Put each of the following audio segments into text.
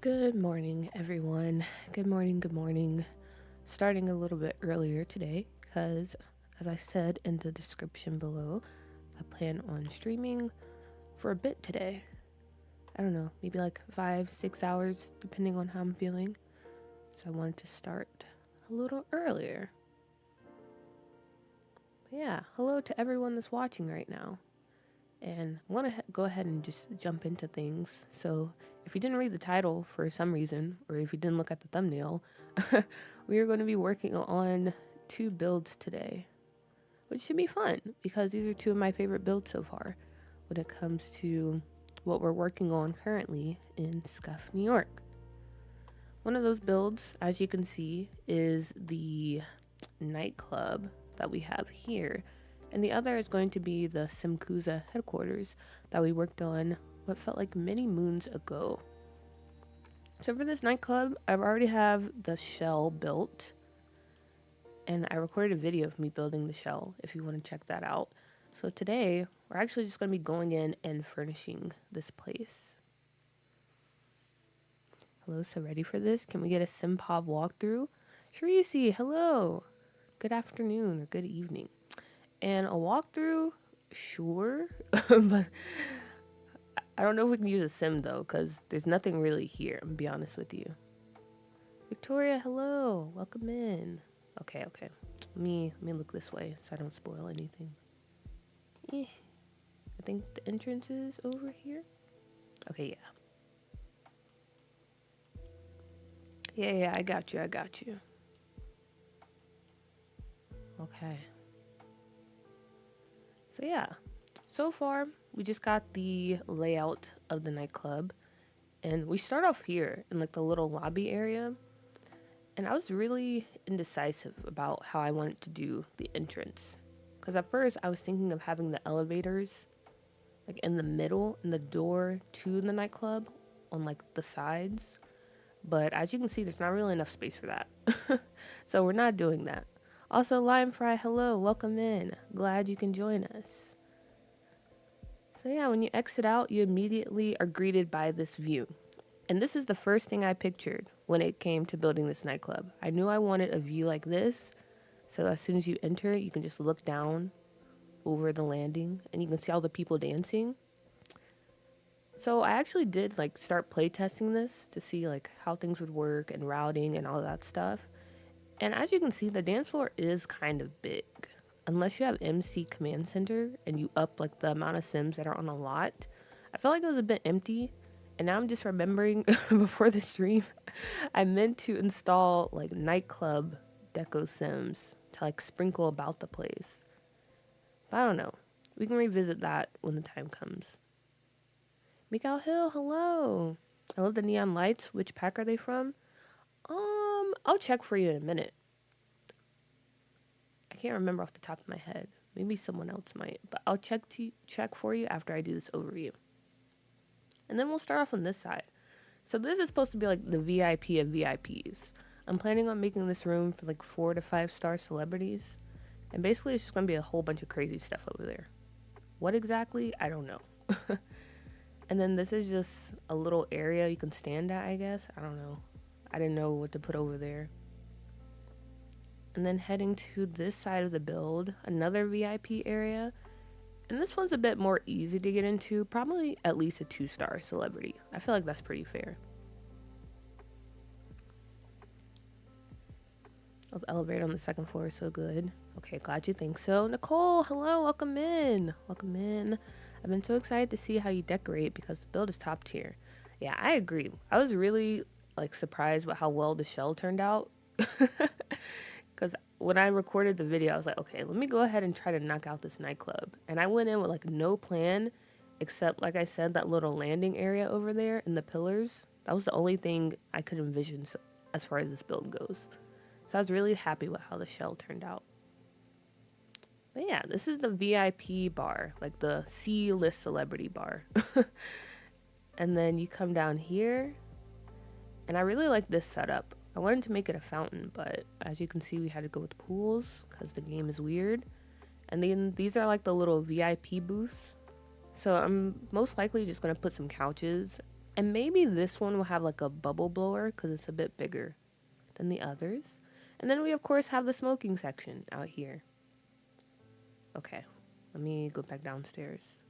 Good morning, everyone. Good morning, good morning. Starting a little bit earlier today because, as I said in the description below, I plan on streaming for a bit today. I don't know, maybe like 5-6 hours, depending on how I'm feeling. So I wanted to start a little earlier. But yeah, hello to everyone that's watching right now. And I want to go ahead and just jump into things. So if you didn't read the title for some reason, or if you didn't look at the thumbnail, we are going to be working on 2 builds today, which should be fun because these are 2 of my favorite builds so far when it comes to what we're working on currently in Scuffed, New York. One of those builds, as you can see, is the nightclub that we have here, and the other is going to be the Simkuza headquarters that we worked on what felt like many moons ago. So for this nightclub, I already have the shell built, and I recorded a video of me building the shell if you want to check that out. So today, we're actually just going to be going in and furnishing this place. Hello, so ready for this? Can we get a Simpov walkthrough? Shrisi, hello! Good afternoon or good evening. And a walkthrough, sure, but I don't know if we can use a sim though, because there's nothing really here, I'm gonna be honest with you. Victoria, hello, welcome in. Okay. Let me look this way so I don't spoil anything. I think the entrance is over here. Okay, yeah, I got you. Okay. So yeah, so far we just got the layout of the nightclub, and we start off here in like the little lobby area, and I was really indecisive about how I wanted to do the entrance, because at first I was thinking of having the elevators like in the middle and the door to the nightclub on like the sides, but as you can see, there's not really enough space for that. So we're not doing that. Also, Lime Fry, hello, welcome in. Glad you can join us. So yeah, when you exit out, you immediately are greeted by this view. And this is the first thing I pictured when it came to building this nightclub. I knew I wanted a view like this, so as soon as you enter, you can just look down over the landing and you can see all the people dancing. So I actually did like start playtesting this to see like how things would work and routing and all that stuff. And as you can see, the dance floor is kind of big. Unless you have MC Command Center and you up like the amount of Sims that are on a lot, I felt like it was a bit empty. And now I'm just remembering before the stream, I meant to install like nightclub deco Sims to like sprinkle about the place. But I don't know. We can revisit that when the time comes. Mikael Hill, hello. I love the neon lights. Which pack are they from? I'll check for you in a minute. I can't remember off the top of my head. Maybe someone else might, but I'll check for you after I do this overview. And then we'll start off on this side. So this is supposed to be like the VIP of VIPs. I'm planning on making this room for like 4 to 5 star celebrities. And basically it's just going to be a whole bunch of crazy stuff over there. What exactly? I don't know. And then this is just a little area you can stand at, I guess. I don't know. I didn't know what to put over there. And then heading to this side of the build, another VIP area. And this one's a bit more easy to get into, probably at least a 2-star celebrity. I feel like that's pretty fair. Oh, the elevator on the second floor is so good. Okay, glad you think so. Nicole, hello, welcome in. Welcome in. I've been so excited to see how you decorate because the build is top tier. Yeah, I agree. I was really like surprised with how well the shell turned out. Because when I recorded the video, I was like, okay, let me go ahead and try to knock out this nightclub. And I went in with like no plan, except like I said, that little landing area over there and the pillars. That was the only thing I could envision as far as this build goes. So I was really happy with how the shell turned out. But yeah, this is the VIP bar, like the C-list celebrity bar. And then you come down here, and I really like this setup. I wanted to make it a fountain, but as you can see, we had to go with pools because the game is weird. And then these are like the little VIP booths. So I'm most likely just going to put some couches And maybe this one will have like a bubble blower because it's a bit bigger than the others. And then we, of course, have the smoking section out here. Okay, let me go back downstairs.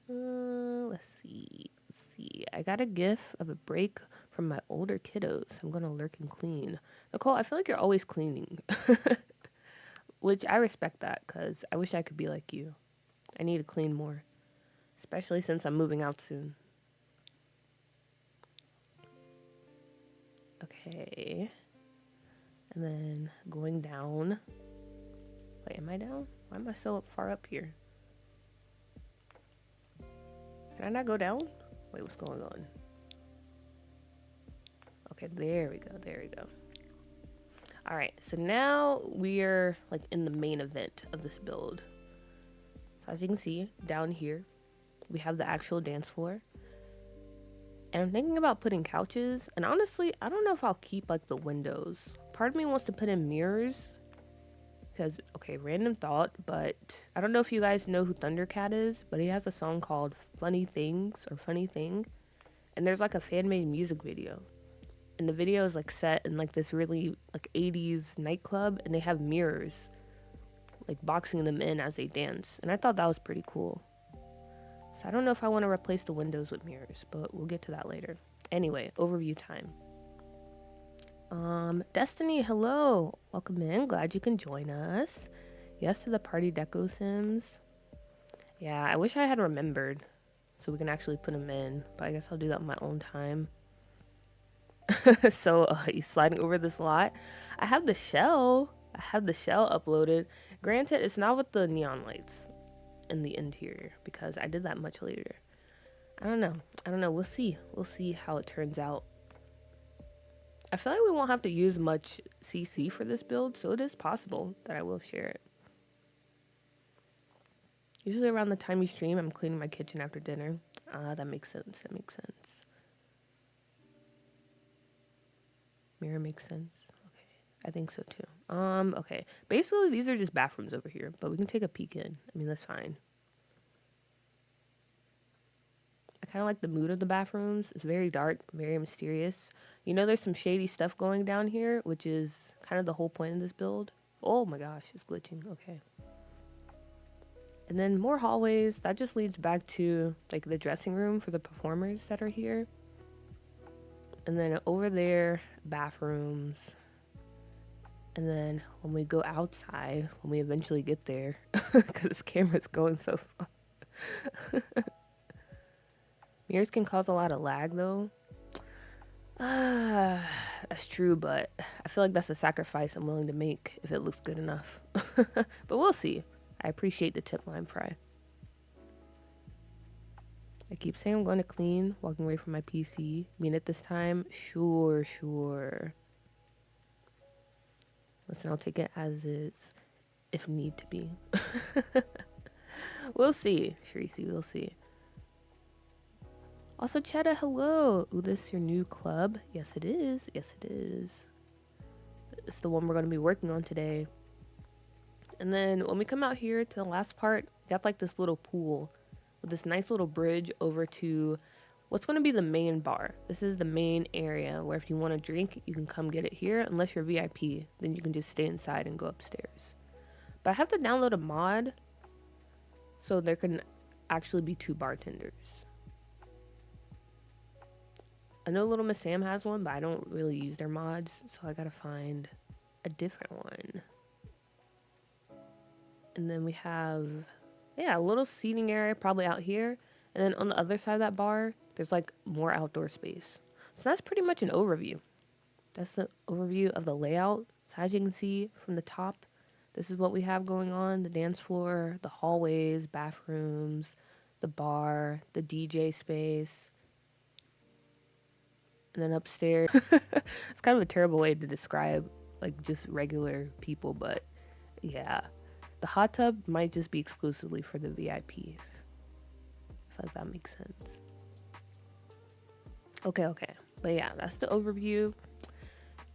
Let's see. Let's see. I got a gif of a break from my older kiddos. I'm gonna lurk and clean. Nicole, I feel like you're always cleaning, which I respect that because I wish I could be like you. I need to clean more, especially since I'm moving out soon. Okay. And then going down. Wait, am I down? Why am I so far up here? Can I not go down? Wait, what's going on? Okay, there we go. There we go. All right, so now we're like in the main event of this build. So as you can see down here, we have the actual dance floor. And I'm thinking about putting couches. And honestly, I don't know if I'll keep like the windows. Part of me wants to put in mirrors. Because, okay, random thought, but I don't know if you guys know who Thundercat is, but he has a song called Funny Things or Funny Thing. And there's like a fan-made music video. And the video is like set in like this really like 80s nightclub, and they have mirrors like boxing them in as they dance. And I thought that was pretty cool. So I don't know if I want to replace the windows with mirrors, but we'll get to that later. Anyway, overview time. Destiny, hello. Welcome in. Glad you can join us. Yes to the party deco sims. Yeah, I wish I had remembered so we can actually put them in, but I guess I'll do that on my own time. So, you sliding over this lot? I have the shell. I have the shell uploaded. Granted, it's not with the neon lights in the interior because I did that much later. I don't know. We'll see. We'll see how it turns out. I feel like we won't have to use much CC for this build, so it is possible that I will share it. Usually around the time you stream, I'm cleaning my kitchen after dinner. That makes sense. That makes sense. Mirror makes sense. Okay, I think so too. Okay. Basically, these are just bathrooms over here, but we can take a peek in. I mean, that's fine. I kind of like the mood of the bathrooms. It's very dark, very mysterious. You know, there's some shady stuff going down here, which is kind of the whole point of this build. Oh my gosh, it's glitching. Okay. And then more hallways. That just leads back to like the dressing room for the performers that are here. And then over there, bathrooms. And then when we go outside, when we eventually get there, because this camera's going so slow. Mirrors can cause a lot of lag though. That's true, but I feel like that's a sacrifice I'm willing to make if it looks good enough. But we'll see. I appreciate the tip, Lime Fry. I keep saying I'm going to clean, walking away from my PC. Mean it this time? Sure. Listen, I'll take it as is, if need to be. We'll see, Shreesy, we'll see. Also, Chetta, hello. Ooh, this your new club? Yes, it is. Yes, it is. It's the one we're going to be working on today. And then when we come out here to the last part, we got like this little pool with this nice little bridge over to what's going to be the main bar. This is the main area where if you want to drink, you can come get it here. Unless you're VIP, then you can just stay inside and go upstairs. But I have to download a mod so there can actually be 2 bartenders. I know Little Miss Sam has one, but I don't really use their mods, so I gotta find a different one. And then we have, yeah, a little seating area probably out here. And then on the other side of that bar, there's like more outdoor space. So that's pretty much an overview. That's the overview of the layout. So as you can see from the top, this is what we have going on. The dance floor, the hallways, bathrooms, the bar, the DJ space. And then upstairs, it's kind of a terrible way to describe like just regular people, but yeah. The hot tub might just be exclusively for the VIPs. I feel like that makes sense. Okay. But yeah, that's the overview.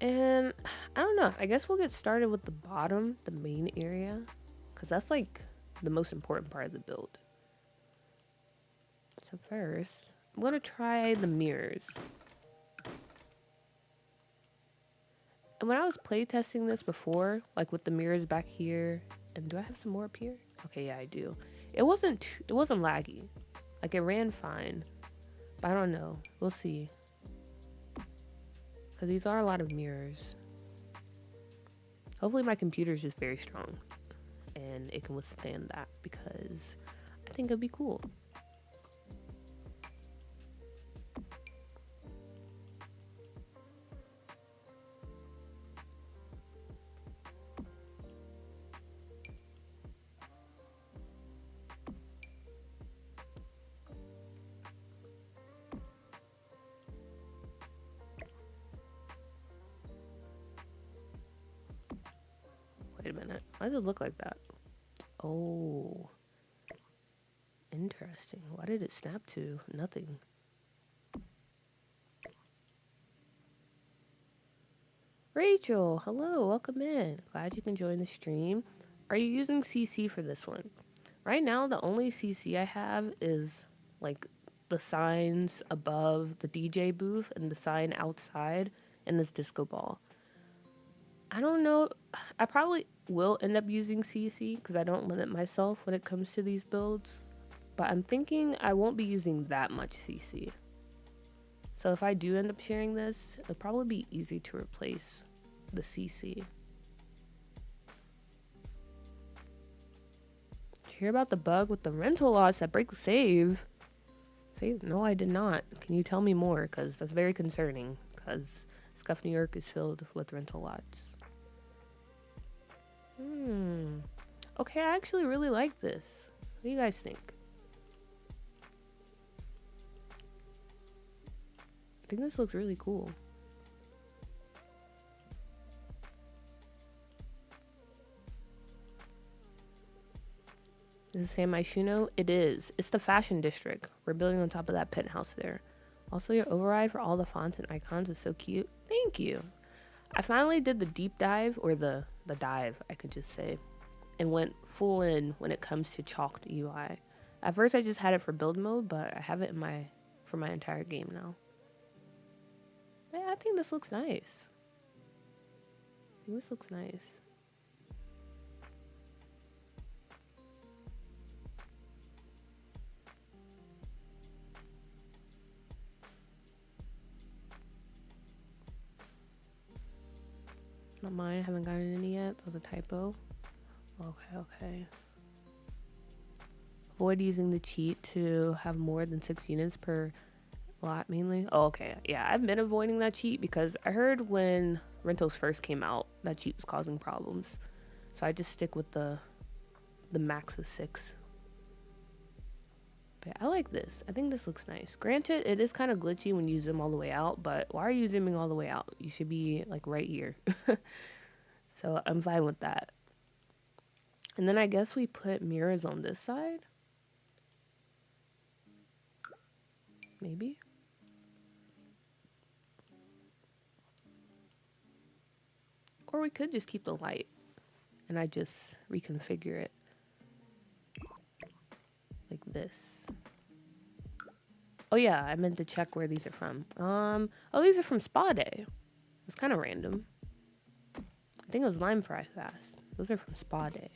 And I don't know. I guess we'll get started with the bottom, the main area. Because that's like the most important part of the build. So first, I'm gonna try the mirrors. And when I was playtesting this before, like with the mirrors back here, and do I have some more up here? Okay, yeah, I do. It wasn't laggy. Like it ran fine. But I don't know. We'll see. Because these are a lot of mirrors. Hopefully my computer is just very strong. And it can withstand that. Because I think it'd be cool. Wait a minute. Why does it look like that? Oh. Interesting. Why did it snap to nothing? Rachel, hello, welcome in. Glad you can join the stream. Are you using CC for this one? Right now, the only CC I have is like the signs above the DJ booth and the sign outside and this disco ball. I don't know. I probably will end up using CC because I don't limit myself when it comes to these builds. But I'm thinking I won't be using that much CC. So if I do end up sharing this, it'll probably be easy to replace the CC. Did you hear about the bug with the rental lots that break the save? Save? No, I did not. Can you tell me more? Because that's very concerning. Because Scuffed New York is filled with rental lots. Okay, I actually really like this. What do you guys think? I think this looks really cool. Is it San Myshuno? It is. It's the fashion district. We're building on top of that penthouse there. Also, your override for all the fonts and icons is so cute. Thank you. I finally did the deep dive, or the dive, I could just say, and went full in when it comes to chalked UI. At first, I just had it for build mode, but I have it in for my entire game now. Yeah, I think this looks nice. This looks nice. Not mine, I haven't gotten any yet. That was a typo. Okay. Avoid using the cheat to have more than 6 units per lot mainly. Oh, okay. Yeah, I've been avoiding that cheat because I heard when rentals first came out, that cheat was causing problems. So I just stick with the max of 6. But I like this. I think this looks nice. Granted, it is kind of glitchy when you zoom all the way out, but why are you zooming all the way out? You should be like right here. So I'm fine with that. And then I guess we put mirrors on this side. Maybe. Or we could just keep the light and I just reconfigure it like this. Oh yeah, I meant to check where these are from. Oh, these are from Spa Day. It's kind of random. I think it was Lime Fry Fast. Those are from Spa Day.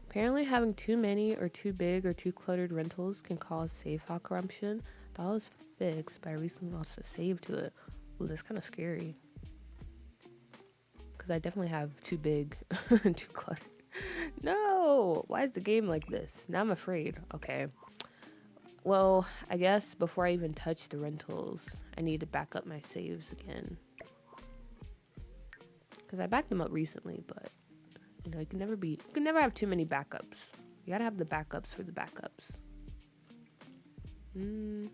Apparently having too many or too big or too cluttered rentals can cause save file corruption. That was fixed, but I recently lost a save to it. Ooh, that's kind of scary. Because I definitely have too big and too cluttered. No! Why is the game like this? Now I'm afraid. Okay. Well, I guess before I even touch the rentals, I need to back up my saves again. Because I backed them up recently, but you know, you can never have too many backups. You gotta have the backups for the backups. You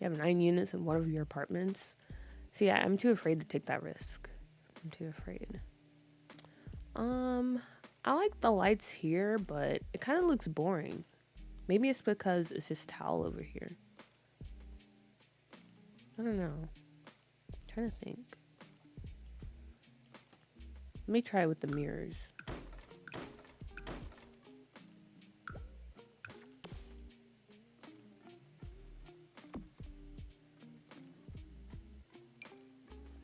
have 9 units in one of your apartments. See, I'm too afraid to take that risk. I'm too afraid. I like the lights here, but it kind of looks boring. Maybe it's because it's just towel over here. I don't know. I'm trying to think. Let me try with the mirrors.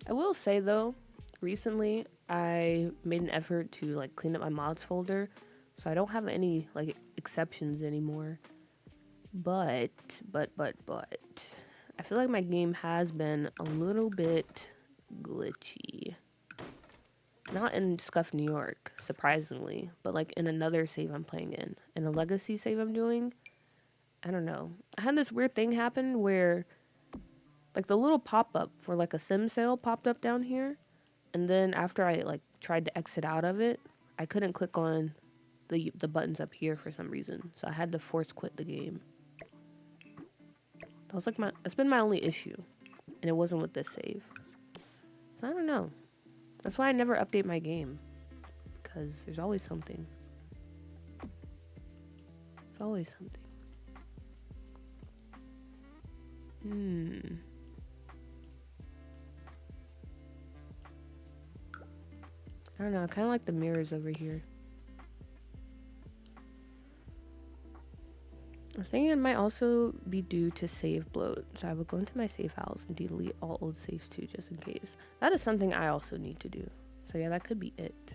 I will say though, recently I made an effort to like clean up my mods folder, so I don't have any like exceptions anymore. But I feel like my game has been a little bit glitchy. Not in Scuffed New York, surprisingly, but like in another save I'm playing in a legacy save I'm doing. I don't know. I had this weird thing happen where like the little pop-up for like a sim sale popped up down here, and then after I like tried to exit out of it, I couldn't click on the buttons up here for some reason, so I had to force quit the game. That was like that's been my only issue, and it wasn't with this save. So I don't know. That's why I never update my game, because there's always something. There's always something. I don't know, I kind of like the mirrors over here. I was thinking it might also be due to save bloat, so I would go into my save files and delete all old saves too, just in case. That is something I also need to do. So yeah, that could be it.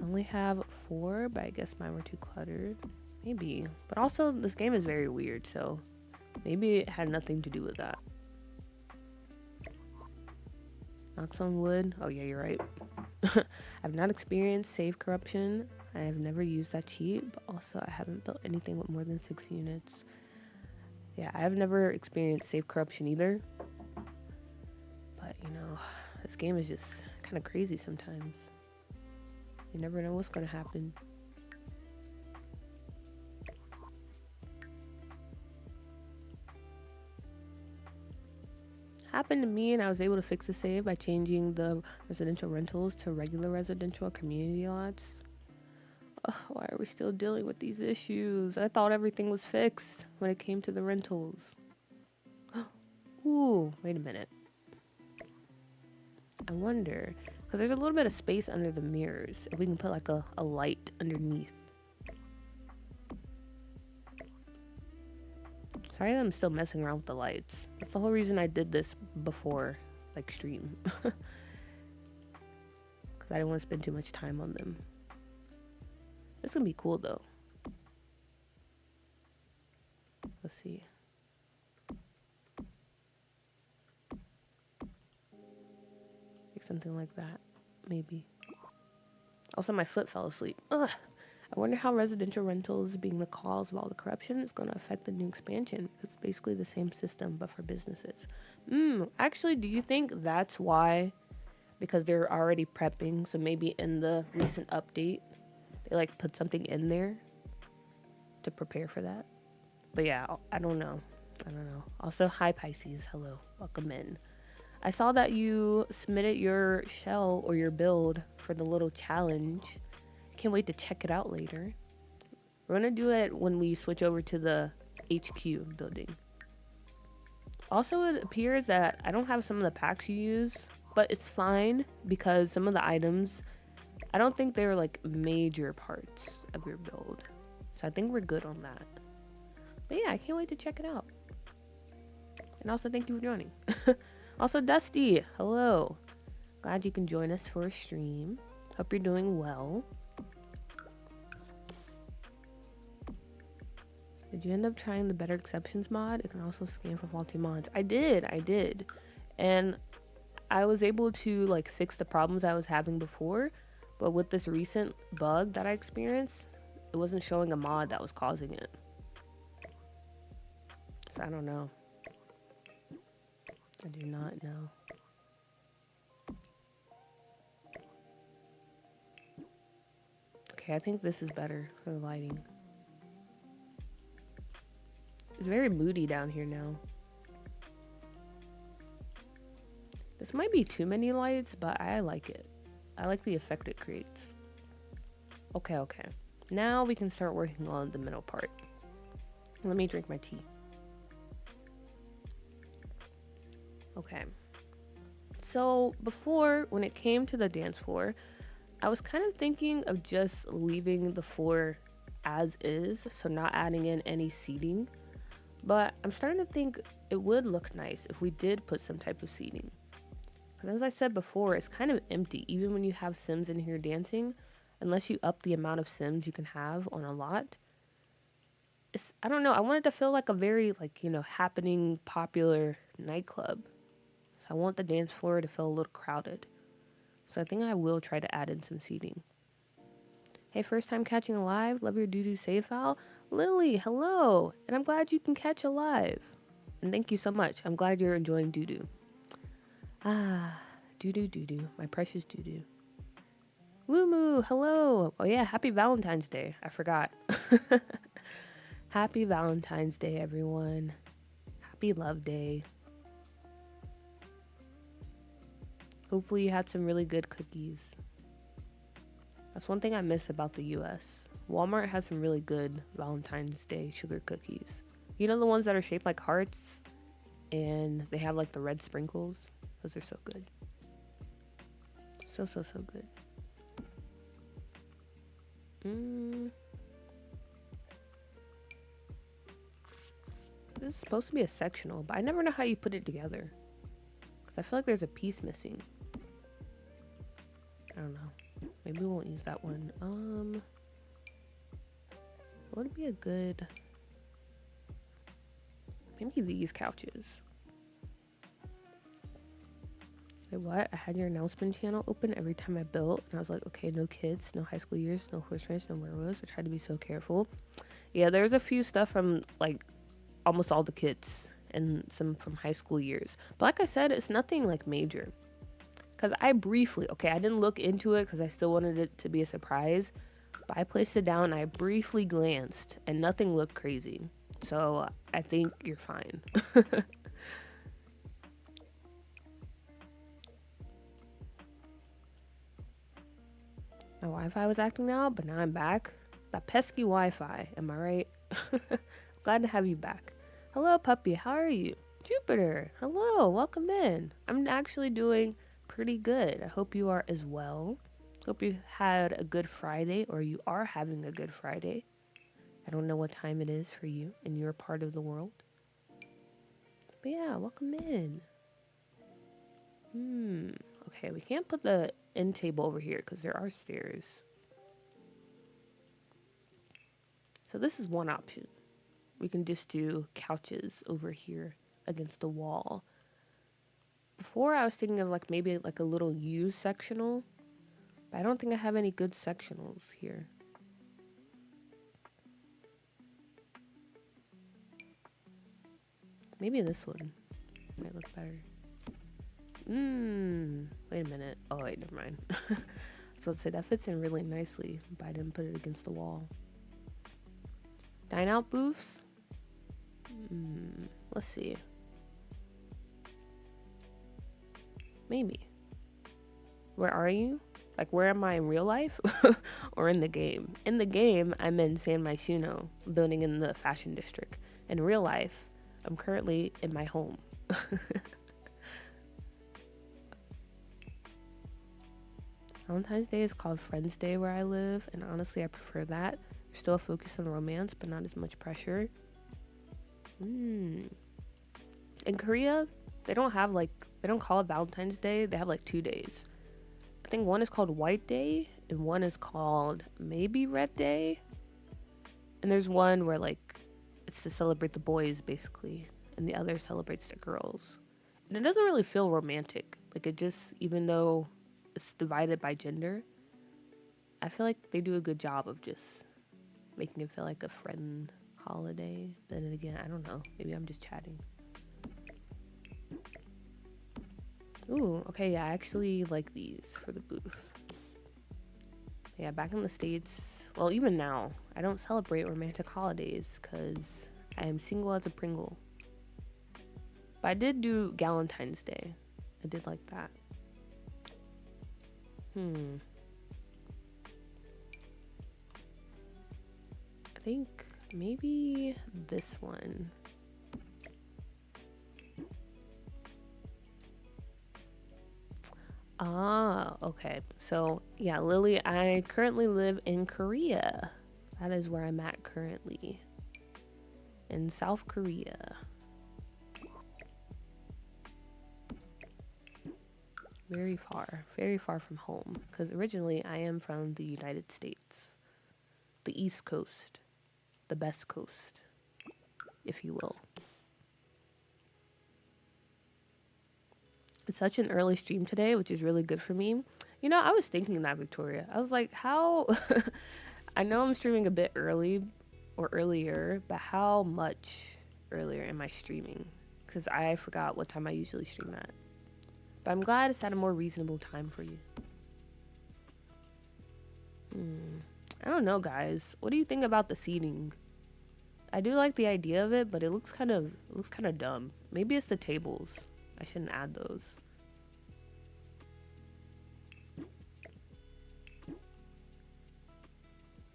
I only have 4, but I guess mine were too cluttered. Maybe. But also, this game is very weird, so maybe it had nothing to do with that. Knocks on wood. Oh yeah, you're right. I've not experienced save corruption. I have never used that cheat, but also I haven't built anything with more than 6 units. Yeah, I have never experienced save corruption either. But, you know, this game is just kind of crazy sometimes. You never know what's going to happen. Happened to me, and I was able to fix the save by changing the residential rentals to regular residential community lots. Oh, why are we still dealing with these issues? I thought everything was fixed when it came to the rentals. Ooh, wait a minute. I wonder, because there's a little bit of space under the mirrors, if we can put like a light underneath. Sorry that I'm still messing around with the lights. That's the whole reason I did this before, like, stream. Because I didn't want to spend too much time on them. This is gonna be cool though. Let's see. Like something like that, maybe. Also, my foot fell asleep. Ugh. I wonder how residential rentals being the cause of all the corruption is going to affect the new expansion, because it's basically the same system but for businesses. Actually, do you think that's why? Because they're already prepping, so maybe in the recent update they like put something in there to prepare for that. But yeah, I don't know. Also, hi Pisces, hello, welcome in. I saw that you submitted your shell or your build for the little challenge. Can't wait to check it out later. We're gonna do it when we switch over to the HQ building. Also, it appears that I don't have some of the packs you use, but it's fine because some of the items, I don't think they're like major parts of your build. So I think we're good on that. But yeah, I can't wait to check it out. And also, thank you for joining. Also, Dusty, hello. Glad you can join us for a stream. Hope you're doing well. Did you end up trying the better exceptions mod? It can also scan for faulty mods. I did. And I was able to like fix the problems I was having before, but with this recent bug that I experienced, it wasn't showing a mod that was causing it. So I don't know. I do not know. Okay, I think this is better for the lighting. It's very moody down here now. This might be too many lights, but I like it. I like the effect it creates. Okay. Now we can start working on the middle part. Let me drink my tea. Okay. So before, when it came to the dance floor, I was kind of thinking of just leaving the floor as is, so not adding in any seating. But I'm starting to think it would look nice if we did put some type of seating. Because as I said before, it's kind of empty, even when you have Sims in here dancing, unless you up the amount of Sims you can have on a lot. I don't know, I want it to feel like a very, like, happening, popular nightclub. So I want the dance floor to feel a little crowded. So I think I will try to add in some seating. Hey, first time catching a live. Love your doo-doo save file. Lily, hello. And I'm glad you can catch a live. And thank you so much. I'm glad you're enjoying doo-doo. Ah, doo-doo. My precious doo-doo. Lumu, hello. Oh yeah, happy Valentine's Day. I forgot. Happy Valentine's Day, everyone. Happy Love Day. Hopefully you had some really good cookies. That's one thing I miss about the US. Walmart has some really good Valentine's Day sugar cookies. You know, the ones that are shaped like hearts and they have like the red sprinkles? Those are so good. So good. This is supposed to be a sectional, but I never know how you put it together. Because I feel like there's a piece missing. I don't know. Maybe we won't use that one. What would be a good... Maybe these couches. Wait, what? I had your announcement channel open every time I built. And I was like, okay, no kids, no high school years, no horse ranch, no werewolves. I tried to be so careful. Yeah, there's a few stuff from, like, almost all the kids. And some from high school years. But like I said, it's nothing, like, major. Because I briefly, I didn't look into it because I still wanted it to be a surprise. But I placed it down and I briefly glanced and nothing looked crazy. So I think you're fine. My Wi-Fi was acting out, but now I'm back. That pesky Wi-Fi, am I right? Glad to have you back. Hello, puppy. How are you? Jupiter. Hello. Welcome in. I'm actually doing pretty good. I hope you are as well. Hope you had a good Friday, or you are having a good Friday. I don't know what time it is for you in your part of the world. But yeah, welcome in. Okay, we can't put the end table over here because there are stairs. So this is one option. We can just do couches over here against the wall. Before I was thinking of like maybe like a little U sectional, but I don't think I have any good sectionals here. Maybe this one might look better. Wait a minute. Oh wait, never mind. So let's say that fits in really nicely, but I didn't put it against the wall. Dine out booths? Let's see. Maybe. Where are you? Like, where am I in real life? Or in the game? In the game, I'm in San Myshuno, building in the fashion district. In real life, I'm currently in my home. Valentine's Day is called Friends Day where I live, and honestly, I prefer that. There's still a focus on romance, but not as much pressure. In Korea, they don't call it Valentine's Day. They have like 2 days. I think one is called White Day, and one is called maybe Red Day. And there's one where like it's to celebrate the boys basically, and the other celebrates the girls. And it doesn't really feel romantic. Like it just, even though it's divided by gender, I feel like they do a good job of just making it feel like a friend holiday. Then again, I don't know. Maybe I'm just chatting. Ooh, okay, yeah, I actually like these for the booth. Yeah, back in the States, well, even now, I don't celebrate romantic holidays because I am single as a Pringle. But I did do Galentine's Day. I did like that. I think maybe this one. Ah, okay. So, yeah, Lily, I currently live in Korea. That is where I'm at currently. In South Korea. Very far from home. Because originally I am from the United States. The East Coast. The best coast, if you will. It's such an early stream today, which is really good for me. You know, I was thinking that, Victoria. I was like, how... I know I'm streaming a bit early or earlier, but how much earlier am I streaming? Because I forgot what time I usually stream at. But I'm glad it's at a more reasonable time for you. I don't know, guys. What do you think about the seating? I do like the idea of it, but it looks kind of dumb. Maybe it's the tables. I shouldn't add those.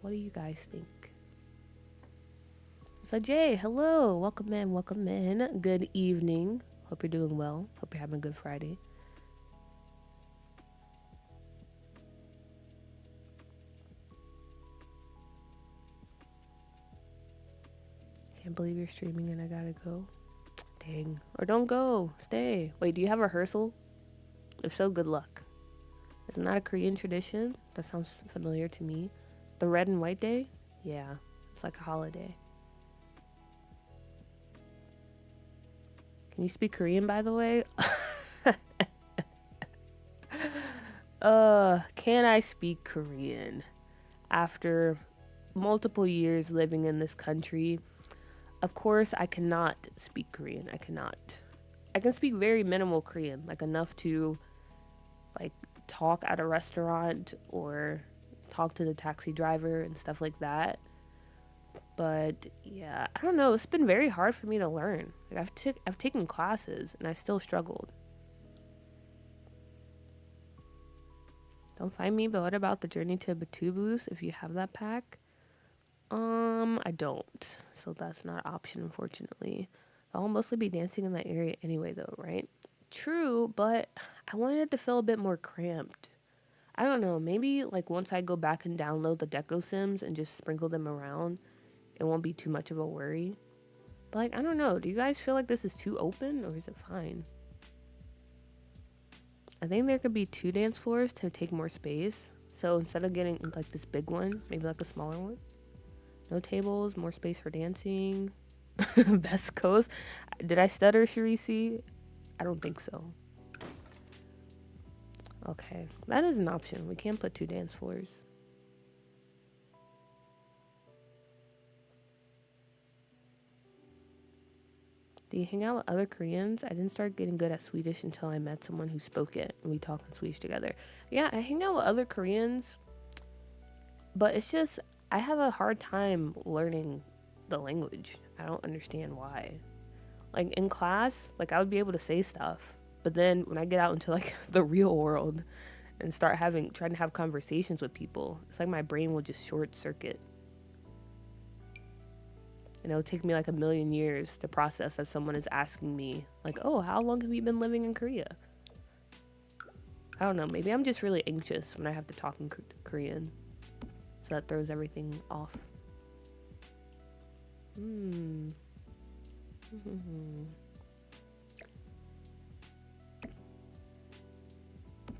What do you guys think? So Jay, hello. Welcome in, welcome in. Good evening. Hope you're doing well. Hope you're having a good Friday. Can't believe you're streaming and I gotta go. Dang. Or don't go. Stay. Wait, do you have rehearsal? If so, good luck. Isn't that a Korean tradition? That sounds familiar to me. The red and white day? Yeah. It's like a holiday. Can you speak Korean, by the way? Can I speak Korean? After multiple years living in this country, of course, I cannot speak Korean. I cannot. I can speak very minimal Korean, like enough to, like, talk at a restaurant or talk to the taxi driver and stuff like that. But yeah, I don't know. It's been very hard for me to learn. Like I've taken classes and I still struggled. Don't find me, but what about the Journey to Batubus if you have that pack? I don't. So that's not an option, unfortunately. I'll mostly be dancing in that area anyway, though, right? True, but I wanted it to feel a bit more cramped. I don't know. Maybe, like, once I go back and download the Deco Sims and just sprinkle them around, it won't be too much of a worry. But, like, I don't know. Do you guys feel like this is too open, or is it fine? I think there could be 2 dance floors to take more space. So instead of getting, like, this big one, maybe, like, a smaller one. No tables, more space for dancing. Best coast. Did I stutter, Shirisi? I don't think so. Okay, that is an option. We can't put 2 dance floors. Do you hang out with other Koreans? I didn't start getting good at Swedish until I met someone who spoke it and we talk in Swedish together. Yeah, I hang out with other Koreans, but it's just I have a hard time learning the language. I don't understand why. Like in class, like I would be able to say stuff, but then when I get out into like the real world and start trying to have conversations with people, it's like my brain will just short circuit. And it'll take me like a million years to process that someone is asking me, like, oh, how long have you been living in Korea? I don't know. Maybe I'm just really anxious when I have to talk in Korean. So that throws everything off.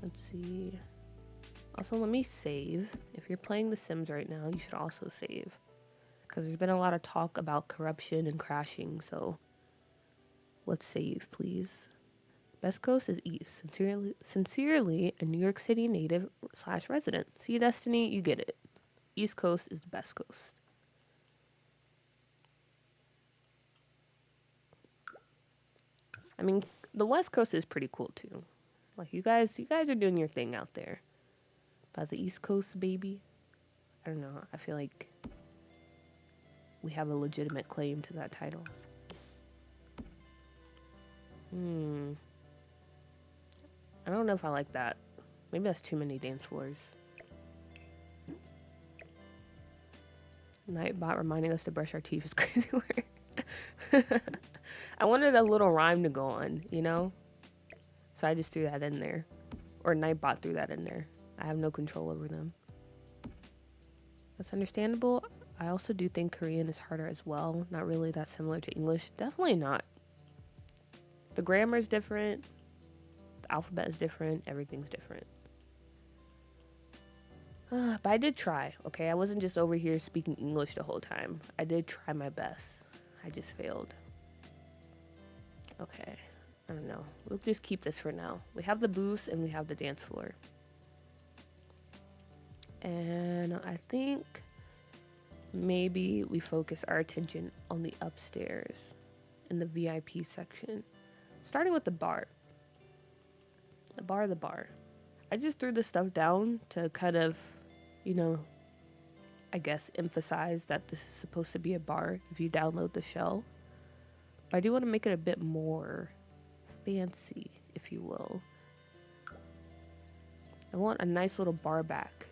Let's see. Also, let me save. If you're playing The Sims right now, you should also save. Because there's been a lot of talk about corruption and crashing, so let's save, please. Best Coast is East. Sincerely, a New York City native / resident. See, Destiny, you get it. East Coast is the best coast. I mean, the West Coast is pretty cool too. Like you guys are doing your thing out there. But as the East Coast baby, I don't know. I feel like we have a legitimate claim to that title. I don't know if I like that. Maybe that's too many dance floors. Nightbot reminding us to brush our teeth is crazy word. I wanted a little rhyme to go on, you know? So I just threw that in there. Or Nightbot threw that in there. I have no control over them. That's understandable. I also do think Korean is harder as well. Not really that similar to English. Definitely not. The grammar is different. The alphabet is different. Everything's different. But I did try, okay? I wasn't just over here speaking English the whole time. I did try my best. I just failed. Okay. I don't know. We'll just keep this for now. We have the booths and we have the dance floor. And I think maybe we focus our attention on the upstairs in the VIP section. Starting with the bar. The bar. I just threw this stuff down to kind of, you know, I guess emphasize that this is supposed to be a bar if you download the shell. But I do want to make it a bit more fancy, if you will. I want a nice little bar back.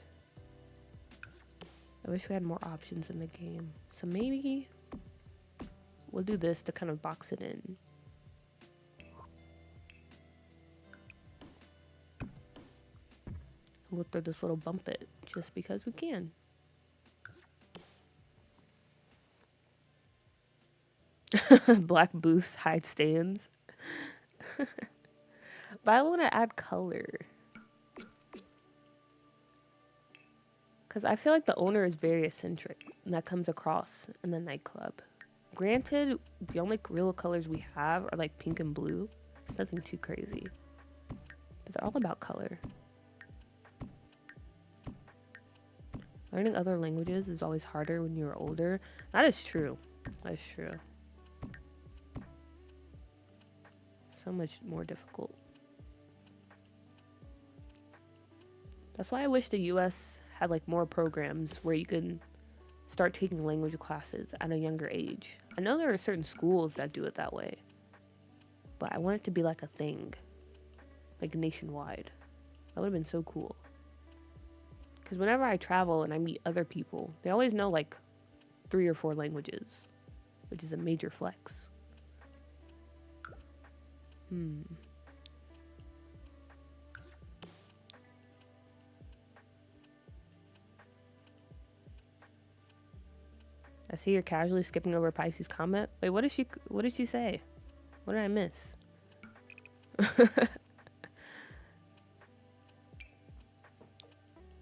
I wish we had more options in the game. So maybe we'll do this to kind of box it in. We'll throw this little bump it just because we can. Black booths hide stands. But I want to add color. Because I feel like the owner is very eccentric. And that comes across in the nightclub. Granted, the only real colors we have are like pink and blue. It's nothing too crazy. But they're all about color. Learning other languages is always harder when you're older. That is true. That is true. So much more difficult. That's why I wish the US had like more programs where you can start taking language classes at a younger age. I know there are certain schools that do it that way, but I want it to be like a thing, like nationwide. That would have been so cool. Because whenever I travel and I meet other people, they always know like 3 or 4 languages, which is a major flex. I see you're casually skipping over Pisces' comment. Wait, what did she say? What did I miss?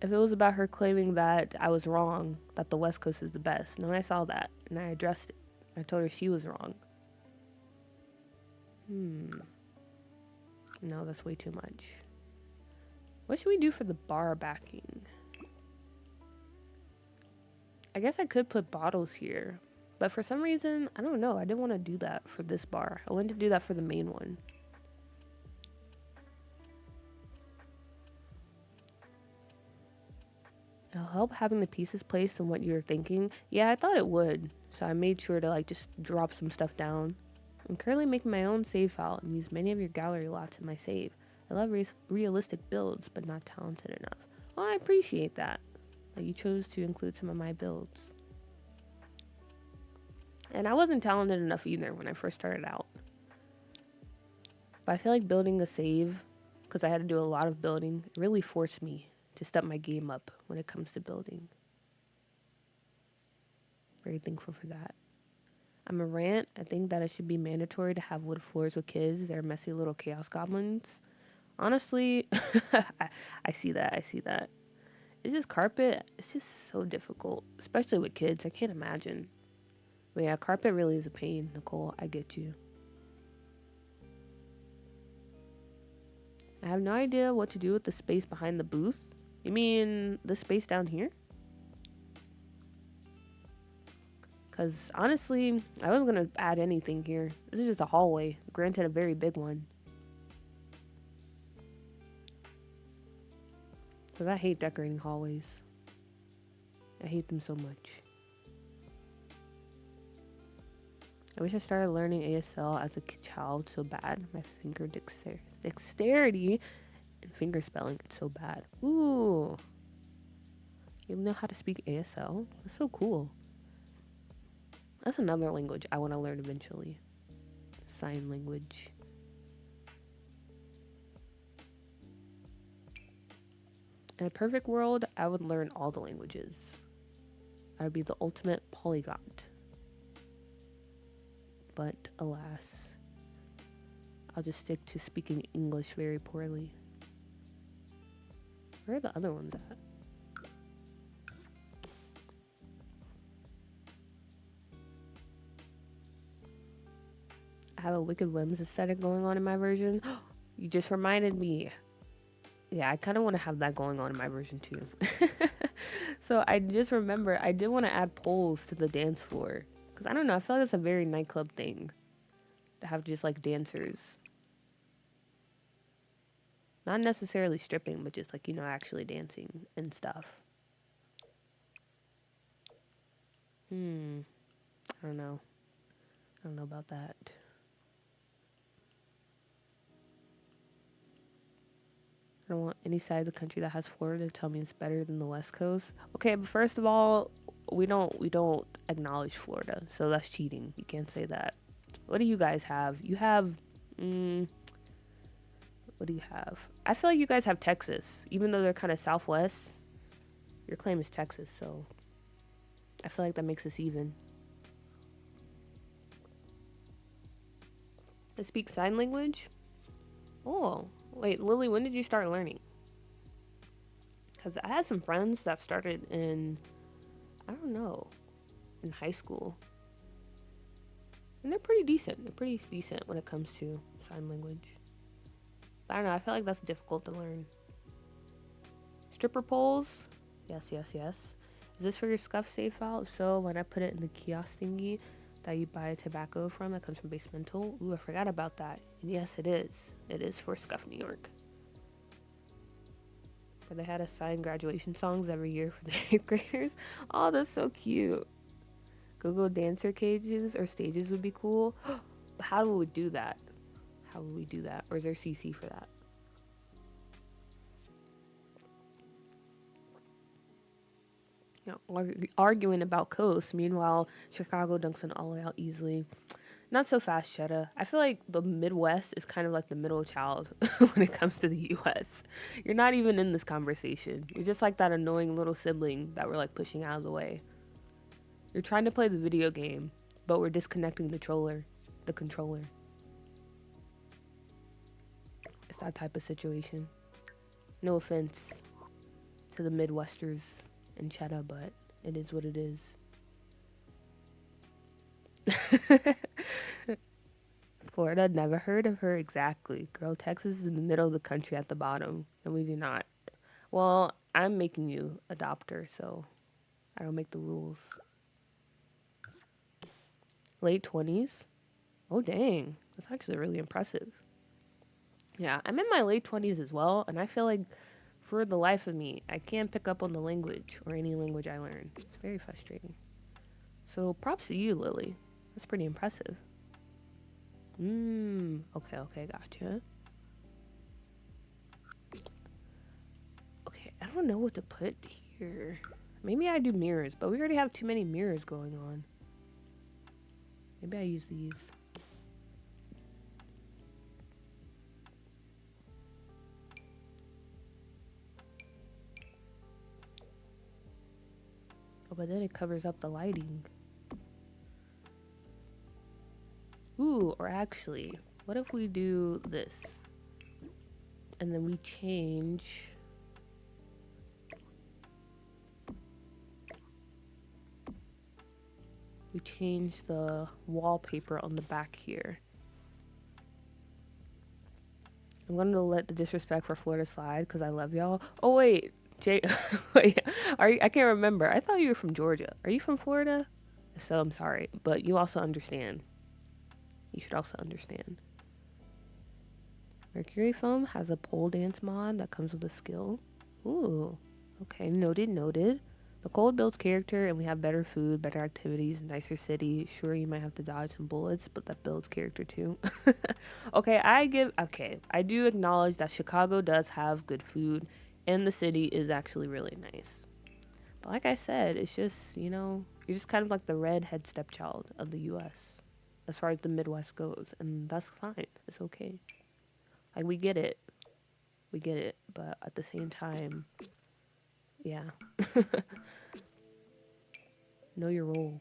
If it was about her claiming that I was wrong, that the West Coast is the best. No, I saw that and I addressed it. I told her she was wrong. No, that's way too much. What should we do for the bar backing? I guess I could put bottles here, but for some reason, I don't know. I didn't want to do that for this bar. I wanted to do that for the main one. It'll help having the pieces placed in what you're thinking. Yeah, I thought it would. So I made sure to like just drop some stuff down. I'm currently making my own save file and use many of your gallery lots in my save. I love realistic builds, but not talented enough. Well, I appreciate that. Like you chose to include some of my builds. And I wasn't talented enough either when I first started out. But I feel like building a save, because I had to do a lot of building, really forced me to step my game up when it comes to building. Very thankful for that. I'm a rant. I think that it should be mandatory to have wood floors with kids. They're messy little chaos goblins. Honestly, I see that. It's just carpet. It's just so difficult, especially with kids. I can't imagine. But yeah, carpet really is a pain, Nicole. I get you. I have no idea what to do with the space behind the booth. You mean the space down here? Because honestly, I wasn't going to add anything here. This is just a hallway. Granted, a very big one. Because I hate decorating hallways. I hate them so much. I wish I started learning ASL as a child so bad. My finger dexterity and finger spelling, it's so bad. Ooh. You know how to speak ASL? That's so cool. That's another language I want to learn eventually. Sign language. In a perfect world, I would learn all the languages. I would be the ultimate polyglot. But alas, I'll just stick to speaking English very poorly. Where are the other ones at? I have a Wicked Whims aesthetic going on in my version. You just reminded me. Yeah, I kind of want to have that going on in my version too. So I just remember I did want to add poles to the dance floor. Because I don't know, I feel like that's a very nightclub thing. To have just like dancers. Not necessarily stripping, but just like, you know, actually dancing and stuff. I don't know. I don't know about that. I don't want any side of the country that has Florida to tell me it's better than the West Coast. Okay, but first of all, we don't acknowledge Florida, so that's cheating. You can't say that. What do you guys have? You have what do you have? I feel like you guys have Texas, even though they're kind of southwest. Your claim is Texas, so I feel like that makes us even. I speak sign language. Oh, wait, Lily, when did you start learning? Because I had some friends that started in, I don't know, in high school. And they're pretty decent. They're pretty decent when it comes to sign language. But I don't know, I feel like that's difficult to learn. Stripper poles? Yes, yes, yes. Is this for your scuff save file? If so, why not put it in the kiosk thingy that you buy tobacco from that comes from Basemental? Ooh, I forgot about that. And yes, it is. It is for Scuff New York. But they had assigned graduation songs every year for the 8th graders. Oh, that's so cute. Go-go dancer cages or stages would be cool. But how would we do that? How would we do that? Or is there CC for that? You know, arguing about coast. Meanwhile, Chicago dunks an all out easily. Not so fast, Cheddar. I feel like the Midwest is kind of like the middle child when it comes to the US. You're not even in this conversation. You're just like that annoying little sibling that we're like pushing out of the way. You're trying to play the video game, but we're disconnecting the controller. It's that type of situation. No offense to the Midwesters and Cheddar, but it is what it is. Florida, never heard of her. Exactly. Girl, Texas is in the middle of the country at the bottom, and we do not. Well, I'm making you adopt her, so I don't make the rules. Late 20s? Oh, dang. That's actually really impressive. Yeah, I'm in my late 20s as well, and I feel like for the life of me, I can't pick up on the language or any language I learn. It's very frustrating. So props to you, Lily. That's pretty impressive. Okay, gotcha. Okay, I don't know what to put here. Maybe I do mirrors, but we already have too many mirrors going on. Maybe I use these. Oh, but then it covers up the lighting. Ooh, or actually, what if we do this? And then we change... We change the wallpaper on the back here. I'm going to let the disrespect for Florida slide because I love y'all. Oh, wait. Wait, I can't remember. I thought you were from Georgia. Are you from Florida? If so, I'm sorry. But you also understand. You should also understand. Mercury Foam has a pole dance mod that comes with a skill. Ooh. Okay, noted. The cold builds character, and we have better food, better activities, nicer city. Sure, you might have to dodge some bullets, but that builds character too. Okay, I do acknowledge that Chicago does have good food, and the city is actually really nice. But like I said, it's just, you know, you're just kind of like the redhead stepchild of the U.S. as far as the Midwest goes, and that's fine. It's okay. Like, we get it, but at the same time, Yeah. Know your role.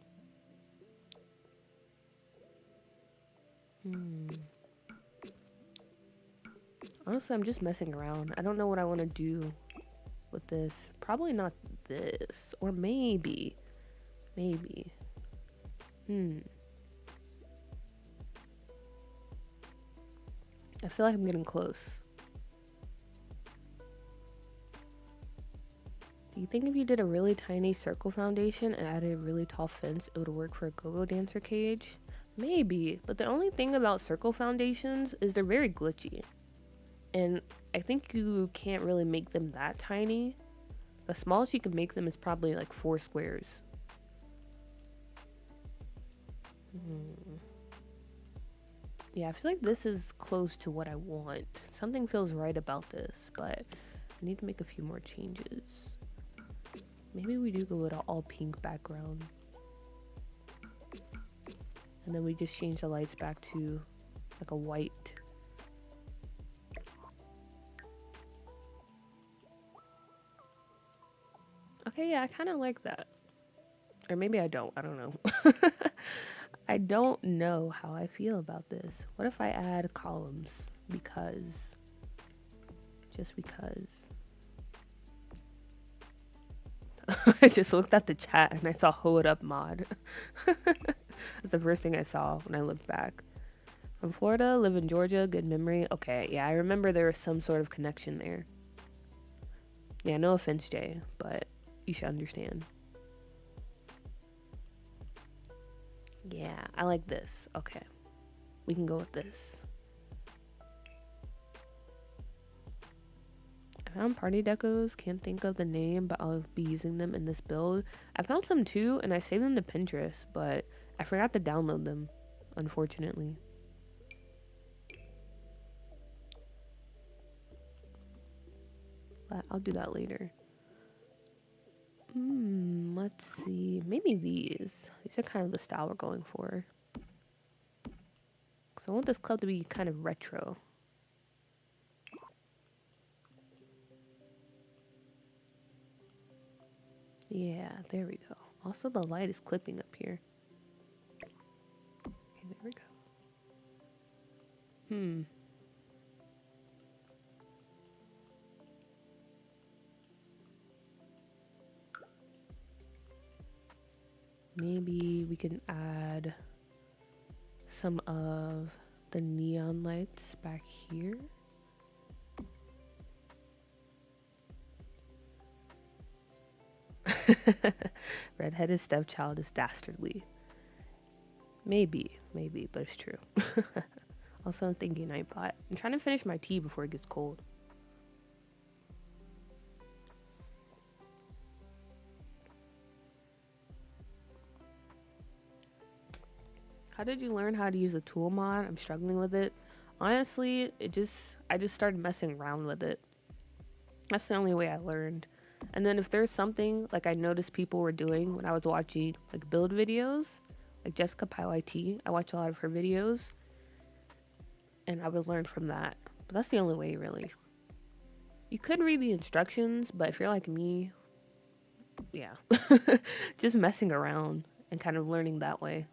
Honestly, I'm just messing around. I don't know what I want to do with this. Probably not this. Or maybe. Maybe. I feel like I'm getting close. Do you think if you did a really tiny circle foundation and added a really tall fence, it would work for a go-go dancer cage? Maybe, but the only thing about circle foundations is they're very glitchy. And I think you can't really make them that tiny. The smallest you can make them is probably like 4 squares. Yeah, I feel like this is close to what I want. Something feels right about this, but I need to make a few more changes. Maybe we do go with an all pink background. And then we just change the lights back to like a white. Okay, yeah, I kind of like that. Or maybe I don't. I don't know. I don't know how I feel about this. What if I add columns? Because. Just because. I just looked at the chat and I saw Hoe It Up mod. That's the first thing I saw when I looked back. From Florida, live in Georgia, good memory. Okay, yeah, I remember there was some sort of connection there. Yeah, no offense, Jay, but you should understand. Yeah, I like this. Okay, we can go with this. I found party decos, can't think of the name, but I'll be using them in this build. I found some too, and I saved them to Pinterest, but I forgot to download them, unfortunately. But I'll do that later. Let's see. Maybe these. These are kind of the style we're going for. So I want this club to be kind of retro. Yeah, there we go. Also, the light is clipping up here. Okay, there we go. Maybe we can add some of the neon lights back here. Redheaded stepchild is dastardly. Maybe, but it's true. Also, I'm thinking Nightbot. I'm trying to finish my tea before it gets cold. How did you learn how to use the tool mod? I'm struggling with it. Honestly, I just started messing around with it. That's the only way I learned. And then if there's something like I noticed people were doing when I was watching like build videos, like Jessica PyYT, I watch a lot of her videos and I would learn from that. But that's the only way, really. You could read the instructions, but if you're like me, yeah, just messing around and kind of learning that way.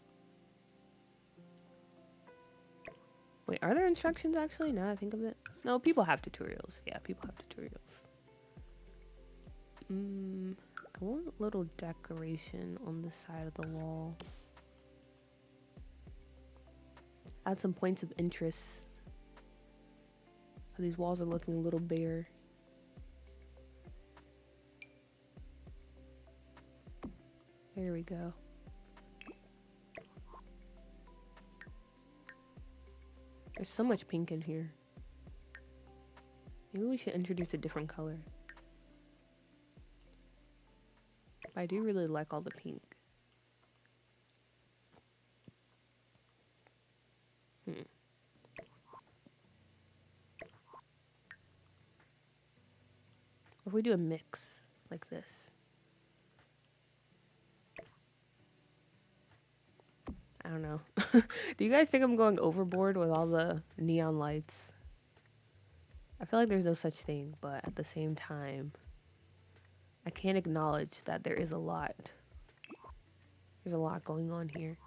Wait, are there instructions actually? Now that I think of it. No, people have tutorials. Yeah, people have tutorials. I want a little decoration on the side of the wall. Add some points of interest. These walls are looking a little bare. There we go. There's so much pink in here. Maybe we should introduce a different color. I do really like all the pink. If we do a mix like this. I don't know. Do you guys think I'm going overboard with all the neon lights? I feel like there's no such thing, but at the same time, I can't acknowledge that there is a lot. There's a lot going on here.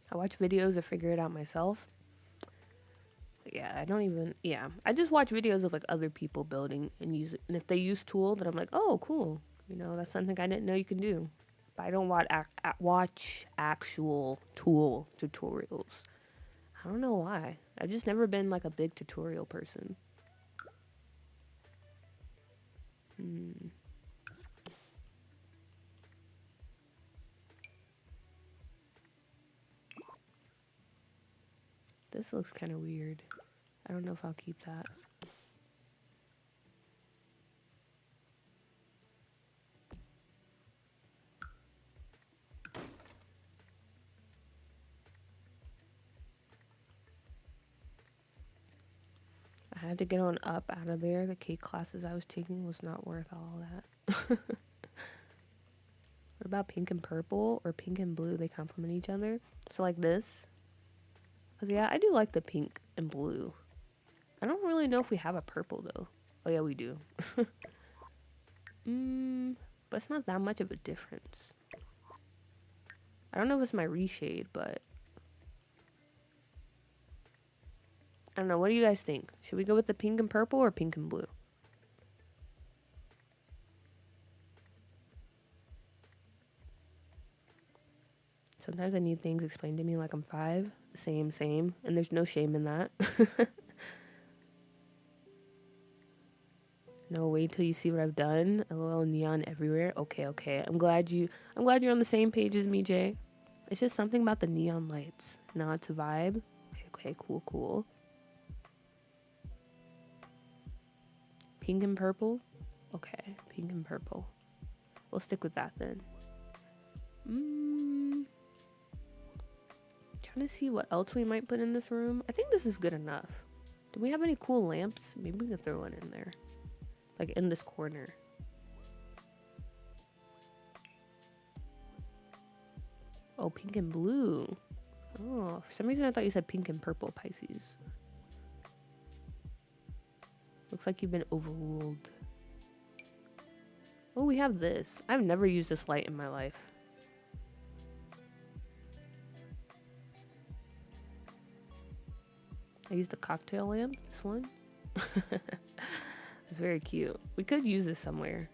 I watch videos to figure it out myself. Yeah, I don't even, yeah. I just watch videos of like other people building and use it. And if they use tool, then I'm like, oh, cool. You know, that's something I didn't know you can do. But I don't watch actual tool tutorials. I don't know why. I've just never been like a big tutorial person. This looks kind of weird. I don't know if I'll keep that. I had to get on up out of there. The cake classes I was taking was not worth all that. What about pink and purple or pink and blue? They complement each other. So like this. Cause yeah, I do like the pink and blue. I don't really know if we have a purple though. Oh yeah, we do. But it's not that much of a difference. I don't know if it's my reshade, but I don't know. What do you guys think? Should we go with the pink and purple or pink and blue? Sometimes I need things explained to me like I'm 5. Same. And there's no shame in that. No, wait till you see what I've done. A little neon everywhere. Okay. I'm glad you're on the same page as me, Jay. It's just something about the neon lights. Now it's a vibe. Okay, cool. Pink and purple? Okay, pink and purple. We'll stick with that then. Trying to see what else we might put in this room. I think this is good enough. Do we have any cool lamps? Maybe we can throw one in there. Like in this corner. Oh, pink and blue. Oh, for some reason I thought you said pink and purple, Pisces. Looks like you've been overruled. Oh, we have this. I've never used this light in my life. I used the cocktail lamp, this one. It's very cute. We could use this somewhere.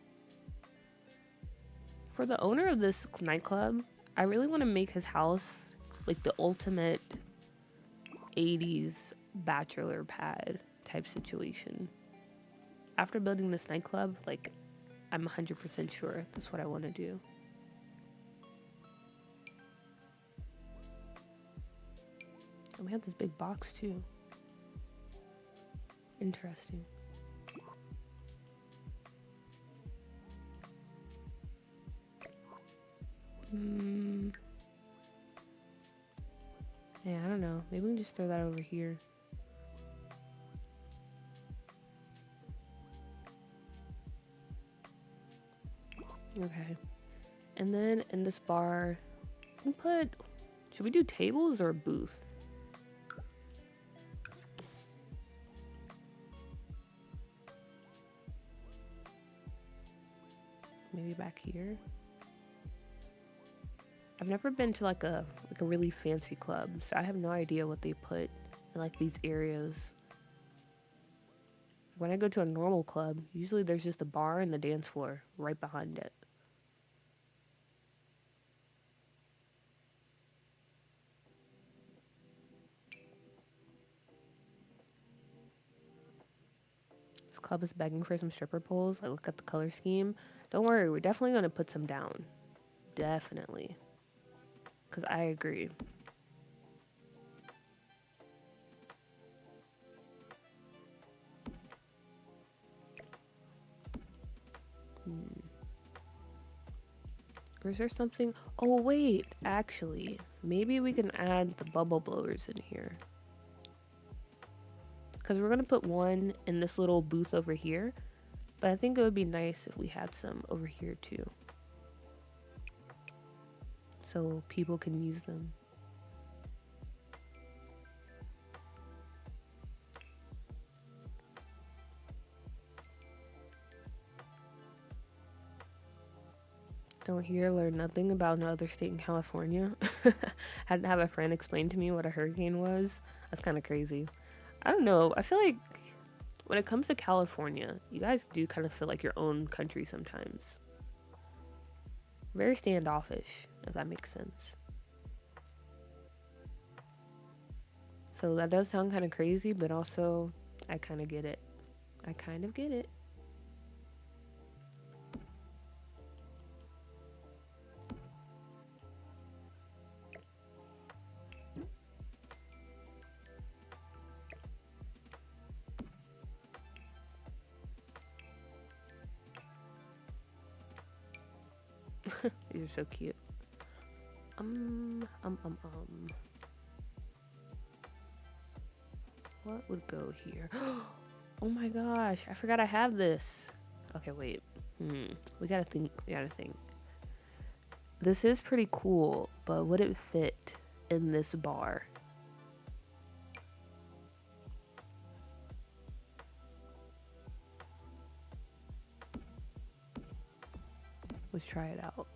For the owner of this nightclub, I really want to make his house like the ultimate 80s bachelor pad type situation. After building this nightclub, like, I'm 100% sure that's what I want to do. And we have this big box too. Interesting. Yeah, I don't know. Maybe we can just throw that over here. Okay. And then in this bar, we put... Should we do tables or a booth? Maybe back here. I've never been to like a really fancy club, so I have no idea what they put in like these areas. When I go to a normal club, usually there's just a bar and the dance floor right behind it. This club is begging for some stripper poles. I looked at the color scheme. Don't worry, we're definitely going to put some down. Definitely. Because I agree. Or is there something? Oh, wait. Actually, maybe we can add the bubble blowers in here. Because we're going to put one in this little booth over here. But I think it would be nice if we had some over here too. so people can use them. Don't hear, learn nothing about another state in California. Had to have a friend explain to me what a hurricane was. That's kind of crazy. I don't know. I feel like when it comes to California, you guys do kind of feel like your own country sometimes. Very standoffish, if that makes sense. So that does sound kind of crazy, but also I kind of get it. I kind of get it. These are so cute. What would go here? Oh my gosh, I forgot I have this. Okay, wait. We gotta think. This is pretty cool, but would it fit in this bar? Let's try it out.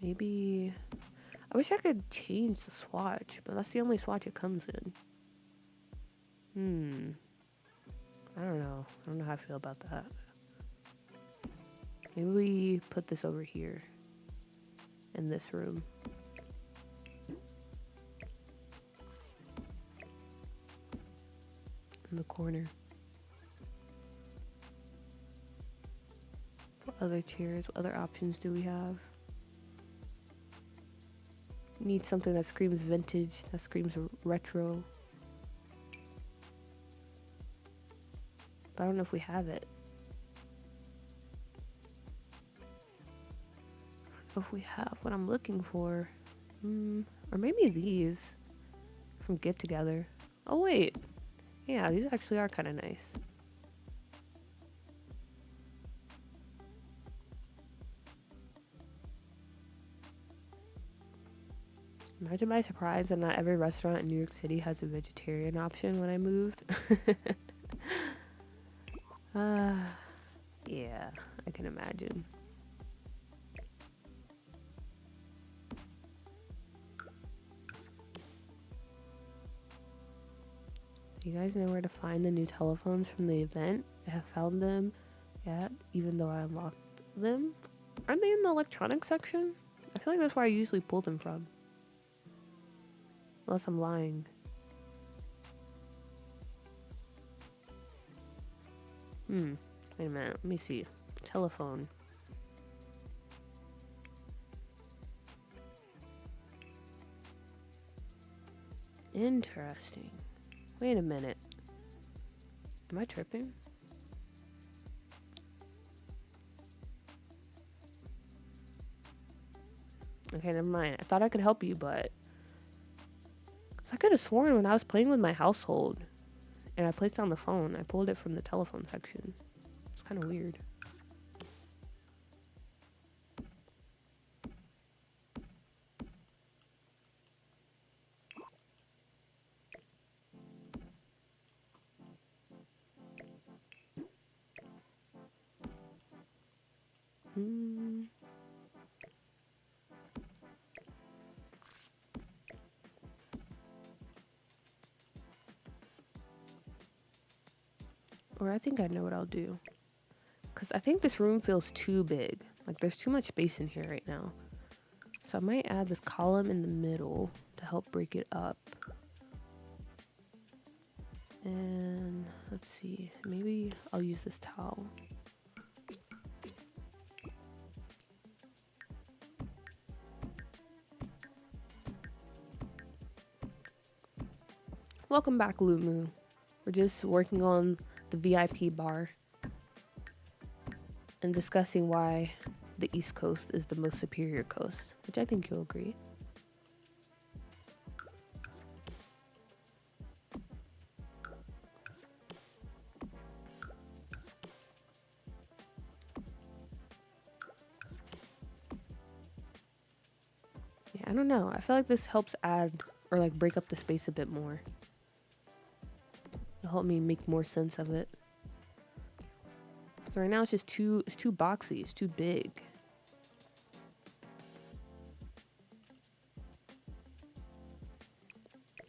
Maybe... I wish I could change the swatch, but that's the only swatch it comes in. I don't know. I don't know how I feel about that. Maybe we put this over here in this room. In the corner. What other chairs? What other options do we have? Need something that screams vintage, that screams retro. But I don't know if we have it. I don't know if we have what I'm looking for. Or maybe these from Get Together. Oh wait. Yeah, these actually are kind of nice. Imagine my surprise that not every restaurant in New York City has a vegetarian option when I moved. Yeah, I can imagine. Do you guys know where to find the new telephones from the event? I have found them yet, even though I unlocked them. Aren't they in the electronics section? I feel like that's where I usually pull them from. Unless I'm lying. Wait a minute. Let me see. Telephone. Interesting. Wait a minute. Am I tripping? Okay, never mind. I thought I could help you, but... I could have sworn when I was playing with my household and I placed down the phone, I pulled it from the telephone section. It's kind of weird. Or I think I know what I'll do. Because I think this room feels too big. Like there's too much space in here right now. So I might add this column in the middle to help break it up. And let's see, maybe I'll use this towel. Welcome back, Lumu. We're just working on the VIP bar and discussing why the East Coast is the most superior coast, which I think you'll agree. Yeah, I don't know. I feel like this helps add or like break up the space a bit more. It'll help me make more sense of it. So right now it's just it's too boxy, it's too big.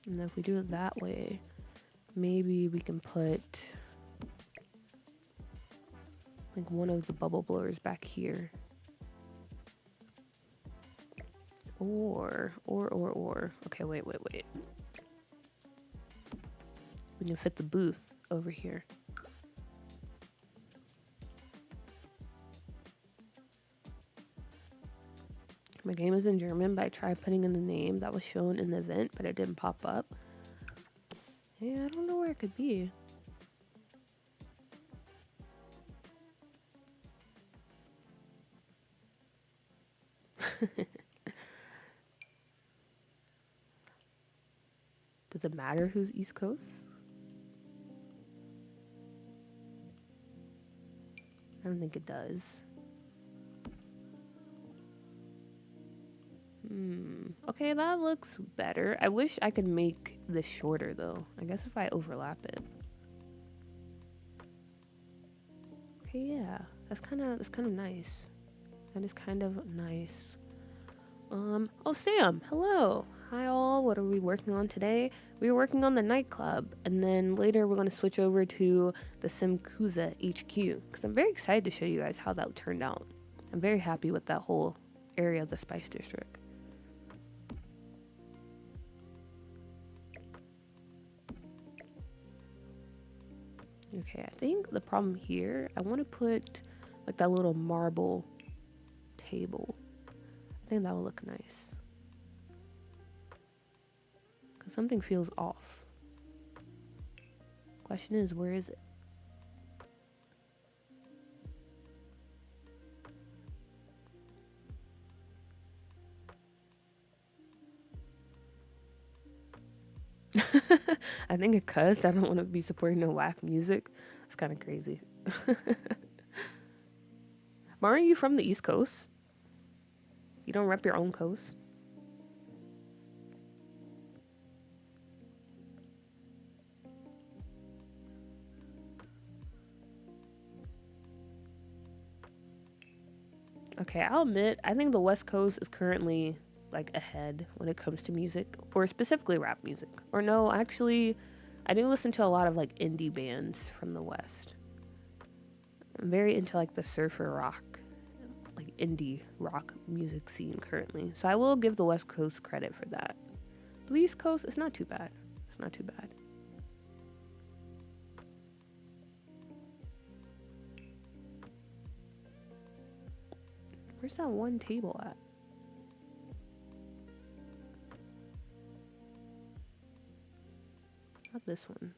And if we do it that way, maybe we can put like one of the bubble blowers back here. Or. Okay, wait. We can fit the booth over here. My game is in German, but I tried putting in the name that was shown in the event, but it didn't pop up. Yeah, I don't know where it could be. Does it matter who's East Coast? I don't think it does. Okay, that looks better. I wish I could make this shorter though. I guess if I overlap it. Okay, yeah. That's kind of nice. That is kind of nice. Oh Sam, hello. Hi all, what are we working on today? We're working on the nightclub, and then later we're going to switch over to the Simkuza HQ, because I'm very excited to show you guys how that turned out. I'm very happy with that whole area of the Spice District. Okay, I think the problem here, I want to put like that little marble table. I think that will look nice. Because something feels off. Question is, where is it? I think because I don't want to be supporting no whack music. It's kind of crazy. Aren't you from the East Coast? You don't rep your own coast? Okay, I'll admit, I think the West Coast is currently like ahead when it comes to music, or specifically rap music. Or no, actually, I do listen to a lot of like indie bands from the West. I'm very into like the surfer rock, like indie rock music scene currently. So I will give the West Coast credit for that. But the East Coast, it's not too bad. It's not too bad. Where's that one table at? Not this one.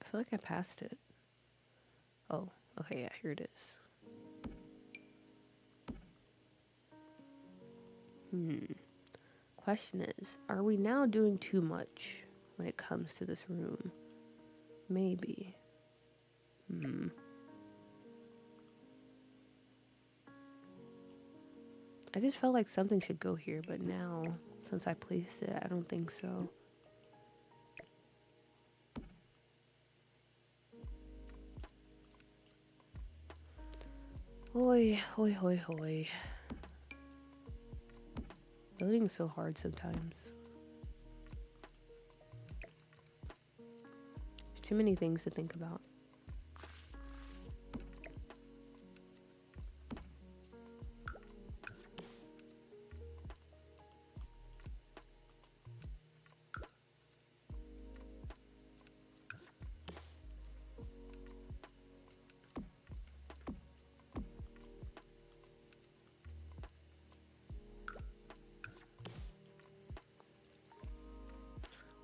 I feel like I passed it. Oh, okay, yeah, here it is. Question is, are we now doing too much when it comes to this room? Maybe. I just felt like something should go here, but now, since I placed it, I don't think so. Hoi, hoi, hoi, hoi. Building's so hard sometimes. There's too many things to think about.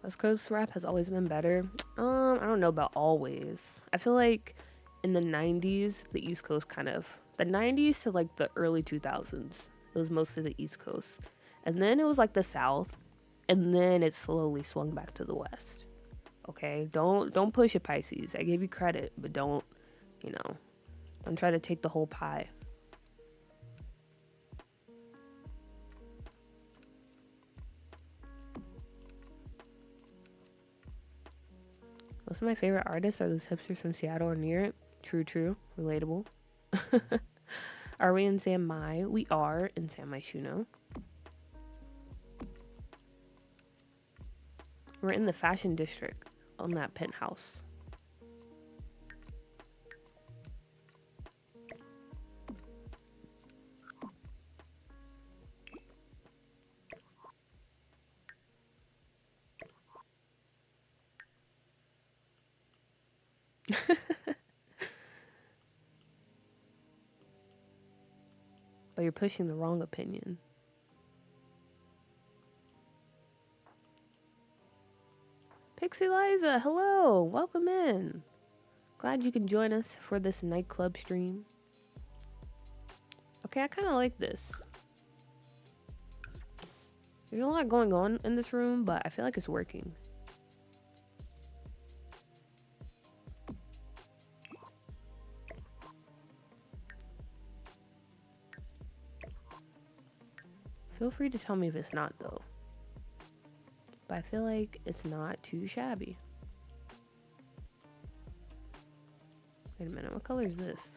West Coast rap has always been better. I don't know about always. I feel like in the 90s, the East Coast the 90s to like the early 2000s, it was mostly the East Coast. And then it was like the South, and then it slowly swung back to the West. Okay? Don't push it, Pisces. I gave you credit, but don't try to take the whole pie. Most of my favorite artists are those hipsters from Seattle or near it. True, true. Relatable. Are we in San Mai? We are in San Myshuno. We're in the fashion district on that penthouse. But you're pushing the wrong opinion. Pixie Liza, hello, welcome in. Glad you can join us for this nightclub stream. Okay, I kind of like this. There's a lot going on in this room, but I feel like it's working. Feel free to tell me if it's not, though. But I feel like it's not too shabby. Wait a minute, what color is this?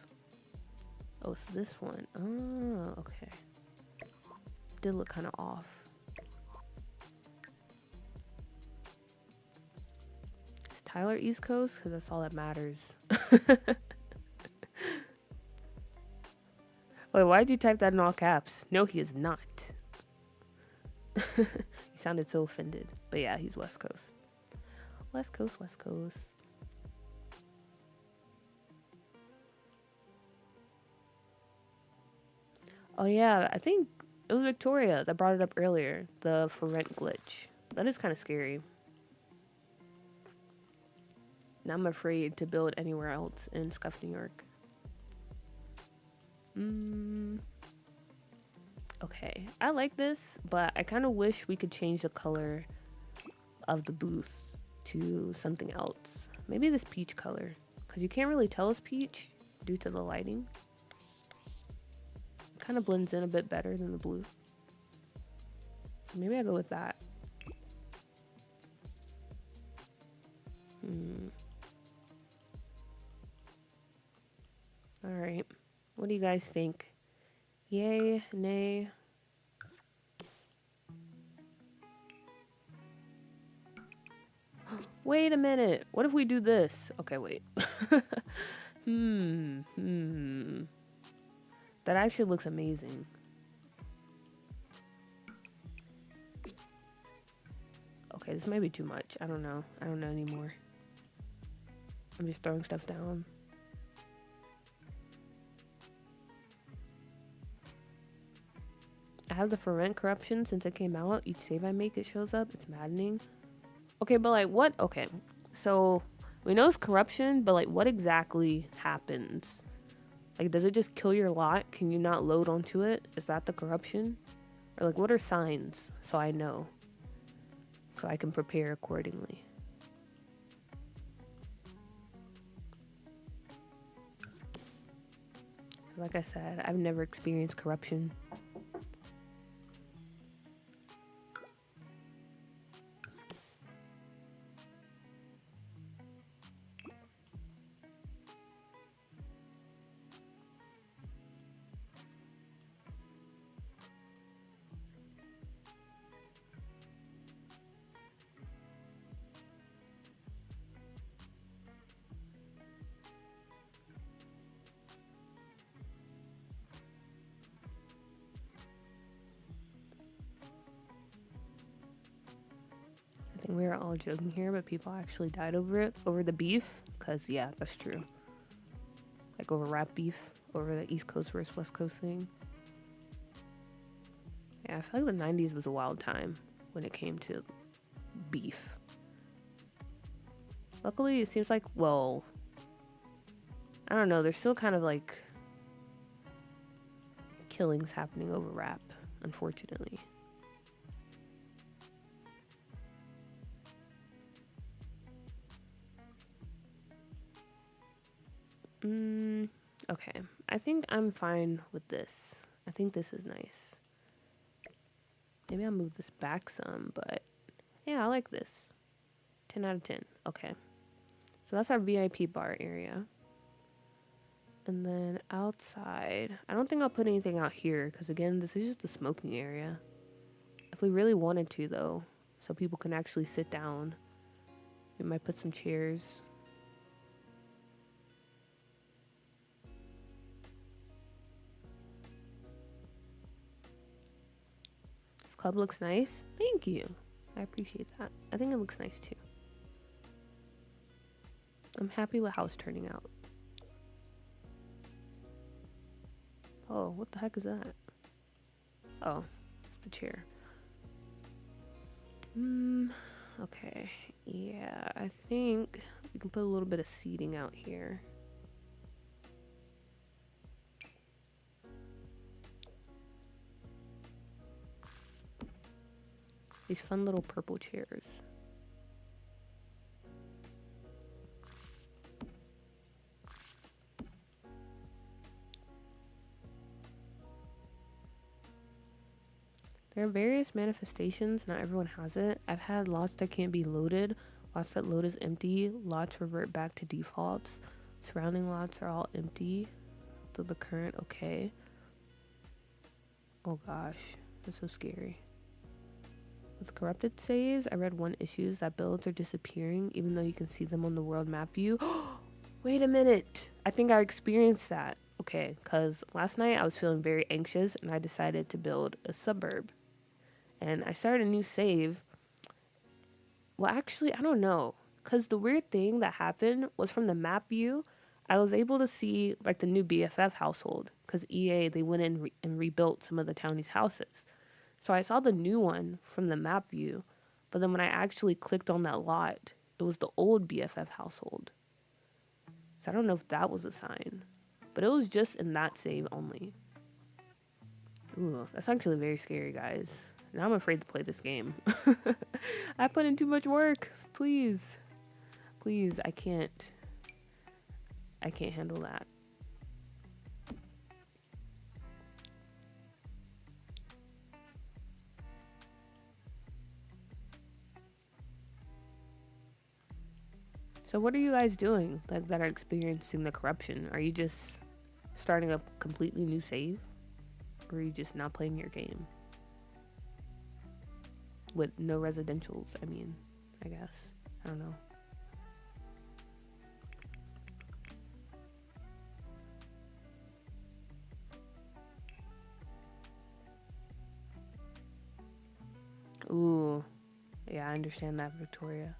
Oh, it's this one. Oh, okay. Did look kind of off. Is Tyler East Coast? Because that's all that matters. Wait, why did you type that in all caps? No, he is not. You sounded so offended. But yeah, he's West Coast. West Coast, West Coast. Oh yeah, I think it was Victoria that brought it up earlier. The for rent glitch. That is kind of scary. Now I'm afraid to build anywhere else in Scuffed, New York. Okay, I like this, but I kind of wish we could change the color of the booth to something else. Maybe this peach color, because you can't really tell it's peach due to the lighting. It kind of blends in a bit better than the blue. So maybe I go with that. All right, what do you guys think? Yay, nay? Wait a minute. What if we do this? Okay, wait. That actually looks amazing. Okay, this might be too much. I don't know. I don't know anymore. I'm just throwing stuff down. I have the for rent corruption since it came out. Each save I make, it shows up. It's maddening. Okay, but like what? Okay, so we know it's corruption, but like what exactly happens? Like, does it just kill your lot? Can you not load onto it? Is that the corruption? Or like what are signs so I know? So I can prepare accordingly. Like I said, I've never experienced corruption. I think we were all joking here, but people actually died over it, over the beef. Because, yeah, that's true. Like over rap beef, over the East Coast versus West Coast thing. Yeah, I feel like the 90s was a wild time when it came to beef. Luckily, it seems like, well, I don't know, there's still kind of like killings happening over rap, unfortunately. Okay, I think I'm fine with this. I think this is nice. Maybe I'll move this back some, but yeah, I like this. 10 out of 10. Okay. So that's our VIP bar area. And then outside, I don't think I'll put anything out here because again, this is just the smoking area. If we really wanted to though, so people can actually sit down, we might put some chairs. This club looks nice. Thank you. I appreciate that. I think it looks nice too. I'm happy with how it's turning out. Oh, what the heck is that? Oh, it's the chair. Okay. Yeah, I think we can put a little bit of seating out here. These fun little purple chairs. There are various manifestations, not everyone has it. I've had lots that can't be loaded, lots that load as empty, lots revert back to defaults. Surrounding lots are all empty, but the current okay. Oh gosh, that's so scary. With corrupted saves, I read one issues that builds are disappearing even though you can see them on the world map view. Wait a minute, I think I experienced that. Okay, because last night I was feeling very anxious and I decided to build a suburb. And I started a new save. Well, actually, I don't know. Because the weird thing that happened was from the map view, I was able to see like the new BFF household. Because EA, they went in and rebuilt some of the townies' houses. So I saw the new one from the map view. But then when I actually clicked on that lot, it was the old BFF household. So I don't know if that was a sign. But it was just in that save only. Ooh, that's actually very scary, guys. Now I'm afraid to play this game. I put in too much work. Please. Please, I can't handle that. So what are you guys doing like that are experiencing the corruption? Are you just starting a completely new save? Or are you just not playing your game? With no residentials, I mean, I guess. I don't know. Ooh. Yeah, I understand that, Victoria.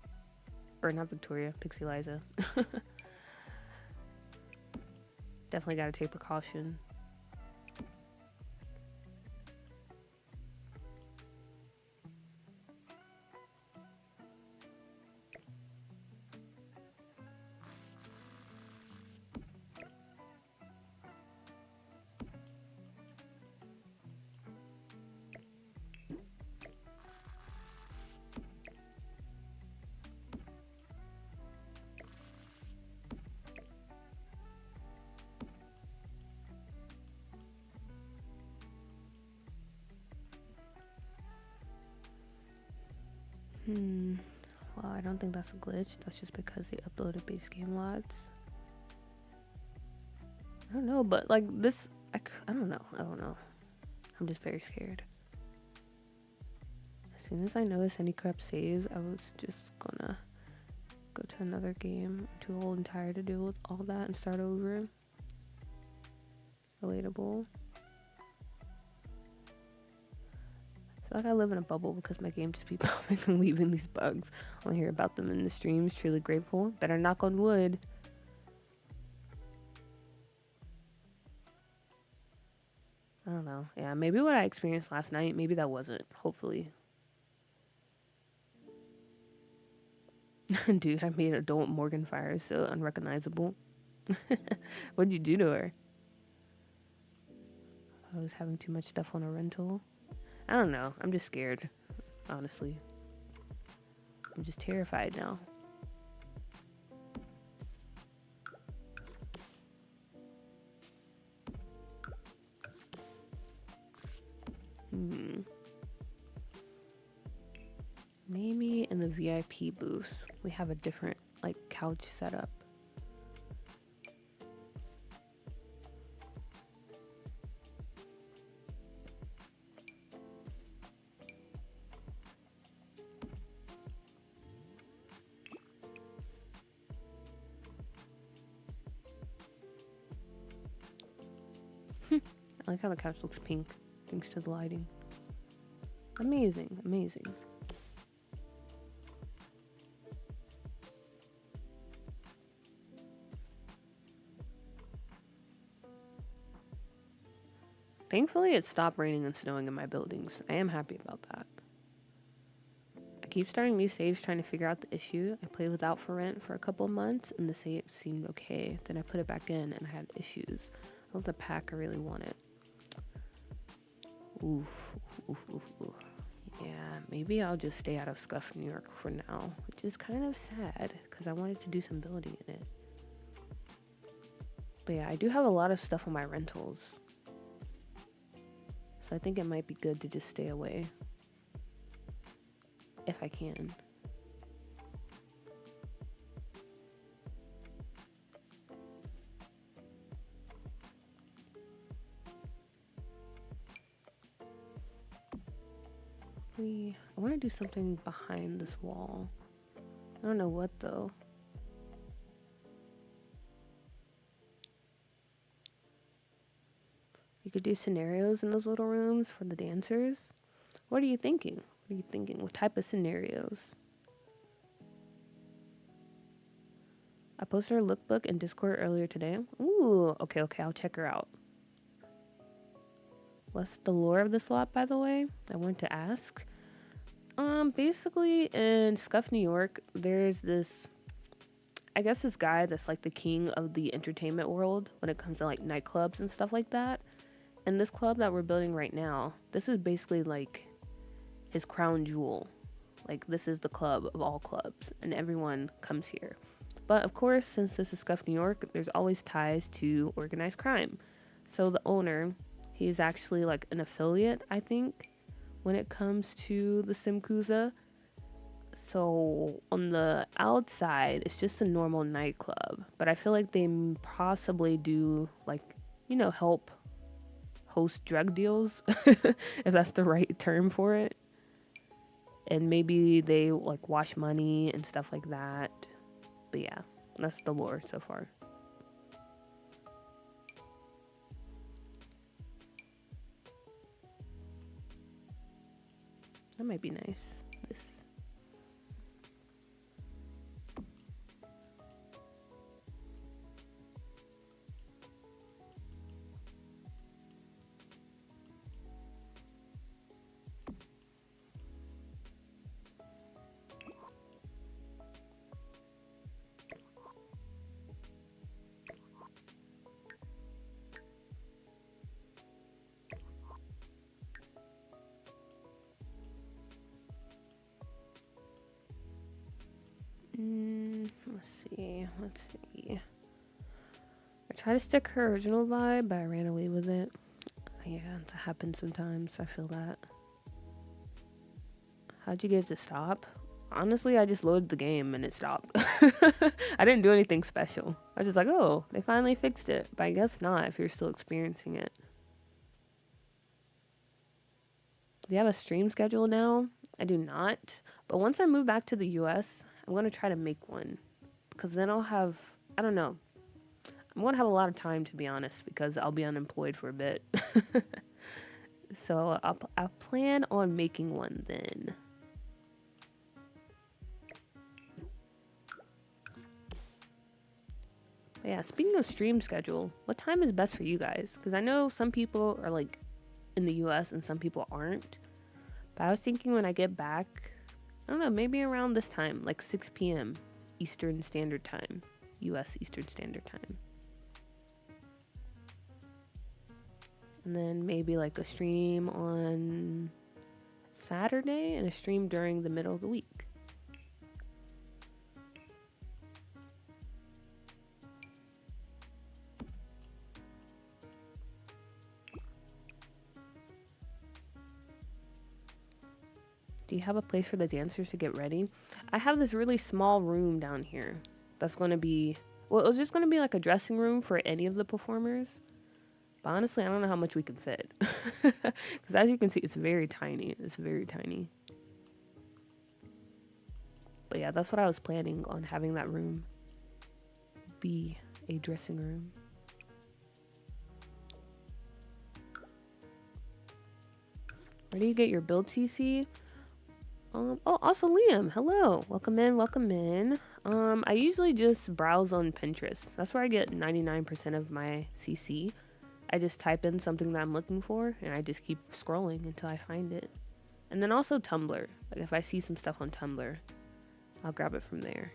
Or not Victoria, Pixie Liza. Definitely gotta take precaution. Well, I don't think that's a glitch. That's just because they uploaded base game lots. I don't know, but like this, I don't know. I'm just very scared. As soon as I notice any corrupt saves, I was just gonna go to another game. I'm too old and tired to deal with all that and start over. Relatable. I feel like I live in a bubble because my game just keeps popping and leaving these bugs. I want to hear about them in the streams. Truly grateful. Better knock on wood. I don't know. Yeah, maybe what I experienced last night, maybe that wasn't. Hopefully. Dude, I made adult Morgan Fire so unrecognizable. What'd you do to her? I was having too much stuff on a rental. I don't know. I'm just scared, honestly. I'm just terrified now. Maybe in the VIP booth, we have a different like couch setup. I like how the couch looks pink thanks to the lighting. Amazing, amazing. Thankfully, it stopped raining and snowing in my buildings. I am happy about that. I keep starting new saves trying to figure out the issue. I played without for rent for a couple of months and the save seemed okay. Then I put it back in and I had issues. That was the pack I really wanted. Oof, oof, oof, oof. Yeah, maybe I'll just stay out of Scuffed New York for now, which is kind of sad because I wanted to do some building in it. But yeah, I do have a lot of stuff on my rentals. So I think it might be good to just stay away. If I can. I want to do something behind this wall. I don't know what though. You could do scenarios in those little rooms for the dancers. What are you thinking? What are you thinking? What type of scenarios? I posted her lookbook in Discord earlier today. Ooh, okay, I'll check her out. What's the lore of this lot, by the way? I wanted to ask. Basically in Scuffed New York, there's this, I guess this guy that's like the king of the entertainment world when it comes to like nightclubs and stuff like that. And this club that we're building right now, this is basically like his crown jewel. Like this is the club of all clubs and everyone comes here. But of course, since this is Scuffed New York, there's always ties to organized crime. So the owner, he's actually like an affiliate, I think, when it comes to the Simkuza. So on the outside, it's just a normal nightclub. But I feel like they possibly do like, you know, help host drug deals, if that's the right term for it. And maybe they like wash money and stuff like that. But yeah, that's the lore so far. That might be nice. This. Let's see. I tried to stick her original vibe, but I ran away with it. Yeah, that happens sometimes. I feel that. How'd you get it to stop? Honestly, I just loaded the game and it stopped. I didn't do anything special. I was just like, oh, they finally fixed it. But I guess not if you're still experiencing it. Do you have a stream schedule now? I do not. But once I move back to the US, I'm going to try to make one. Because then I'll have, I don't know. I'm going to have a lot of time, to be honest, because I'll be unemployed for a bit. So I'll plan on making one then. But yeah, speaking of stream schedule, what time is best for you guys? Because I know some people are like in the US and some people aren't. But I was thinking when I get back, I don't know, maybe around this time, like 6 p.m. Eastern Standard Time, US Eastern Standard Time. And then maybe like a stream on Saturday and a stream during the middle of the week. Do you have a place for the dancers to get ready? I have this really small room down here. that's going to be, well, it was just going to be like a dressing room for any of the performers. But honestly, I don't know how much we can fit. Because as you can see, it's very tiny. It's very tiny. But yeah, that's what I was planning on, having that room be a dressing room. Where do you get your build CC? Oh, also Liam, hello. Welcome in, welcome in. I usually just browse on Pinterest. That's where I get 99% of my CC. I just type in something that I'm looking for, and I just keep scrolling until I find it. And then also Tumblr. Like if I see some stuff on Tumblr, I'll grab it from there.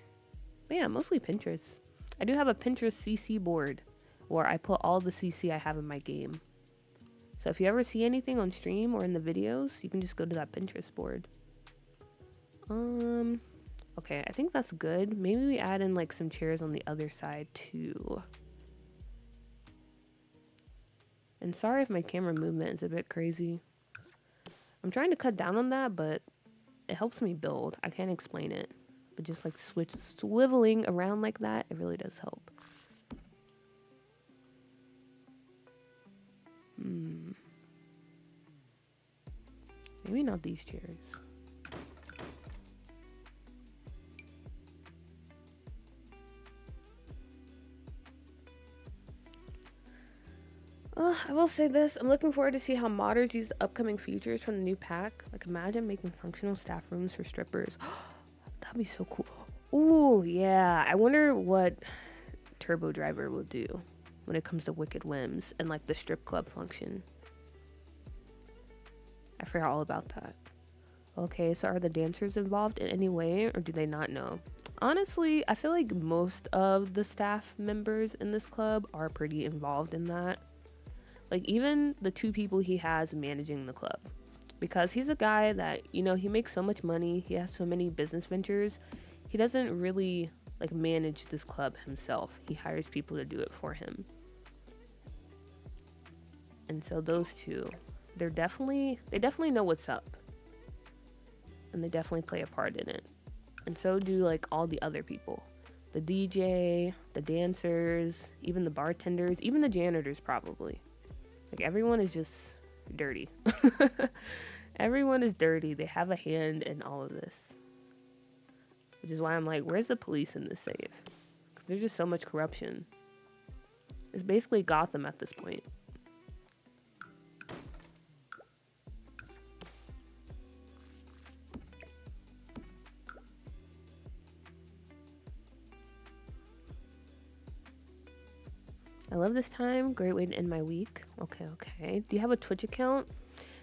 But yeah, mostly Pinterest. I do have a Pinterest CC board where I put all the CC I have in my game. So if you ever see anything on stream or in the videos, you can just go to that Pinterest board. Okay, I think that's good. Maybe we add in like some chairs on the other side too. And sorry if my camera movement is a bit crazy. I'm trying to cut down on that, but it helps me build. I can't explain it. But just like swiveling around like that, it really does help. Maybe not these chairs. I will say this. I'm looking forward to see how modders use the upcoming features from the new pack. Like imagine making functional staff rooms for strippers. That'd be so cool. Ooh, yeah. I wonder what Turbo Driver will do when it comes to Wicked Whims and like the strip club function. I forgot all about that. Okay, so are the dancers involved in any way, or do they not know? Honestly, I feel like most of the staff members in this club are pretty involved in that. Like even the 2 people he has managing the club. Because he's a guy that, you know, he makes so much money. He has so many business ventures. He doesn't really like manage this club himself. He hires people to do it for him. And so those 2, they definitely know what's up. And they definitely play a part in it. And so do like all the other people. The DJ, the dancers, even the bartenders, even the janitors probably. Like everyone is just dirty. Everyone is dirty. They have a hand in all of this. Which is why I'm like, where's the police in this save? Because there's just so much corruption. It's basically Gotham at this point. I love this time. Great way to end my week. Okay. Do you have a Twitch account?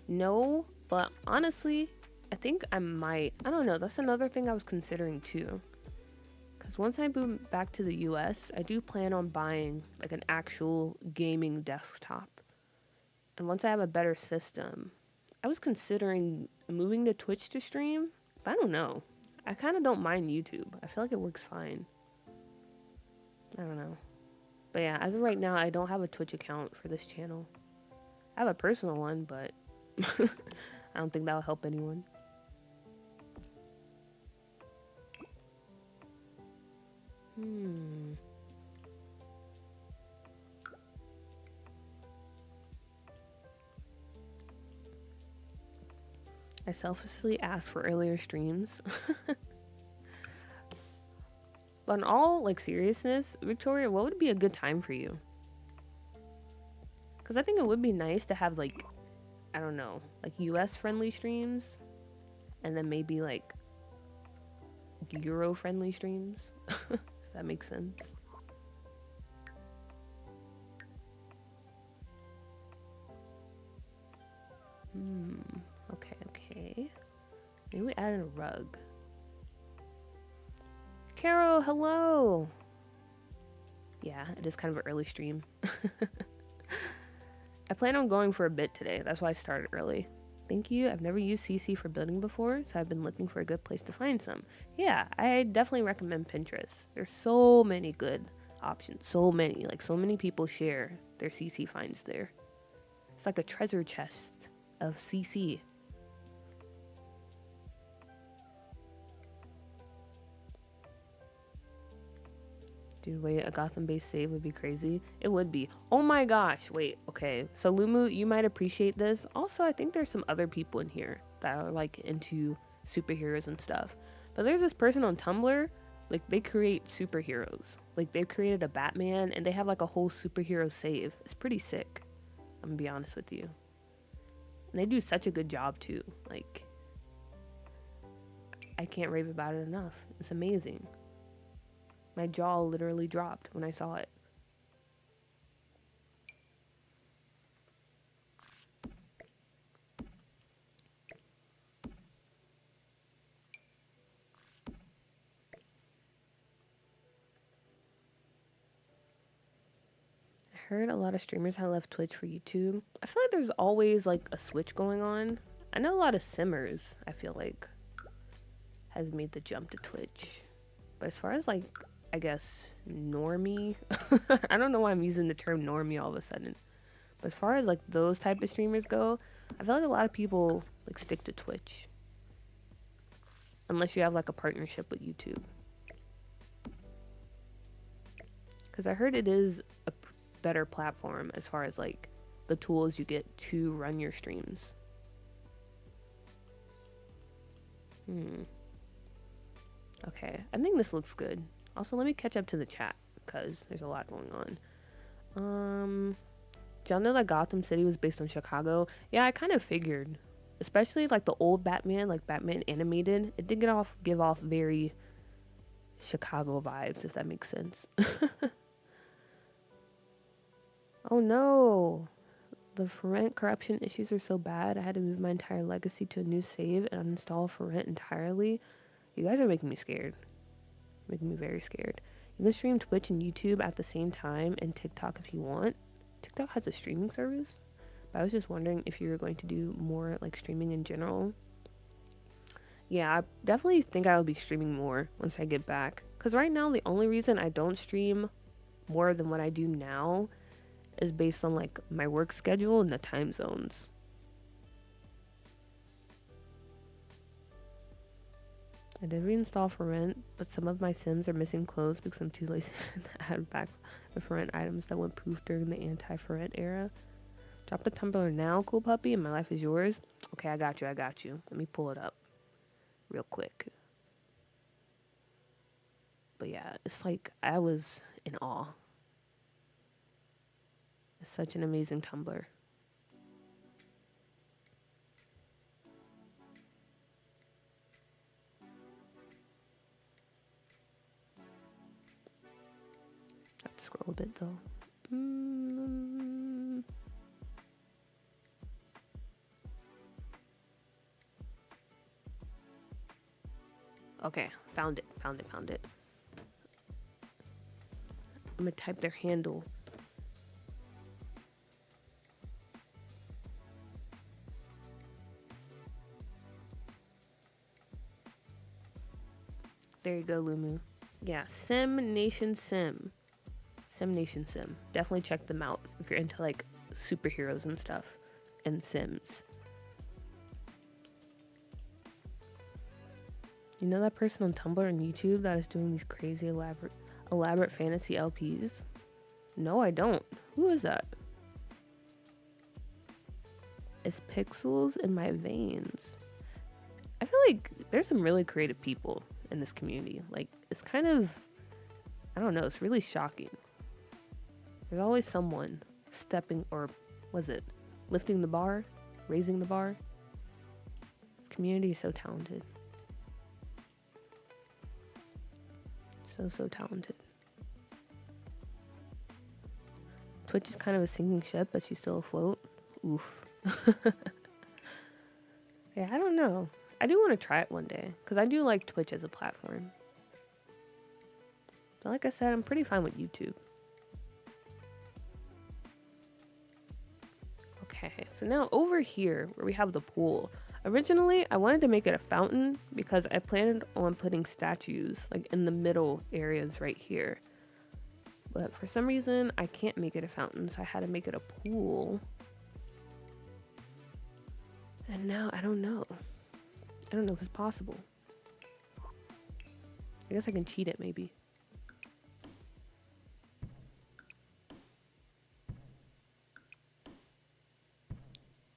No, but honestly, I think I might. I don't know. That's another thing I was considering too. Because once I move back to the US, I do plan on buying like an actual gaming desktop. And once I have a better system, I was considering moving to Twitch to stream, but I don't know. I kind of don't mind YouTube. I feel like it works fine. I don't know. But yeah, as of right now, I don't have a Twitch account for this channel. I have a personal one, but I don't think that'll help anyone. I selfishly asked for earlier streams. But in all like seriousness, Victoria, what would be a good time for you? Because I think it would be nice to have like, I don't know, like US friendly streams. And then maybe like Euro friendly streams. If that makes sense. Okay. Maybe we add in a rug. Caro, hello! Yeah, it is kind of an early stream. I plan on going for a bit today. That's why I started early. Thank you. I've never used CC for building before, so I've been looking for a good place to find some. Yeah, I definitely recommend Pinterest. There's so many good options. So many. Like, so many people share their CC finds there. It's like a treasure chest of CC. Dude, wait, a Gotham-based save would be crazy. It would be. Oh my gosh, wait, okay. So Lumu, you might appreciate this. Also, I think there's some other people in here that are like into superheroes and stuff. But there's this person on Tumblr, like they create superheroes. Like they've created a Batman and they have like a whole superhero save. It's pretty sick. I'm gonna be honest with you. And they do such a good job too. Like, I can't rave about it enough. It's amazing. My jaw literally dropped when I saw it. I heard a lot of streamers have left Twitch for YouTube. I feel like there's always like a switch going on. I know a lot of simmers, I feel like, has made the jump to Twitch. But as far as like, I guess, normie, I don't know why I'm using the term normie all of a sudden. But as far as like those type of streamers go, I feel like a lot of people like stick to Twitch. Unless you have like a partnership with YouTube. Because I heard it is a better platform as far as like the tools you get to run your streams. Okay, I think this looks good. Also, let me catch up to the chat because there's a lot going on. Did y'all know that Gotham City was based on Chicago? Yeah, I kind of figured. Especially like the old Batman, like Batman animated. It did give off very Chicago vibes, if that makes sense. Oh no. The for rent corruption issues are so bad. I had to move my entire legacy to a new save and uninstall for rent entirely. You guys are making me scared. Making me very scared. You can stream Twitch and YouTube at the same time and TikTok if you want. TikTok has a streaming service. But I was just wondering if you were going to do more like streaming in general. Yeah, I definitely think I will be streaming more once I get back. Because right now, the only reason I don't stream more than what I do now is based on like my work schedule and the time zones. I did reinstall for rent, but some of my Sims are missing clothes because I'm too lazy to add back the for rent items that went poof during the anti-for rent era. Drop the Tumblr now, cool puppy, and my life is yours. Okay, I got you. Let me pull it up real quick. But yeah, it's like I was in awe. It's such an amazing Tumblr. I have to scroll a bit though. Okay, found it. I'm gonna type their handle. There you go, Lumu. Yeah, Sim Nation Sim. Sim Nation Sim. Definitely check them out if you're into like superheroes and stuff and Sims. You know that person on Tumblr and YouTube that is doing these crazy elaborate fantasy LPs? No, I don't. Who is that? It's pixels in my veins. I feel like there's some really creative people in this community. Like, it's kind of, I don't know, it's really shocking. There's always someone stepping, or was it lifting the bar, raising the bar? This community is so talented. So talented. Twitch is kind of a sinking ship, but she's still afloat. Oof. Yeah, I don't know. I do want to try it one day, because I do like Twitch as a platform. But like I said, I'm pretty fine with YouTube. Okay, so now over here, where we have the pool. Originally, I wanted to make it a fountain because I planned on putting statues like in the middle areas right here. But for some reason, I can't make it a fountain, so I had to make it a pool. And now I don't know. I don't know if it's possible. I guess I can cheat it maybe.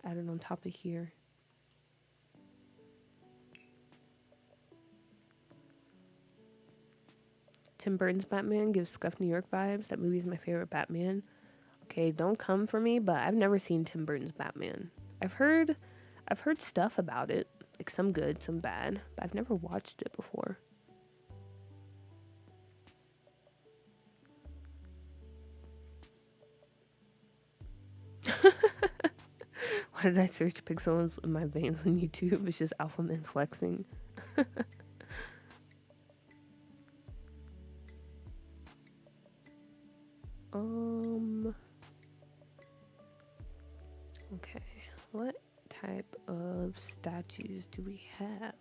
added on top of here. Tim Burton's Batman gives Scuffed New York vibes. That movie is my favorite Batman. Okay, don't come for me, but I've never seen Tim Burton's Batman. I've heard stuff about it, like some good, some bad, but I've never watched it before. Why did I search pixels in my veins on YouTube? It's just alpha men flexing. Okay, what type of statues do we have?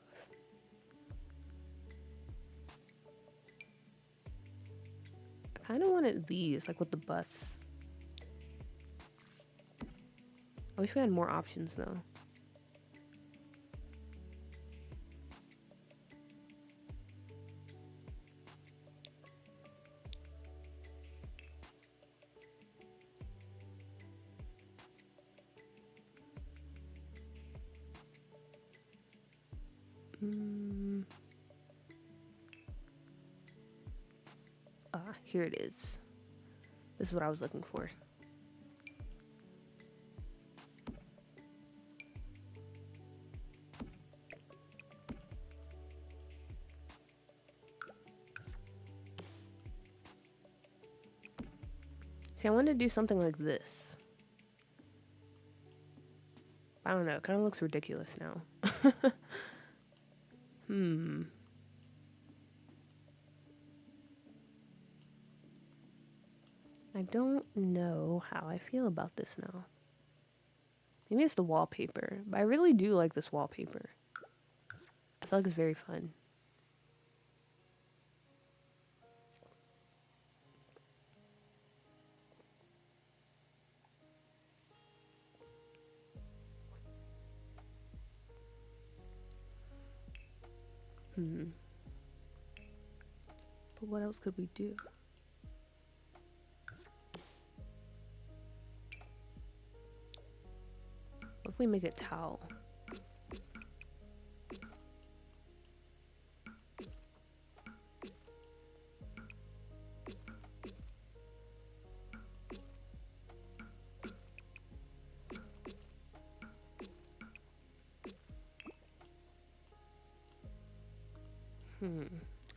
I kind of wanted these, like with the bus. I wish we had more options though. Here it is. This is what I was looking for. See, I wanted to do something like this. I don't know. It kind of looks ridiculous now. I don't know how I feel about this now. Maybe it's the wallpaper, but I really do like this wallpaper. I feel like it's very fun. But what else could we do? What if we make a towel?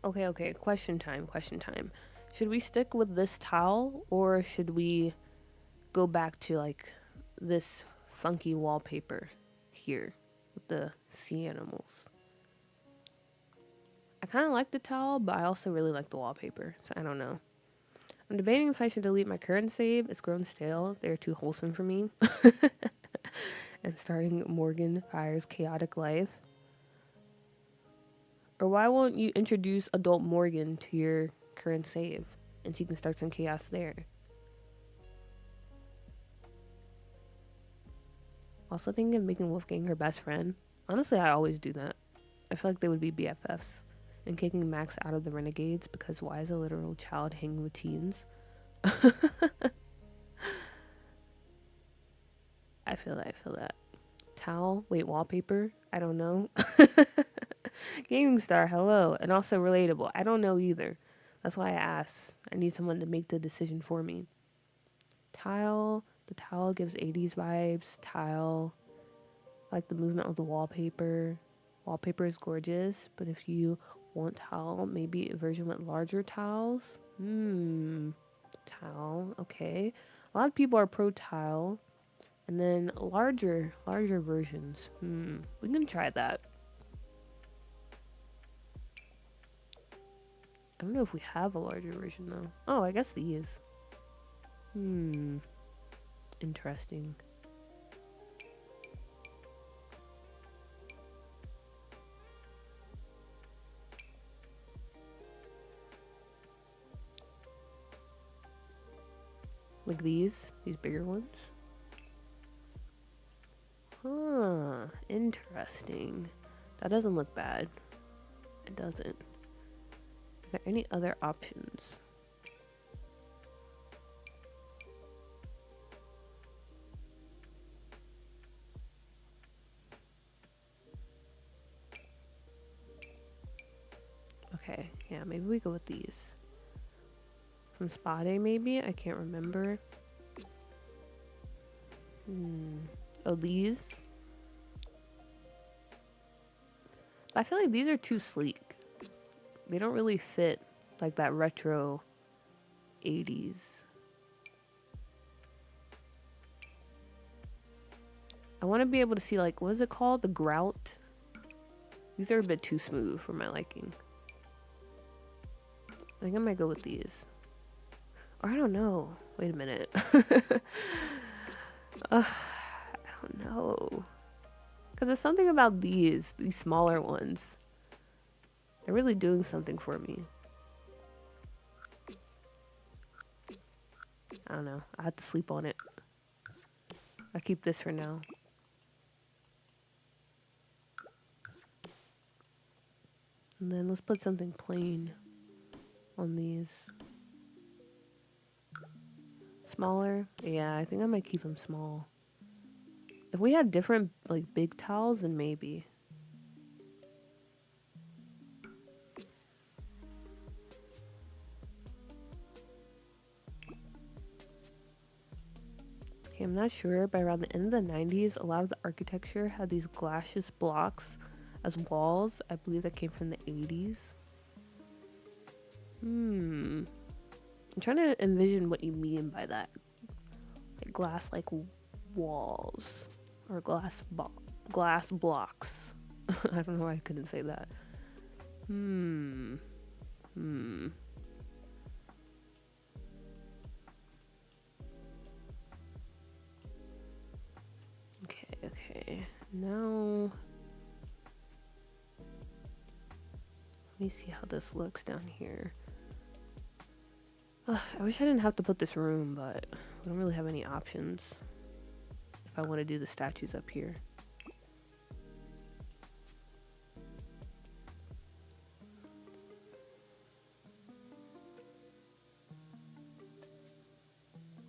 Okay, question time. Should we stick with this towel or should we go back to like this funky wallpaper here with the sea animals? I kind of like the towel, but I also really like the wallpaper, so I don't know. I'm debating if I should delete my current save. It's grown stale. They're too wholesome for me. And starting Morgan Fire's chaotic life. Or why won't you introduce adult Morgan to your current save and she can start some chaos there? Also thinking of making Wolfgang her best friend. Honestly, I always do that. I feel like they would be BFFs. And kicking Max out of the Renegades because why is a literal child hanging with teens? I feel that. Towel? Wait, wallpaper? I don't know. Gaming star, hello. And also relatable. I don't know either. That's why I asked. I need someone to make the decision for me. Tile. The towel gives 80s vibes. Tile. I like the movement of the wallpaper. Wallpaper is gorgeous, but if you want towel, maybe a version with larger towels. Towel, okay. A lot of people are pro tile. And then larger versions. We can try that. I don't know if we have a larger version though. Oh, I guess these. Interesting. Like these bigger ones. Huh, interesting. That doesn't look bad. It doesn't. Are there any other options? Okay, yeah, maybe we go with these. From Spa Day, maybe? I can't remember. Oh, these? I feel like these are too sleek. They don't really fit like that retro 80s. I want to be able to see, like, what is it called? The grout? These are a bit too smooth for my liking. I think I might go with these. Or I don't know. Wait a minute. I don't know. Because there's something about these smaller ones. They're really doing something for me. I don't know. I have to sleep on it. I'll keep this for now. And then let's put something plain on these. Smaller? Yeah, I think I might keep them small. If we had different, like, big towels, then maybe. Okay, I'm not sure, but around the end of the 90s, a lot of the architecture had these glacis blocks as walls. I believe that came from the 80s. I'm trying to envision what you mean by that. Like glass, like walls. Or glass blocks. I don't know why I couldn't say that. Okay. Now, let me see how this looks down here. I wish I didn't have to put this room, but we don't really have any options if I want to do the statues up here.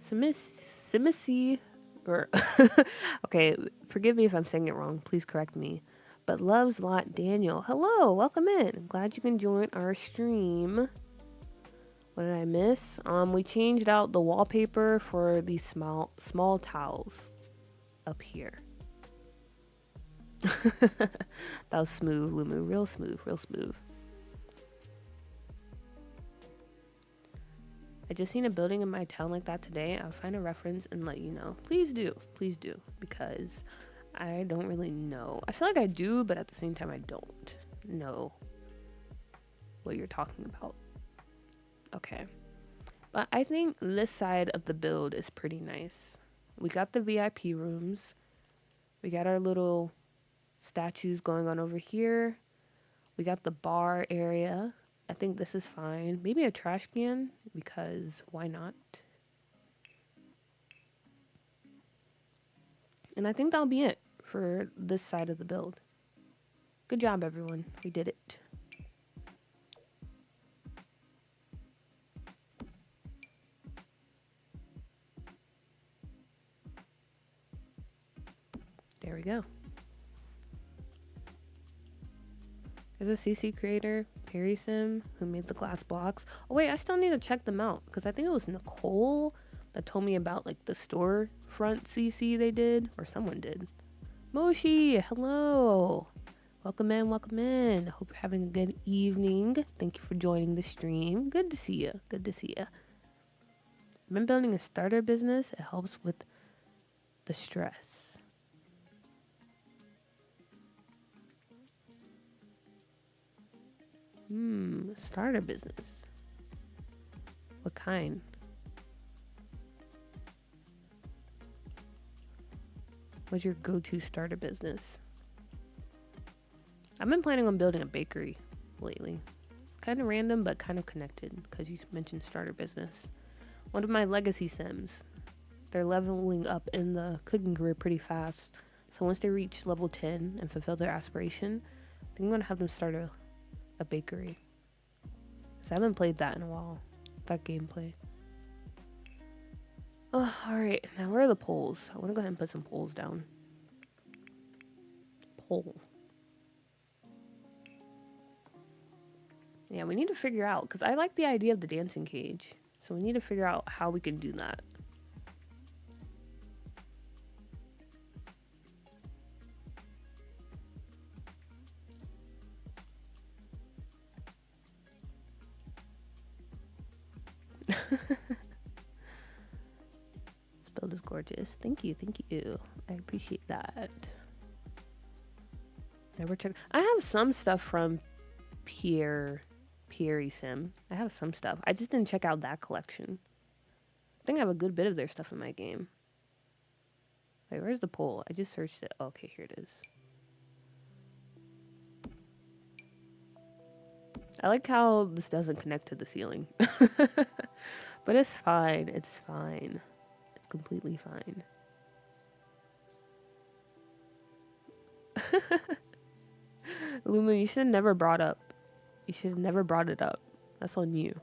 Simisi, or okay, forgive me if I'm saying it wrong. Please correct me. But Loves Lot Daniel, hello, welcome in. Glad you can join our stream. What did I miss? We changed out the wallpaper for these small towels up here. That was smooth, Lumu. Real smooth. I just seen a building in my town like that today. I'll find a reference and let you know. Please do, because I don't really know. I feel like I do, but at the same time, I don't know what you're talking about. Okay. But I think this side of the build is pretty nice. We got the VIP rooms. We got our little statues going on over here. We got the bar area. I think this is fine. Maybe a trash can, because why not? And I think that'll be it for this side of the build. Good job, everyone. We did it. There we go. There's a CC creator, Perry Sim, who made the glass blocks. Oh wait, I still need to check them out, because I think it was Nicole that told me about like the storefront CC they did, or someone did. Moshi, hello. Welcome in. Hope you're having a good evening. Thank you for joining the stream. Good to see you. I've been building a starter business. It helps with the stress. Starter business. What kind? What's your go-to starter business? I've been planning on building a bakery lately. It's kind of random, but kind of connected, because you mentioned starter business. One of my legacy sims, they're leveling up in the cooking career pretty fast. So once they reach level 10 and fulfill their aspiration, I think I'm going to have them start a bakery. Because I haven't played that in a while, that gameplay. Oh, alright, now where are the poles? I want to go ahead and put some poles down. Pole. Yeah, we need to figure out, because I like the idea of the dancing cage. So we need to figure out how we can do that. This build is gorgeous. Thank you, thank you. I appreciate that. Never check. I have some stuff from Pierre Sim. I have some stuff. I just didn't check out that collection. I think I have a good bit of their stuff in my game. Wait, where's the poll? I just searched it. Oh, okay, here it is. I like how this doesn't connect to the ceiling. But it's fine. It's fine. It's completely fine. Luma, you should have never brought up. You should have never brought it up. That's on you.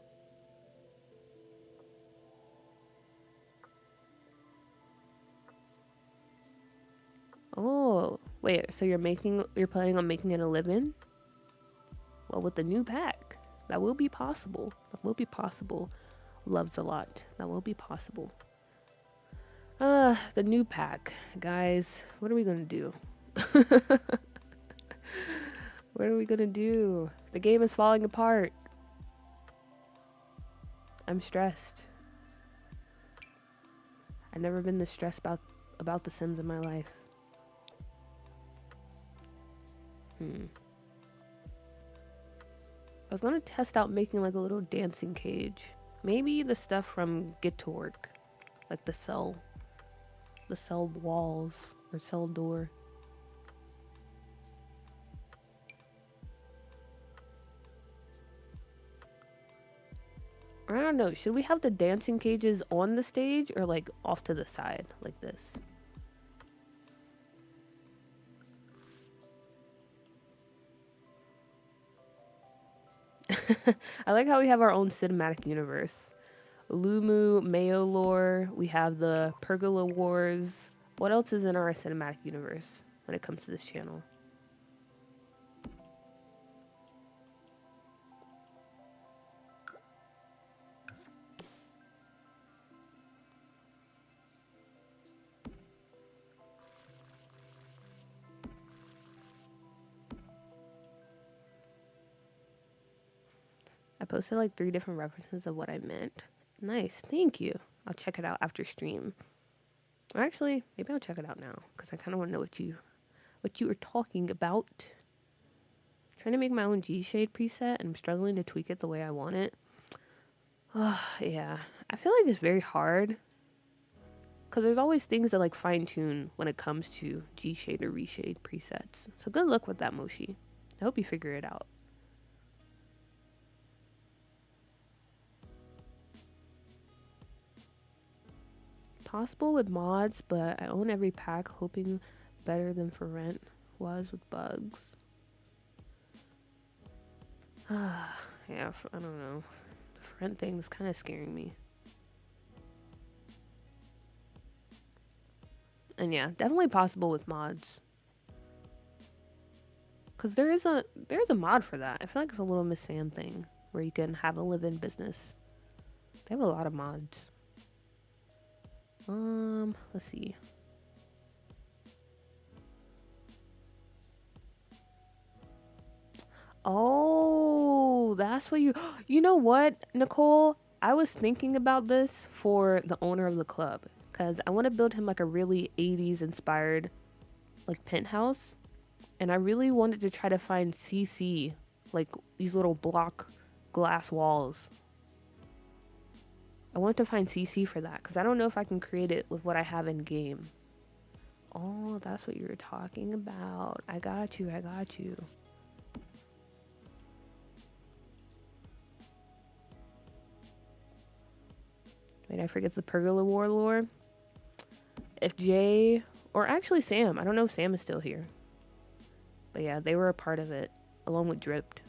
Oh, wait. So you're planning on making it a live-in? Well, with the new pack, that will be possible. That will be possible. Loves a lot. That will be possible. The new pack, guys. What are we gonna do? What are we gonna do? The game is falling apart. I'm stressed. I've never been this stressed about The Sims in my life. I was gonna test out making like a little dancing cage. Maybe the stuff from Get to Work, like the cell walls or cell door. I don't know. Should we have the dancing cages on the stage or like off to the side like this? I like how we have our own cinematic universe. Lumu, Mayo lore, we have the Pergola Wars. What else is in our cinematic universe when it comes to this channel? I posted like 3 different references of what I meant. Nice, thank you. I'll check it out after stream. Or actually, maybe I'll check it out now because I kind of want to know what you are talking about. I'm trying to make my own G-shade preset and I'm struggling to tweak it the way I want it. Oh, yeah. I feel like it's very hard because there's always things that like fine tune when it comes to G-shade or reshade presets. So good luck with that, Moshi. I hope you figure it out. Possible with mods, but I own every pack, hoping better than for rent was with bugs. Yeah, I don't know. The for rent thing is kind of scaring me. And yeah, definitely possible with mods. Cause there's a mod for that. I feel like it's a little Miss Sam thing where you can have a live-in business. They have a lot of mods. Let's see. Oh, that's what you know what, Nicole? I was thinking about this for the owner of the club because I want to build him like a really 80s inspired like penthouse. And I really wanted to try to find CC, like these little block glass walls. I want to find CC for that because I don't know if I can create it with what I have in game. Oh, that's what you were talking about. I got you. I got you. Wait, I forget the Pergola War lore. If Jay, or actually Sam, I don't know if Sam is still here. But yeah, they were a part of it, along with Dripped.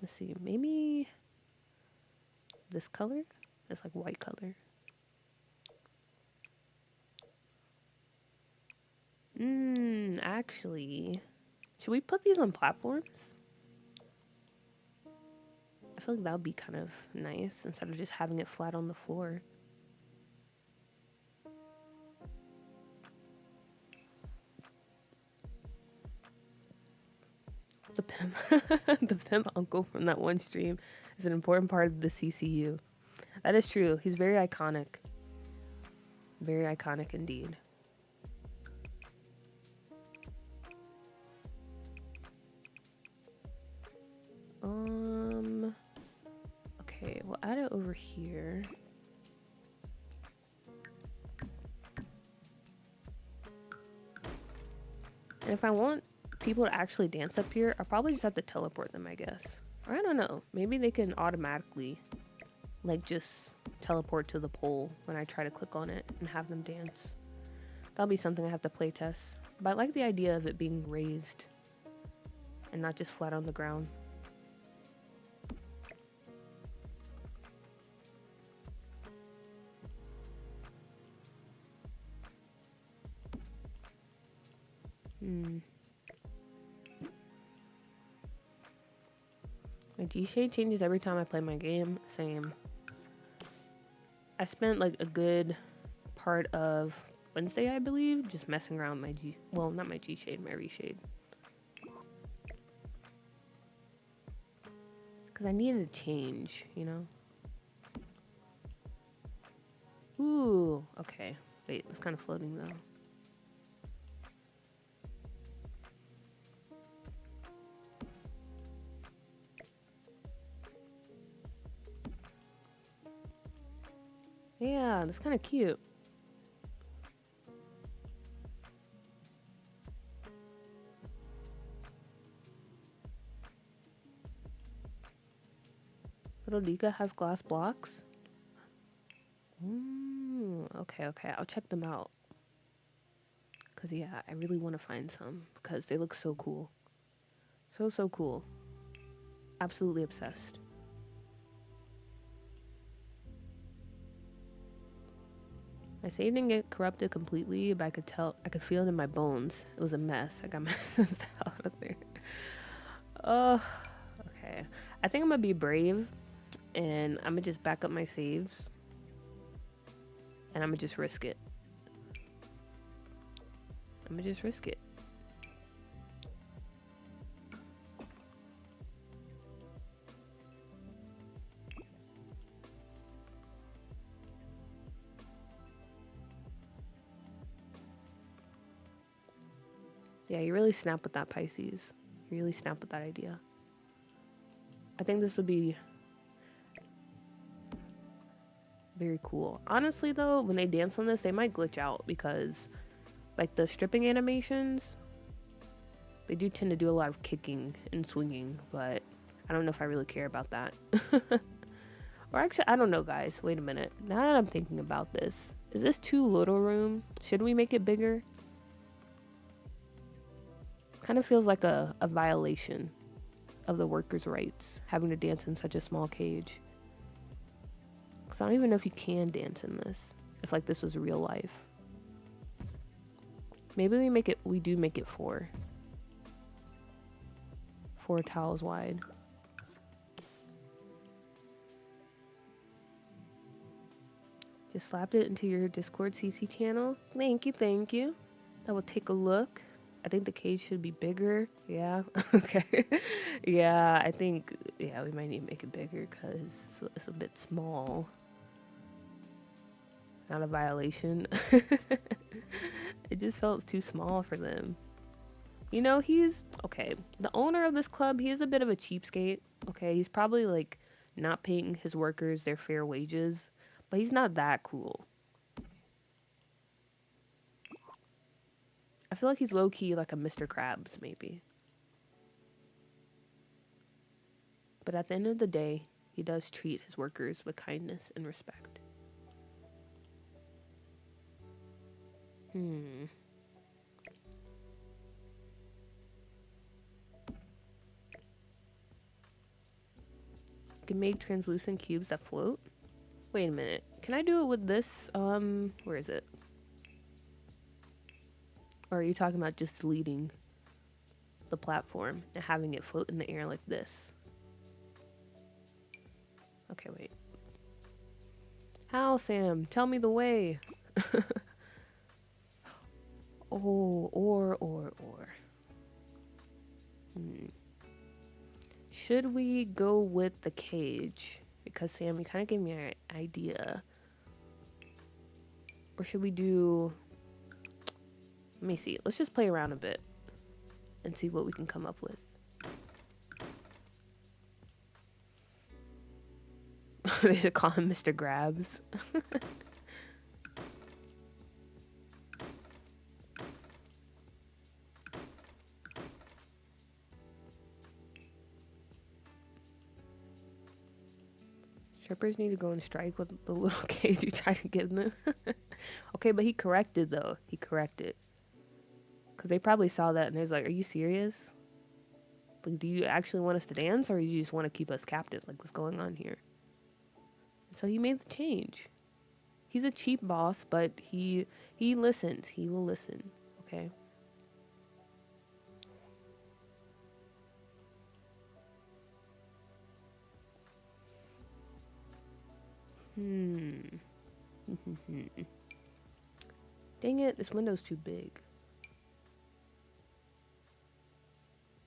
Let's see, maybe this color? It's like white color. Actually, should we put these on platforms? I feel like that would be kind of nice instead of just having it flat on the floor. The pimp, the pimp uncle from that one stream is an important part of the CCU. That is true. He's very iconic. Very iconic indeed. Okay, we'll add it over here. And if I want people to actually dance up here, I'll probably just have to teleport them, I guess. Or I don't know. Maybe they can automatically, like, just teleport to the pole when I try to click on it and have them dance. That'll be something I have to play test. But I like the idea of it being raised and not just flat on the ground. My G-shade changes every time I play my game. Same. I spent like a good part of Wednesday, I believe, just messing around with my G... Well, not my G-shade, my reshade. Because I needed to change, you know? Ooh, okay. Wait, it's kind of floating though. Yeah, that's kind of cute. Little Dika has glass blocks. Okay, I'll check them out. Because, yeah, I really want to find some. Because they look so cool. So cool. Absolutely obsessed. My save didn't get corrupted completely, but I could feel it in my bones. It was a mess. I got my Sims out of there. Oh, okay. I think I'm gonna be brave, and I'm gonna just back up my saves, and I'm gonna just risk it. Yeah, you really snap with that, Pisces. You really snap with that idea. I think this would be very cool. Honestly, though, when they dance on this, they might glitch out because, like, the stripping animations, they do tend to do a lot of kicking and swinging, but I don't know if I really care about that. Or actually, I don't know, guys. Wait a minute. Now that I'm thinking about this, is this too little room? Should we make it bigger? Kind of feels like a violation of the workers' rights, having to dance in such a small cage. Because I don't even know if you can dance in this, if like this was real life. Maybe we do make it 4 tiles wide. Just slapped it into your Discord CC channel. Thank you. I will take a look. I think the cage should be bigger. Yeah. Okay. Yeah, I think, yeah, we might need to make it bigger because it's a bit small. Not a violation. It just felt too small for them. You know, okay. The owner of this club, he is a bit of a cheapskate. Okay. He's probably like not paying his workers their fair wages, but he's not that cruel. I feel like he's low-key like a Mr. Krabs, maybe. But at the end of the day, he does treat his workers with kindness and respect. You can make translucent cubes that float. Wait a minute. Can I do it with this? Where is it? Or are you talking about just deleting the platform and having it float in the air like this? Okay, wait. How, Sam? Tell me the way. Oh, or. Should we go with the cage? Because Sam, you kind of gave me an idea. Or should we do... Let me see. Let's just play around a bit and see what we can come up with. They should call him Mr. Grabs. Strippers need to go and strike with the little cage you tried to give them. Okay, but he corrected, though. He corrected. Because they probably saw that and they was like, are you serious? Like, do you actually want us to dance or do you just want to keep us captive? Like, what's going on here? And so he made the change. He's a cheap boss, but he listens. He will listen. Okay? Dang it, this window's too big.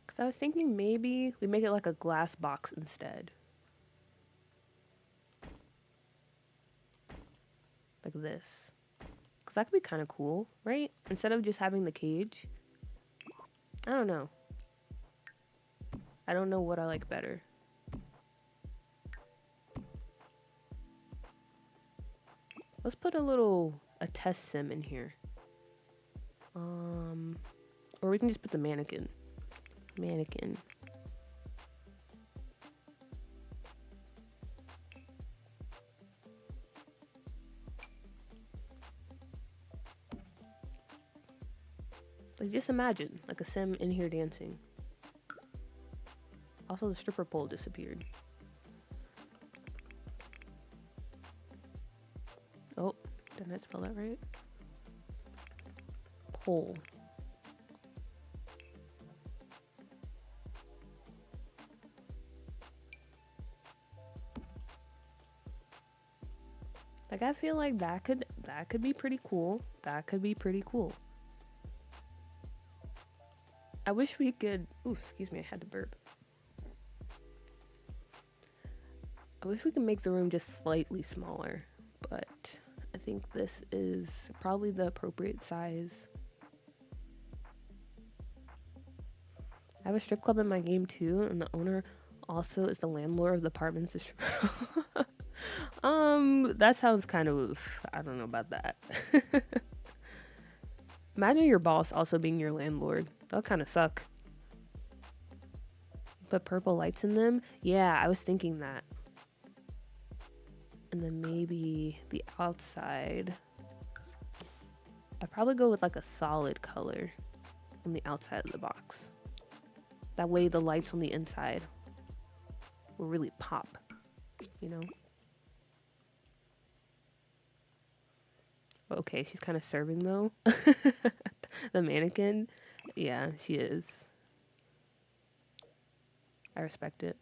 Because I was thinking maybe we make it like a glass box instead. Like this. Because that could be kind of cool, right? Instead of just having the cage. I don't know. I don't know what I like better. Let's put a test sim in here. Or we can just put the mannequin. Mannequin. Like, just imagine, like a sim in here dancing. Also, the stripper pole disappeared. Oh, didn't I spell that right? Pole. Like, I feel like that could be pretty cool. That could be pretty cool. I wish we could... Ooh, excuse me, I had to burp. I wish we could make the room just slightly smaller, but I think this is probably the appropriate size. I have a strip club in my game too, and the owner also is the landlord of the apartments. That sounds kind of... I don't know about that. Imagine your boss also being your landlord. That'll kind of suck. Put purple lights in them? Yeah, I was thinking that. And then maybe the outside. I'd probably go with like a solid color on the outside of the box. That way the lights on the inside will really pop, you know? Okay, she's kind of serving though. The mannequin. Yeah, she is. I respect it.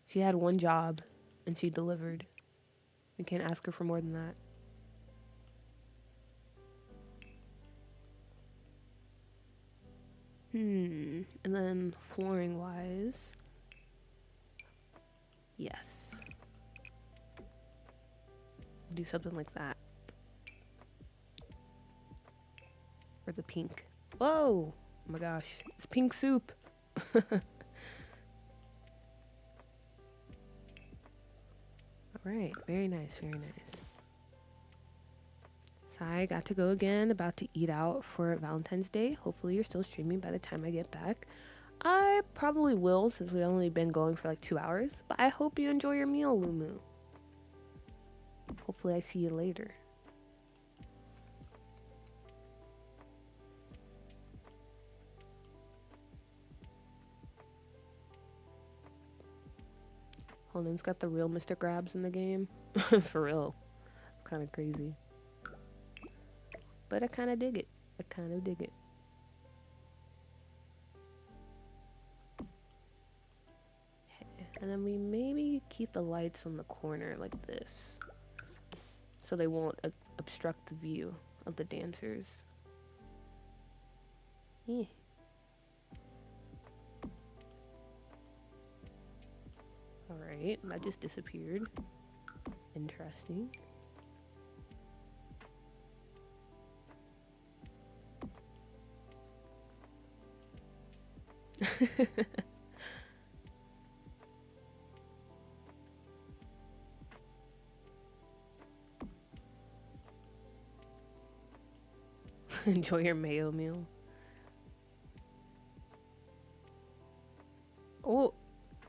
She had one job and she delivered. We can't ask her for more than that. And then flooring wise. Yes. Do something like that. Or the pink. Whoa! Oh my gosh. It's pink soup. Alright, very nice, very nice. So I got to go again, about to eat out for Valentine's Day. Hopefully you're still streaming by the time I get back. I probably will, since we've only been going for like 2 hours. But I hope you enjoy your meal, Lumu. Hopefully I see you later. Holden's got the real Mr. Grabs in the game. For real. It's kind of crazy. But I kind of dig it. I kind of dig it. And then we maybe keep the lights on the corner like this, so they won't obstruct the view of the dancers. Yeah. Alright, that just disappeared. Interesting. Enjoy your mayo meal. Oh,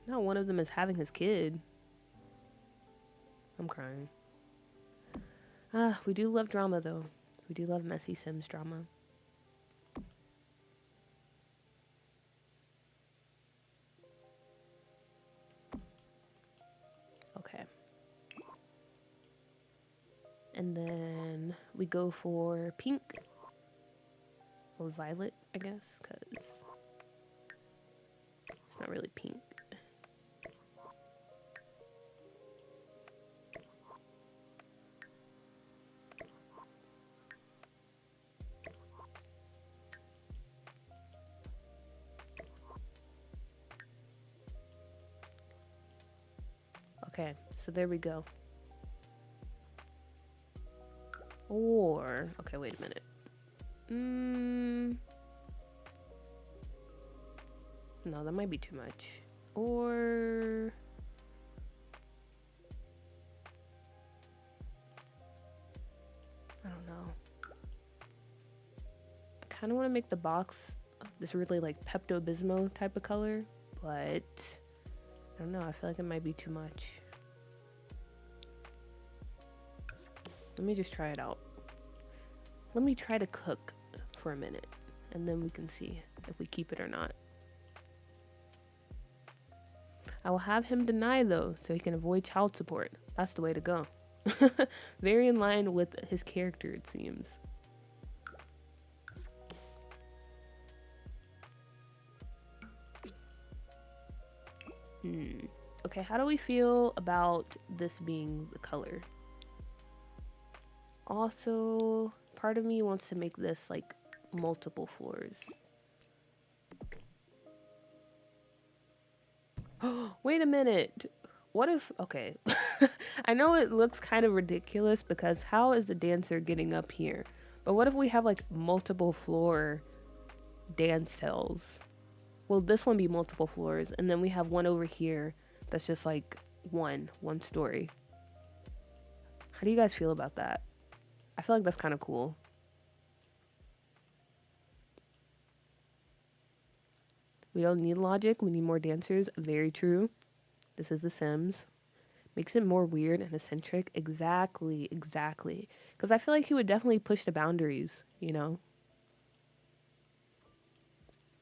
now one of them is having his kid. I'm crying. Ah, we do love drama though. We do love messy Sims drama. Okay. And then we go for pink. Or violet, I guess, because it's not really pink. Okay, so there we go. Or, okay, wait a minute. No, that might be too much. Or... I don't know. I kind of want to make the box this really like Pepto-Bismol type of color, but I don't know. I feel like it might be too much. Let me just try it out. Let me try to cook for a minute, and then we can see if we keep it or not. I will have him deny though, so he can avoid child support. That's the way to go. Very in line with his character, it seems. Okay, how do we feel about this being the color? Also, part of me wants to make this like multiple floors. Oh, wait a minute. What if, okay, I know it looks kind of ridiculous because how is the dancer getting up here? But what if we have like multiple floor dance cells? Will this one be multiple floors? And then we have one over here that's just like one story. How do you guys feel about that? I feel like that's kind of cool. We don't need logic. We need more dancers. Very true. This is The Sims. Makes it more weird and eccentric. Exactly. Because I feel like he would definitely push the boundaries, you know?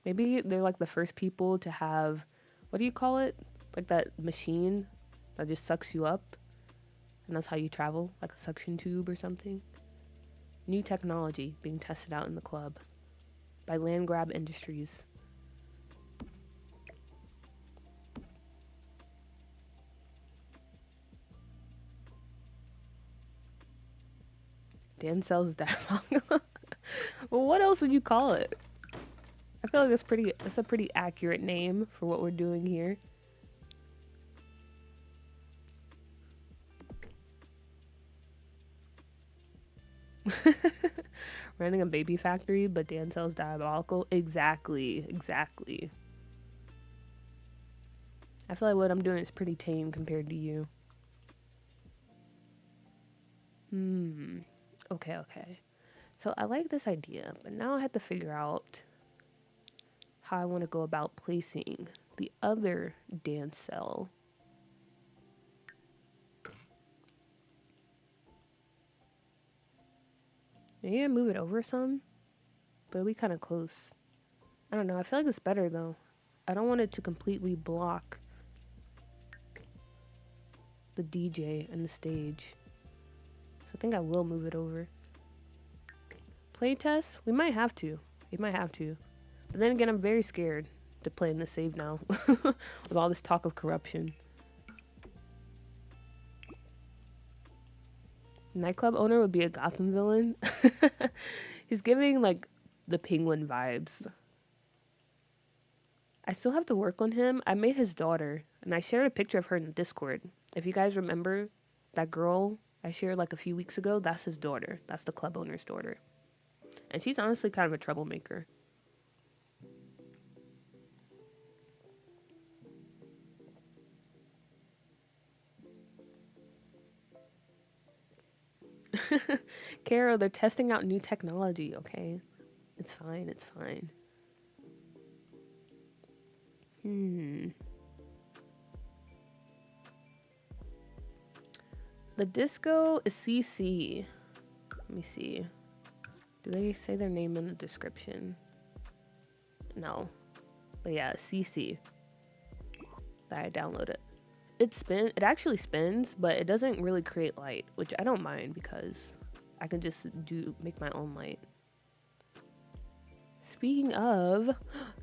Maybe they're like the first people to have, what do you call it? Like that machine that just sucks you up. And that's how you travel, like a suction tube or something. New technology being tested out in the club by Land Grab Industries. Dan sells dialogue. Well, what else would you call it? I feel like that's a pretty accurate name for what we're doing here. Running a baby factory, but Dan sells diabolical. Exactly. I feel like what I'm doing is pretty tame compared to you. Okay. So I like this idea, but now I have to figure out how I want to go about placing the other dance cell. Maybe I move it over some, but it'll be kind of close. I don't know. I feel like it's better though. I don't want it to completely block the DJ and the stage. So I think I will move it over. Playtest? We might have to. We might have to. But then again, I'm very scared to play in the save now with all this talk of corruption. Nightclub owner would be a Gotham villain. He's giving like the Penguin vibes. I still have to work on him. I made his daughter and I shared a picture of her in Discord. If you guys remember that girl I shared like a few weeks ago, that's his daughter. That's the club owner's daughter. And she's honestly kind of a troublemaker. Carol, they're testing out new technology, okay? It's fine, it's fine. The disco is CC. Let me see. Do they say their name in the description? No. But yeah, CC. That I downloaded. It actually spins, but it doesn't really create light, which I don't mind because I can just make my own light. Speaking of,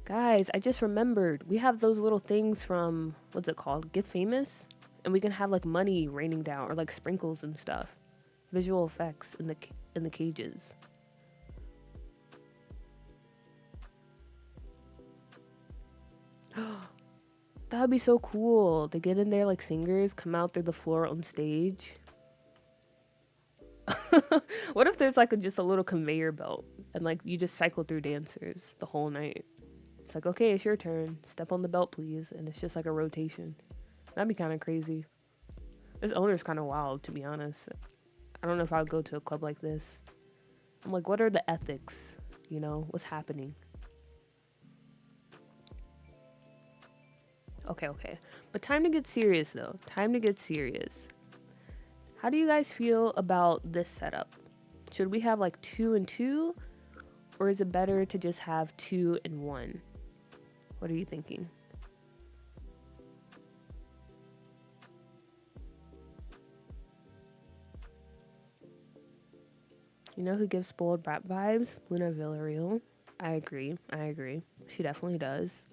guys, I just remembered we have those little things from, what's it called? Get Famous? And we can have like money raining down or like sprinkles and stuff. Visual effects in the cages. That would be so cool. They get in there like singers, come out through the floor on stage. What if there's like just a little conveyor belt and like you just cycle through dancers the whole night? It's like, okay, it's your turn. Step on the belt, please. And it's just like a rotation. That'd be kind of crazy. This owner's kind of wild, to be honest. I don't know if I would go to a club like this. I'm like, what are the ethics? You know, what's happening? Okay. But time to get serious, though. Time to get serious. How do you guys feel about this setup? Should we have like 2 and 2? Or is it better to just have 2 and 1? What are you thinking? You know who gives spoiled brat vibes? Luna Villarreal. I agree. She definitely does.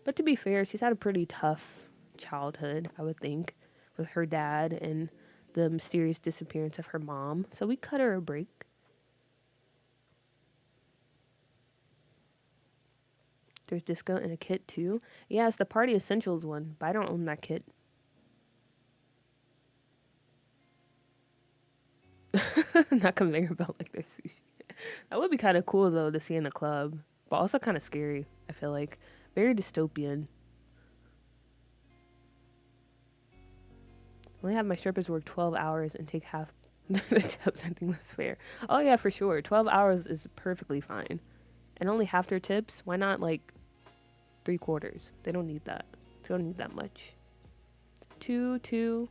But to be fair, she's had a pretty tough childhood, I would think, with her dad and the mysterious disappearance of her mom. So we cut her a break. There's disco and a kit too. Yeah, it's the Party Essentials one, but I don't own that kit. Not conveyor belt like there's sushi. That would be kind of cool though to see in a club, but also kind of scary. I feel like very dystopian. Only have my strippers work 12 hours and take half the tips. I think that's fair. Oh yeah, for sure. 12 hours is perfectly fine, and only half their tips. Why not like 3/4? They don't need that. They don't need that much. 2.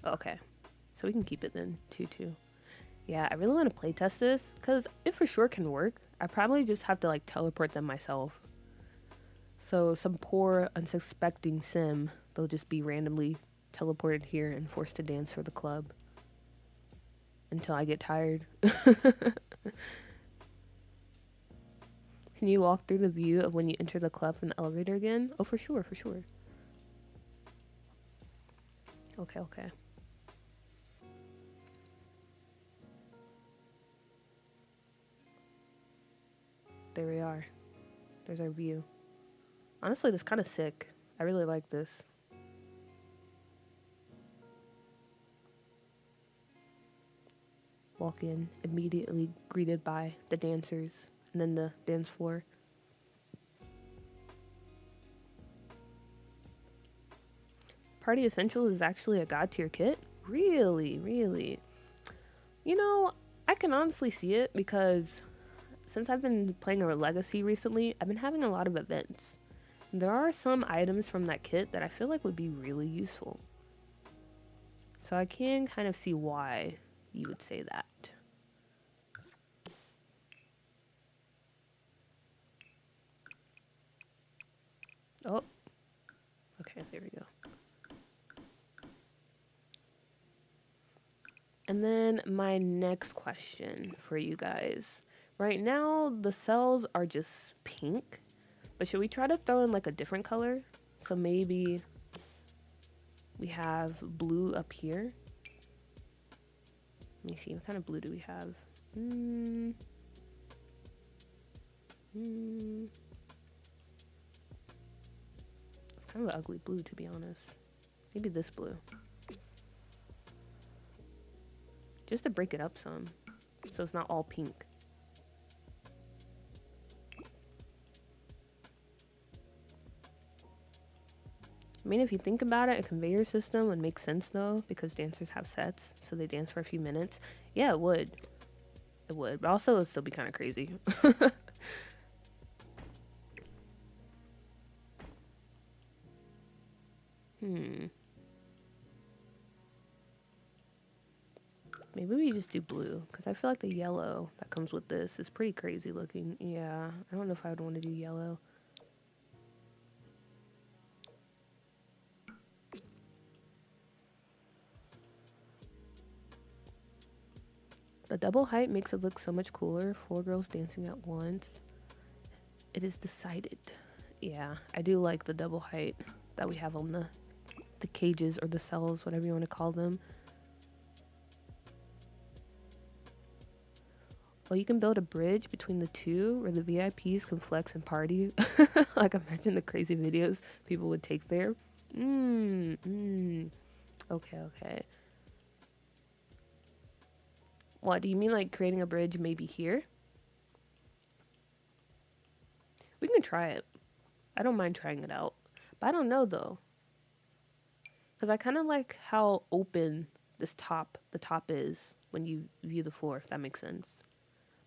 Okay, so we can keep it then. 2. Yeah, I really want to play test this because it for sure can work. I probably just have to like teleport them myself. So some poor unsuspecting sim, they'll just be randomly teleported here and forced to dance for the club until I get tired. Can you walk through the view of when you enter the club from the elevator again? Oh, for sure. Okay. There we are. There's our view. Honestly, this is kind of sick. I really like this. Walk in, immediately greeted by the dancers, and then the dance floor. Party Essentials is actually a god tier kit? Really? You know, I can honestly see it because since I've been playing a Legacy recently, I've been having a lot of events. There are some items from that kit that I feel like would be really useful. So I can kind of see why you would say that. Oh, okay, there we go. And then my next question for you guys. Right now, the cells are just pink, but should we try to throw in like a different color? So maybe we have blue up here. Let me see, what kind of blue do we have? It's kind of an ugly blue, to be honest. Maybe this blue. Just to break it up some, so it's not all pink. I mean, if you think about it, a conveyor system would make sense though, because dancers have sets, so they dance for a few minutes. Yeah, it would. It would, but also it'd still be kind of crazy. Maybe we just do blue, because I feel like the yellow that comes with this is pretty crazy looking. Yeah, I don't know if I would want to do yellow. The double height makes it look so much cooler. 4 girls dancing at once. It is decided. Yeah, I do like the double height that we have on the cages or the cells, whatever you want to call them. Well, you can build a bridge between the two where the VIPs can flex and party. Like, imagine the crazy videos people would take there. Okay. What, do you mean like creating a bridge maybe here? We can try it. I don't mind trying it out. But I don't know though. Because I kind of like how open the top is when you view the floor, if that makes sense.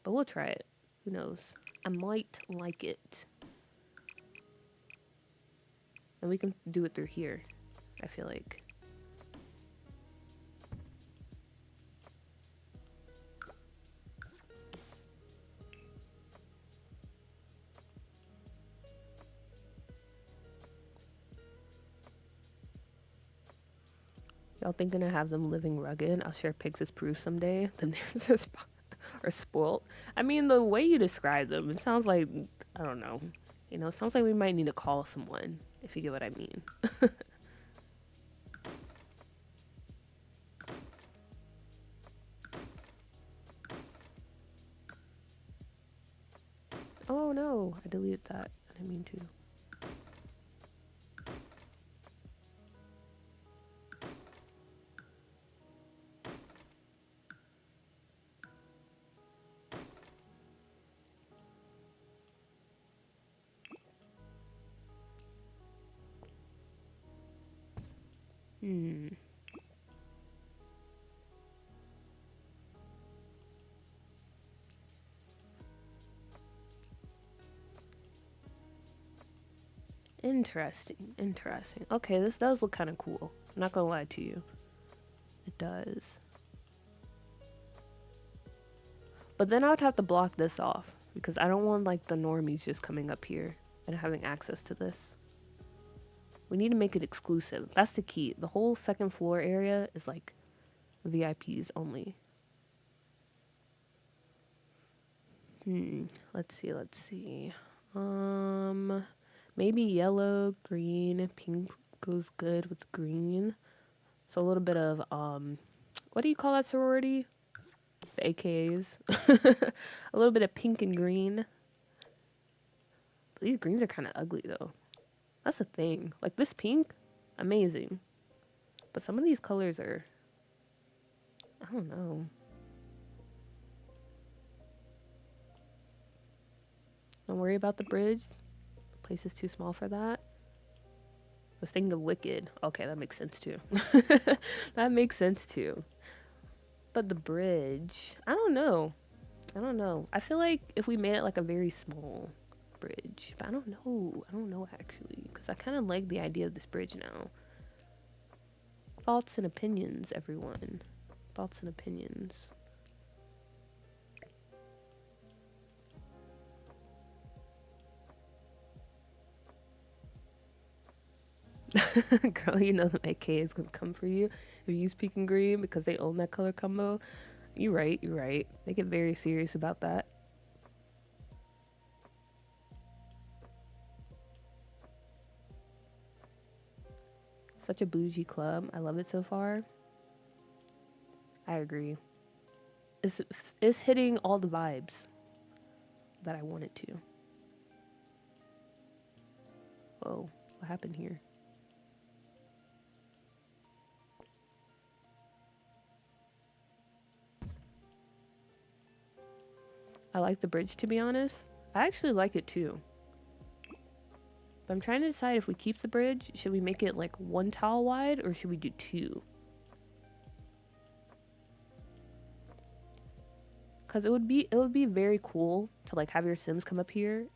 But we'll try it. Who knows? I might like it. And we can do it through here, I feel like. Y'all thinking to have them living rugged? I'll share pics as proof someday. The dancers are spoiled. I mean, the way you describe them, it sounds like, I don't know. You know, it sounds like we might need to call someone, if you get what I mean. Oh no, I deleted that. I didn't mean to. Interesting. Okay, this does look kind of cool. I'm not gonna lie to you. It does. But then I would have to block this off because I don't want like the normies just coming up here and having access to this. We need to make it exclusive. That's the key. The whole second floor area is like VIPs only. Let's see. Maybe yellow, green, pink goes good with green. So a little bit of what do you call that sorority? The AKAs. A little bit of pink and green. But these greens are kind of ugly though. That's the thing. Like this pink, amazing. But some of these colors are, I don't know. Don't worry about the bridge. The place is too small for that. I was thinking of Wicked. Okay, that makes sense too. That makes sense too. But the bridge, I don't know. I feel like if we made it like a very small bridge, but I don't know actually, because I kind of like the idea of this bridge now. Thoughts and opinions, everyone. Thoughts and opinions. Girl, you know the AK is gonna come for you if you use pink and green because they own that color combo. You're right, you're right. They get very serious about that. Such a bougie club. I love it so far. I agree. It's hitting all the vibes that I want it to. Whoa, what happened here? I like the bridge, to be honest. I actually like it too. But I'm trying to decide if we keep the bridge, should we make it like 1 tile wide or should we do 2? Cause it would be very cool to like have your Sims come up here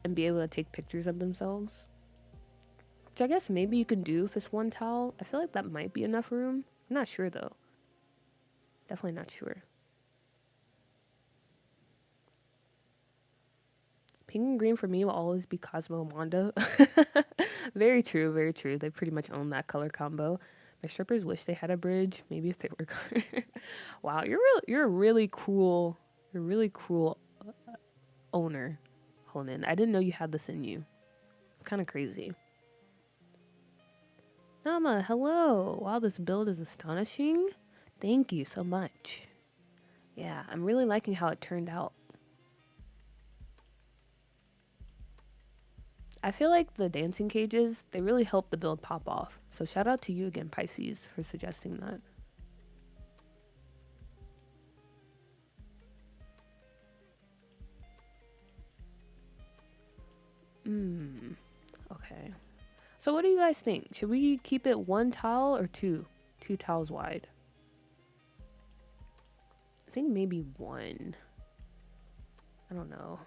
and be able to take pictures of themselves. Which I guess maybe you can do if it's 1 tile. I feel like that might be enough room. I'm not sure though. Definitely not sure. Pink and green for me will always be Cosmo and Wanda. Very true, very true. They pretty much own that color combo. My strippers wish they had a bridge. Maybe if they were Wow, you're a really cool owner, Honan. I didn't know you had this in you. It's kind of crazy. Nama, hello. Wow, this build is astonishing. Thank you so much. Yeah, I'm really liking how it turned out. I feel like the dancing cages, they really help the build pop off. So shout out to you again, Pisces, for suggesting that. Okay. So what do you guys think? Should we keep it 1 tile or 2? 2 tiles wide. I think maybe 1. I don't know.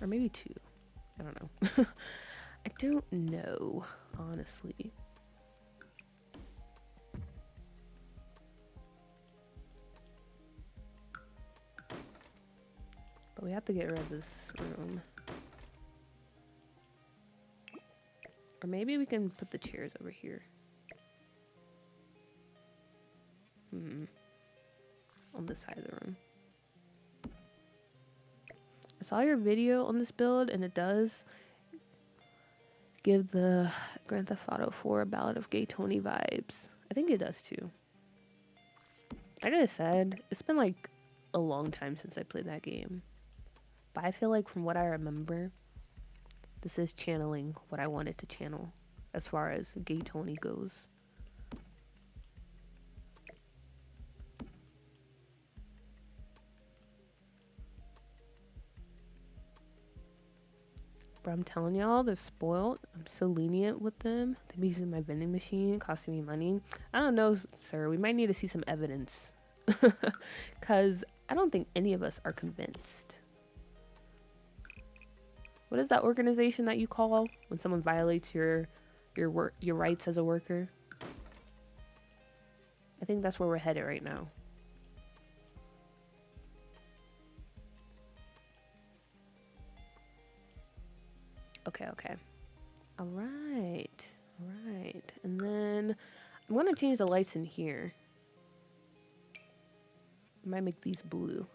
Or maybe 2. I don't know. I don't know, honestly. But we have to get rid of this room. Or maybe we can put the chairs over here. On this side of the room. I saw your video on this build and it does give the Grand Theft Auto 4 Ballad of Gay Tony vibes. I think it does too. Like I said, it's been like a long time since I played that game. But I feel like from what I remember, this is channeling what I wanted to channel as far as Gay Tony goes. But I'm telling y'all, they're spoiled. I'm so lenient with them. They be using my vending machine, costing me money. I don't know, sir. We might need to see some evidence. Because I don't think any of us are convinced. What is that organization that you call when someone violates your rights as a worker? I think that's where we're headed right now. Okay. All right. And then I'm going to change the lights in here. I might make these blue.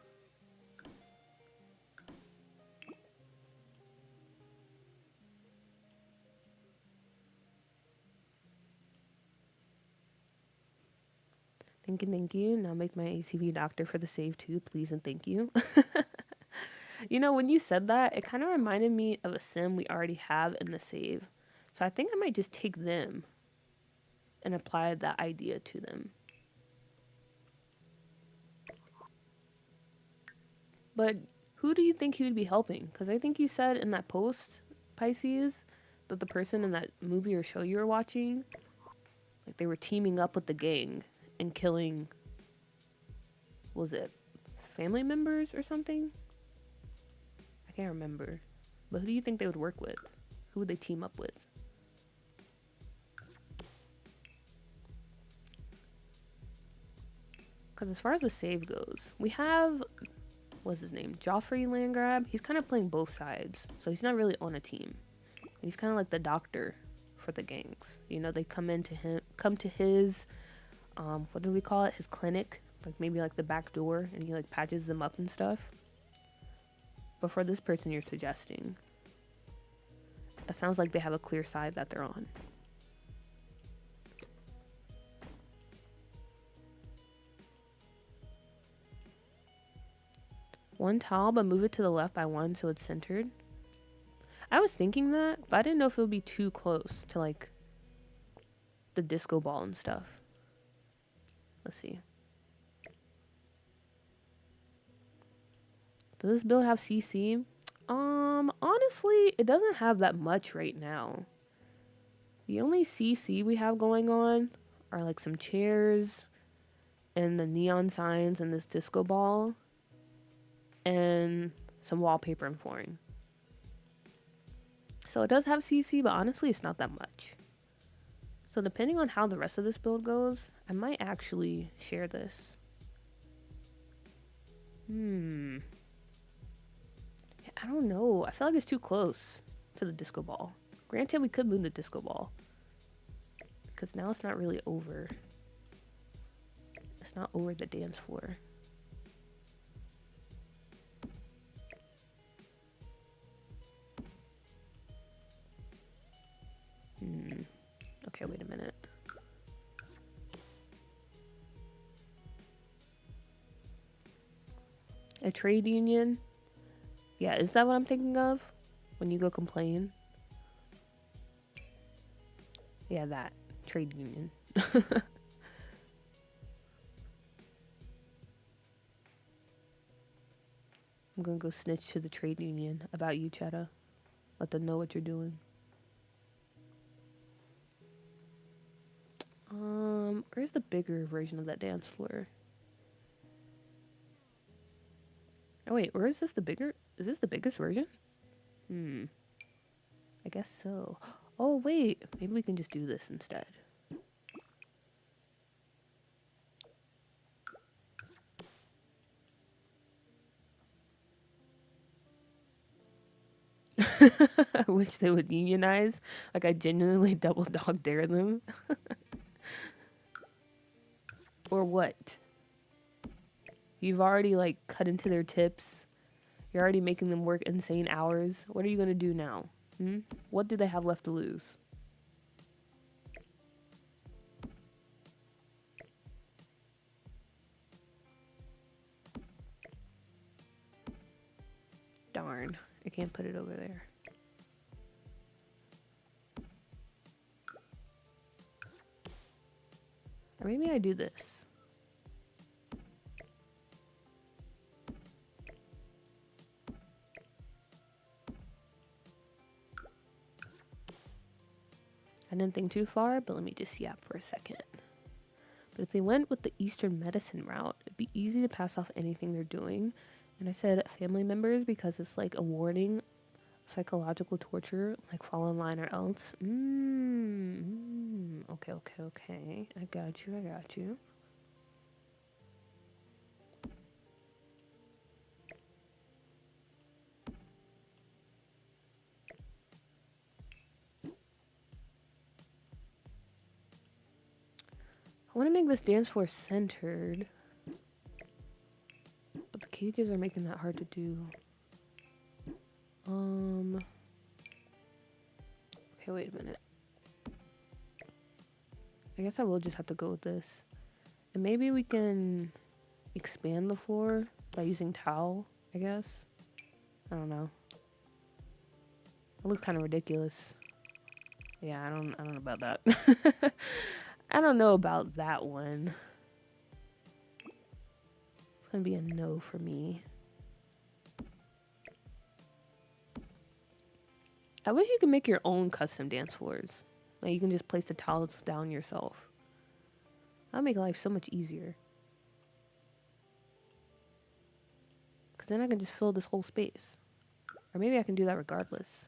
Thank you. Now make my ACV doctor for the save too, please and thank you. You know, when you said that, it kind of reminded me of a sim we already have in the save. So I think I might just take them and apply that idea to them. But who do you think he would be helping? Because I think you said in that post, Pisces, that the person in that movie or show you were watching, like they were teaming up with the gang and killing, was it family members or something? I can't remember. But who do you think they would work with? Who would they team up with? Because as far as the save goes, we have, what's his name? Joffrey Landgrab. He's kind of playing both sides. So he's not really on a team. He's kind of like the doctor for the gangs. You know, they come to his, what do we call it? His clinic, like maybe like the back door, and he like patches them up and stuff. But for this person you're suggesting, it sounds like they have a clear side that they're on. One tile, but move it to the left by one so it's centered. I was thinking that, but I didn't know if it would be too close to like the disco ball and stuff. Let's see. Does this build have CC? Honestly, it doesn't have that much right now. The only CC we have going on are like some chairs and the neon signs and this disco ball and some wallpaper and flooring. So it does have CC, but honestly, it's not that much. So depending on how the rest of this build goes, I might actually share this. I don't know. I feel like it's too close to the disco ball. Granted, we could move the disco ball, because now it's not really over. It's not over the dance floor. Okay, wait a minute. A trade union? Yeah, is that what I'm thinking of? When you go complain? Yeah, that. Trade union. I'm gonna go snitch to the trade union about you, Cheddar. Let them know what you're doing. Where's the bigger version of that dance floor? Oh wait, or is this the bigger? Is this the biggest version? I guess so. Oh wait, maybe we can just do this instead. I wish they would unionize. Like, I genuinely double dog dare them. Or what? You've already, like, cut into their tips. You're already making them work insane hours. What are you gonna do now? What do they have left to lose? Darn. I can't put it over there. Or maybe I do this. I didn't think too far, but let me just yap for a second. But if they went with the Eastern medicine route, it'd be easy to pass off anything they're doing. And I said family members because it's like a warning, psychological torture, like fall in line or else. Okay. I got you. I want to make this dance floor centered, but the cages are making that hard to do. Okay, wait a minute. I guess I will just have to go with this. And maybe we can expand the floor by using towel, I guess. I don't know. It looks kind of ridiculous. Yeah, I don't know about that. I don't know about that one. It's gonna be a no for me. I wish you could make your own custom dance floors. Like, you can just place the tiles down yourself. That'd make life so much easier. Because then I can just fill this whole space. Or maybe I can do that regardless.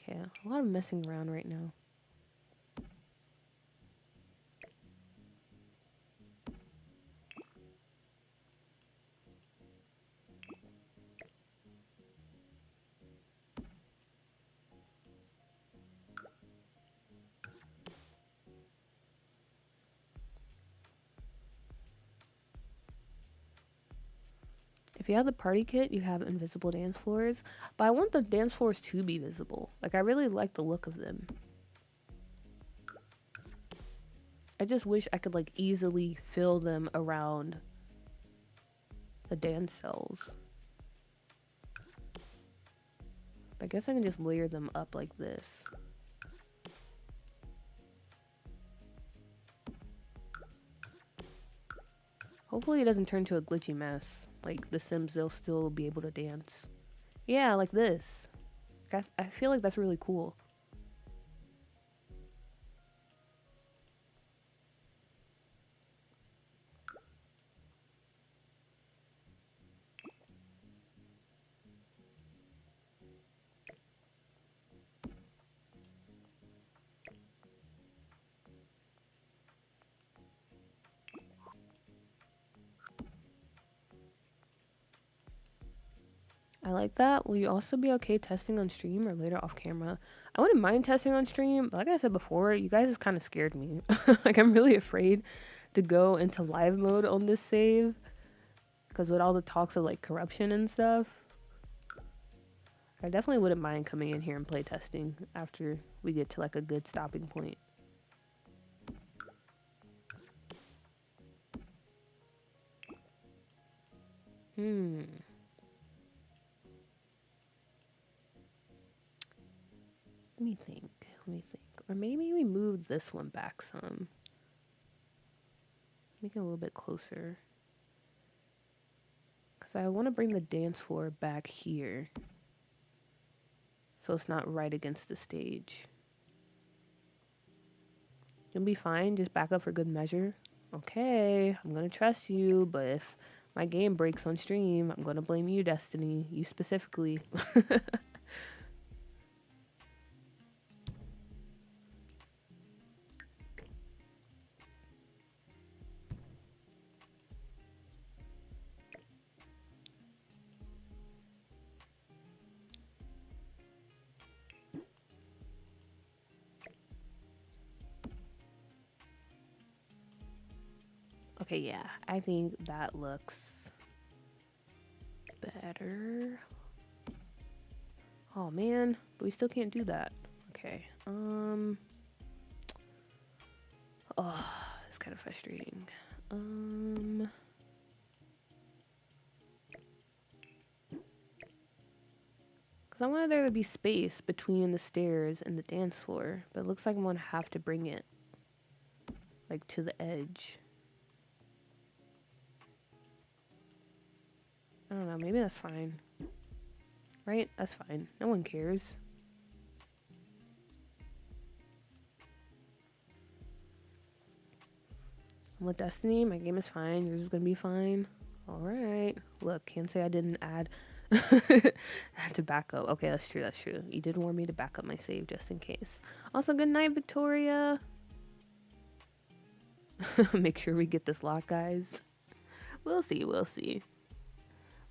Okay, a lot of messing around right now. If you have the party kit, you have invisible dance floors, but I want the dance floors to be visible. Like, I really like the look of them. I just wish I could like easily fill them around the dance cells. I guess I can just layer them up like this. Hopefully it doesn't turn to a glitchy mess. Like the Sims, they'll still be able to dance. Yeah, like this. I feel like that's really cool. I like that. Will you also be okay testing on stream or later off camera? I wouldn't mind testing on stream, but like I said before, you guys have kind of scared me. Like, I'm really afraid to go into live mode on this save. Because with all the talks of like corruption and stuff, I definitely wouldn't mind coming in here and play testing after we get to like a good stopping point. Let me think. Or maybe we move this one back some. Make it a little bit closer. Because I want to bring the dance floor back here. So it's not right against the stage. You'll be fine. Just back up for good measure. Okay, I'm going to trust you. But if my game breaks on stream, I'm going to blame you, Destiny. You specifically. Okay, yeah, I think that looks better. Oh man, but we still can't do that. Okay, oh, it's kind of frustrating. Because I wanted there to be space between the stairs and the dance floor, but it looks like I'm gonna have to bring it like to the edge. I don't know, maybe that's fine. Right? That's fine. No one cares. I'm with Destiny. My game is fine. Yours is gonna be fine. Alright. Look, can't say I didn't add to back up. Okay, that's true. That's true. You did warn me to back up my save just in case. Also, good night, Victoria. Make sure we get this lock, guys. We'll see. We'll see.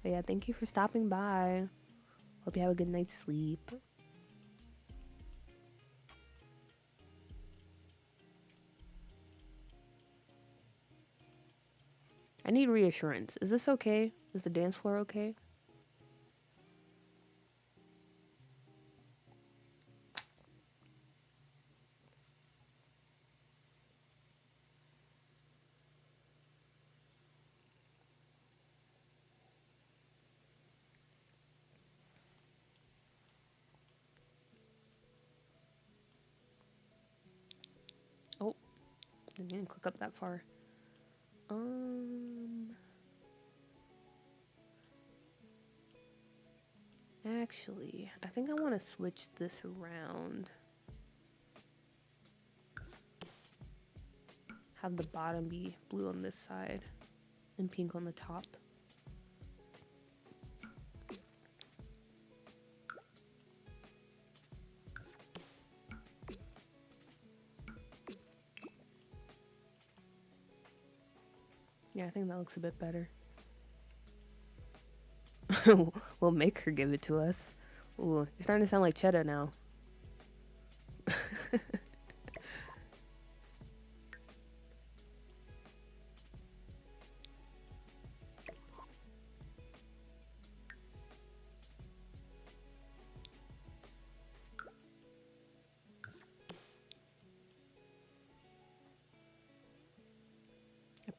But yeah, thank you for stopping by. Hope you have a good night's sleep. I need reassurance. Is this okay? Is the dance floor okay? Oh, didn't even click up that far. Actually, I think I want to switch this around. Have the bottom be blue on this side and pink on the top. Yeah, I think that looks a bit better. We'll make her give it to us. Ooh, you're starting to sound like Cheddar now.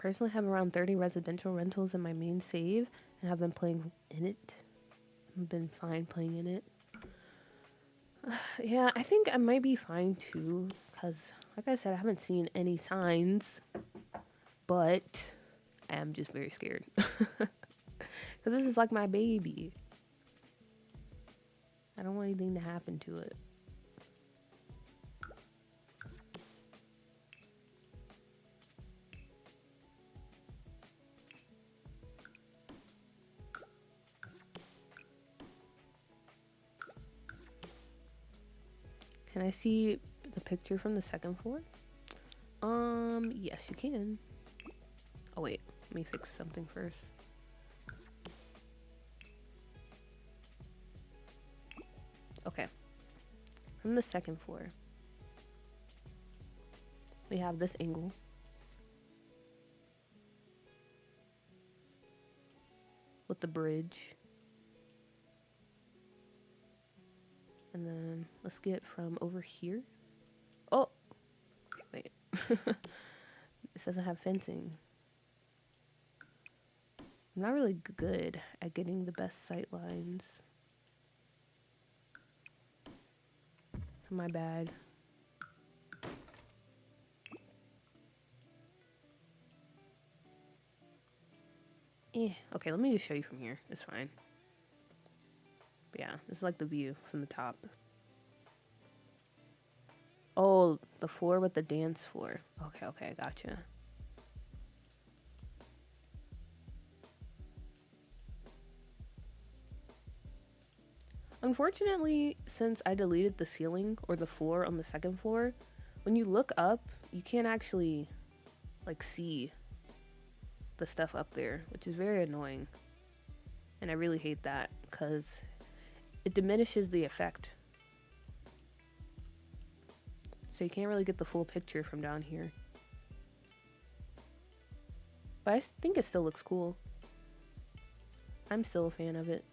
personally have around 30 residential rentals in my main save and have been playing in it. I've been fine playing in it. Yeah, I think I might be fine too, because like I said, I haven't seen any signs, but I am just very scared. Because this is like my baby. I don't want anything to happen to it. Can I see the picture from the second floor? Yes, you can. Oh wait, let me fix something first. Okay. From the second floor, we have this angle. With the bridge. And then let's get from over here. Oh! Wait. This doesn't have fencing. I'm not really good at getting the best sight lines. So my bad. Okay, let me just show you from here. It's fine. But yeah, this is like the view from the top. Oh, the floor with the dance floor. Okay, gotcha. Unfortunately, since I deleted the ceiling or the floor on the second floor, when you look up, you can't actually like see the stuff up there, which is very annoying. And I really hate that because it diminishes the effect. So you can't really get the full picture from down here. But I think it still looks cool. I'm still a fan of it.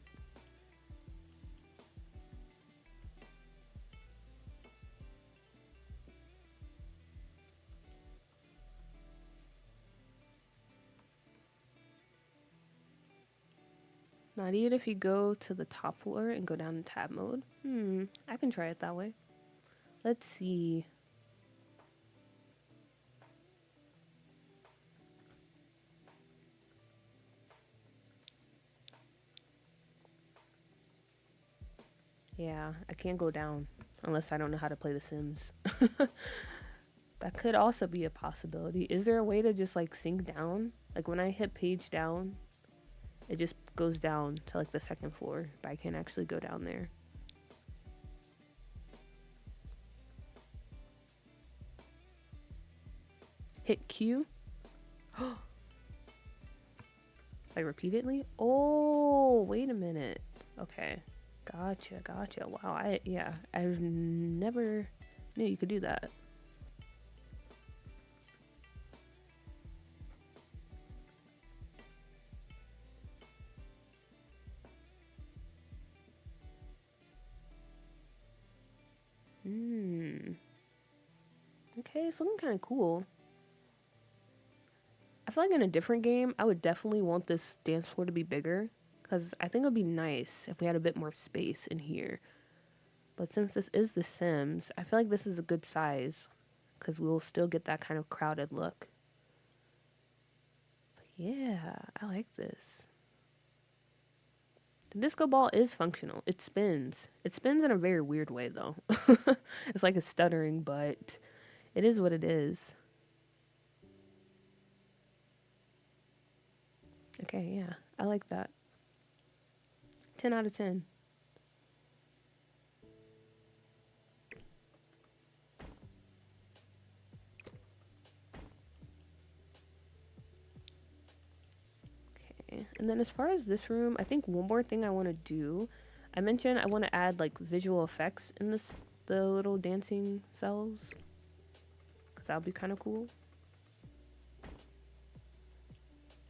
Not even if you go to the top floor and go down to tab mode. I can try it that way. Let's see. Yeah, I can't go down unless I don't know how to play The Sims. That could also be a possibility. Is there a way to just like sink down? Like when I hit page down, it just goes down to like the second floor, but I can't actually go down there. Hit Q? Like repeatedly? Oh, wait a minute. Okay. Gotcha. Wow, I've never knew you could do that. Okay, it's looking kind of cool. I feel like in a different game, I would definitely want this dance floor to be bigger, because I think it would be nice if we had a bit more space in here. But since this is The Sims, I feel like this is a good size, because we'll still get that kind of crowded look. But yeah, I like this. The disco ball is functional. It spins. It spins in a very weird way, though. It's like it's stuttering, but it is what it is. Okay, yeah. I like that. 10 out of 10. Okay, and then as far as this room, I think one more thing I want to do. I mentioned I want to add like visual effects in the little dancing cells, because that would be kind of cool.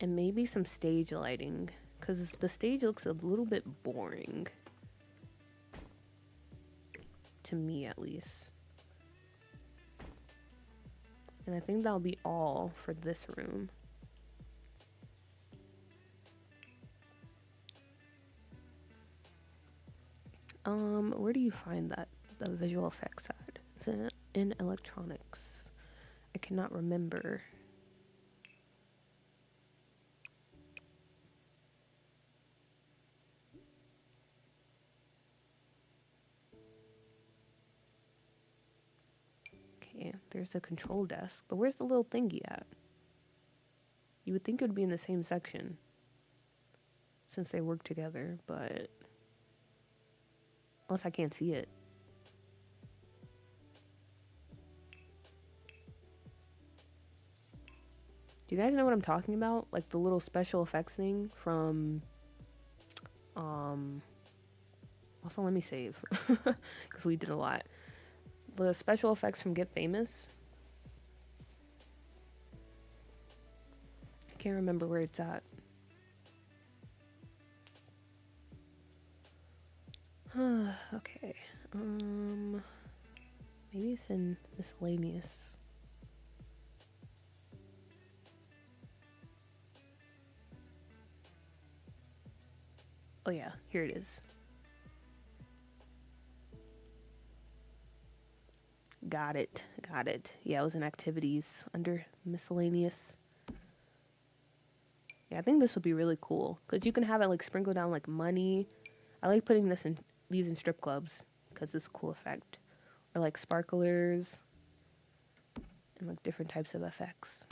And maybe some stage lighting, because the stage looks a little bit boring. To me, at least. And I think that'll be all for this room. Where do you find that? The visual effects side? Is it in electronics? I cannot remember. Okay, there's the control desk, but where's the little thingy at? You would think it would be in the same section since they work together, but unless I can't see it. Do you guys know what I'm talking about? Like the little special effects thing from also let me save because we did a lot. The special effects from Get Famous. I can't remember where it's at. Okay. Maybe it's in miscellaneous. Oh yeah, here it is. Got it. Got it. Yeah, it was in activities under miscellaneous. Yeah, I think this would be really cool because you can have it like sprinkle down like money. I like putting these in strip clubs because it's a cool effect, or like sparklers and like different types of effects.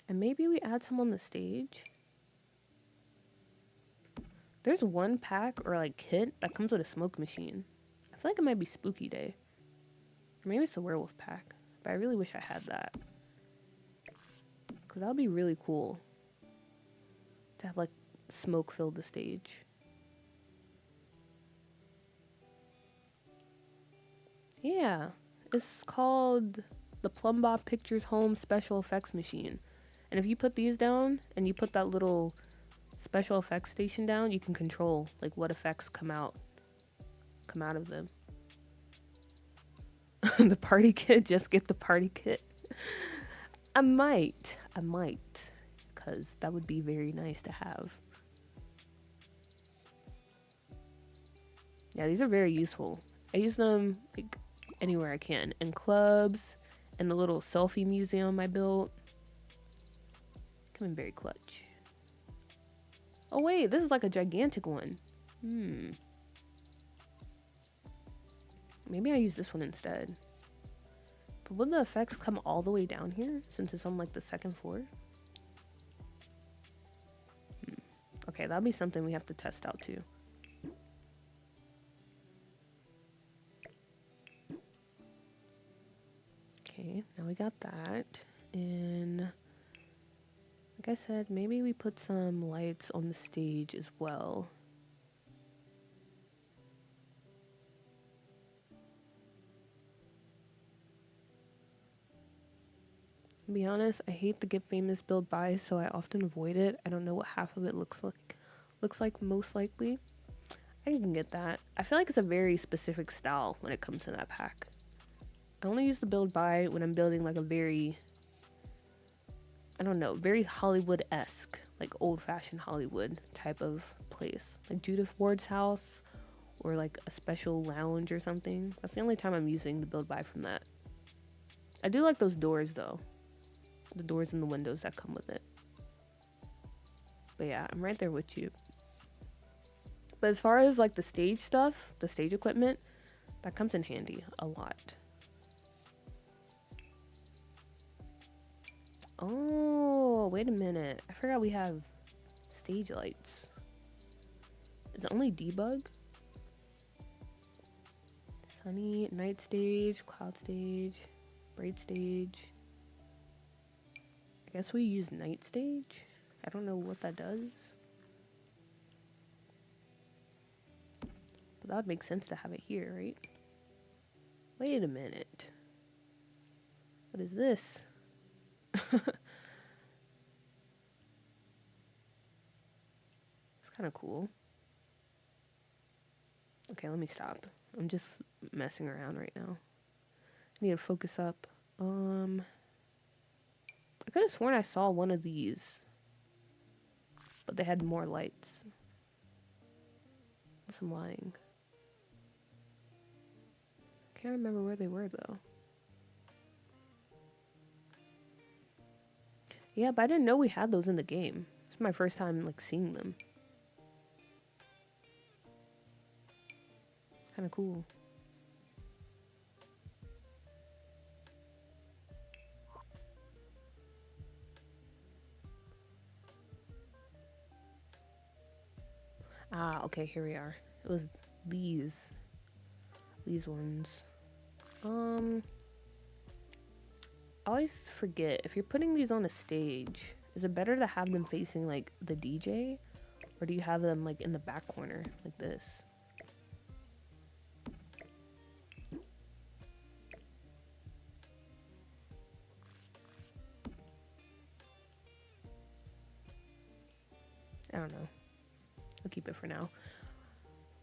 And maybe we add some on the stage. There's one pack or like kit that comes with a smoke machine. I feel like it might be Spooky Day. Or maybe it's the werewolf pack. But I really wish I had that. Because that would be really cool. To have like smoke fill the stage. Yeah. It's called the Plumbob Pictures Home Special Effects Machine. And if you put these down and you put that little special effects station down, you can control like what effects come out of them. The party kit, just get the party kit. I might, because that would be very nice to have. Yeah, these are very useful. I use them like anywhere I can, in clubs, in the little selfie museum I built. Come in very clutch. Oh wait, this is like a gigantic one. Maybe I use this one instead. But would the effects come all the way down here since it's on like the second floor? Okay, that'll be something we have to test out too. Okay, now we got that. And like I said, maybe we put some lights on the stage as well. To be honest, I hate the Get Famous build buy, so I often avoid it. I don't know what half of it looks like most likely. I can get that. I feel like it's a very specific style when it comes to that pack. I only use the build buy when I'm building like a very, I don't know, very Hollywood-esque, like old-fashioned Hollywood type of place. Like Judith Ward's house or like a special lounge or something. That's the only time I'm using the build buy from that. I do like those doors though. The doors and the windows that come with it. But yeah, I'm right there with you. But as far as like the stage stuff, the stage equipment, that comes in handy a lot. Oh, wait a minute. I forgot we have stage lights. Is it only debug? Sunny, night stage, cloud stage, braid stage. I guess we use night stage. I don't know what that does. But that would make sense to have it here, right? Wait a minute. What is this? It's kind of cool. Okay, let me stop. I'm just messing around right now. I need to focus up. could have sworn I saw one of these, but they had more lights. Unless I'm lying. Can't remember where they were though. Yeah, but I didn't know we had those in the game. It's my first time like seeing them. Kind of cool. Ah, okay, here we are. It was these ones. I always forget, if you're putting these on a stage, is it better to have them facing like the DJ, or do you have them like in the back corner like this? I don't know. I'll keep it for now.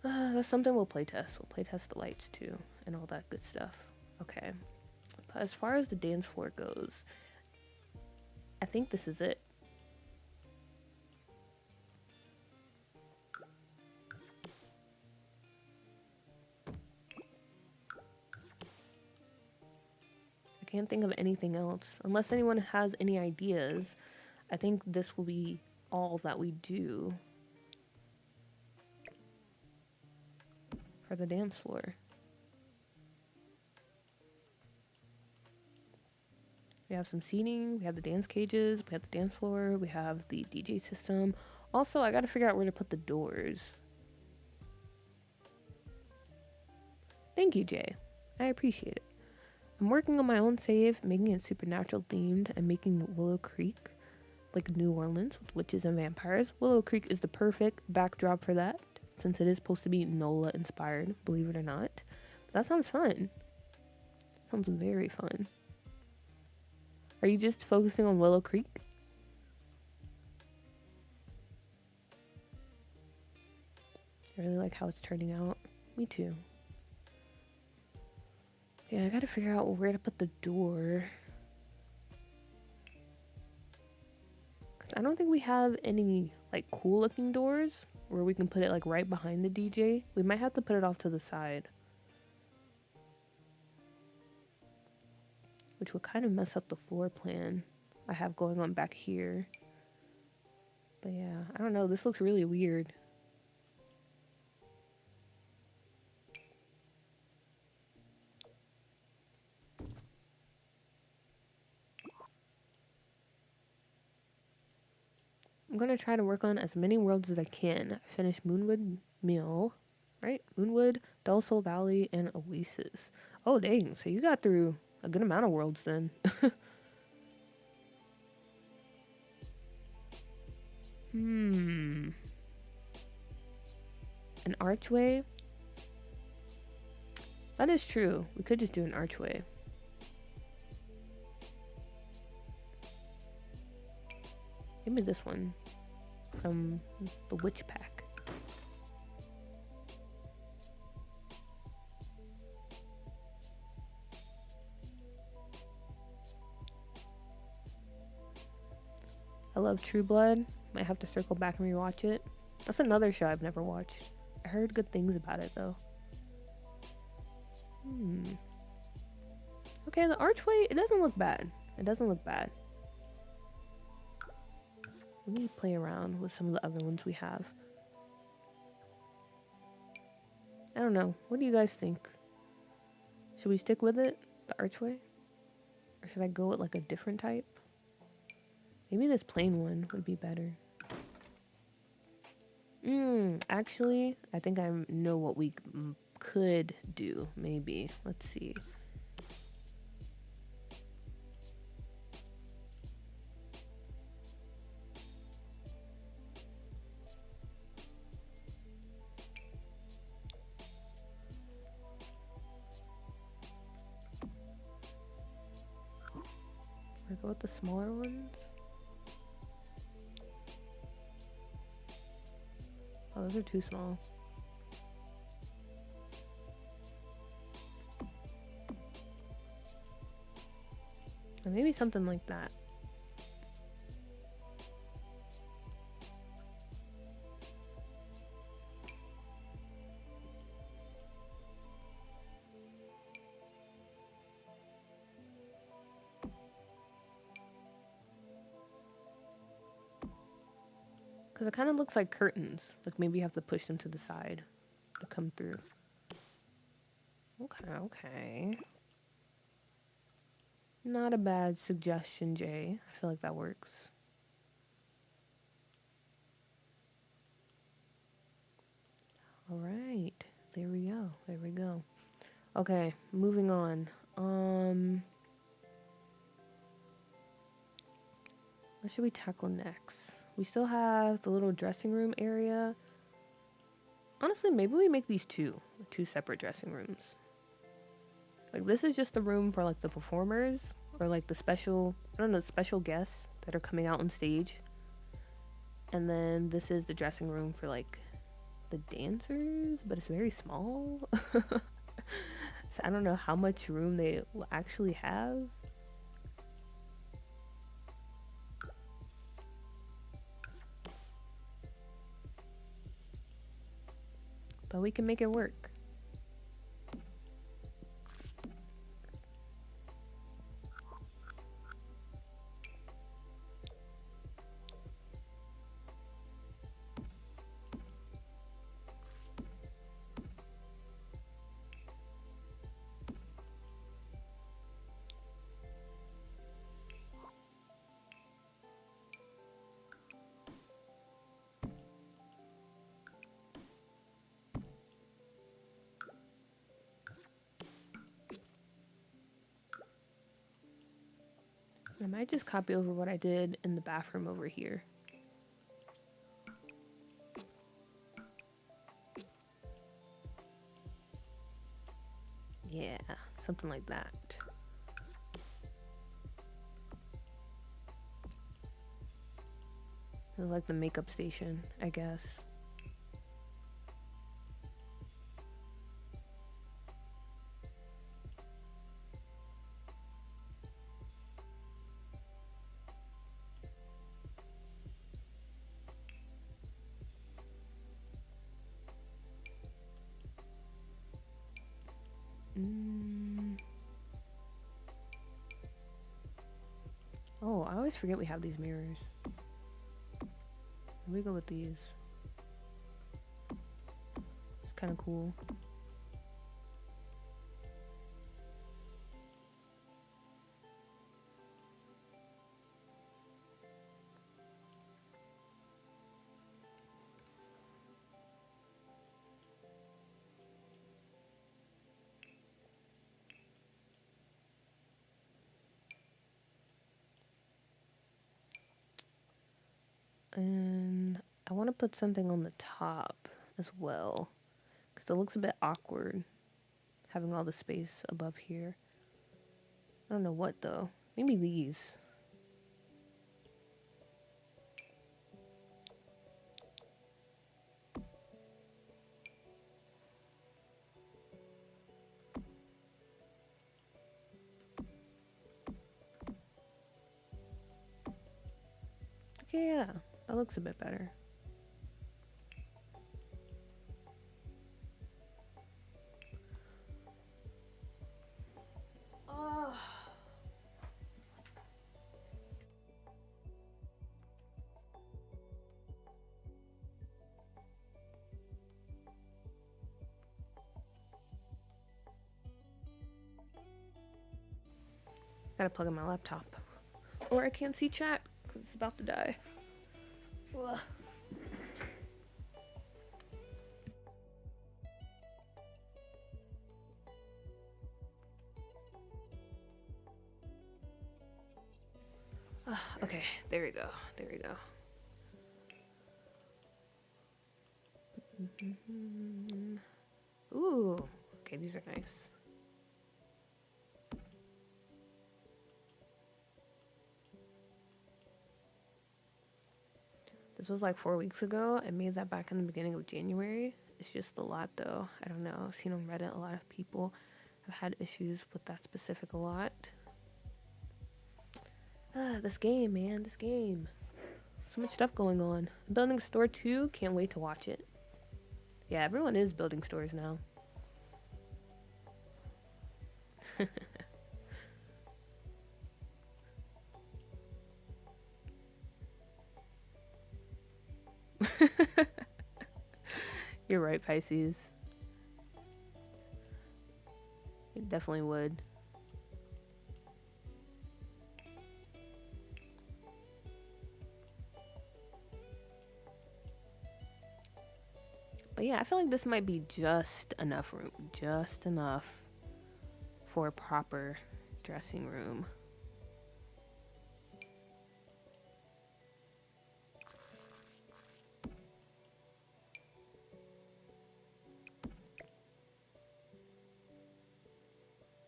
That's something we'll play test. We'll play test the lights too and all that good stuff. Okay. But as far as the dance floor goes, I think this is it. I can't think of anything else. Unless anyone has any ideas, I think this will be all that we do for the dance floor. We have some seating, we have the dance cages, we have the dance floor, we have the DJ system. Also, I gotta figure out where to put the doors. Thank you, Jay. I appreciate it. I'm working on my own save, making it supernatural themed, and making Willow Creek like New Orleans with witches and vampires. Willow Creek is the perfect backdrop for that, since it is supposed to be NOLA inspired, believe it or not. But that sounds fun. Sounds very fun. Are you just focusing on Willow Creek? I really like how it's turning out. Me too. Yeah, I gotta figure out where to put the door. Cause I don't think we have any like cool looking doors where we can put it like right behind the DJ. We might have to put it off to the side, which will kind of mess up the floor plan I have going on back here. But yeah, I don't know. This looks really weird. I'm gonna try to work on as many worlds as I can. I finished Moonwood Mill, right? Moonwood, Del Sol Valley, and Oasis. Oh dang, so you got through a good amount of worlds then. An archway? That is true. We could just do an archway. Give me this one from the Witch Pack. I love True Blood. Might have to circle back and rewatch it. That's another show I've never watched. I heard good things about it though. Okay, the archway, it doesn't look bad. It doesn't look bad. Let me play around with some of the other ones we have. I don't know. What do you guys think? Should we stick with it? The archway? Or should I go with like a different type? Maybe this plain one would be better. Actually, I think I know what we could do. Maybe. Let's see. Or go with the smaller ones. Oh, those are too small. Or maybe something like that. Because it kind of looks like curtains. Like maybe you have to push them to the side to come through. Okay, okay. Not a bad suggestion, Jay. I feel like that works. All right. There we go. There we go. Okay, moving on. What should we tackle next? We still have the little dressing room area. Honestly, maybe we make these two separate dressing rooms. Like this is just the room for like the performers or like the special, I don't know, special guests that are coming out on stage. And then this is the dressing room for like the dancers, but it's very small. So I don't know how much room they will actually have. But we can make it work. I might just copy over what I did in the bathroom over here. Yeah, something like that. It's like the makeup station, I guess. Oh, I always forget we have these mirrors. Let me go with these. It's kind of cool. And I want to put something on the top as well, because it looks a bit awkward having all the space above here. I don't know what though. Maybe these. Okay, yeah, that looks a bit better. Gotta plug in my laptop. Or I can't see chat because it's about to die. Ugh. Okay, there we go. There we go. Ooh, okay, these are nice. This was like 4 weeks ago. I made that back in the beginning of January. It's just a lot though. I don't know. I've seen on Reddit a lot of people have had issues with that specific a lot. This game, man, this game. So much stuff going on. I'm building a store too. Can't wait to watch it. Yeah, everyone is building stores now. You're right, Pisces. It definitely would. But yeah, I feel like this might be just enough room. Just enough for a proper dressing room.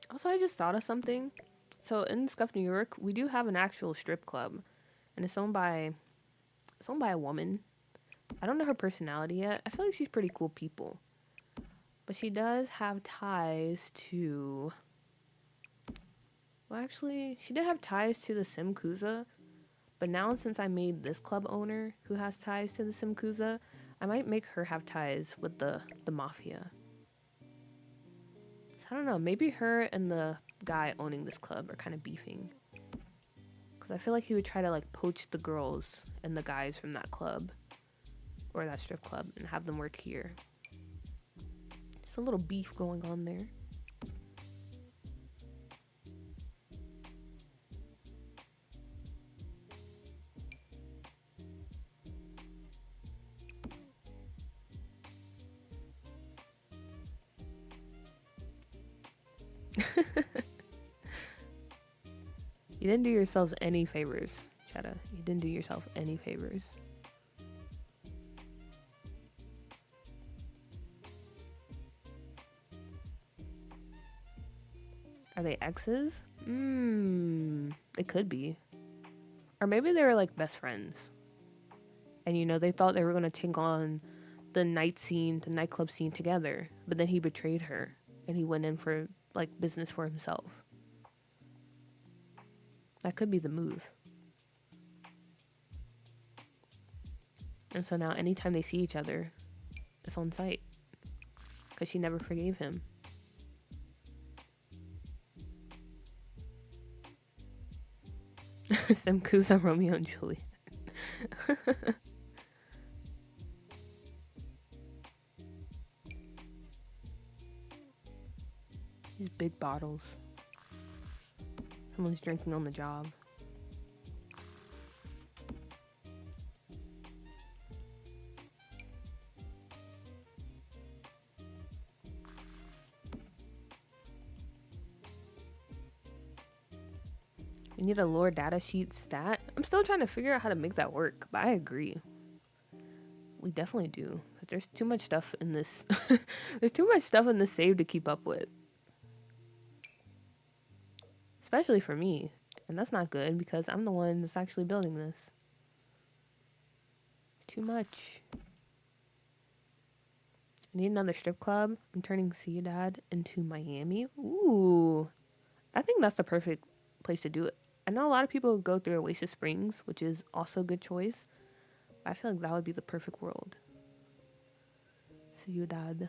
Also, I just thought of something. So in Scuffed New York, we do have an actual strip club, and it's owned by a woman. I don't know her personality yet. I feel like she's pretty cool people, but she does have ties to. Well, actually, she did have ties to the Simkuza, but now since I made this club owner who has ties to the Simkuza, I might make her have ties with the mafia. I don't know, maybe her and the guy owning this club are kind of beefing. Because I feel like he would try to like poach the girls and the guys from that club or that strip club and have them work here. Just a little beef going on there. You didn't do yourselves any favors, Chetta. You didn't do yourself any favors. Are they exes? They could be. Or maybe they were like best friends. And you know, they thought they were going to take on the nightclub scene together. But then he betrayed her and he went in for like business for himself. That could be the move. And so now anytime they see each other, it's on sight. Because she never forgave him. Simkuza, Romeo and Juliet. These big bottles. Someone's drinking on the job. We need a lore data sheet stat. I'm still trying to figure out how to make that work, but I agree. We definitely do. Because there's too much stuff in this. There's too much stuff in this save to keep up with. Especially for me. And that's not good because I'm the one that's actually building this. It's too much. I need another strip club. I'm turning Ciudad into Miami. Ooh. I think that's the perfect place to do it. I know a lot of people go through Oasis Springs, which is also a good choice. But I feel like that would be the perfect world. Ciudad.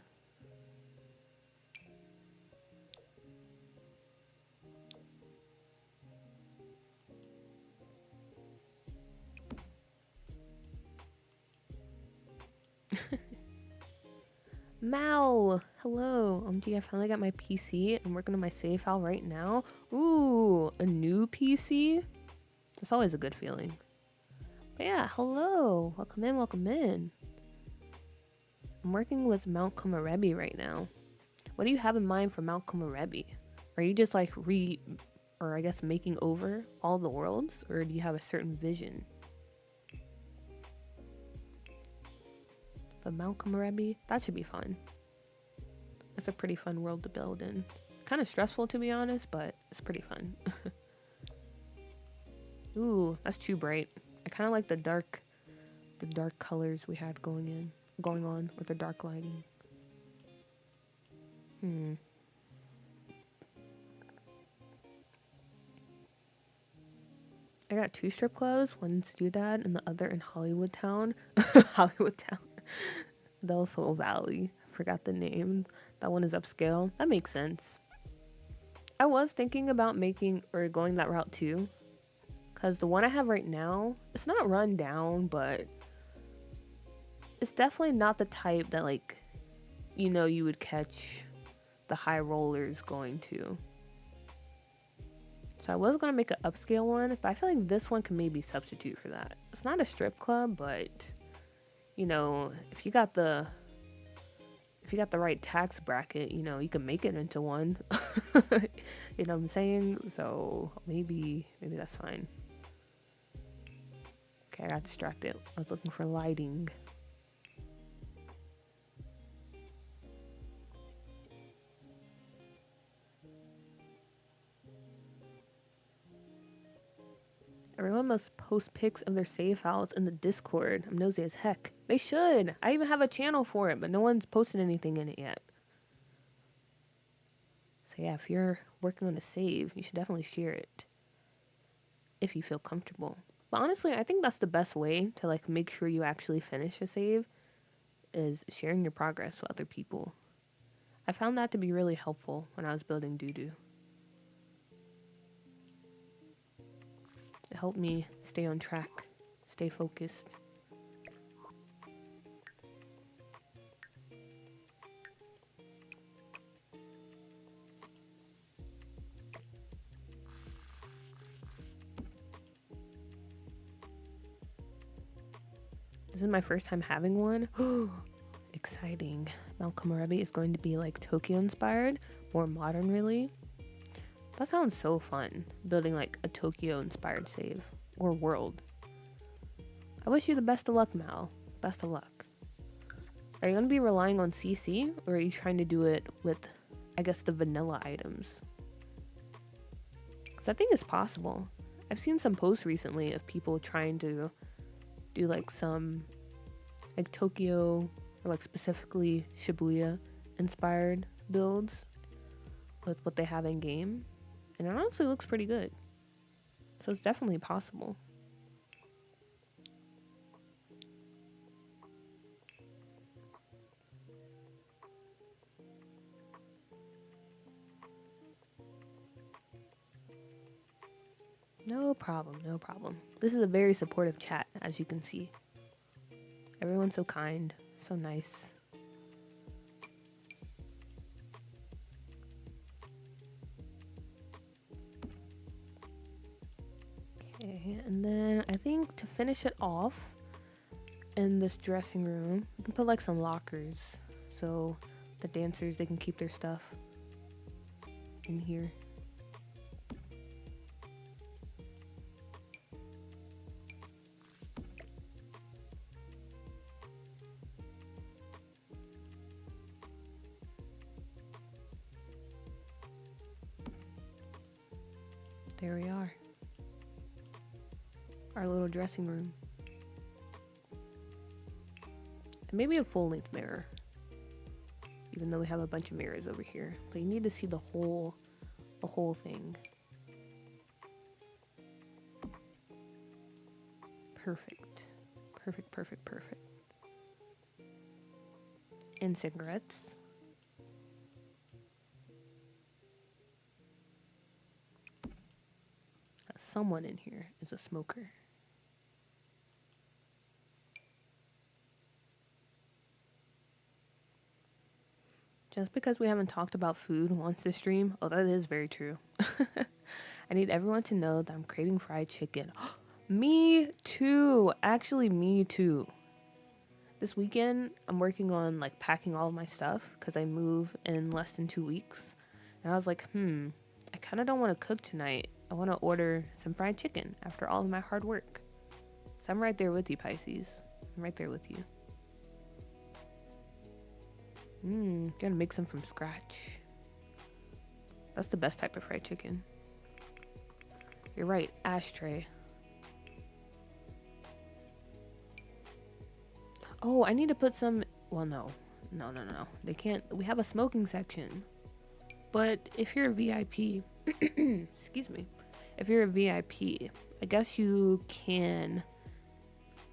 Mal, hello. OMG, I finally got my PC. I'm working on my save file right now. Ooh, a new PC? That's always a good feeling. But yeah, hello. Welcome in, welcome in. I'm working with Mount Komorebi right now. What do you have in mind for Mount Komorebi? Are you just like making over all the worlds? Or do you have a certain vision? But Mount Komorebi, that should be fun. It's a pretty fun world to build in. Kind of stressful to be honest, but it's pretty fun. Ooh, that's too bright. I kind of like the dark colors we had going on, or the dark lighting. I got 2 strip clubs, one in Ciudad and the other in Hollywood Town. Hollywood Town. Del Sol Valley. Forgot the name. That one is upscale. That makes sense. I was thinking about going that route too. Because the one I have right now, it's not run down, but It's definitely not the type that like, you know, you would catch the high rollers going to. So I was gonna make an upscale one, but I feel like this one can maybe substitute for that. It's not a strip club, but you know, if you got the right tax bracket, you know, you can make it into one. You know what I'm saying? So maybe that's fine. Okay, I got distracted. I was looking for lighting. Everyone must post pics of their save files in the Discord. I'm nosy as heck. They should. I even have a channel for it, but no one's posted anything in it yet. So yeah, if you're working on a save, you should definitely share it if you feel comfortable. But honestly, I think that's the best way to like make sure you actually finish a save is sharing your progress with other people. I found that to be really helpful when I was building Doodoo. It helped me stay on track, stay focused. This is my first time having one. Exciting. Malcolm Arabi is going to be like Tokyo inspired, more modern really. That sounds so fun, building like a Tokyo inspired save or world. I wish you the best of luck, Mal. Best of luck. Are you going to be relying on CC or are you trying to do it with, I guess, the vanilla items? Because I think it's possible. I've seen some posts recently of people trying to do like some like Tokyo or like specifically Shibuya inspired builds with what they have in game. And it honestly looks pretty good. So it's definitely possible. No problem, no problem. This is a very supportive chat, as you can see. Everyone's so kind, so nice. Okay, and then I think to finish it off in this dressing room, we can put like some lockers so the dancers, they can keep their stuff in here. There we are. Our little dressing room. And maybe a full-length mirror. Even though we have a bunch of mirrors over here. But you need to see the whole thing. Perfect. Perfect, perfect, perfect. And cigarettes. Someone in here is a smoker. Just because we haven't talked about food once this stream, oh, that is very true. I need everyone to know that I'm craving fried chicken. Me too. Actually, me too. This weekend, I'm working on like packing all of my stuff because I move in less than 2 weeks. And I was like, I kind of don't want to cook tonight. I want to order some fried chicken after all of my hard work. So I'm right there with you, Pisces. I'm right there with you. Gonna make some from scratch. That's the best type of fried chicken. You're right, ashtray. Oh, I need to put some, well, no. They can't, we have a smoking section. But if you're a VIP, excuse me, if you're a VIP, I guess you can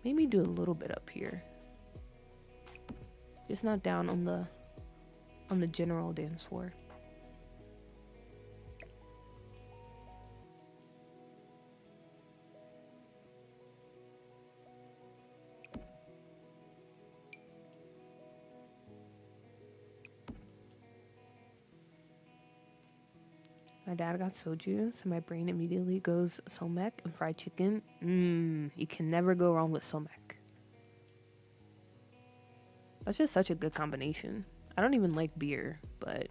maybe do a little bit up here. Just not down on the general dance floor. My dad got soju, so my brain immediately goes somek and fried chicken. You can never go wrong with somek. That's just such a good combination. I don't even like beer, but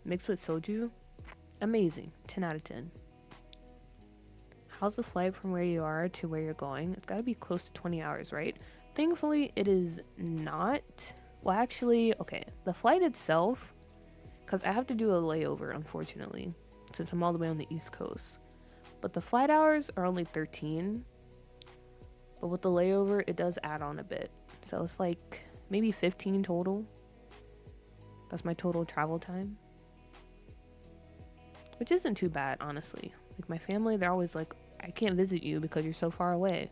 mixed with soju, amazing. 10 out of 10. How's the flight from where you are to where you're going? It's got to be close to 20 hours, right? Thankfully, it is not. Well, actually, okay. The flight itself, because I have to do a layover, unfortunately, since I'm all the way on the East Coast. But the flight hours are only 13. But with the layover, it does add on a bit. So it's like maybe 15 total. That's my total travel time. Which isn't too bad, honestly. Like my family, they're always like, I can't visit you because you're so far away.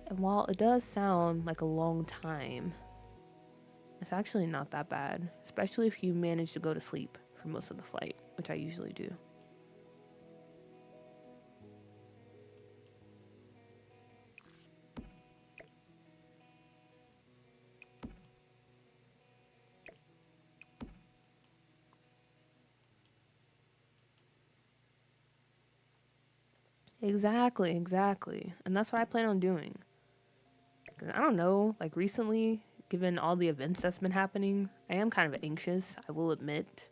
And while it does sound like a long time, it's actually not that bad. Especially if you manage to go to sleep for most of the flight, which I usually do. Exactly. And that's what I plan on doing. 'Cause I don't know, like recently, given all the events that's been happening, I am kind of anxious, I will admit.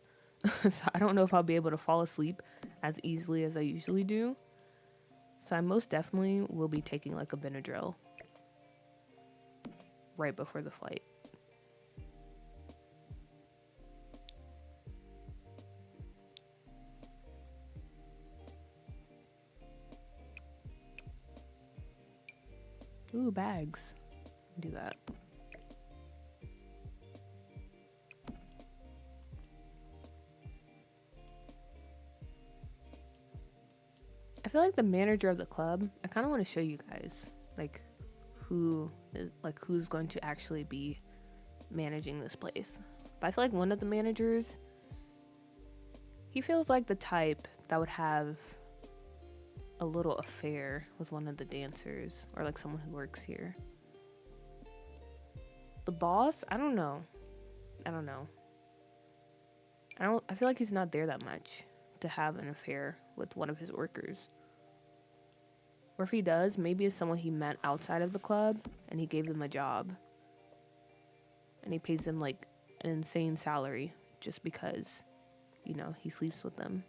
So I don't know if I'll be able to fall asleep as easily as I usually do. So I most definitely will be taking like a Benadryl right before the flight. Ooh, bags. Do that. I feel like the manager of the club, I kind of want to show you guys like who's going to actually be managing this place. But I feel like one of the managers, he feels like the type that would have a little affair with one of the dancers or like someone who works here. The boss, I don't know. I feel like he's not there that much to have an affair with one of his workers. Or if he does, maybe it's someone he met outside of the club and he gave them a job. And he pays them like an insane salary just because, he sleeps with them.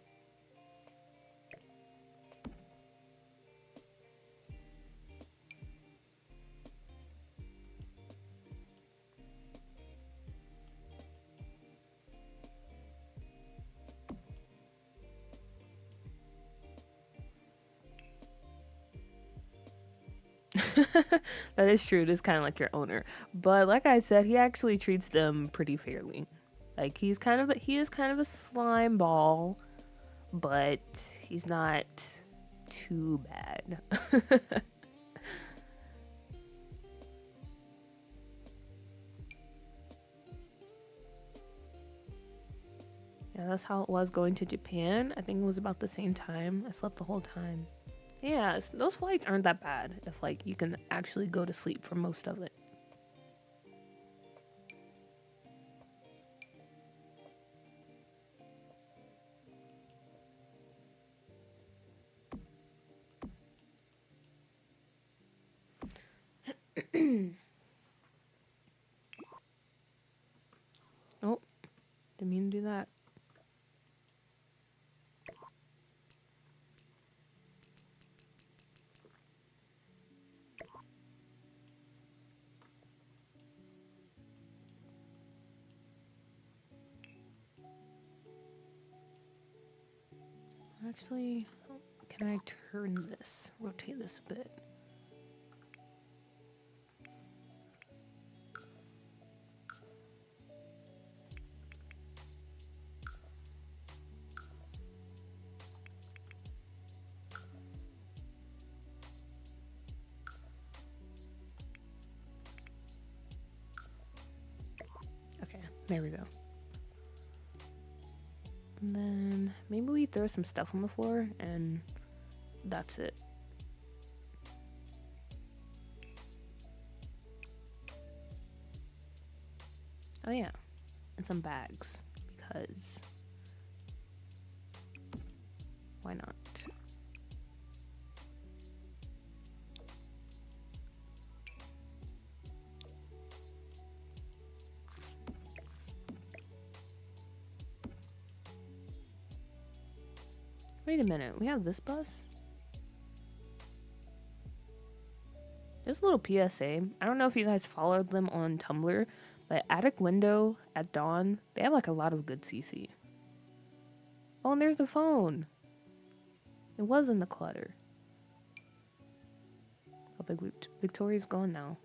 That is true. It is kind of like your owner. But like I said, he actually treats them pretty fairly. Like he is kind of a slime ball, but he's not too bad. Yeah, that's how it was going to Japan. I think it was about the same time. I slept the whole time. Yeah, those flights aren't that bad if like you can actually go to sleep for most of it. Oh, didn't mean to do that. Actually, can I rotate this a bit? Okay, there we go. And then maybe we throw some stuff on the floor and that's it. Oh yeah, and some bags because Why not? Wait a minute, we have this bus? Just a little PSA. I don't know if you guys followed them on Tumblr, but Attic Window at Dawn, they have like a lot of good CC. Oh, and there's the phone. It was in the clutter. Oh, Victoria's gone now.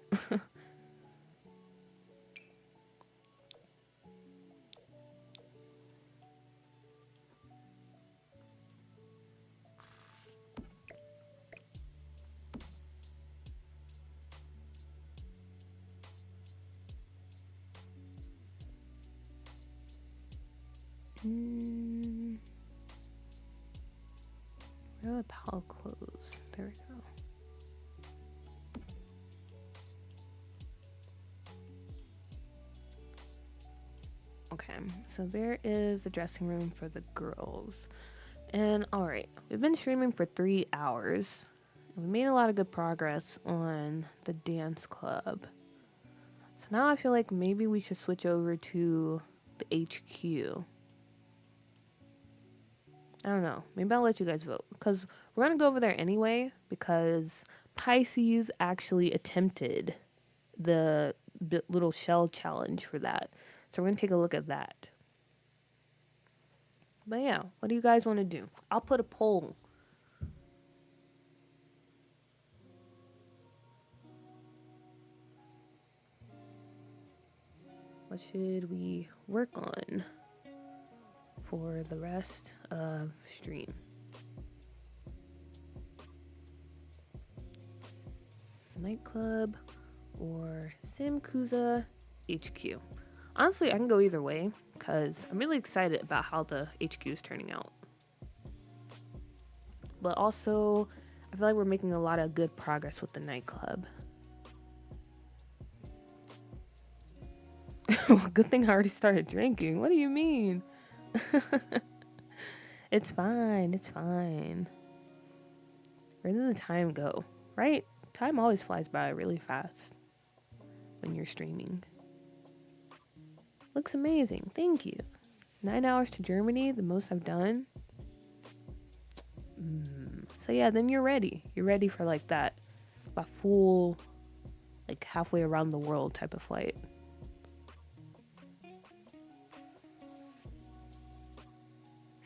Where are the pal clothes? There we go. Okay, so there is the dressing room for the girls. And alright, we've been streaming for 3 hours. And we made a lot of good progress on the dance club. So now I feel like maybe we should switch over to the HQ. I don't know. Maybe I'll let you guys vote. Because we're going to go over there anyway. Because Pisces actually attempted the little shell challenge for that. So we're going to take a look at that. But yeah, what do you guys want to do? I'll put a poll. What should we work on for the rest of stream? Nightclub or Simkuza HQ? Honestly, I can go either way because I'm really excited about how the HQ is turning out. But also, I feel like we're making a lot of good progress with the nightclub. Good thing I already started drinking. What do you mean? It's fine. It's fine. Where did the time go? Right? Time always flies by really fast when you're streaming. Looks amazing. Thank you. 9 hours to Germany, the most I've done. So yeah, then you're ready. You're ready for like that full, like halfway around the world type of flight.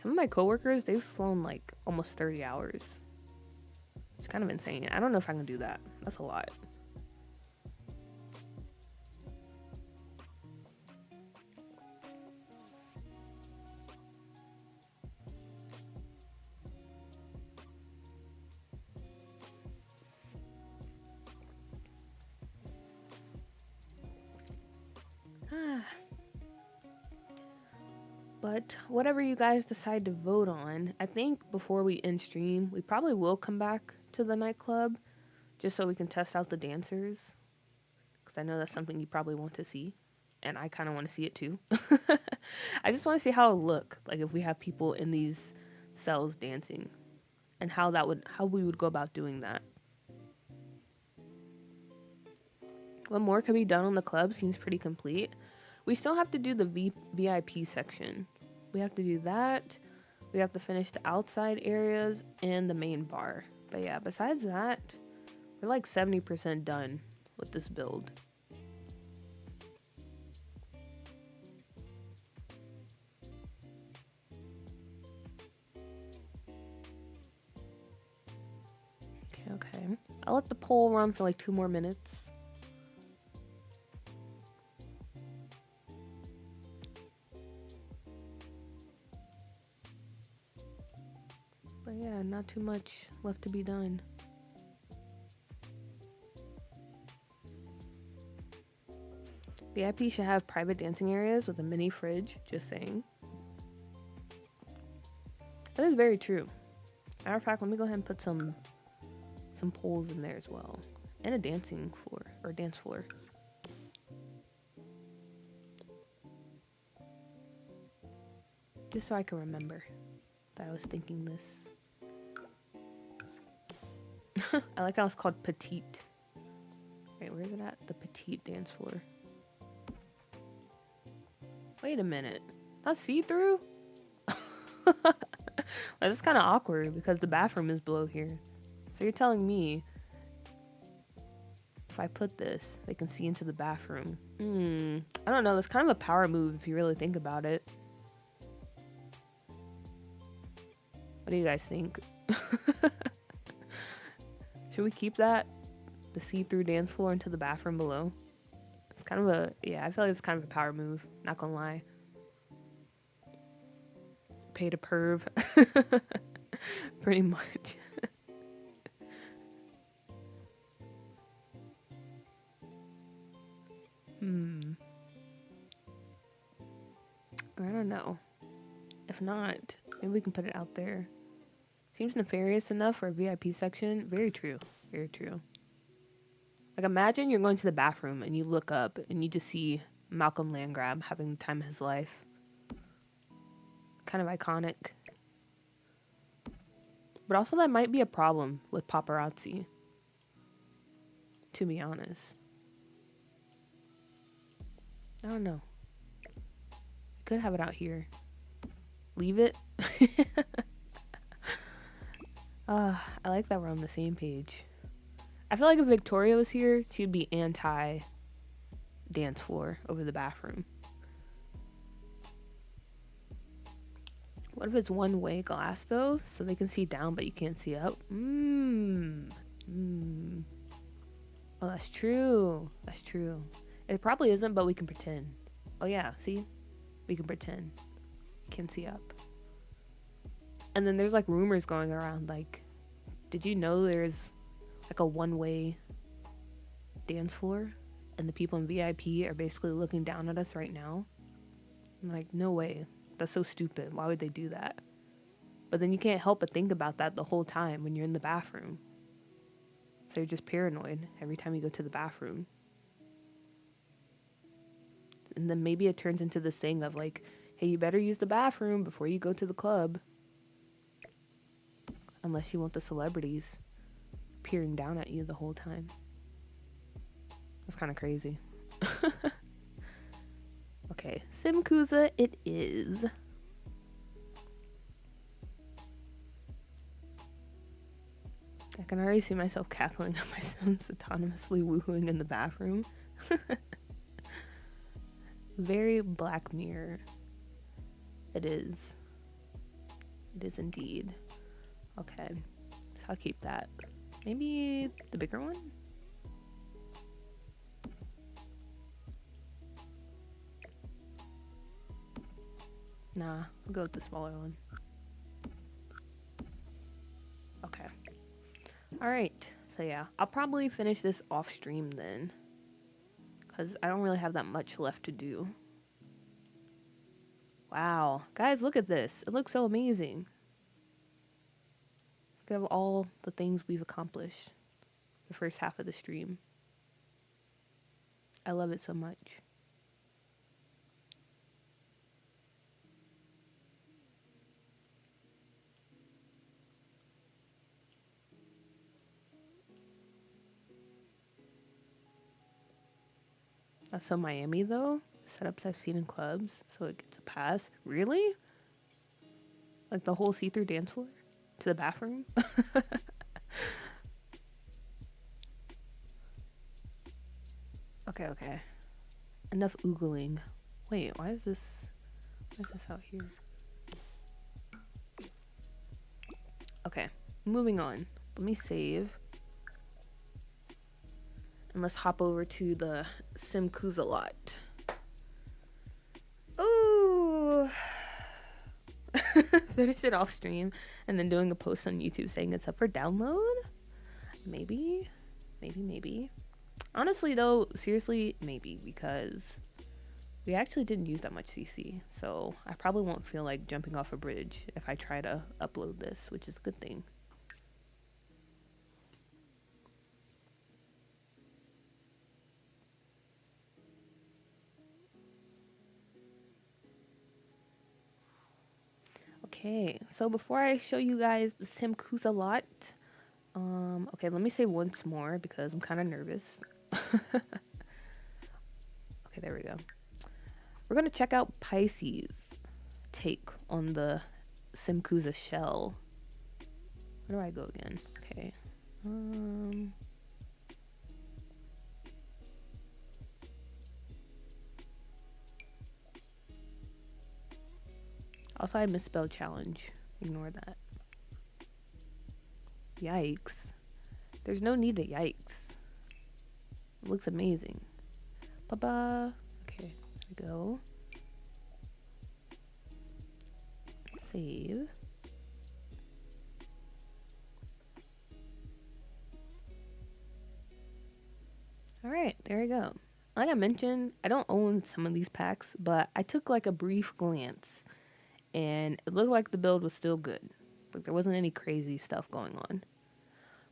Some of my coworkers, they've flown like almost 30 hours. It's kind of insane. I don't know if I can do that. That's a lot. But whatever you guys decide to vote on, I think before we end stream, we probably will come back to the nightclub just so we can test out the dancers. Because I know that's something you probably want to see. And I kind of want to see it too. I just want to see how it look, like if we have people in these cells dancing. And how we would go about doing that. What more could be done on the club seems pretty complete. We still have to do the VIP section. We have to do that. We have to finish the outside areas and the main bar. But yeah, besides that, we're like 70% done with this build. Okay. I'll let the poll run for like 2 more minutes. But yeah, not too much left to be done. VIP should have private dancing areas with a mini fridge, just saying. That is very true. Matter of fact, let me go ahead and put some poles in there as well. And a dancing floor, or dance floor. Just so I can remember that I was thinking this. I like how it's called petite. Wait, where is it at? The petite dance floor. Wait a minute. That's see-through? That's kind of awkward because the bathroom is below here. So you're telling me if I put this, they can see into the bathroom. I don't know. That's kind of a power move if you really think about it. What do you guys think? Should we keep that? The see-through dance floor into the bathroom below? It's kind of a, yeah, I feel like it's kind of a power move. Not gonna lie. Pay to perv. Pretty much. I don't know. If not, maybe we can put it out there. Seems nefarious enough for a VIP section. Very true. Very true. Like, imagine you're going to the bathroom and you look up and you just see Malcolm Landgrab having the time of his life. Kind of iconic. But also that might be a problem with paparazzi. To be honest. I don't know. We could have it out here. Leave it. I like that we're on the same page. I feel like if Victoria was here, she'd be anti dance floor over the bathroom. What if it's one-way glass though, so they can see down but you can't see up? Oh, that's true. That's true. It probably isn't, but we can pretend. Oh yeah, see? We can pretend. Can't see up. And then there's like rumors going around, like, did you know there's like a one-way dance floor and the people in VIP are basically looking down at us right now? I'm like, no way. That's so stupid. Why would they do that? But then you can't help but think about that the whole time when you're in the bathroom. So you're just paranoid every time you go to the bathroom. And then maybe it turns into this thing of like, hey, you better use the bathroom before you go to the club. Unless you want the celebrities peering down at you the whole time. That's kind of crazy. Okay, Simkuza it is. I can already see myself cackling at my Sims autonomously woohooing in the bathroom. Very Black Mirror. It is. It is indeed. Okay, so I'll keep that. Maybe the bigger one? Nah, I'll go with the smaller one. Okay. Alright, so yeah, I'll probably finish this off stream then. Because I don't really have that much left to do. Wow. Guys, look at this. It looks so amazing. Look at all the things we've accomplished the first half of the stream. I love it so much. That's so Miami though. Setups I've seen in clubs, so it gets a pass. Really? Like the whole see-through dance floor? To the bathroom? Okay. Enough oogling. Wait, why is this out here? Okay, moving on. Let me save. And let's hop over to the Simkuza lot. Ooh. Finish it off stream and then doing a post on YouTube saying it's up for download? Maybe. Honestly though, seriously, maybe, because we actually didn't use that much CC. So I probably won't feel like jumping off a bridge if I try to upload this, which is a good thing. Okay, so before I show you guys the Simkuza lot, Okay, let me say once more because I'm kind of nervous. Okay, there we go. We're gonna check out Pisces' take on the Simkuza shell. Where do I go again? Okay. Also, I misspelled challenge. Ignore that. Yikes. There's no need to yikes. It looks amazing. Ba-ba. Okay, there we go. Save. Alright, there we go. Like I mentioned, I don't own some of these packs, but I took like a brief glance and it looked like the build was still good. Like there wasn't any crazy stuff going on.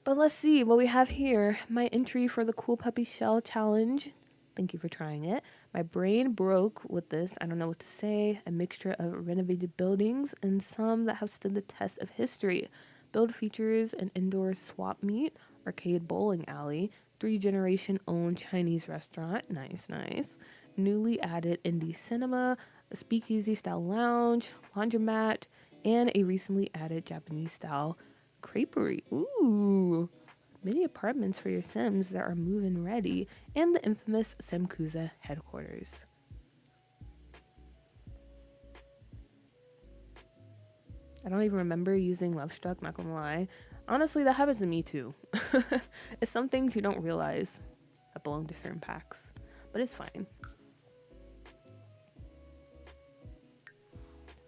But let's see what we have here. My entry for the Cool Puppy Shell Challenge. Thank you for trying it. My brain broke with this. I don't know what to say. A mixture of renovated buildings and some that have stood the test of history. Build features an indoor swap meet, arcade bowling alley, 3-generation owned Chinese restaurant. Nice, nice. Newly added indie cinema, a speakeasy style lounge, laundromat, and a recently added Japanese style creperie. Ooh. Many apartments for your Sims that are move-in ready, and the infamous Simkuza headquarters. I don't even remember using Love Struck, not gonna lie. Honestly, that happens to me too. It's some things you don't realize that belong to certain packs, but it's fine.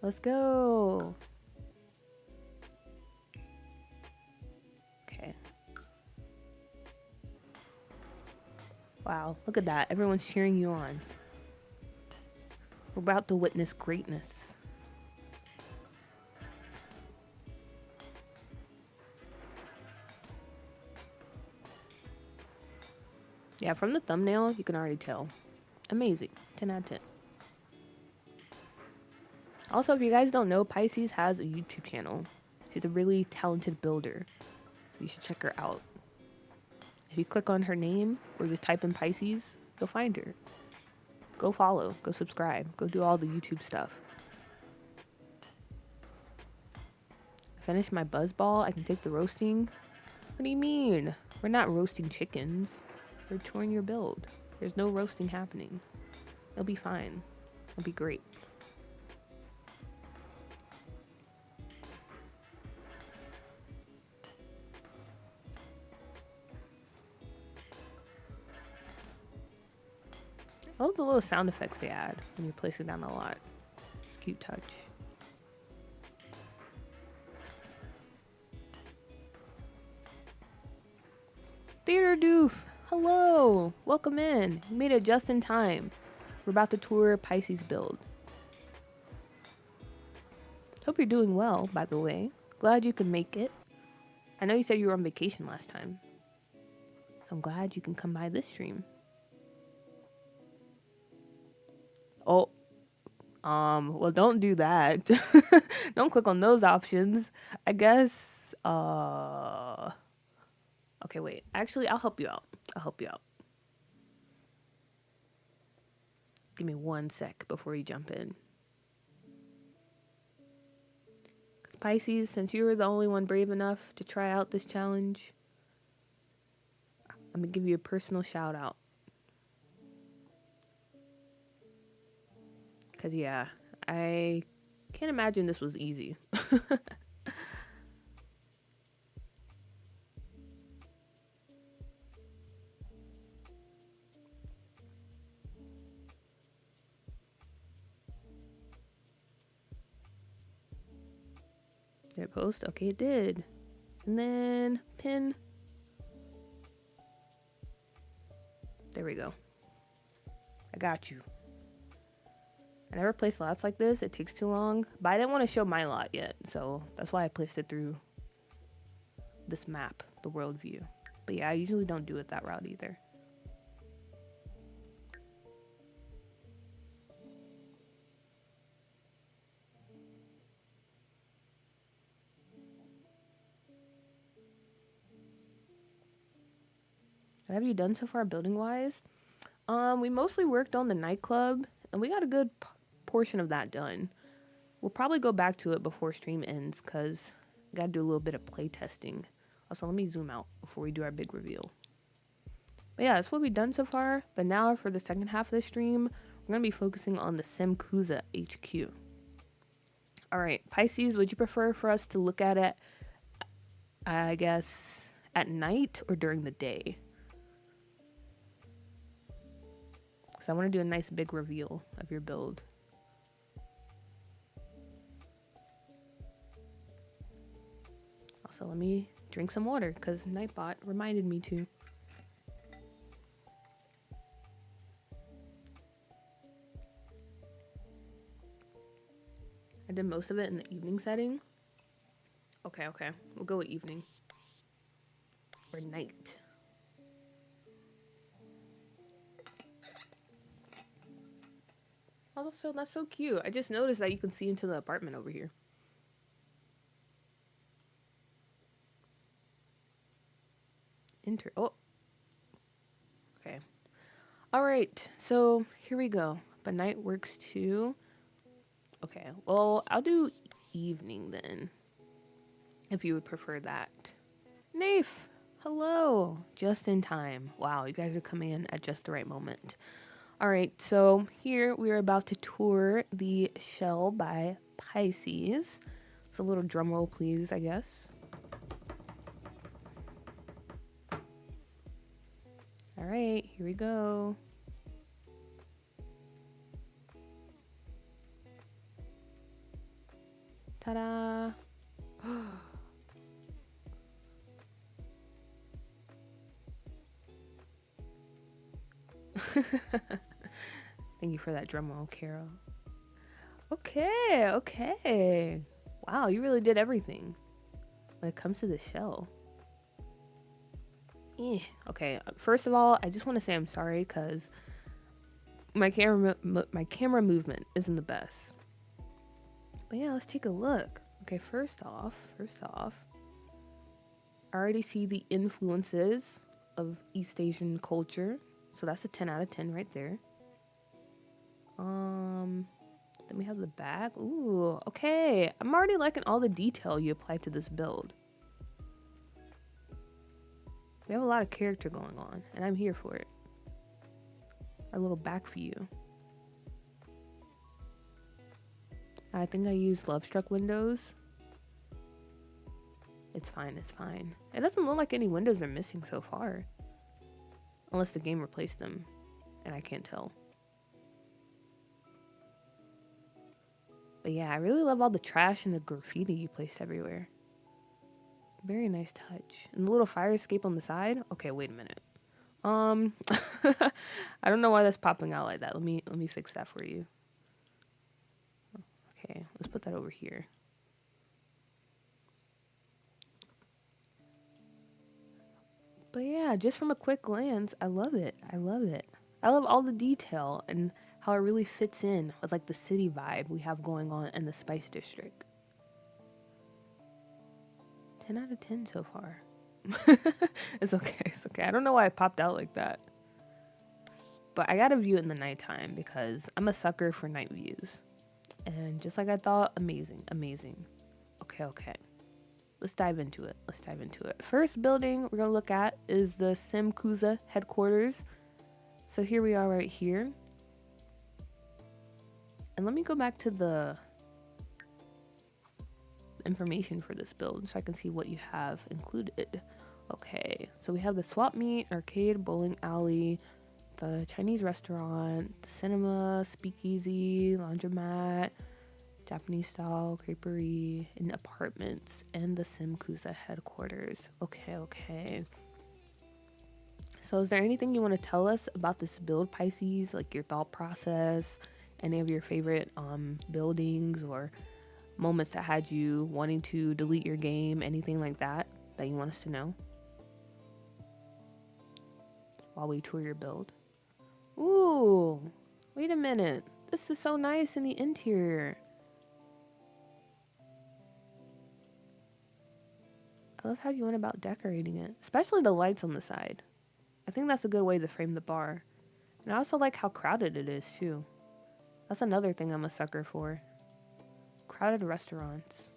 Let's go. Okay. Wow, look at that. Everyone's cheering you on. We're about to witness greatness. Yeah, from the thumbnail, you can already tell. Amazing. 10 out of 10. Also, if you guys don't know, Pisces has a YouTube channel. She's a really talented builder, so you should check her out. If you click on her name or just type in Pisces, you'll find her. Go follow, go subscribe, go do all the YouTube stuff. I finished my buzzball. I can take the roasting. What do you mean? We're not roasting chickens. We're touring your build. There's no roasting happening. It'll be fine. It'll be great. I love the little sound effects they add when you're placing down a lot. It's a cute touch. Theater Doof! Hello! Welcome in. You made it just in time. We're about to tour Pisces build. Hope you're doing well, by the way. Glad you could make it. I know you said you were on vacation last time, so I'm glad you can come by this stream. Oh, well, don't do that. Don't click on those options. I guess, okay, wait. Actually, I'll help you out. Give me 1 sec before you jump in. Pisces, since you were the only one brave enough to try out this challenge, I'm gonna give you a personal shout out. Because, yeah, I can't imagine this was easy. Did it post? Okay, it did. And then pin. There we go. I got you. I never placed lots like this. It takes too long. But I didn't want to show my lot yet. So that's why I placed it through this map, the world view. But yeah, I usually don't do it that route either. What have you done so far building wise? We mostly worked on the nightclub, and we got a good portion of that done. We'll probably go back to it before stream ends, because I gotta do a little bit of play testing. Also, let me zoom out before we do our big reveal. But yeah, that's what we've done so far. But now for the second half of the stream, we're gonna be focusing on the Simkuza HQ. All right, Pisces, would you prefer for us to look at it, I guess, at night or during the day? Because I want to do a nice big reveal of your build. Also, let me drink some water because Nightbot reminded me to. I did most of it in the evening setting. Okay. We'll go with evening. Or night. Also, that's so cute. I just noticed that you can see into the apartment over here. Oh. Okay. Alright, so here we go. But night works too. Okay, well, I'll do evening then. If you would prefer that. Nafe! Hello! Just in time. Wow, you guys are coming in at just the right moment. Alright, so here we are about to tour the shell by Pisces. So a little drum roll, please, I guess. Alright, here we go. Ta-da! Thank you for that drum roll, Carol. Okay. Wow, you really did everything when it comes to the shell. Okay, first of all, I just want to say I'm sorry because my camera movement isn't the best. But yeah, let's take a look. Okay, first off, I already see the influences of East Asian culture. So that's a 10 out of 10 right there. Then we have the bag. Ooh, okay. I'm already liking all the detail you applied to this build. We have a lot of character going on, and I'm here for it. Our little back view. I think I used Love Struck windows. It's fine. It doesn't look like any windows are missing so far. Unless the game replaced them, and I can't tell. But yeah, I really love all the trash and the graffiti you placed everywhere. Very nice touch. And the little fire escape on the side. Okay, wait a minute. I don't know why that's popping out like that. Let me fix that for you. Okay, let's put that over here. But yeah, just from a quick glance, I love it. I love all the detail and how it really fits in with like the city vibe we have going on in the Spice District. 10 out of 10 so far. It's okay. I don't know why it popped out like that. But I gotta view it in the nighttime because I'm a sucker for night views. And just like I thought, amazing. Okay. Let's dive into it. First building we're going to look at is the Simkuza headquarters. So here we are right here. And let me go back to the information for this build so I can see what you have included. Okay, so we have the swap meet, arcade, bowling alley, the Chinese restaurant, the cinema, speakeasy, laundromat, Japanese style creperie, and apartments, and the Simkuza headquarters. Okay. So is there anything you want to tell us about this build, Pisces? Like your thought process, any of your favorite buildings or moments that had you wanting to delete your game, anything like that you want us to know while we tour your build? Ooh, wait a minute. This is so nice in the interior. I love how you went about decorating it, especially the lights on the side. I think that's a good way to frame the bar. And I also like how crowded it is too. That's another thing I'm a sucker for. Crowded restaurants.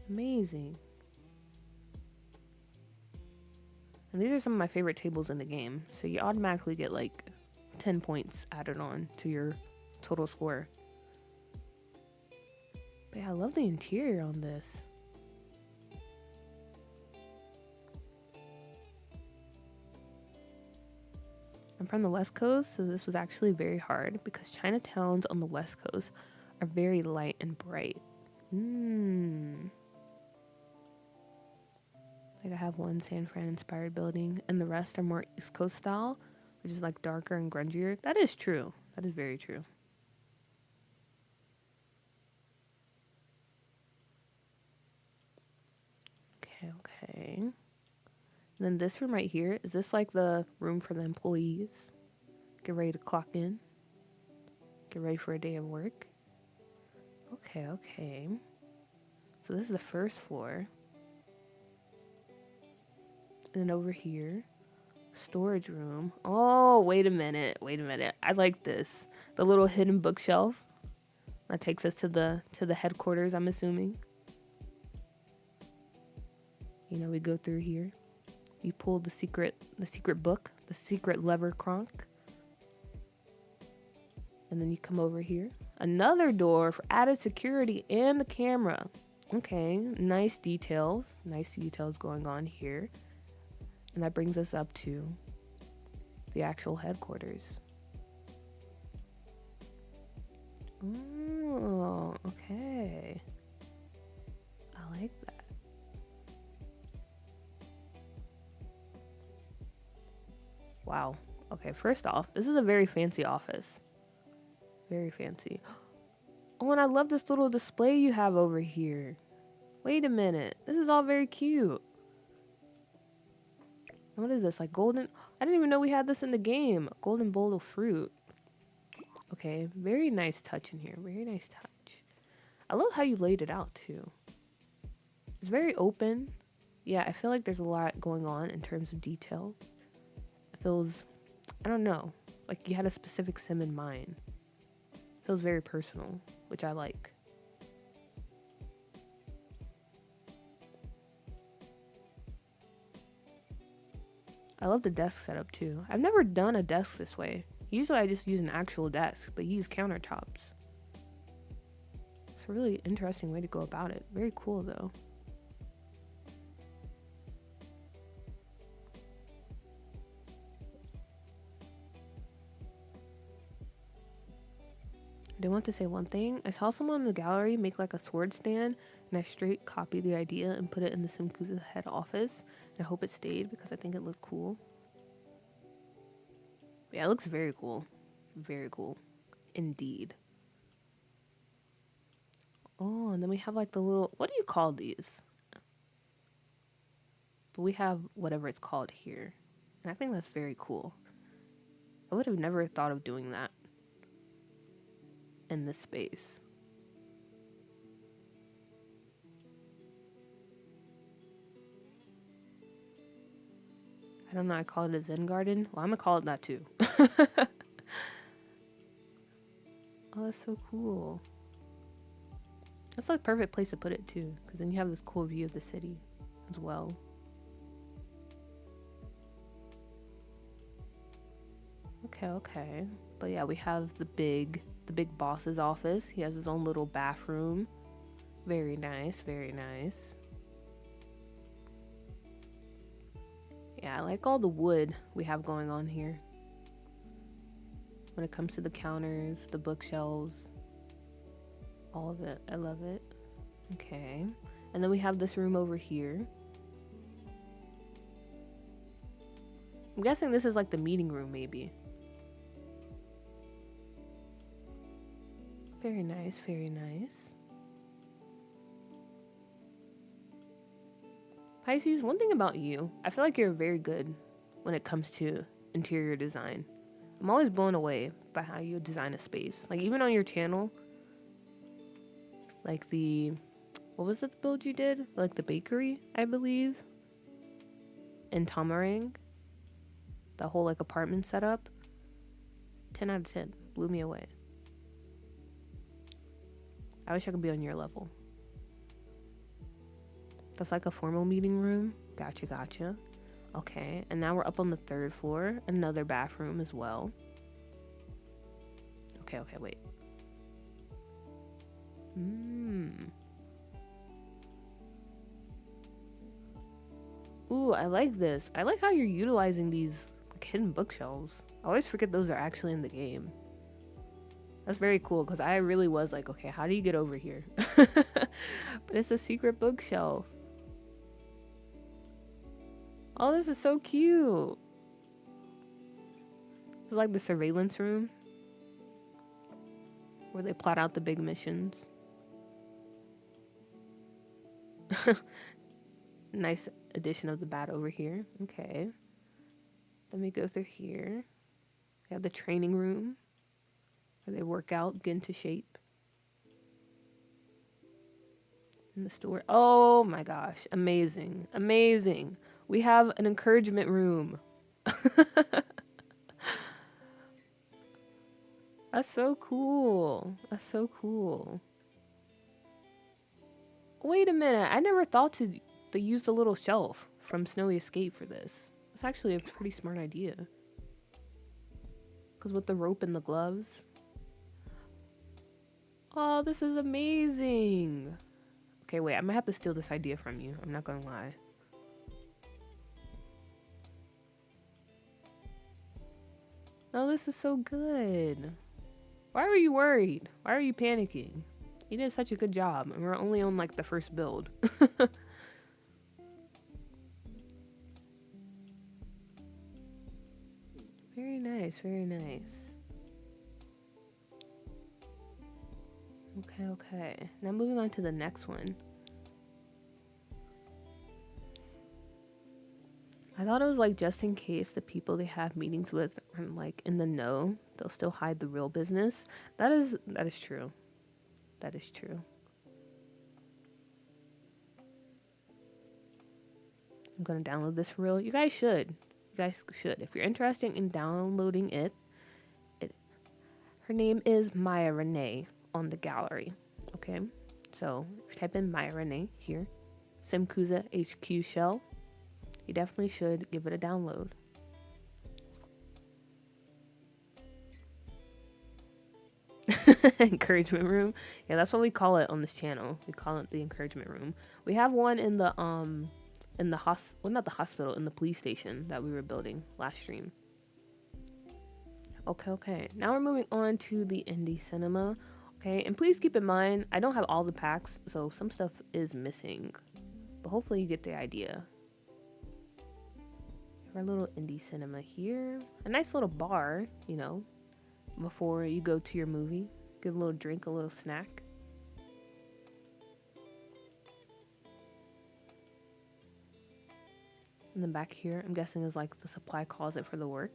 Amazing. And these are some of my favorite tables in the game. So you automatically get like 10 points added on to your total score. But yeah, I love the interior on this. I'm from the West Coast, so this was actually very hard because Chinatowns on the West Coast are very light and bright. Like I have one San Fran inspired building and the rest are more East Coast style, which is like darker and grungier. That is true. That is very true. Okay. And then this room right here, is this like the room for the employees? Get ready to clock in. Get ready for a day of work. Okay. So this is the first floor. And then over here, storage room. Oh, wait a minute. I like this. The little hidden bookshelf. That takes us to the headquarters, I'm assuming. You know, we go through here. You pull the secret book, the secret lever cronk. And then you come over here. Another door for added security and the camera. Okay, nice details going on here. And that brings us up to the actual headquarters. Oh, okay. I like that. Wow. Okay, first off, this is a very fancy office. Very fancy. Oh, and I love this little display you have over here. Wait a minute. This is all very cute. What is this? Like golden? I didn't even know we had this in the game. A golden bowl of fruit. Okay, very nice touch in here. Very nice touch. I love how you laid it out too. It's very open. Yeah, I feel like there's a lot going on in terms of detail. It feels, I don't know, like you had a specific sim in mind. It feels very personal, which I like. I love the desk setup too. I've never done a desk this way. Usually I just use an actual desk, but you use countertops. It's a really interesting way to go about it. Very cool though. I do want to say one thing. I saw someone in the gallery make like a sword stand, and I straight copied the idea and put it in the Simkuza head office. And I hope it stayed because I think it looked cool. But yeah, it looks very cool. Very cool. Indeed. Oh, and then we have like the little, what do you call these? But we have whatever it's called here. And I think that's very cool. I would have never thought of doing that in this space. I don't know, I call it a Zen garden. Well, I'm gonna call it that too. Oh, that's so cool. That's like a perfect place to put it too, because then you have this cool view of the city as well. Okay. But yeah, we have the big boss's office. He has his own little bathroom. Very nice. Yeah, I like all the wood we have going on here. When it comes to the counters, the bookshelves, all of it. I love it. Okay. And then we have this room over here. I'm guessing this is like the meeting room maybe. Very nice. Pisces, one thing about you, I feel like you're very good when it comes to interior design. I'm always blown away by how you design a space. Like even on your channel, like what was the build you did? Like the bakery, I believe. in Tamarang. The whole like apartment setup. 10 out of 10. Blew me away. I wish I could be on your level. That's like a formal meeting room. Gotcha. Okay, and now we're up on the 3rd floor. Another bathroom as well. Okay, wait. Ooh, I like this. I like how you're utilizing these like, hidden bookshelves. I always forget those are actually in the game. That's very cool because I really was like, okay, how do you get over here? But it's a secret bookshelf. Oh, this is so cute. It's like the surveillance room where they plot out the big missions. Nice addition of the bat over here. Okay. Let me go through here. We have the training room where they work out, get into shape. In the store. Oh my gosh. Amazing. We have an encouragement room. That's so cool. Wait a minute. I never thought to use the little shelf from Snowy Escape for this. It's actually a pretty smart idea. Because with the rope and the gloves. Oh, this is amazing. Okay, wait. I might have to steal this idea from you. I'm not going to lie. Oh, this is so good. Why were you worried? Why are you panicking? You did such a good job, and we're only on like the first build. Very nice. Okay. Now moving on to the next one. I thought it was like just in case the people they have meetings with aren't like in the know, they'll still hide the real business. That is true. I'm gonna download this for real. You guys should. If you're interested in downloading it. Her name is Maya Renee on the gallery. Okay, so if you type in Maya Renee here, Simkuza HQ shell, you definitely should give it a download. Encouragement room. Yeah, that's what we call it on this channel. We call it the encouragement room. We have one in the not the hospital, in the police station that we were building last stream. Okay. Now we're moving on to the indie cinema. Okay, and please keep in mind, I don't have all the packs, so some stuff is missing. But hopefully you get the idea. Our little indie cinema here. A nice little bar, you know, before you go to your movie. Get a little drink, a little snack. And then back here, I'm guessing is like the supply closet for the work.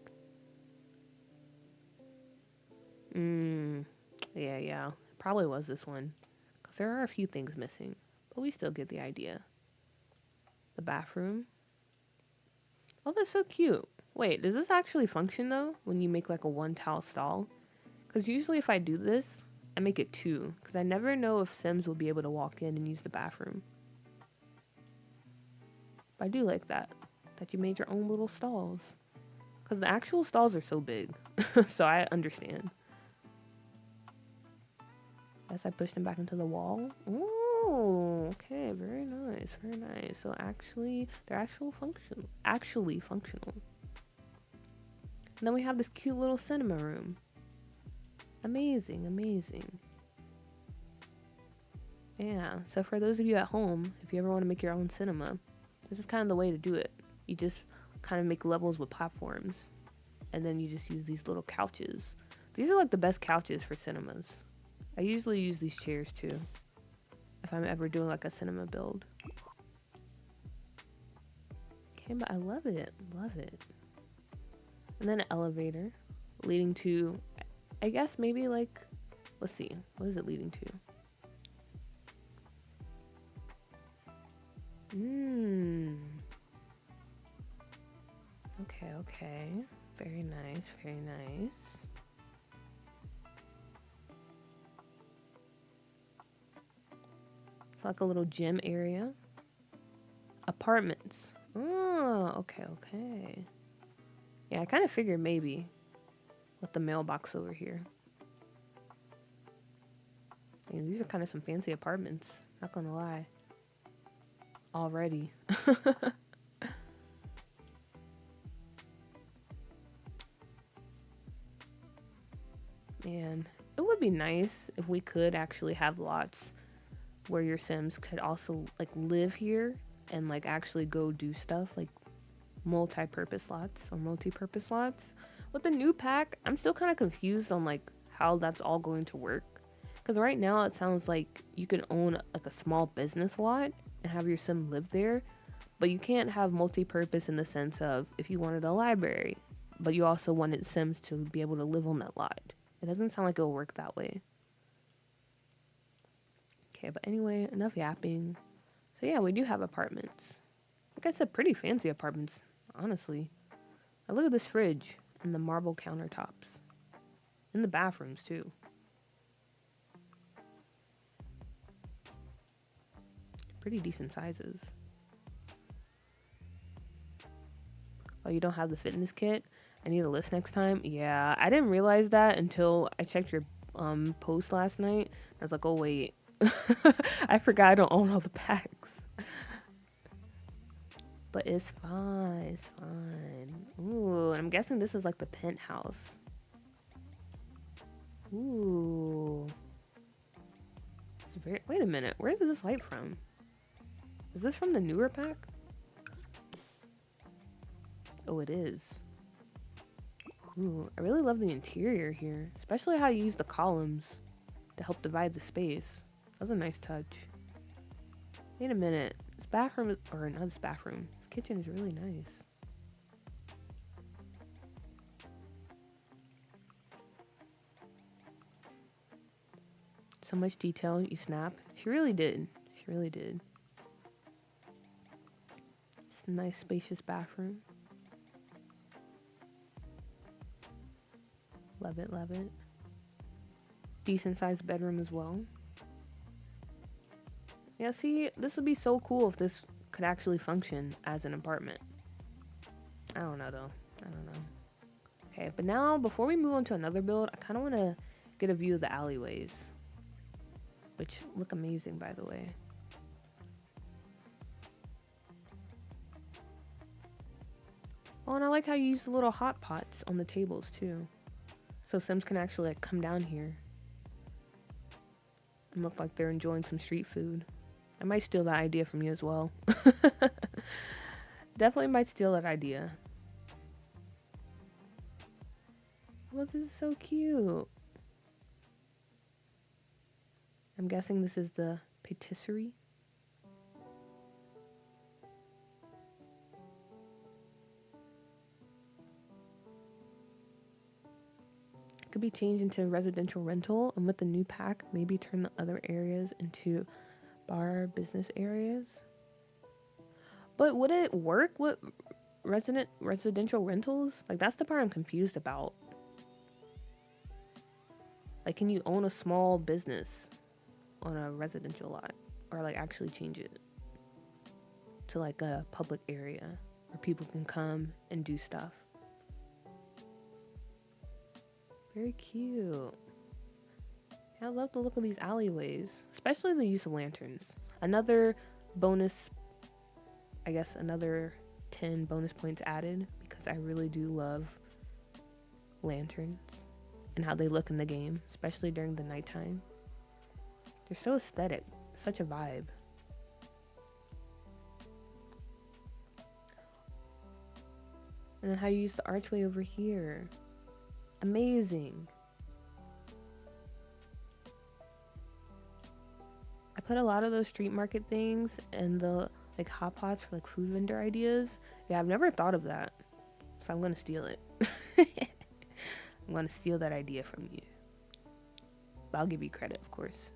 Yeah. Probably was this one. Because there are a few things missing. But we still get the idea. The bathroom. Oh, that's so cute. Wait, does this actually function though? When you make like a 1 towel stall? Because usually if I do this, I make it 2. Because I never know if Sims will be able to walk in and use the bathroom. But I do like that you made your own little stalls. Because the actual stalls are so big. So I understand. As I push them back into the wall. Oh, okay, very nice. So actually, they're actually functional. And then we have this cute little cinema room. Amazing. Yeah, so for those of you at home, if you ever want to make your own cinema, this is kind of the way to do it. You just kind of make levels with platforms, and then you just use these little couches. These are like the best couches for cinemas. I usually use these chairs too, if I'm ever doing like a cinema build. Okay, but I love it. And then an elevator leading to, I guess maybe like, let's see, what is it leading to? Okay, okay. Very nice, very nice. It's like a little gym area. Apartments. Oh, okay, okay. Yeah, I kind of figured maybe with the mailbox over here. Yeah, these are kind of some fancy apartments, not gonna lie. Already. Man, it would be nice if we could actually have lots where your Sims could also like live here and like actually go do stuff like multi-purpose lots or multi-purpose lots. With the new pack, I'm still kind of confused on like how that's all going to work. Because right now it sounds like you can own like a small business lot and have your Sim live there, but you can't have multi-purpose in the sense of if you wanted a library, but you also wanted Sims to be able to live on that lot. It doesn't sound like it'll work that way. Okay, but anyway, enough yapping. So yeah, we do have apartments. Like I said, pretty fancy apartments, honestly. Now look at this fridge and the marble countertops. And the bathrooms too. Pretty decent sizes. Oh, you don't have the fitness kit? I need a list next time? Yeah, I didn't realize that until I checked your post last night. I was like, oh wait. I forgot I don't own all the packs. But it's fine, it's fine. Ooh, I'm guessing this is like the penthouse. Ooh. It's very, wait a minute, where is this light from? Is this from the newer pack? Oh, it is. Ooh, I really love the interior here, especially how you use the columns to help divide the space. That was a nice touch. Wait a minute, this bathroom, or not this bathroom, this kitchen is really nice. So much detail, you snap. She really did. She really did. It's a nice spacious bathroom. Love it, love it. Decent sized bedroom as well. Yeah, see, this would be so cool if this could actually function as an apartment. I don't know though. I don't know. Okay, but now before we move on to another build, I kind of want to get a view of the alleyways, which look amazing, by the way. Oh, and I like how you use the little hot pots on the tables too. So Sims can actually like come down here and look like they're enjoying some street food. I might steal that idea from you as well. Definitely might steal that idea. Oh, this is so cute. I'm guessing this is the patisserie. Could be changed into residential rental, and with the new pack, maybe turn the other areas into bar business areas. But would it work with residential rentals? Like, that's the part I'm confused about. Like, can you own a small business on a residential lot, or like actually change it to like a public area where people can come and do stuff? Very cute. I love the look of these alleyways, especially the use of lanterns. Another bonus, I guess another 10 bonus points added because I really do love lanterns and how they look in the game, especially during the nighttime. They're so aesthetic, such a vibe. And then how you use the archway over here. Amazing. I put a lot of those street market things and the like hot pots for like food vendor ideas. Yeah, I've never thought of that. So I'm gonna steal it. I'm gonna steal that idea from you. But I'll give you credit, of course.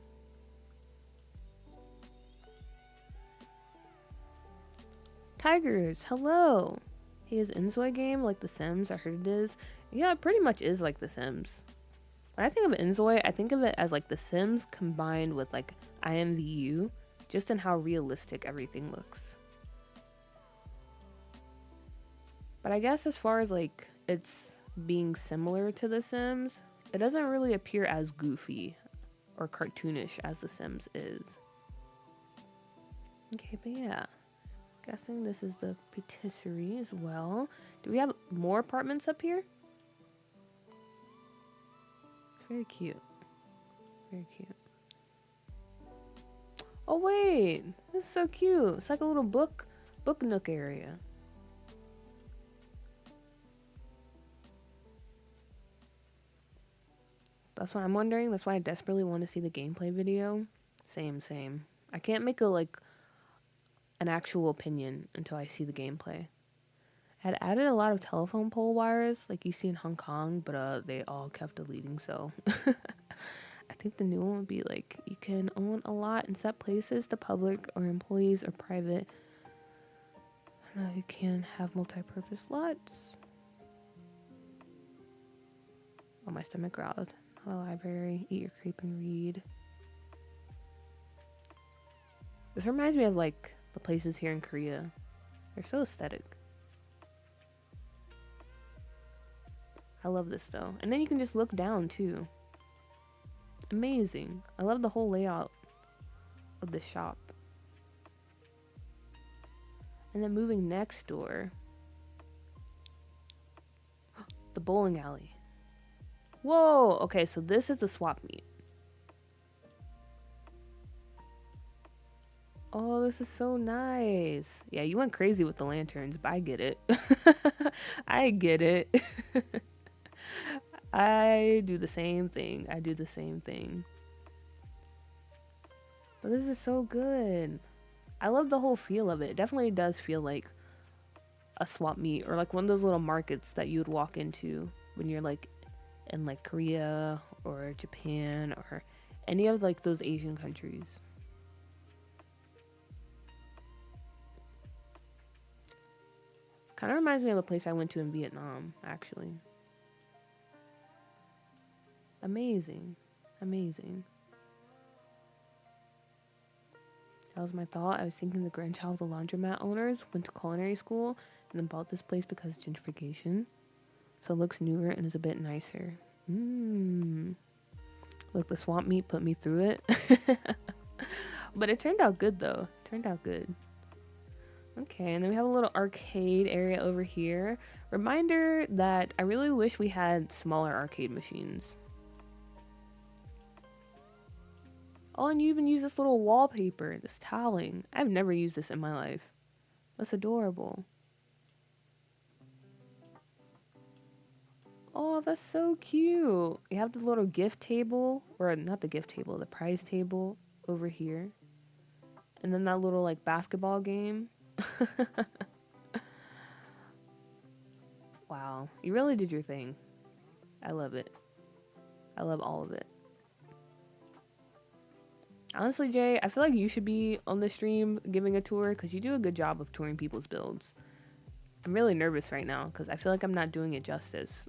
Tigers, hello. Hey, is Inzoi game like The Sims? I heard it is. Yeah, it pretty much is like The Sims. When I think of Inzoi, I think of it as like The Sims combined with like IMVU, just in how realistic everything looks. But I guess as far as like it's being similar to The Sims, it doesn't really appear as goofy or cartoonish as The Sims is. Okay, but yeah. Guessing this is the patisserie as well. Do we have more apartments up here? Very cute. Very cute. Oh wait, this is so cute. It's like a little book nook area. That's what I'm wondering. That's why I desperately want to see the gameplay video. Same. I can't make an actual opinion until I see the gameplay. I had added a lot of telephone pole wires like you see in Hong Kong, but they all kept deleting, so I think the new one would be like you can own a lot in set places to public or employees or private. I don't know, you can have multi-purpose lots. Oh, my stomach growled. A library, eat your creep and read. This reminds me of like the places here in Korea. They're so aesthetic. I love this though. And then you can just look down too. Amazing. I love the whole layout of the shop. And then moving next door, the bowling alley. Whoa, okay, so this is the swap meet. Oh, this is so nice. Yeah, you went crazy with the lanterns, but I get it. I get it. I do the same thing. But this is so good. I love the whole feel of it. It definitely does feel like a swap meet or like one of those little markets that you would walk into when you're like in like Korea or Japan or any of like those Asian countries. It kind of reminds me of a place I went to in Vietnam, actually. Amazing. That was my thought. I was thinking the grandchild of the laundromat owners went to culinary school and then bought this place because of gentrification. So it looks newer and is a bit nicer. Look, the swamp meat put me through it. But it turned out good though. Okay, and then we have a little arcade area over here. Reminder that I really wish we had smaller arcade machines. Oh, and you even use this little wallpaper, this toweling. I've never used this in my life. That's adorable. Oh, that's so cute. You have the little gift table, or not the gift table, the prize table over here. And then that little like basketball game. Wow, you really did your thing. I love it. I love all of it. Honestly, Jay, I feel like you should be on the stream giving a tour because you do a good job of touring people's builds. I'm really nervous right now because I feel like I'm not doing it justice.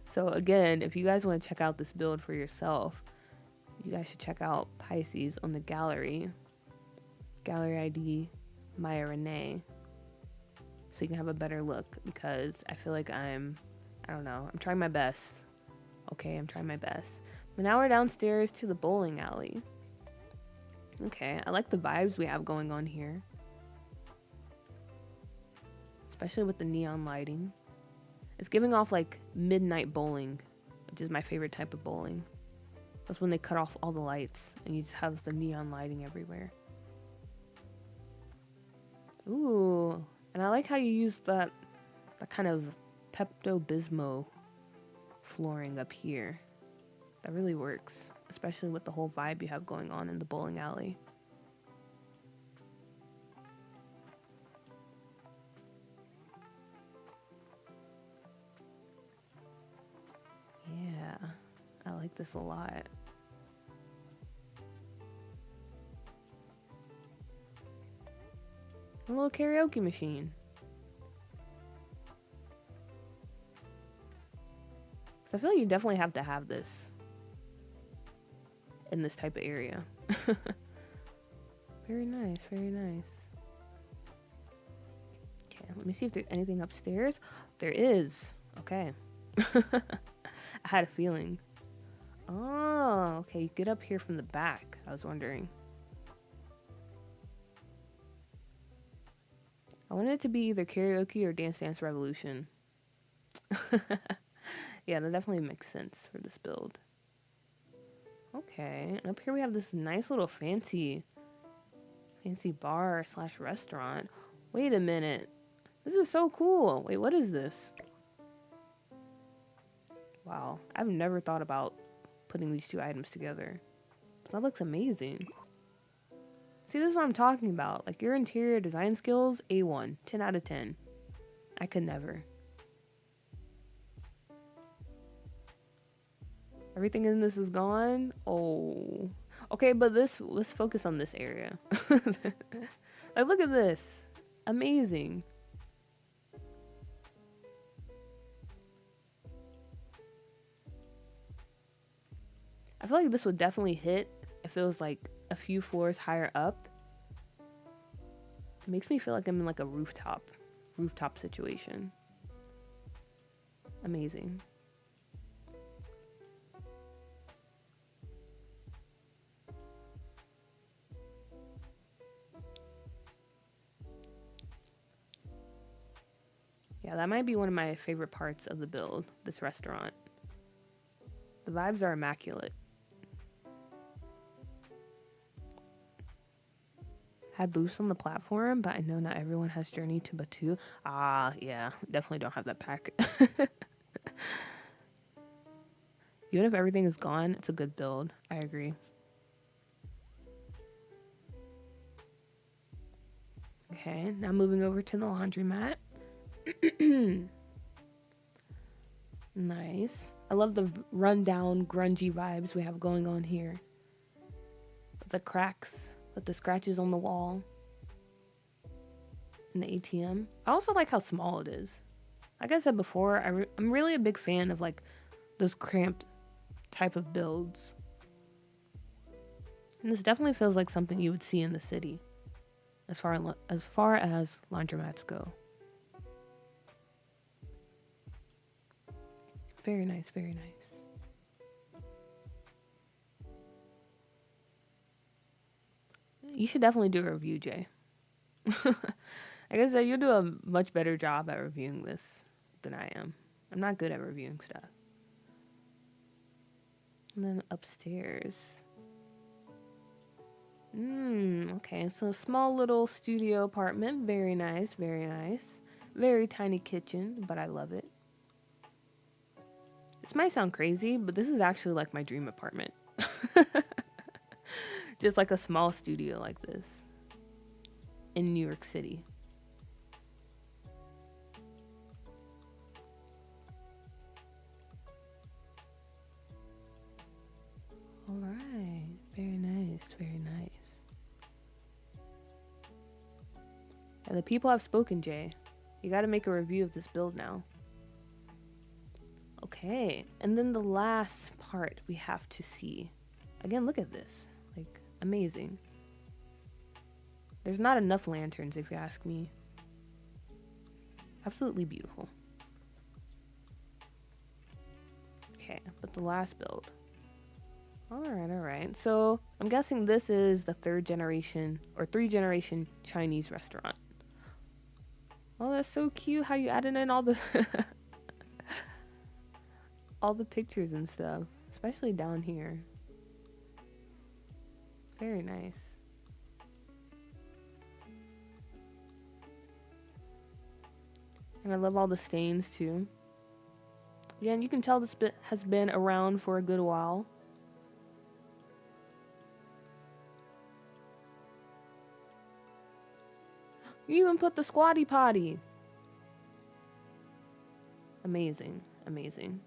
So again, if you guys want to check out this build for yourself, you guys should check out Pisces on the gallery. Gallery ID Maya Renee. So you can have a better look because I feel like I don't know, I'm trying my best. Okay, I'm trying my best. But now we're downstairs to the bowling alley. Okay, I like the vibes we have going on here. Especially with the neon lighting. It's giving off like midnight bowling, which is my favorite type of bowling. That's when they cut off all the lights and you just have the neon lighting everywhere. Ooh, and I like how you use that kind of Pepto-Bismol flooring up here. That really works, especially with the whole vibe you have going on in the bowling alley. Yeah, I like this a lot. A little karaoke machine. So I feel like you definitely have to have this in this type of area. Very nice, very nice. Okay, let me see if there's anything upstairs. There is. Okay. I had a feeling. Oh, okay. You get up here from the back. I was wondering. I wanted it to be either karaoke or Dance Dance Revolution. Yeah, that definitely makes sense for this build. Okay, and up here we have this nice little fancy bar slash restaurant. Wait a minute. This is so cool. Wait, what is this? Wow, I've never thought about putting these two items together. That looks amazing. See, this is what I'm talking about. Like, your interior design skills, A1, 10 out of 10. I could never. Everything in this is gone. Oh. Okay, but let's focus on this area. Like, look at this. Amazing. I feel like this would definitely hit if it was like a few floors higher up. It makes me feel like I'm in like a rooftop situation. Amazing. Yeah, that might be one of my favorite parts of the build, this restaurant. The vibes are immaculate. Had Boost on the platform, but I know not everyone has Journey to Batu. Ah, yeah, definitely don't have that pack. Even if everything is gone, it's a good build. I agree. Okay, now moving over to the laundromat. Nice. I love the rundown, grungy vibes we have going on here. The cracks, with the scratches on the wall. And the ATM. I also like how small it is. Like I said before, I'm really a big fan of like those cramped type of builds. And this definitely feels like something you would see in the city. As far as laundromats go. Very nice, very nice. You should definitely do a review, Jay. Like I said, you'll do a much better job at reviewing this than I am. I'm not good at reviewing stuff. And then upstairs. Okay, so a small little studio apartment. Very nice, very nice. Very tiny kitchen, but I love it. This might sound crazy, but this is actually like my dream apartment. Just like a small studio like this in New York City. All right, very nice, very nice. And the people have spoken, Jay. You got to make a review of this build now. Okay, and then the last part we have to see. Again, look at this. Like, amazing. There's not enough lanterns, if you ask me. Absolutely beautiful. Okay, but the last build. Alright. So, I'm guessing this is the 3rd generation Chinese restaurant. Oh, that's so cute how you added in all the all the pictures and stuff, especially down here. Very nice. And I love all the stains too. Again, you can tell this bit has been around for a good while. You even put the squatty potty. Amazing, amazing.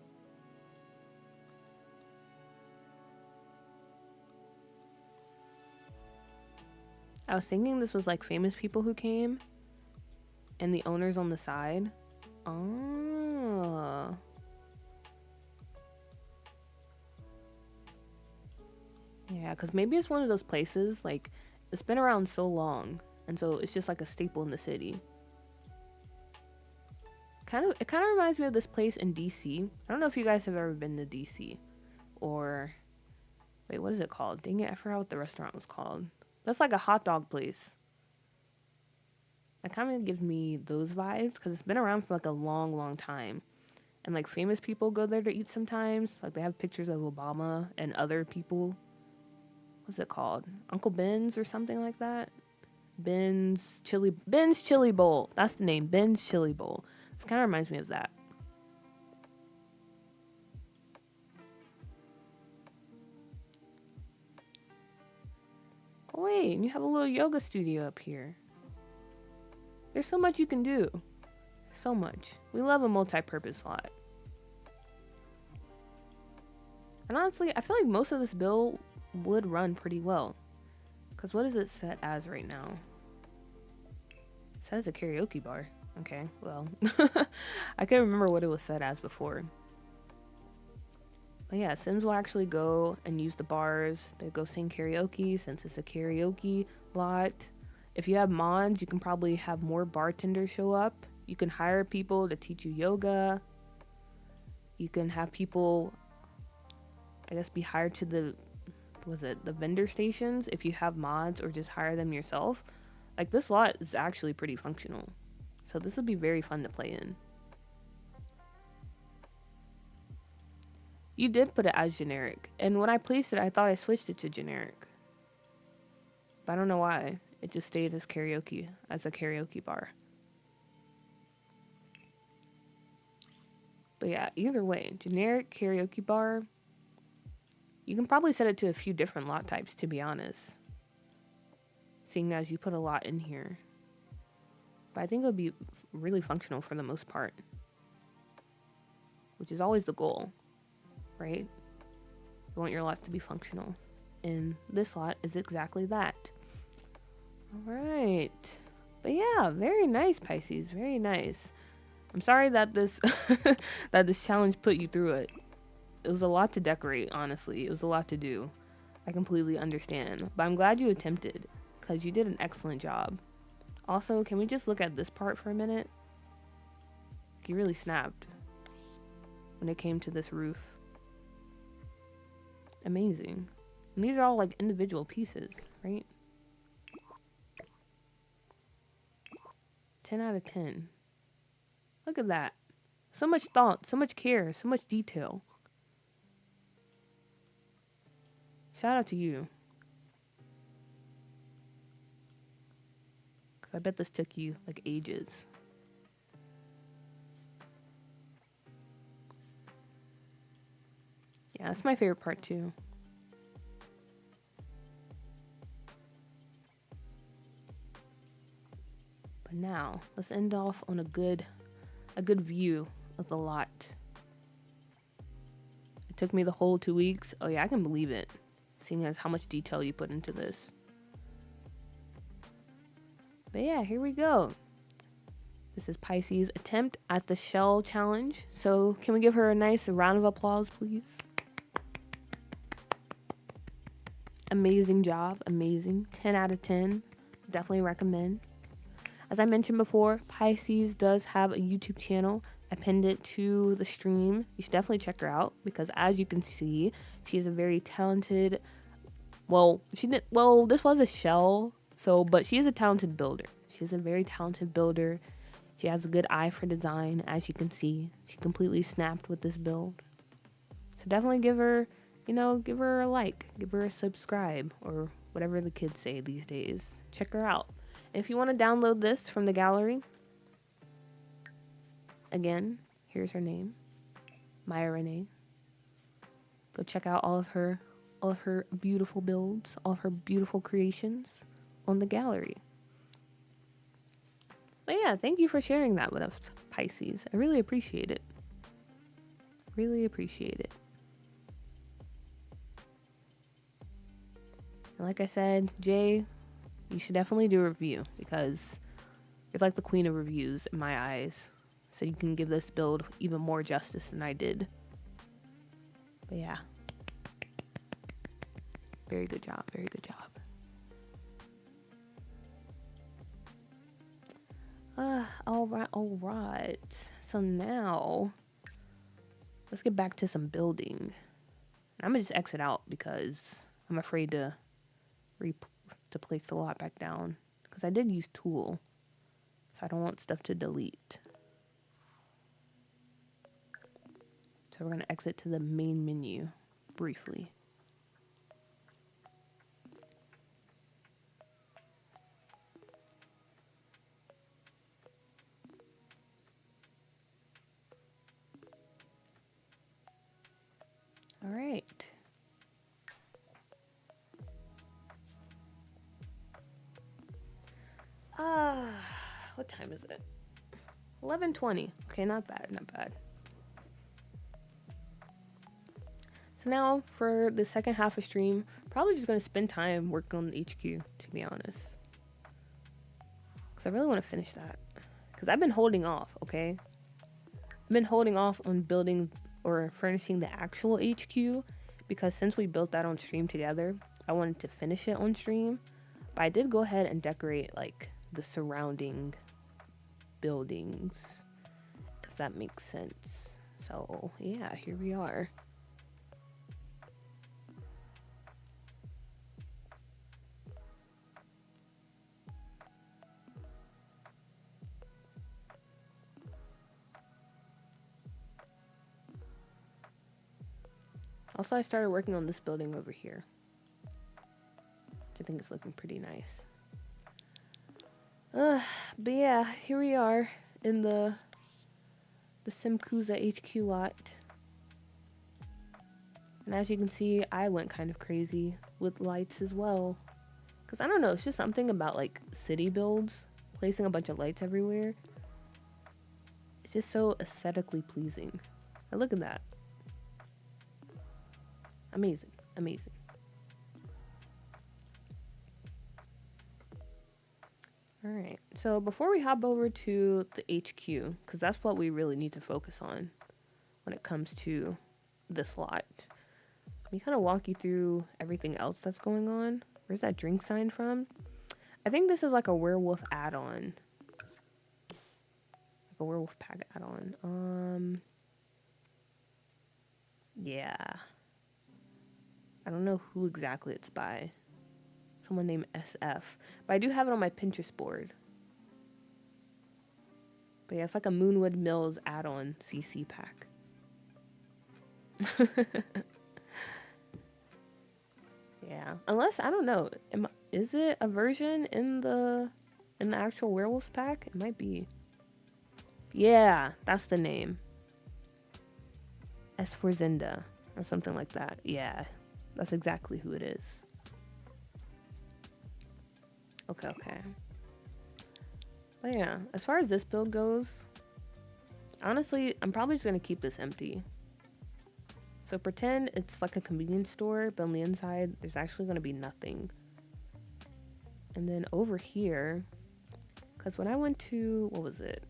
I was thinking this was like famous people who came and the owners on the side. Oh. Yeah, because maybe it's one of those places, like, it's been around so long, and so it's just like a staple in the city. It kind of reminds me of this place in DC. I don't know if you guys have ever been to DC, or wait, what is it called? Dang it, I forgot what the restaurant was called. That's like a hot dog place. That kind of gives me those vibes because it's been around for like a long, long time. And like famous people go there to eat sometimes. Like they have pictures of Obama and other people. What's it called? Uncle Ben's or something like that? Ben's Chili Bowl. That's the name. Ben's Chili Bowl. This kind of reminds me of that. Oh wait, and you have a little yoga studio up here. There's so much you can do. So much. We love a multi-purpose lot. And honestly, I feel like most of this bill would run pretty well. Because what is it set as right now? It says a karaoke bar. Okay, well. I can't remember what it was set as before. But yeah, Sims will actually go and use the bars. They go sing karaoke since it's a karaoke lot. If you have mods, you can probably have more bartenders show up. You can hire people to teach you yoga. You can have people, I guess, be hired to the vendor stations if you have mods, or just hire them yourself. Like, this lot is actually pretty functional. So this would be very fun to play in. You did put it as generic. And when I placed it, I thought I switched it to generic. But I don't know why. It just stayed as karaoke, as a karaoke bar. But yeah, either way, generic karaoke bar. You can probably set it to a few different lot types, to be honest. Seeing as you put a lot in here. But I think it would be really functional for the most part. Which is always the goal, right? You want your lots to be functional. And this lot is exactly that. Alright. But yeah, very nice, Pisces. Very nice. I'm sorry that this that this challenge put you through it. It was a lot to decorate, honestly. It was a lot to do. I completely understand. But I'm glad you attempted, because you did an excellent job. Also, can we just look at this part for a minute? You really snapped when it came to this roof. Amazing. And these are all like individual pieces, right? 10 out of 10. Look at that. So much thought, so much care, so much detail. Shout out to you. Because I bet this took you like ages. Yeah, that's my favorite part too. But now, let's end off on a good view of the lot. It took me the whole 2 weeks. Oh yeah, I can believe it, seeing as how much detail you put into this. But yeah, here we go. This is Pisces' attempt at the shell challenge. So can we give her a nice round of applause, please? Amazing job. Amazing. 10 out of 10. Definitely recommend. As I mentioned before, Pisces does have a YouTube channel. I pinned it to the stream. You should definitely check her out, because as you can see, she is a very talented, this was a shell, but she is a talented builder. She is a very talented builder. She has a good eye for design, as you can see. She completely snapped with this build. So definitely give her a like, give her a subscribe, or whatever the kids say these days. Check her out. If you want to download this from the gallery, again, here's her name, Maya Renee. Go check out all of her beautiful builds, all of her beautiful creations on the gallery. But yeah, thank you for sharing that with us, Pisces. I really appreciate it. Really appreciate it. And like I said, Jay, you should definitely do a review, because you're like the queen of reviews in my eyes. So you can give this build even more justice than I did. But yeah. Very good job. Very good job. All right. So now, let's get back to some building. I'm gonna just exit out because I'm afraid to place the lot back down because I did use tool, so I don't want stuff to delete. So we're gonna exit to the main menu briefly. All right. What time is it? 11:20. Okay, not bad, not bad. So now for the second half of stream, probably just gonna spend time working on the HQ, to be honest. Because I really want to finish that. Because I've been holding off, okay? I've been holding off on building or furnishing the actual HQ because since we built that on stream together, I wanted to finish it on stream. But I did go ahead and decorate like the surrounding buildings, if that makes sense. So yeah, here we are. Also, I started working on this building over here, which I think is looking pretty nice. But yeah, here we are in the Simkuza HQ lot. And as you can see, I went kind of crazy with lights as well. Because I don't know, it's just something about like city builds, placing a bunch of lights everywhere. It's just so aesthetically pleasing. And look at that. Amazing, amazing. Alright, so before we hop over to the HQ, because that's what we really need to focus on when it comes to this lot. Let me kind of walk you through everything else that's going on. Where's that drink sign from? I think this is like a werewolf add-on. Like a werewolf pack add-on. Yeah. I don't know who exactly it's by. Someone named SF. But I do have it on my Pinterest board. But yeah, it's like a Moonwood Mills add-on CC pack. Yeah. Unless, I don't know. Is it a version in the actual werewolves pack? It might be. Yeah, that's the name. S for Zinda. Or something like that. Yeah. That's exactly who it is. Okay, okay. But yeah, as far as this build goes, honestly, I'm probably just going to keep this empty. So pretend it's like a convenience store, but on the inside, there's actually going to be nothing. And then over here, because when I went to, what was it?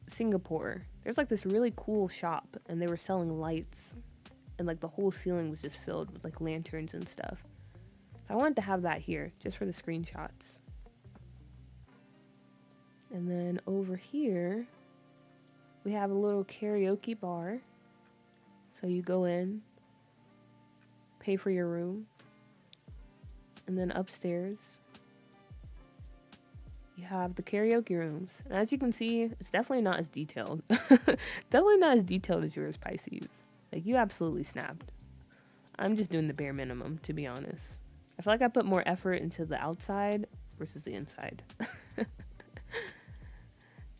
Singapore, there's like this really cool shop, and they were selling lights. And like the whole ceiling was just filled with like lanterns and stuff. So I wanted to have that here just for the screenshots. And then over here, we have a little karaoke bar. So you go in, pay for your room, and then upstairs, you have the karaoke rooms. And as you can see, it's definitely not as detailed. Definitely not as detailed as yours, Pisces. Like, you absolutely snapped. I'm just doing the bare minimum, to be honest. I feel like I put more effort into the outside versus the inside.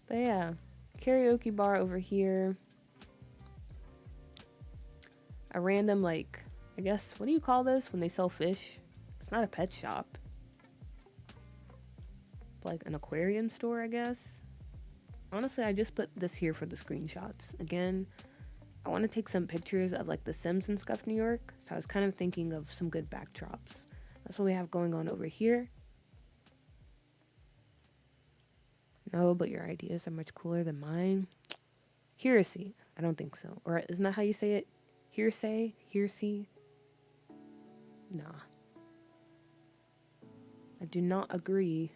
But yeah, karaoke bar over here. A random, like, I guess, what do you call this when they sell fish? It's not a pet shop. Like an aquarium store, I guess. Honestly, I just put this here for the screenshots. Again, I want to take some pictures of like the Sims in Scuffed New York. So I was kind of thinking of some good backdrops. That's what we have going on over here. No, but your ideas are much cooler than mine. Heresy. I don't think so. Or isn't that how you say it? Hearsay? Hearsay? Nah. I do not agree.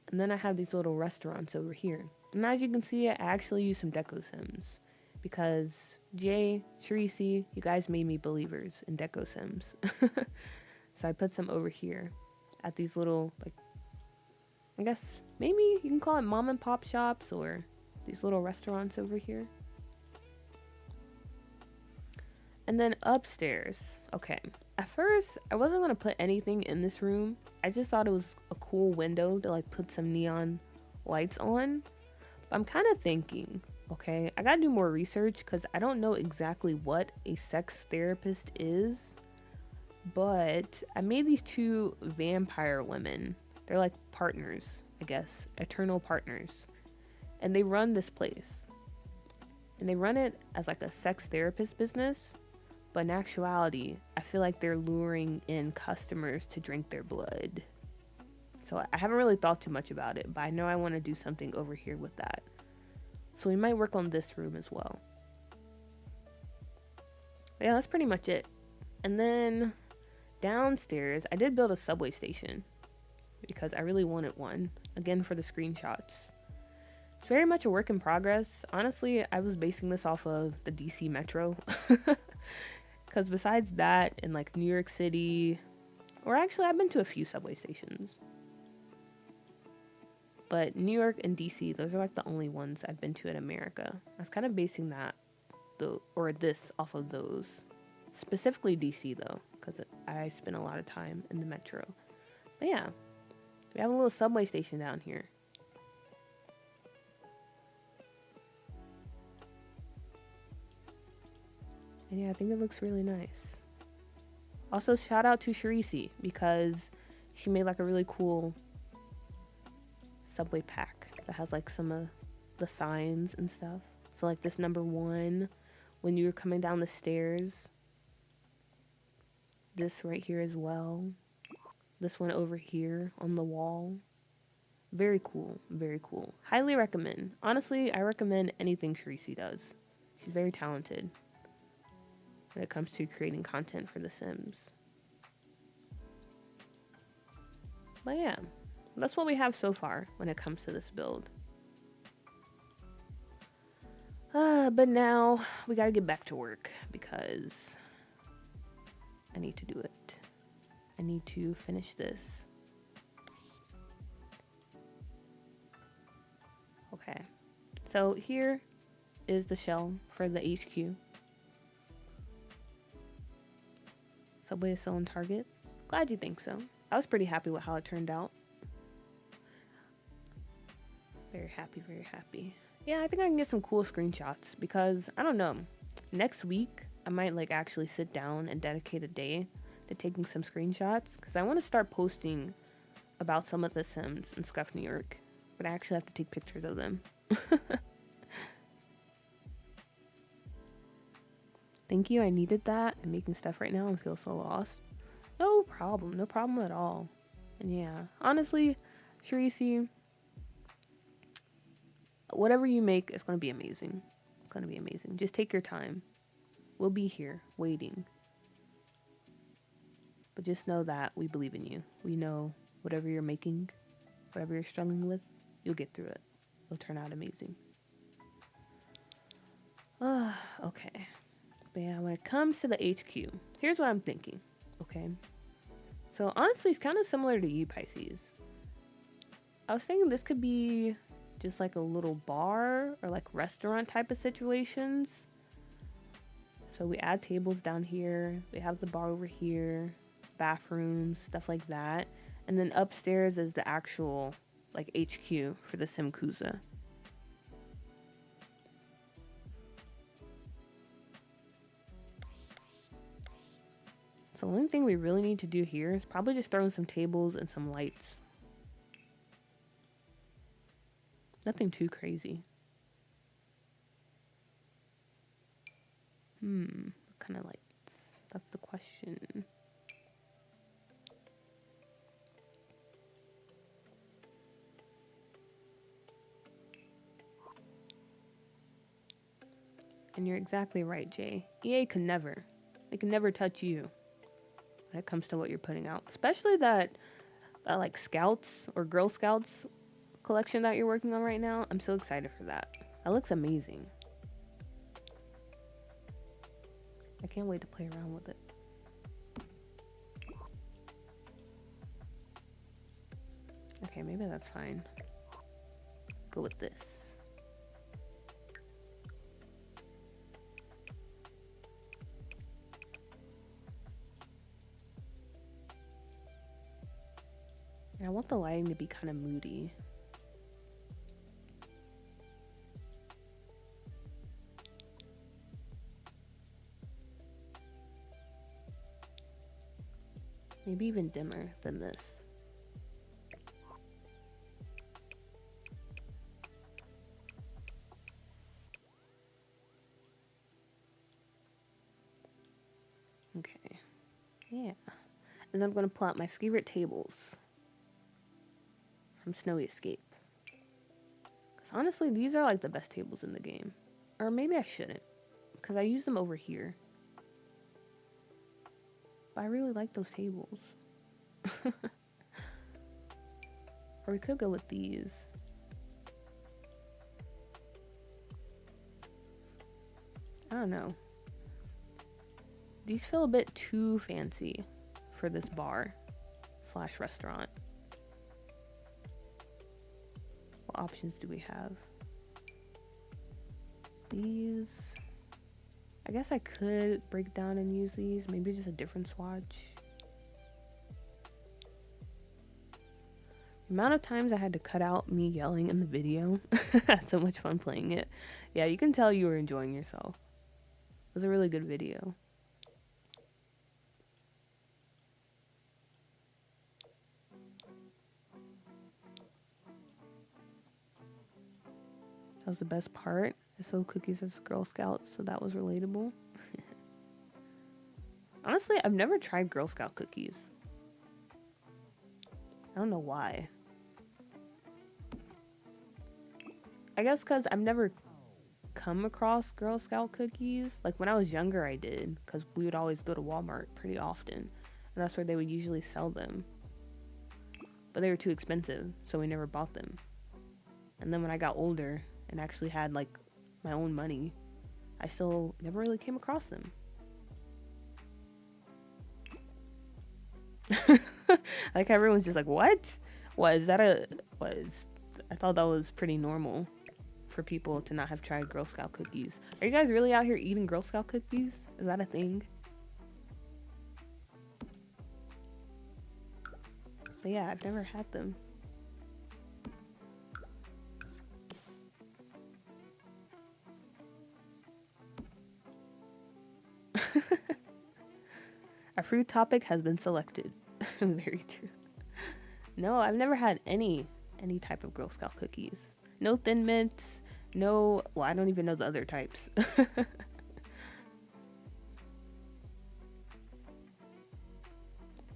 And then I have these little restaurants over here. And as you can see, I actually use some deco sims because Jay, Shirisi, you guys made me believers in deco sims. So I put some over here at these little, like, I guess maybe you can call it mom and pop shops or these little restaurants over here. And then upstairs, okay. At first, I wasn't gonna put anything in this room. I just thought it was a cool window to like put some neon lights on. But I'm kind of thinking, okay, I gotta do more research because I don't know exactly what a sex therapist is. But I made these two vampire women. They're like partners, I guess, eternal partners. And they run this place. And they run it as like a sex therapist business. But in actuality, I feel like they're luring in customers to drink their blood. So I haven't really thought too much about it, but I know I want to do something over here with that. So we might work on this room as well. But yeah, that's pretty much it. And then downstairs, I did build a subway station because I really wanted one, again for the screenshots. It's very much a work in progress. Honestly, I was basing this off of the DC Metro. Because besides that, in like New York City, or actually I've been to a few subway stations. But New York and DC, those are like the only ones I've been to in America. I was kind of basing that, or this off of those. Specifically DC though, because I spent a lot of time in the Metro. But yeah, we have a little subway station down here. And yeah, I think it looks really nice. Also, shout out to Shirisi because she made like a really cool subway pack that has like some of the signs and stuff. So like this number 1, when you're coming down the stairs. This right here as well. This one over here on the wall. Very cool, very cool. Highly recommend. Honestly, I recommend anything Shirisi does. She's very talented when it comes to creating content for The Sims. But yeah, that's what we have so far when it comes to this build. But now we gotta get back to work because I need to do it. I need to finish this. Okay, so here is the shell for the HQ. Subway is still on target. Glad you think so. I was pretty happy with how it turned out. Very happy, very happy. Yeah, I think I can get some cool screenshots because, I don't know, next week I might like actually sit down and dedicate a day to taking some screenshots because I want to start posting about some of the Sims in Scuffed New York, but I actually have to take pictures of them. Thank you, I needed that. I'm making stuff right now and feel so lost. No problem at all. And yeah, honestly, Shirisi, whatever you make is going to be amazing. It's going to be amazing. Just take your time. We'll be here waiting. But just know that we believe in you. We know whatever you're making, whatever you're struggling with, you'll get through it. It'll turn out amazing. Okay. But yeah, when it comes to the HQ, here's what I'm thinking, okay? So honestly, it's kind of similar to you, Pisces. I was thinking this could be just like a little bar or like restaurant type of situations. So we add tables down here. We have the bar over here, bathrooms, stuff like that. And then upstairs is the actual like HQ for the Simkuza. So the only thing we really need to do here is probably just throw in some tables and some lights. Nothing too crazy. What kind of lights? That's the question. And you're exactly right, Jay. EA could never. They can never touch you when it comes to what you're putting out. Especially that that like Scouts or Girl Scouts collection that you're working on right now. I'm so excited for that. That looks amazing. I can't wait to play around with it. Okay, maybe that's fine. Go with this. And I want the lighting to be kind of moody. Maybe even dimmer than this. Okay. Yeah. And I'm going to pull out my favorite tables from Snowy Escape. Because honestly, these are like the best tables in the game. Or maybe I shouldn't. Because I use them over here. But I really like those tables. Or we could go with these. I don't know. These feel a bit too fancy for this bar / restaurant. What options do we have? These. I guess I could break down and use these. Maybe just a different swatch. The amount of times I had to cut out me yelling in the video. I had so much fun playing it. Yeah, you can tell you were enjoying yourself. It was a really good video. That was the best part. I sold cookies as Girl Scouts, so that was relatable. Honestly, I've never tried Girl Scout cookies. I don't know why. I guess because I've never come across Girl Scout cookies. Like when I was younger, I did, because we would always go to Walmart pretty often, and that's where they would usually sell them. But they were too expensive, so we never bought them. And then when I got older and actually had like my own money, I still never really came across them. Like everyone's just like, what? Was that a was? I thought that was pretty normal for people to not have tried Girl Scout cookies. Are you guys really out here eating Girl Scout cookies? Is that a thing? But yeah, I've never had them. Our fruit topic has been selected. Very true. No, I've never had any type of Girl Scout cookies. No Thin Mints. No, well, I don't even know the other types.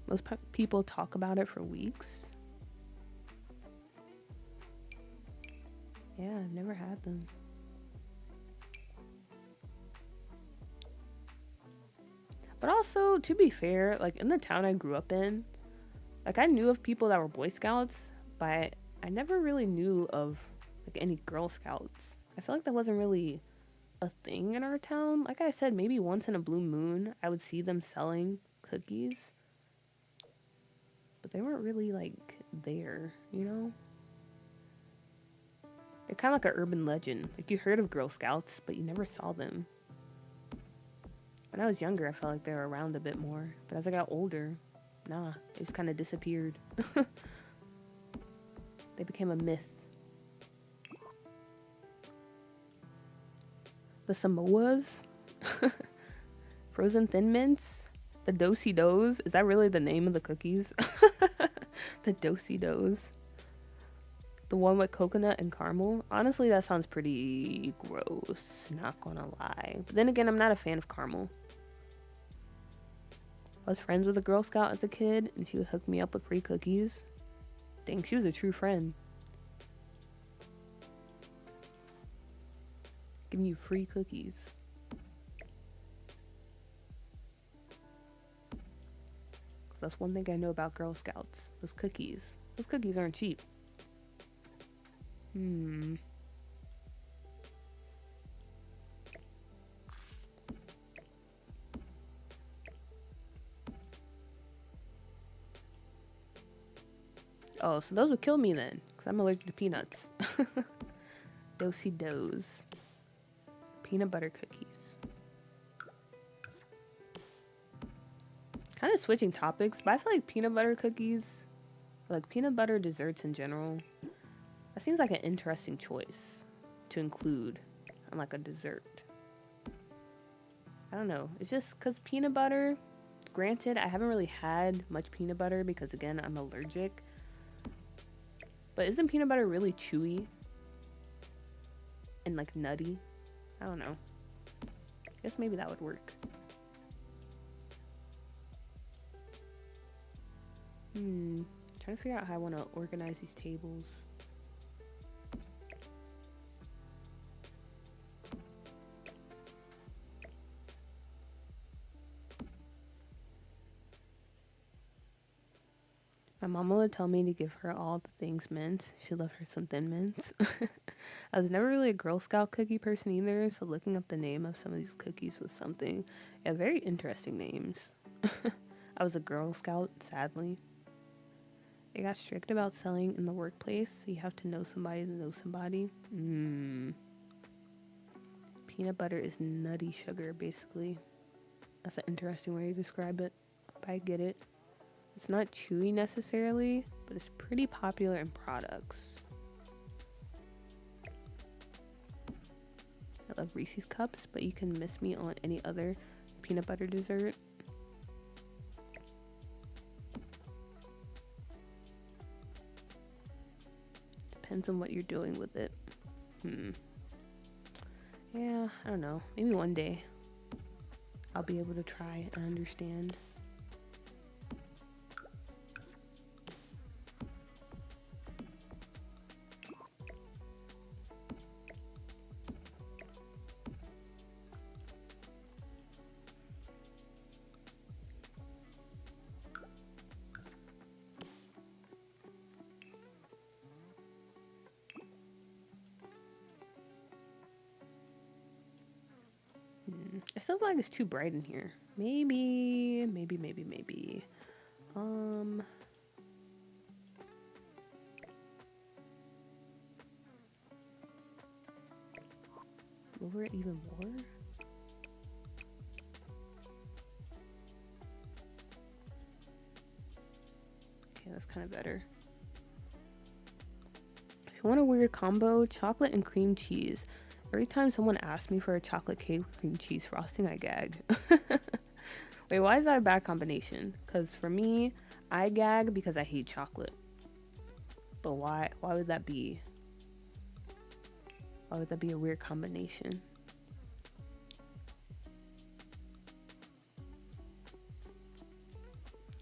Most people talk about it for weeks. Yeah, I've never had them. But also, to be fair, like in the town I grew up in, like I knew of people that were Boy Scouts, but I never really knew of like any Girl Scouts. I feel like that wasn't really a thing in our town. Like I said, maybe once in a blue moon I would see them selling cookies, but they weren't really like there, you know? They're kind of like an urban legend. Like you heard of Girl Scouts, but you never saw them. When I was younger, I felt like they were around a bit more, but as I got older, nah, they just kind of disappeared. They became a myth. The Samoas, frozen Thin Mints, the Do-si-dos. Is that really the name of the cookies? The Do-si-dos. The one with coconut and caramel. Honestly, that sounds pretty gross, not gonna lie. But then again, I'm not a fan of caramel. I was friends with a Girl Scout as a kid, and she would hook me up with free cookies. Dang, she was a true friend. Giving you free cookies. Because That's one thing I know about Girl Scouts. Those cookies. Those cookies aren't cheap. Oh, so those would kill me then, because I'm allergic to peanuts. Dosey does. Peanut butter cookies. Kind of switching topics, but I feel like peanut butter cookies, like peanut butter desserts in general, that seems like an interesting choice to include on like a dessert. I don't know. It's just because peanut butter, granted, I haven't really had much peanut butter because, again, I'm allergic. But isn't peanut butter really chewy and like nutty? I don't know. I guess maybe that would work. Trying to figure out how I want to organize these tables. My mom would tell me to give her all the things mints. She loved her some Thin Mints. I was never really a Girl Scout cookie person either, so looking up the name of some of these cookies was something. Yeah, very interesting names. I was a Girl Scout, sadly. They got strict about selling in the workplace, so you have to know somebody to know somebody. Peanut butter is nutty sugar, basically. That's an interesting way to describe it, if I get it. It's not chewy necessarily, but it's pretty popular in products. I love Reese's Cups, but you can miss me on any other peanut butter dessert. Depends on what you're doing with it. Yeah, I don't know. Maybe one day I'll be able to try and understand. I still feel like it's too bright in here. Maybe. Lower it even more? Okay, that's kind of better. If you want a weird combo, chocolate and cream cheese. Every time someone asks me for a chocolate cake with cream cheese frosting, I gag. Wait, why is that a bad combination? Because for me, I gag because I hate chocolate. But why would that be? Why would that be a weird combination?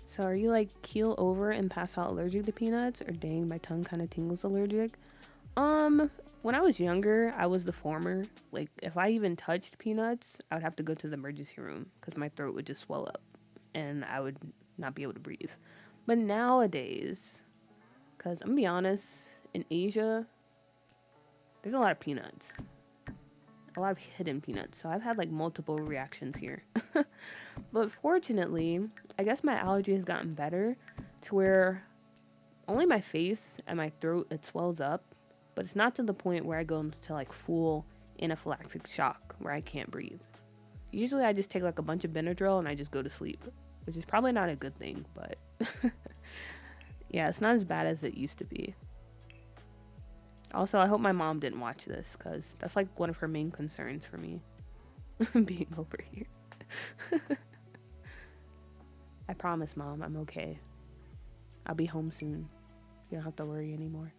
So are you like keel over and pass out allergic to peanuts? Or dang, my tongue kind of tingles allergic? When I was younger, I was the former. Like, if I even touched peanuts, I would have to go to the emergency room because my throat would just swell up and I would not be able to breathe. But nowadays, because I'm gonna be honest, in Asia, there's a lot of peanuts. A lot of hidden peanuts. So I've had like multiple reactions here. But fortunately, I guess my allergy has gotten better to where only my face and my throat, it swells up. But it's not to the point where I go into like full anaphylactic shock where I can't breathe. Usually I just take like a bunch of Benadryl and I just go to sleep, which is probably not a good thing, but yeah, it's not as bad as it used to be. Also, I hope my mom didn't watch this because that's like one of her main concerns for me being over here. I promise, Mom, I'm okay. I'll be home soon. You don't have to worry anymore.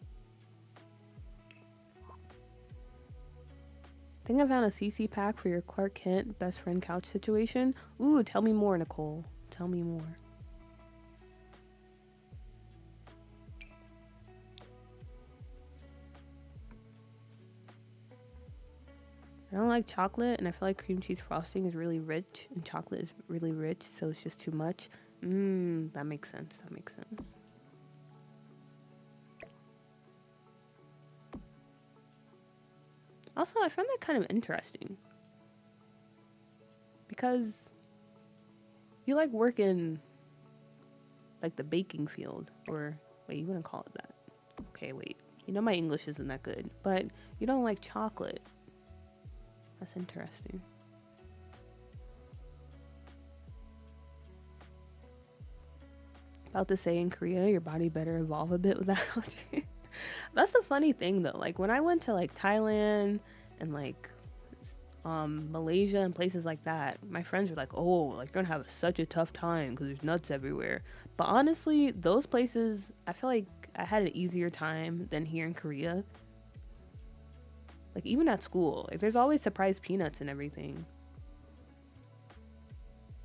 I think I found a CC pack for your Clark Kent best friend couch situation. Ooh, tell me more, Nicole. Tell me more. I don't like chocolate, and I feel like cream cheese frosting is really rich, and chocolate is really rich, so it's just too much. That makes sense. That makes sense. Also, I find that kind of interesting because you like work in like the baking field, or wait, you wouldn't call it that. Okay, wait. You know my English isn't that good, but you don't like chocolate. That's interesting. About to say, in Korea, your body better evolve a bit with allergy. That's the funny thing though. Like when I went to like Thailand and like Malaysia and places like that, my friends were like, "Oh, like you're gonna have such a tough time because there's nuts everywhere." But honestly, those places, I feel like I had an easier time than here in Korea. Like even at school, like there's always surprise peanuts and everything.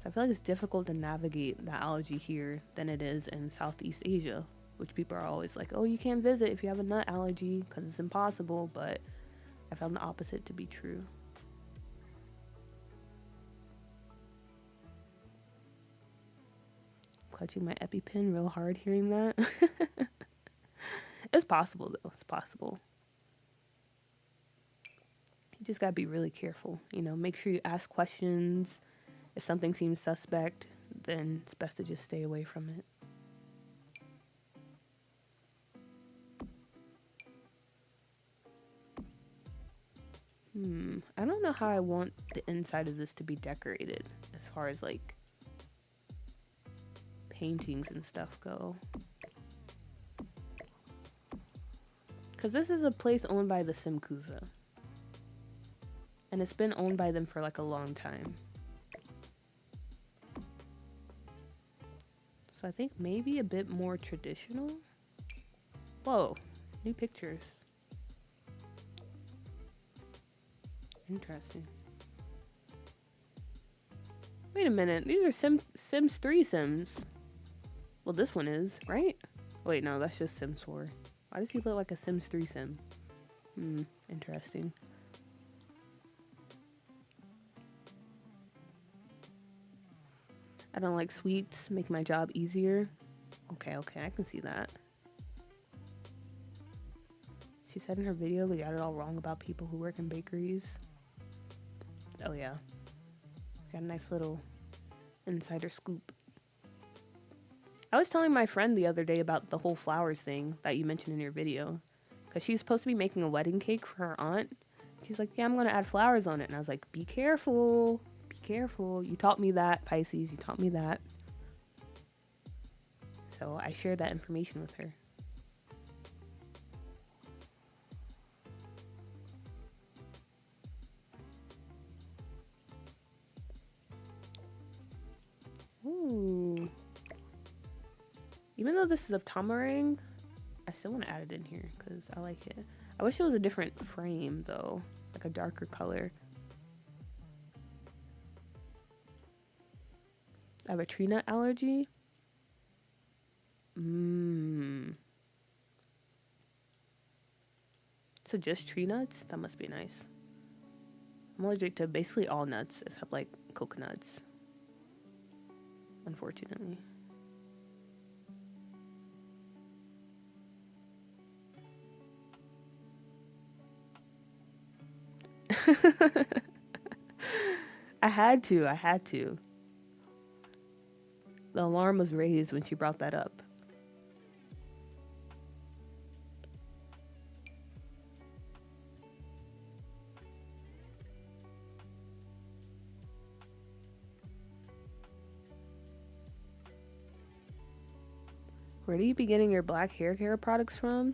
So I feel like it's difficult to navigate the allergy here than it is in Southeast Asia, which people are always like, "Oh, you can't visit if you have a nut allergy because it's impossible." But I found the opposite to be true. Clutching my EpiPen real hard hearing that. It's possible though. It's possible. You just gotta be really careful. You know, make sure you ask questions. If something seems suspect, then it's best to just stay away from it. I don't know how I want the inside of this to be decorated as far as like paintings and stuff go. Because this is a place owned by the Simkuza. And it's been owned by them for like a long time. So I think maybe a bit more traditional. Whoa, new pictures. Interesting. Wait a minute, these are Sims 3 Sims. Well, this one is, right? Wait, no, that's just Sims 4. Why does he look like a Sims 3 Sim? Interesting. I don't like sweets, make my job easier. Okay, I can see that. She said in her video we got it all wrong about people who work in bakeries. Oh yeah. Got a nice little insider scoop. I was telling my friend the other day about the whole flowers thing that you mentioned in your video. Because she's supposed to be making a wedding cake for her aunt. She's like, yeah, I'm going to add flowers on it. And I was like, be careful. Be careful. You taught me that, Pisces. You taught me that. So I shared that information with her. Ooh. Even though this is of tamarind, I still want to add it in here because I like it. I wish it was a different frame though, like a darker color. I have a tree nut allergy. So just tree nuts? That must be nice. I'm allergic to basically all nuts except like coconuts. Unfortunately. I had to. The alarm was raised when she brought that up. Where do you be getting your black hair care products from?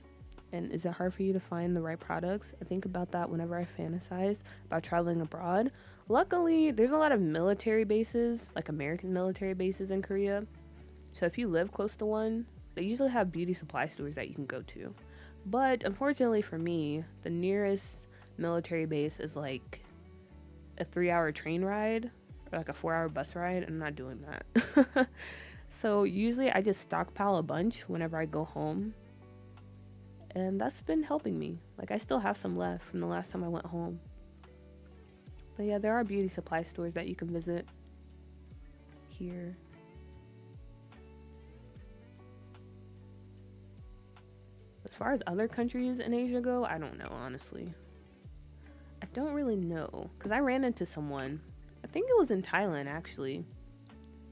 And is it hard for you to find the right products? I think about that whenever I fantasize about traveling abroad. Luckily, there's a lot of military bases, like American military bases in Korea. So if you live close to one, they usually have beauty supply stores that you can go to. But unfortunately for me, the nearest military base is like a 3-hour train ride or like a 4-hour bus ride. And I'm not doing that. So usually I just stockpile a bunch whenever I go home. And that's been helping me. Like I still have some left from the last time I went home. But yeah, there are beauty supply stores that you can visit here. As far as other countries in Asia go, I don't know, honestly. I don't really know, because I ran into someone, I think it was in Thailand actually,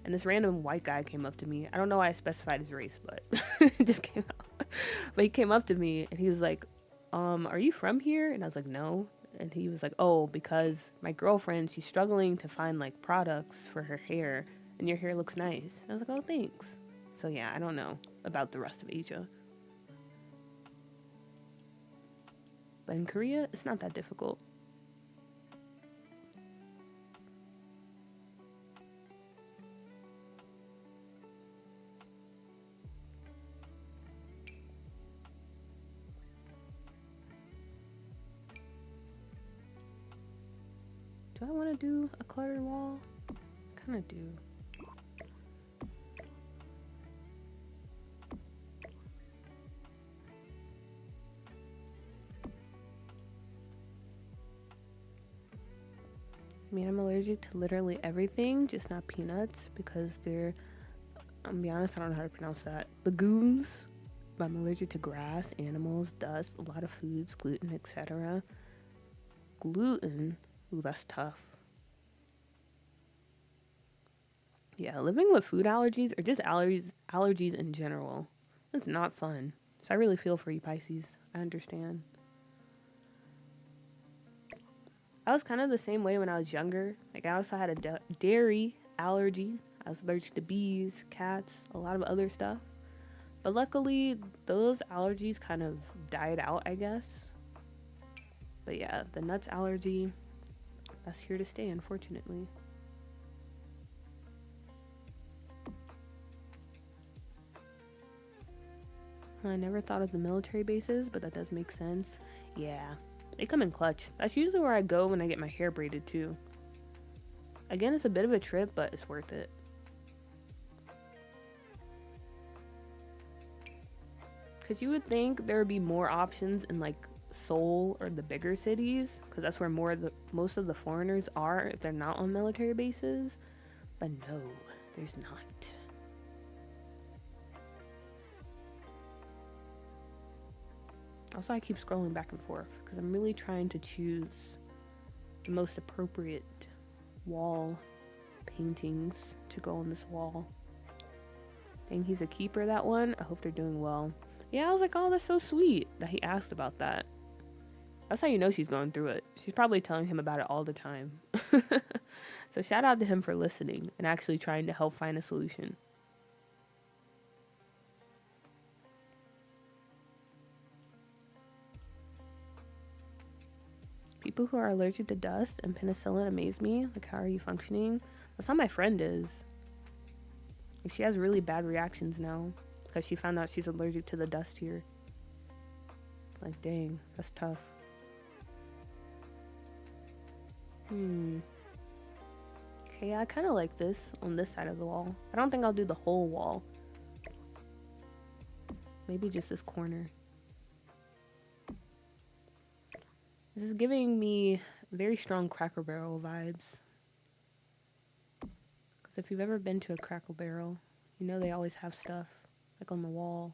and this random white guy came up to me. I don't know why I specified his race, but it just came out. But he came up to me and he was like, are you from here? And I was like, no. And he was like, oh, because my girlfriend, she's struggling to find like products for her hair, and your hair looks nice. And I was like, oh, thanks. So yeah, I don't know about the rest of Asia. But in Korea, it's not that difficult. Do I want to do a cluttered wall? Kind of do. I mean, I'm allergic to literally everything, just not peanuts, because they're, I'm gonna be honest, I don't know how to pronounce that. Legumes. But I'm allergic to grass, animals, dust, a lot of foods, gluten, etc. Gluten? Ooh, that's tough. Yeah, living with food allergies or just allergies in general, it's not fun. So I really feel for you, Pisces. I understand. I was kind of the same way when I was younger. Like, I also had a dairy allergy. I was allergic to bees, cats, a lot of other stuff. But luckily, those allergies kind of died out, I guess. But yeah, the nuts allergy, that's here to stay, unfortunately. I never thought of the military bases, but that does make sense. Yeah, they come in clutch. That's usually where I go when I get my hair braided too. Again, it's a bit of a trip, but it's worth it. Because you would think there would be more options in like Seoul or the bigger cities, because that's where most of the foreigners are if they're not on military bases. But no, there's not. Also, I keep scrolling back and forth because I'm really trying to choose the most appropriate wall paintings to go on this wall. Dang, he's a keeper, that one. I hope they're doing well. Yeah, I was like, oh, that's so sweet that he asked about that. That's how you know she's going through it. She's probably telling him about it all the time. So shout out to him for listening and actually trying to help find a solution. People who are allergic to dust and penicillin amaze me. Like, how are you functioning? That's how my friend is. Like, she has really bad reactions now because she found out she's allergic to the dust here. Like, dang, that's tough. Okay, yeah, I kind of like this on this side of the wall. I don't think I'll do the whole wall. Maybe just this corner. This is giving me very strong Cracker Barrel vibes. Because if you've ever been to a Cracker Barrel, you know they always have stuff like on the wall.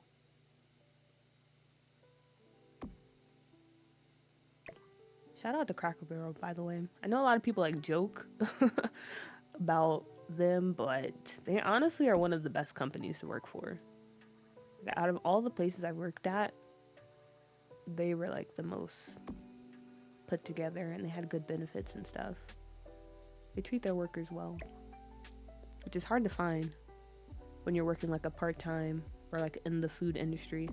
Shout out to Cracker Barrel, by the way. I know a lot of people like joke about them, but they honestly are one of the best companies to work for. Out of all the places I worked at, they were like the most put together and they had good benefits and stuff. They treat their workers well, which is hard to find when you're working like a part-time or like in the food industry.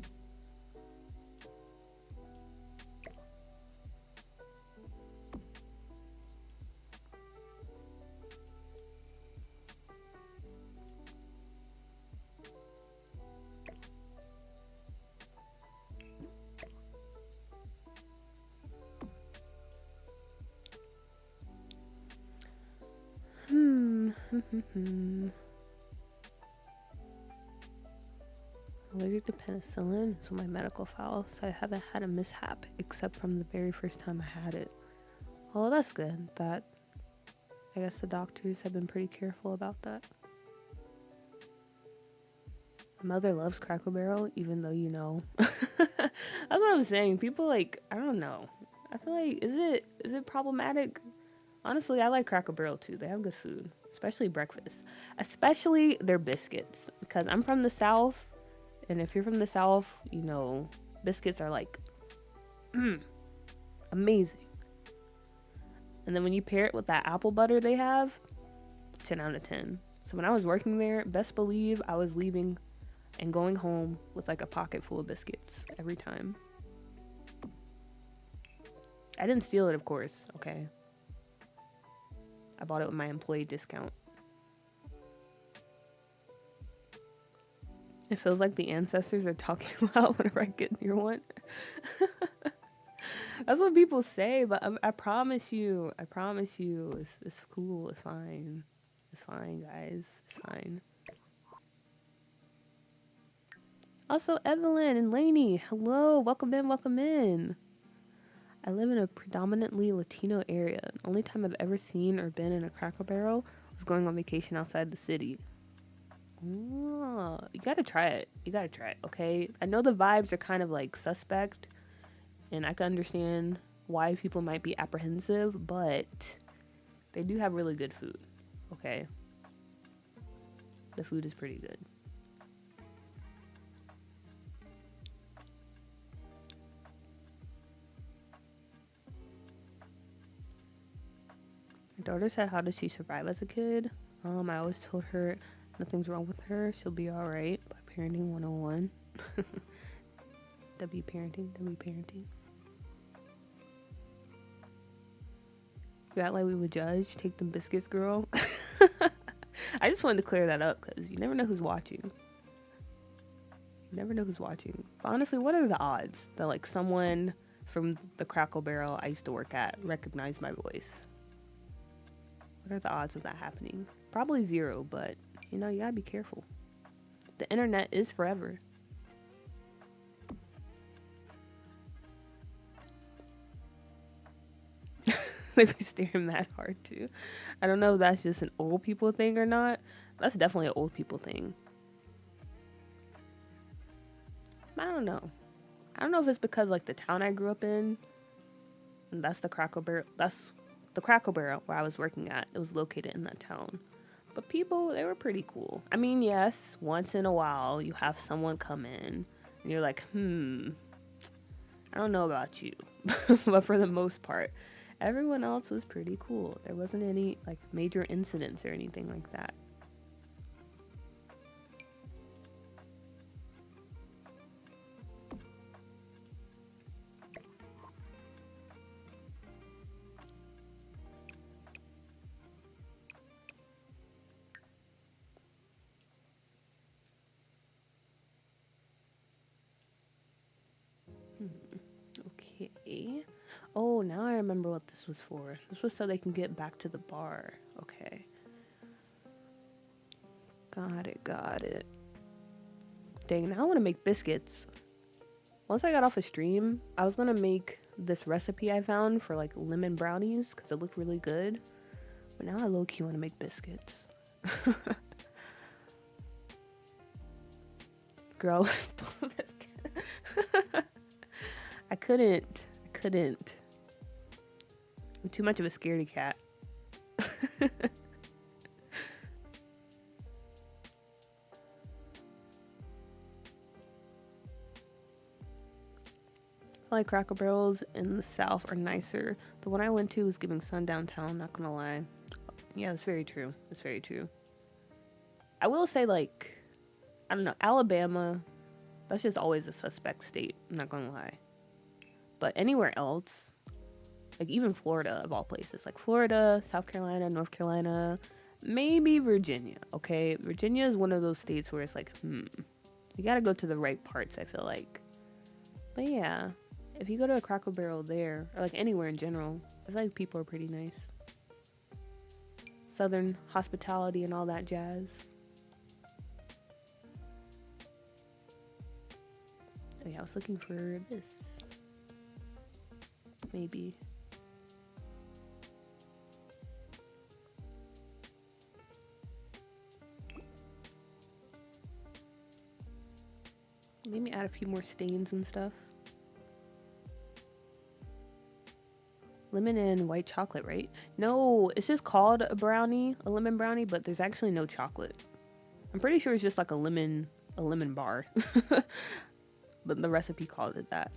Allergic to penicillin. It's on my medical file, so I haven't had a mishap except from the very first time I had it. Oh, that's good. That, I guess the doctors have been pretty careful about that. My mother loves Cracker Barrel, even though, you know, That's what I'm saying. People like, I don't know. I feel like is it problematic? Honestly, I like Cracker Barrel too. They have good food, especially breakfast, especially their biscuits. Because I'm from the South, and if you're from the South, you know biscuits are like amazing. And then when you pair it with that apple butter they have, 10 out of 10. So when I was working there, best believe I was leaving and going home with like a pocket full of biscuits every time. I didn't steal it, of course, okay? I bought it with my employee discount. It feels like the ancestors are talking loud whenever I get near one. That's what people say, but I promise you, it's cool, it's fine. It's fine, guys, it's fine. Also, Evelyn and Lainey, hello, welcome in, welcome in. I live in a predominantly Latino area. The only time I've ever seen or been in a Cracker Barrel was going on vacation outside the city. Oh, you gotta try it. You gotta try it, okay? I know the vibes are kind of like suspect, and I can understand why people might be apprehensive, but they do have really good food, okay? The food is pretty good. My daughter said, how did she survive as a kid? I always told her nothing's wrong with her. She'll be all right. By Parenting 101. W parenting, W parenting. You act like we would judge. Take them biscuits, girl. I just wanted to clear that up because you never know who's watching. You never know who's watching. But honestly, what are the odds that like someone from the Crackle Barrel I used to work at recognized my voice? What are the odds of that happening? Probably zero, but you know, you gotta be careful. The internet is forever. They be staring that hard too. I don't know if that's just an old people thing or not. That's definitely an old people thing. I don't know. I don't know if it's because like the town I grew up in, and that's the Crackle Barrel. That's the Crackle Barrel where I was working at. It was located in that town. But people, they were pretty cool. I mean, yes, once in a while you have someone come in and you're like, I don't know about you. But for the most part, everyone else was pretty cool. There wasn't any like major incidents or anything like that. Okay. Oh, now I remember what this was for. This was so they can get back to the bar. Okay. Got it. Dang, now I want to make biscuits. Once I got off a stream, I was going to make this recipe I found for like lemon brownies because it looked really good. But now I low-key want to make biscuits. Girl, stole a biscuit. I couldn't. I'm too much of a scaredy cat. I feel like Cracker Barrels in the South are nicer. The one I went to was giving sun downtown, not gonna lie. Yeah, that's very true. I will say, like, I don't know, Alabama, that's just always a suspect state, I'm not gonna lie. But anywhere else, like even Florida of all places, like Florida, South Carolina, North Carolina, maybe Virginia, okay? Virginia is one of those states where it's like, you gotta go to the right parts, I feel like. But yeah, if you go to a Cracker Barrel there, or like anywhere in general, I feel like people are pretty nice. Southern hospitality and all that jazz. Oh yeah, I was looking for this. Maybe. Maybe add a few more stains and stuff. Lemon and white chocolate, right? No, it's just called a brownie, a lemon brownie, but there's actually no chocolate. I'm pretty sure it's just like a lemon bar. But the recipe called it that.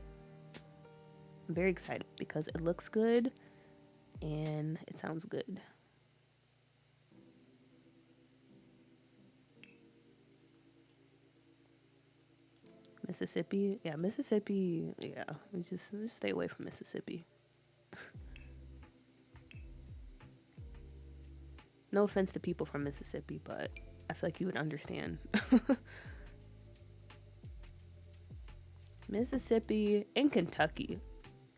I'm very excited because it looks good and it sounds good. Mississippi? Yeah, Mississippi. Yeah, just stay away from Mississippi. No offense to people from Mississippi, but I feel like you would understand. Mississippi and Kentucky.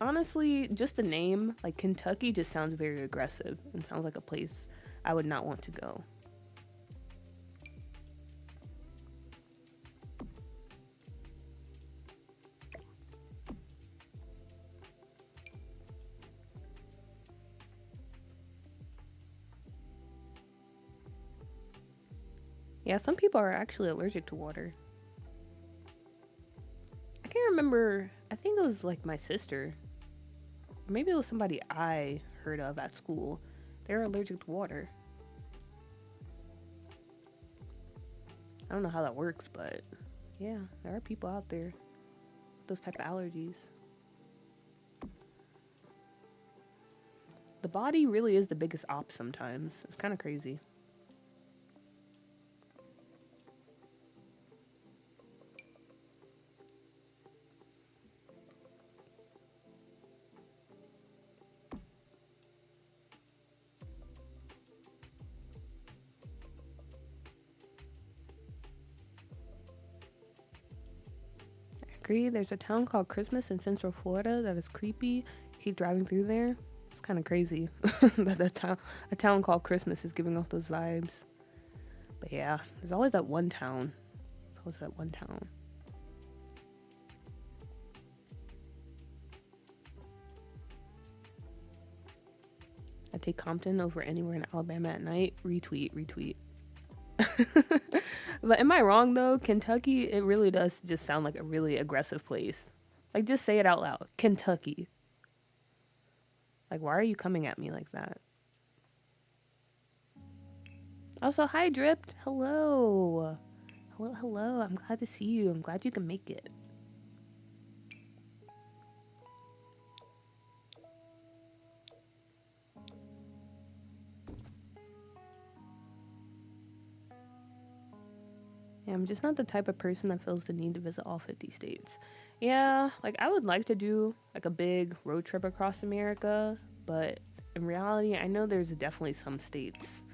Honestly, just the name, like Kentucky, just sounds very aggressive and sounds like a place I would not want to go. Yeah, some people are actually allergic to water. I can't remember. I think it was like my sister. Or maybe it was somebody I heard of at school. They're allergic to water. I don't know how that works, but yeah, there are people out there with those type of allergies. The body really is the biggest op sometimes. It's kind of crazy. Agree. There's a town called Christmas in Central Florida that is creepy. Keep driving through there. It's kind of crazy that a town called Christmas is giving off those vibes. But yeah, there's always that one town. There's always that one town. I take Compton over anywhere in Alabama at night. Retweet. But am I wrong though? Kentucky, it really does just sound like a really aggressive place. Like, just say it out loud. Kentucky. Like, why are you coming at me like that? Also, hi, Dripped. Hello. Hello. I'm glad to see you. I'm glad you can make it. Yeah, I'm just not the type of person that feels the need to visit all 50 states. Yeah, like, I would like to do, like, a big road trip across America, but in reality, I know there's definitely some states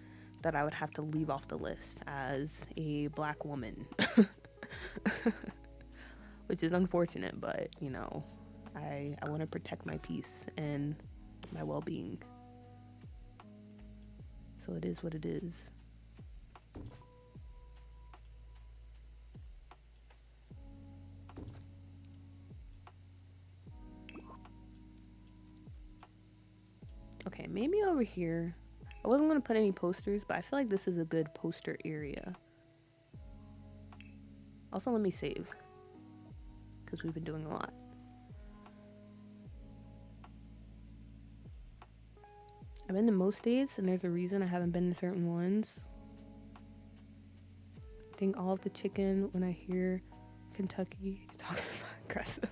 that I would have to leave off the list as a black woman. Which is unfortunate, but, you know, I want to protect my peace and my well-being. So it is what it is. Okay, maybe over here. I wasn't going to put any posters, but I feel like this is a good poster area. Also, let me save, because we've been doing a lot. I've been to most states, and there's a reason I haven't been to certain ones. I think all of the chicken when I hear Kentucky talking about aggressive.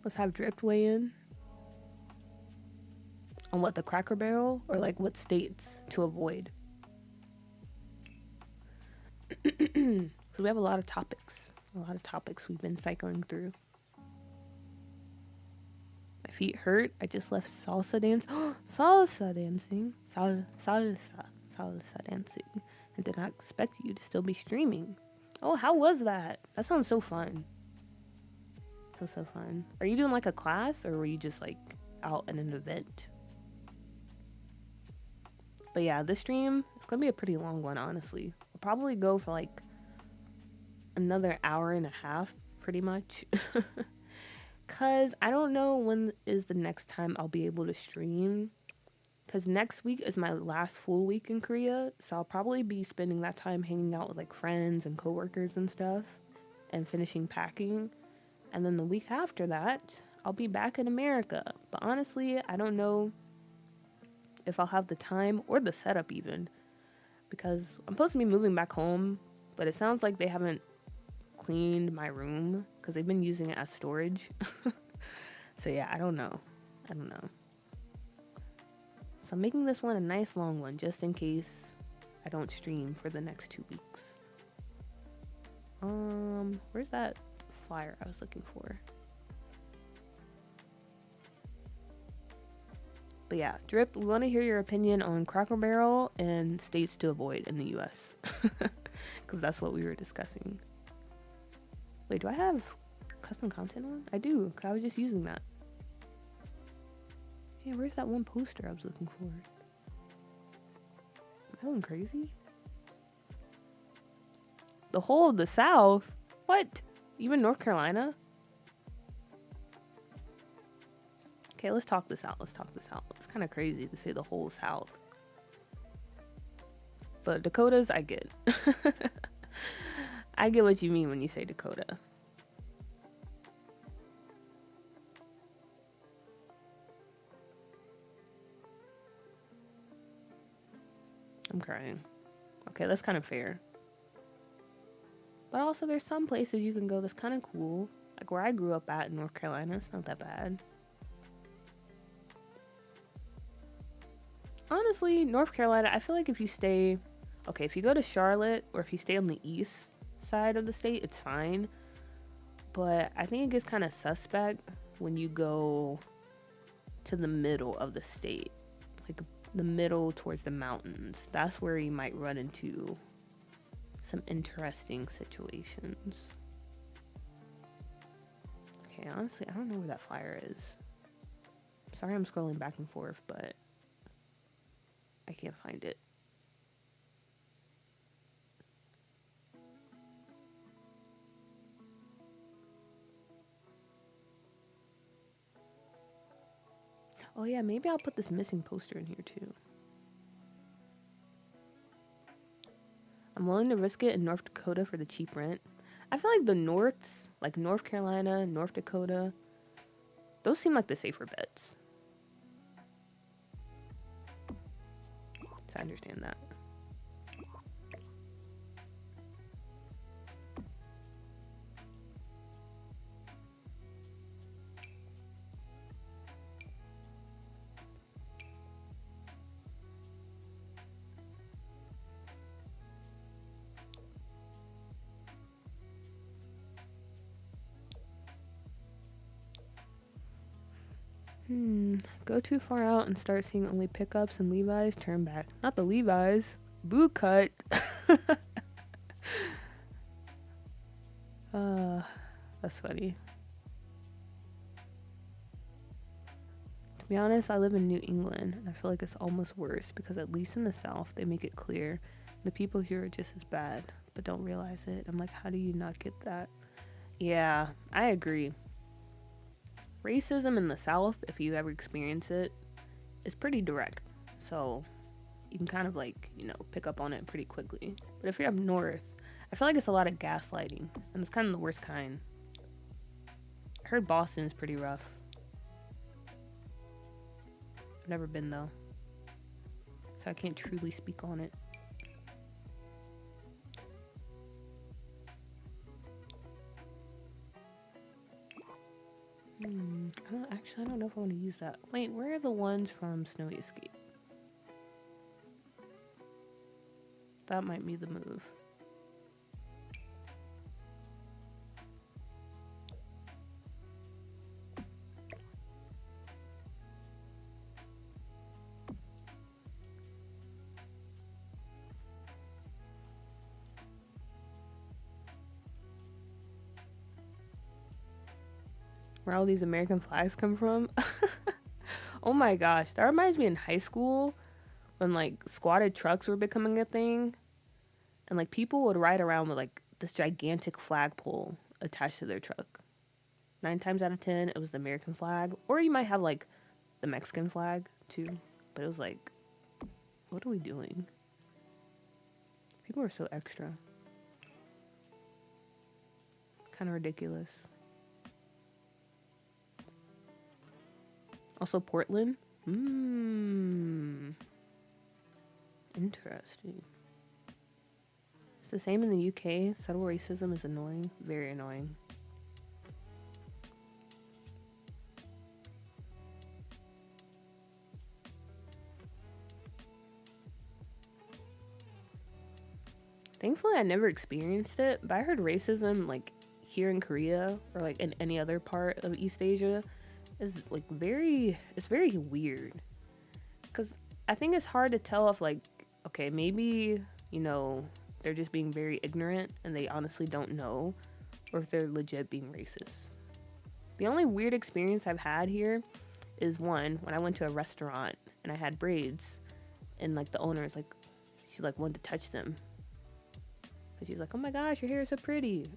Let's have Dripped weigh in on what, the Cracker Barrel, or like what states to avoid. So we have a lot of topics we've been cycling through. My feet hurt. I just left salsa dance. Salsa dancing. Salsa dancing. I did not expect you to still be streaming. Oh, how was that? That sounds so fun. So fun. Are you doing like a class, or were you just like out at an event? But yeah, this stream, it's gonna be a pretty long one, honestly. I'll probably go for like another hour and a half, pretty much. Cause I don't know when is the next time I'll be able to stream. Cause next week is my last full week in Korea, so I'll probably be spending that time hanging out with like friends and coworkers and stuff, and finishing packing. And then the week after that, I'll be back in America. But honestly, I don't know if I'll have the time or the setup even, because I'm supposed to be moving back home, but it sounds like they haven't cleaned my room because they've been using it as storage. So yeah, I don't know. So I'm making this one a nice long one just in case I don't stream for the next 2 weeks. Where's that flyer I was looking for? But yeah, Drip, we want to hear your opinion on Cracker Barrel and states to avoid in the US. Because that's what we were discussing. Wait, do I have custom content on? I do, because I was just using that. Yeah, where's that one poster I was looking for? Am I going crazy? The whole of the South? What? Even North Carolina? Okay, let's talk this out. It's kind of crazy to say the whole South. But Dakotas, I get. I get what you mean when you say Dakota. I'm crying. Okay, that's kind of fair. But also, there's some places you can go that's kind of cool. Like where I grew up at in North Carolina, it's not that bad. Honestly, North Carolina, I feel like if you stay... Okay, if you go to Charlotte or if you stay on the east side of the state, it's fine. But I think it gets kind of suspect when you go to the middle of the state. Like the middle towards the mountains. That's where you might run into some interesting situations. Okay, honestly, I don't know where that flyer is. Sorry I'm scrolling back and forth, but I can't find it. Oh yeah, maybe I'll put this missing poster in here too. I'm willing to risk it in North Dakota for the cheap rent. I feel like the Norths, like North Carolina, North Dakota, those seem like the safer bets. So I understand that. Go too far out and start seeing only pickups and Levi's, turn back. Not the Levi's. Boot cut. That's funny. To be honest, I live in New England, and I feel like it's almost worse because at least in the South, they make it clear the people here are just as bad, but don't realize it. I'm like, how do you not get that? Yeah, I agree. Racism in the South, if you ever experience it, is pretty direct. So you can kind of like, pick up on it pretty quickly. But if you're up north, I feel like it's a lot of gaslighting, and it's kind of the worst kind. I heard Boston is pretty rough. I've never been though, so I can't truly speak on it. I don't know if I want to use that. Wait, where are the ones from Snowy Escape? That might be the move. Where all these American flags come from? Oh my gosh, that reminds me in high school when like squatted trucks were becoming a thing, and like people would ride around with like this gigantic flagpole attached to their truck. 9 times out of 10, it was the American flag, or you might have like the Mexican flag too. But it was like, what are we doing? People are so extra. Kind of ridiculous. Also Portland. Interesting. It's the same in the UK. Subtle racism is annoying. Very annoying. Thankfully, I never experienced it, but I heard racism, like, here in Korea or, like, in any other part of East Asia is, like, it's very weird. Because I think it's hard to tell if, like, okay, maybe, you know, they're just being very ignorant and they honestly don't know, or if they're legit being racist. The only weird experience I've had here is one, when I went to a restaurant and I had braids, and, like, the owner is, like, she, like, wanted to touch them. And she's like, oh my gosh, your hair is so pretty.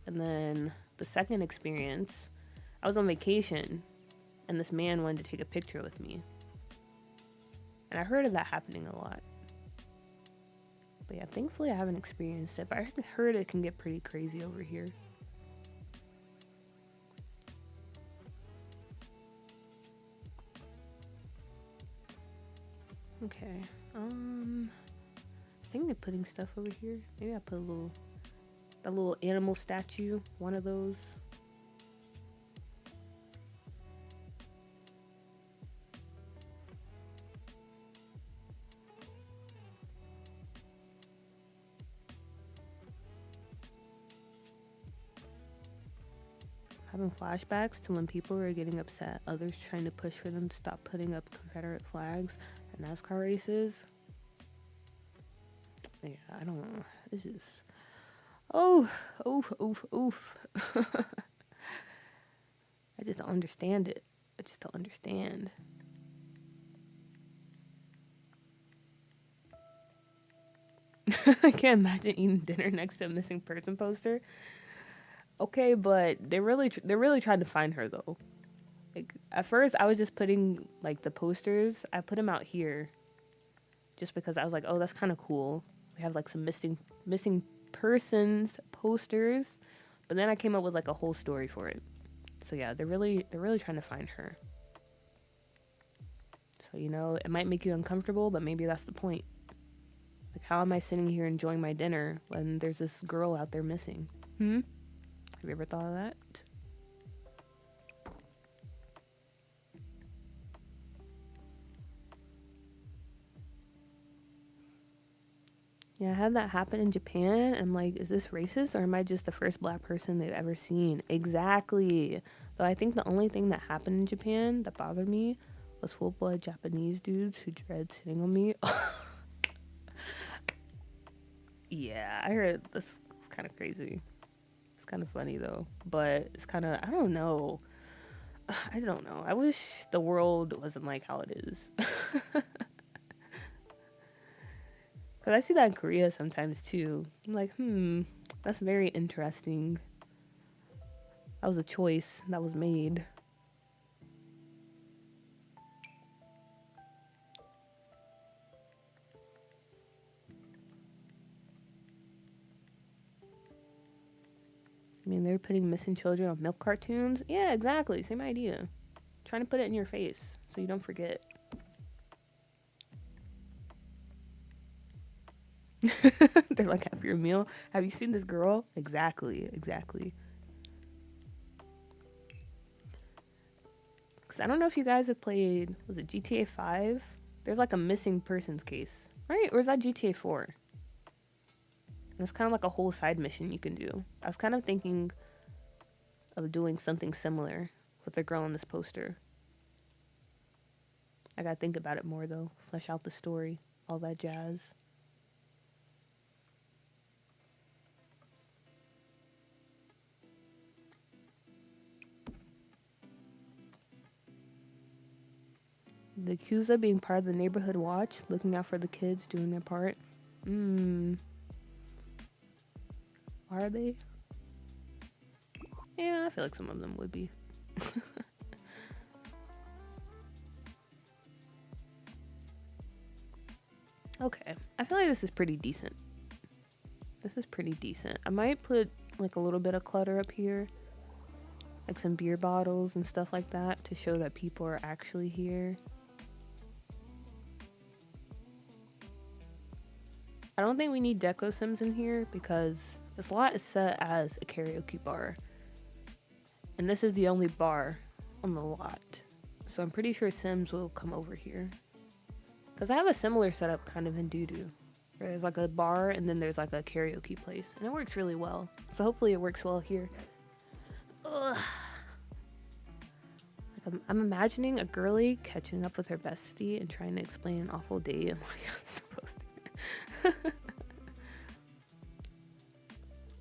And then the second experience, I was on vacation and this man wanted to take a picture with me. And I heard of that happening a lot. But yeah, thankfully I haven't experienced it, but I heard it can get pretty crazy over here. Okay. I think they're putting stuff over here. Maybe I put a little animal statue, one of those. Having flashbacks to when people were getting upset, others trying to push for them to stop putting up Confederate flags at NASCAR races. Yeah, I don't know. This is... oof. I just don't understand it. I just don't understand. I can't imagine eating dinner next to a missing person poster. Okay, but they're really trying to find her though. Like at first, I was just putting like the posters. I put them out here, just because I was like, oh, that's kind of cool. We have like some missing persons posters, but then I came up with like a whole story for it. So yeah, they're really trying to find her. So you know, it might make you uncomfortable, but maybe that's the point. Like, how am I sitting here enjoying my dinner when there's this girl out there missing? Have you ever thought of that? Yeah, I had that happen in Japan. I'm like, is this racist or am I just the first black person they've ever seen? Exactly. Though I think the only thing that happened in Japan that bothered me was full-blood Japanese dudes who dread sitting on me. Yeah, I heard this is kind of crazy. It's kind of funny though, but it's kind of, I don't know. I wish the world wasn't like how it is. Because I see that in Korea sometimes too. I'm like, that's very interesting. That was a choice that was made. I mean, they're putting missing children on milk cartoons. Yeah, exactly. Same idea. Trying to put it in your face so you don't forget. They're like, after your meal, have you seen this girl? Exactly. Because I don't know if you guys have played, was it GTA 5? There's like a missing persons case, right? Or is that GTA 4? And it's kind of like a whole side mission you can do. I was kind of thinking of doing something similar with the girl on this poster. I gotta think about it more though. Flesh out the story, all that jazz. The Yakuza being part of the neighborhood watch, looking out for the kids, doing their part. Are they? Yeah, I feel like some of them would be. Okay, I feel like this is pretty decent. I might put like a little bit of clutter up here, like some beer bottles and stuff like that. to show that people are actually here. I don't think we need deco sims in here because this lot is set as a karaoke bar. And this is the only bar on the lot. So I'm pretty sure sims will come over here. Because I have a similar setup kind of in Doo-Doo. Where there's like a bar and then there's like a karaoke place. And it works really well. So hopefully it works well here. Ugh. Like I'm imagining a girly catching up with her bestie and trying to explain an awful day and like I'm supposed to.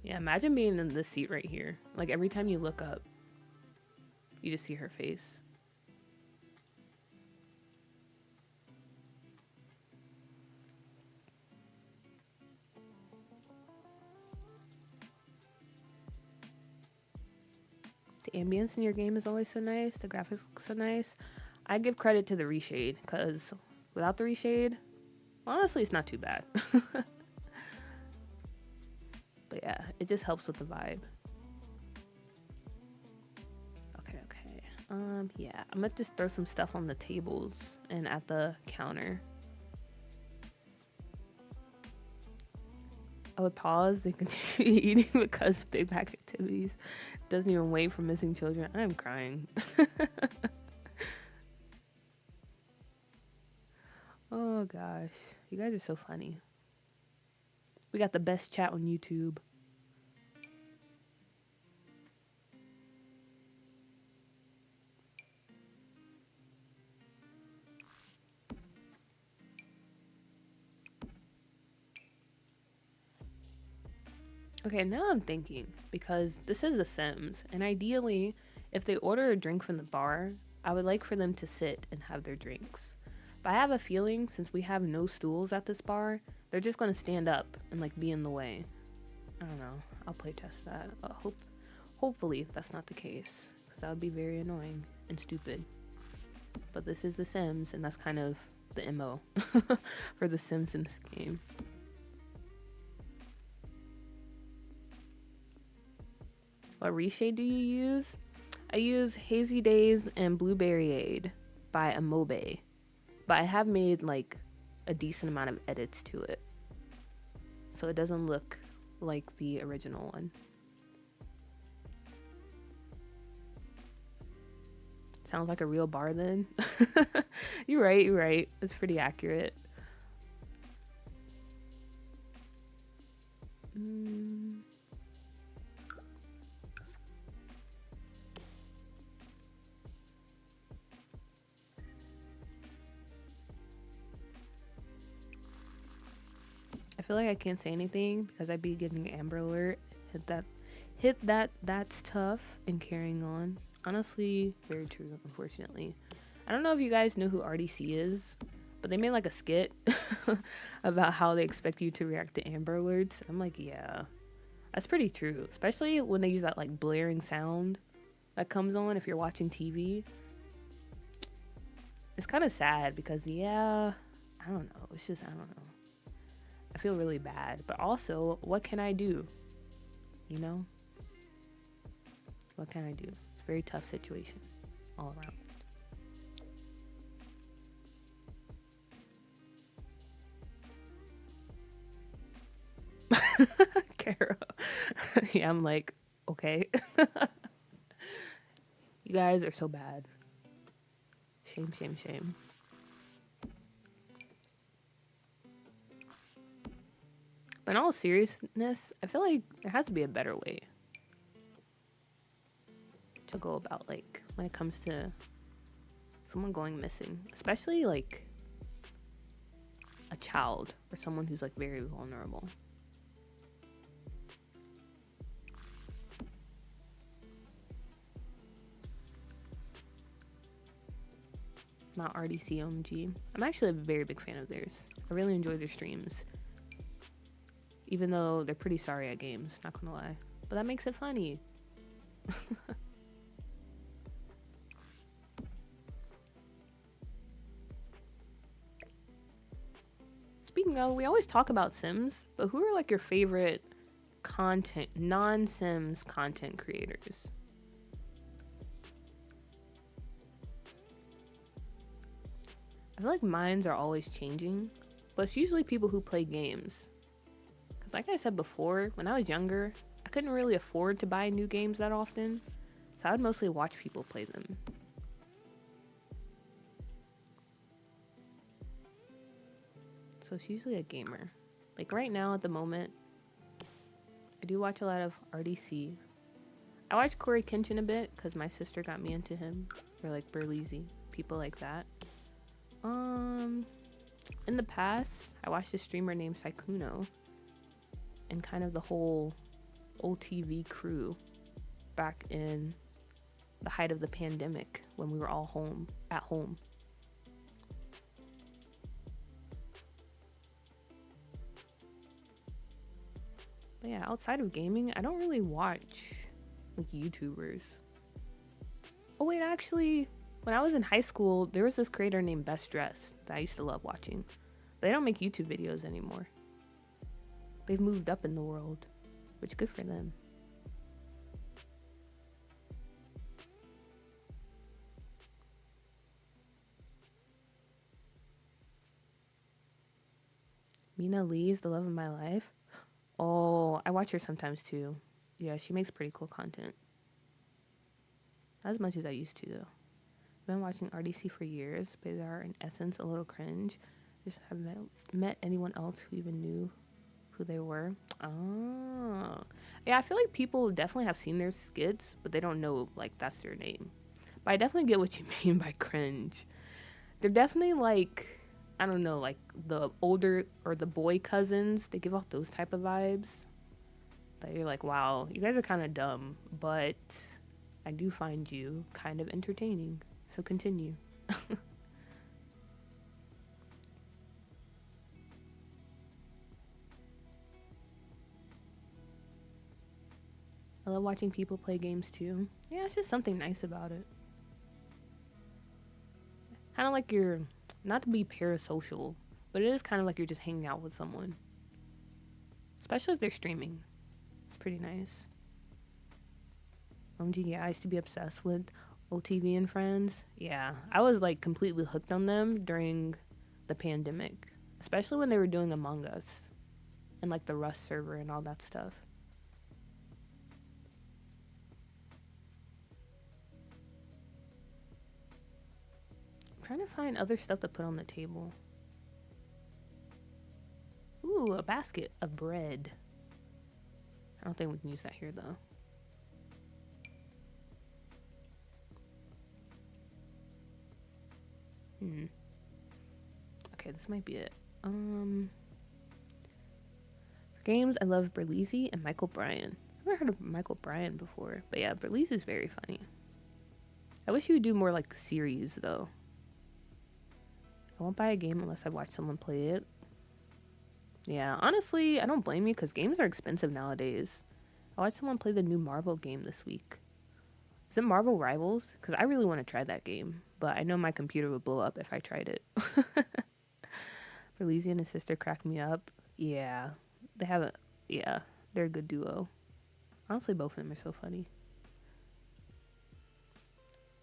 Yeah, imagine being in this seat right here. Like every time you look up, you just see her face. The ambience in your game is always so nice. The graphics look so nice. I give credit to the reshade because without the reshade, honestly, it's not too bad. But yeah, it just helps with the vibe. Okay. Yeah, I'm gonna just throw some stuff on the tables and at the counter. I would pause and continue eating because of Big Mac activities. Doesn't even wait for missing children. I'm crying. Oh gosh, you guys are so funny. We got the best chat on YouTube. Okay, now I'm thinking, because this is The Sims, and ideally, if they order a drink from the bar, I would like for them to sit and have their drinks. But I have a feeling, since we have no stools at this bar, they're just gonna stand up and like be in the way. I don't know. I'll play test that. Hopefully that's not the case, because that would be very annoying and stupid. But this is The Sims, and that's kind of the MO for The Sims in this game. What reshade do you use? I use Hazy Days and Blueberryade by Amobe. But I have made like a decent amount of edits to it. So it doesn't look like the original one. Sounds like a real bar then. You're right. It's pretty accurate. I feel like I can't say anything because I'd be getting Amber Alert. Hit that's tough and carrying on. Honestly, very true, unfortunately. I don't know if you guys know who RDC is, but they made like a skit about how they expect you to react to Amber Alerts. I'm like, yeah, that's pretty true. Especially when they use that like blaring sound that comes on if you're watching TV. It's kind of sad because, yeah, I don't know. It's just, I don't know. I feel really bad, but also, what can I do? You know? What can I do? It's a very tough situation all around. Carol. Yeah, I'm like, okay. You guys are so bad. Shame. But in all seriousness, I feel like there has to be a better way to go about, like, when it comes to someone going missing. Especially, like, a child or someone who's, like, very vulnerable. Not RDC OMG. I'm actually a very big fan of theirs. I really enjoy their streams. Even though they're pretty sorry at games, not gonna lie. But that makes it funny. Speaking of, we always talk about Sims, but who are like your favorite content, non-Sims content creators? I feel like minds are always changing, but it's usually people who play games. Because like I said before, when I was younger, I couldn't really afford to buy new games that often, so I would mostly watch people play them. So it's usually a gamer. Like right now at the moment, I do watch a lot of RDC. I watch Corey Kenshin a bit because my sister got me into him. Or like Burleezy, people like that. In the past, I watched a streamer named Saikuno and kind of the whole OTV crew back in the height of the pandemic when we were all at home. But yeah, outside of gaming, I don't really watch like YouTubers. Oh wait, actually, when I was in high school, there was this creator named Best Dressed that I used to love watching. But they don't make YouTube videos anymore. They've moved up in the world, which good for them. Mina Lee is the love of my life. Oh, I watch her sometimes too. Yeah, she makes pretty cool content. Not as much as I used to though. I've been watching RDC for years, but they are in essence a little cringe. Just haven't met anyone else who even knew who they were. Oh. Yeah, I feel like people definitely have seen their skits, but they don't know like that's their name. But I definitely get what you mean by cringe. They're definitely like, I don't know, like the older or the boy cousins. They give off those type of vibes. That you're like, wow, you guys are kind of dumb, but I do find you kind of entertaining. So continue. I love watching people play games too. Yeah, it's just something nice about it. Kind of like you're, not to be parasocial, but it is kind of like you're just hanging out with someone. Especially if they're streaming. It's pretty nice. Yeah, I used to be obsessed with OTV and Friends. Yeah, I was like completely hooked on them during the pandemic. Especially when they were doing Among Us. And like the Rust server and all that stuff. I'm trying to find other stuff to put on the table. Ooh, a basket of bread. I don't think we can use that here though. Okay, this might be it. For games, I love Burleezy and Michael Bryan. I've never heard of Michael Bryan before, but yeah, Burleezy is very funny. I wish he would do more like series though. I won't buy a game unless I watch someone play it. Yeah, honestly, I don't blame you because games are expensive nowadays. I watched someone play the new Marvel game this week. Is it Marvel Rivals? Because I really want to try that game, but I know my computer would blow up if I tried it. Burleezy and his sister cracked me up. Yeah, they have a, yeah, they're a good duo. Honestly, both of them are so funny.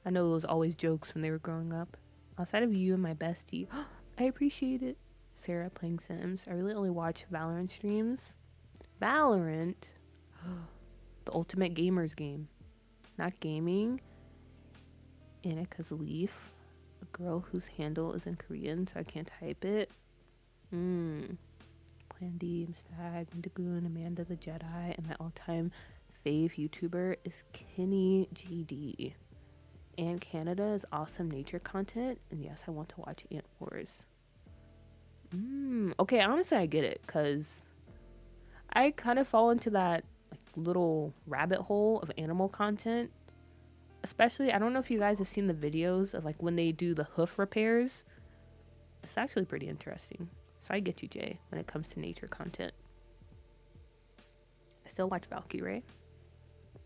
I know it was always jokes when they were growing up. Outside of you and my bestie, I appreciate it. Sarah playing Sims. I really only watch Valorant streams. Valorant? The ultimate gamer's game. Not gaming. Annika's Leaf. A girl whose handle is in Korean, so I can't type it. Plan D, Mstag, Dagoon, Amanda the Jedi, and my all-time fave YouTuber is Kenny GD. And Canada is awesome nature content, and yes, I want to watch Ant Wars. Okay, honestly, I get it, because I kind of fall into that like little rabbit hole of animal content. Especially, I don't know if you guys have seen the videos of like when they do the hoof repairs. It's actually pretty interesting. So I get you, Jay, when it comes to nature content. I still watch Valkyrie,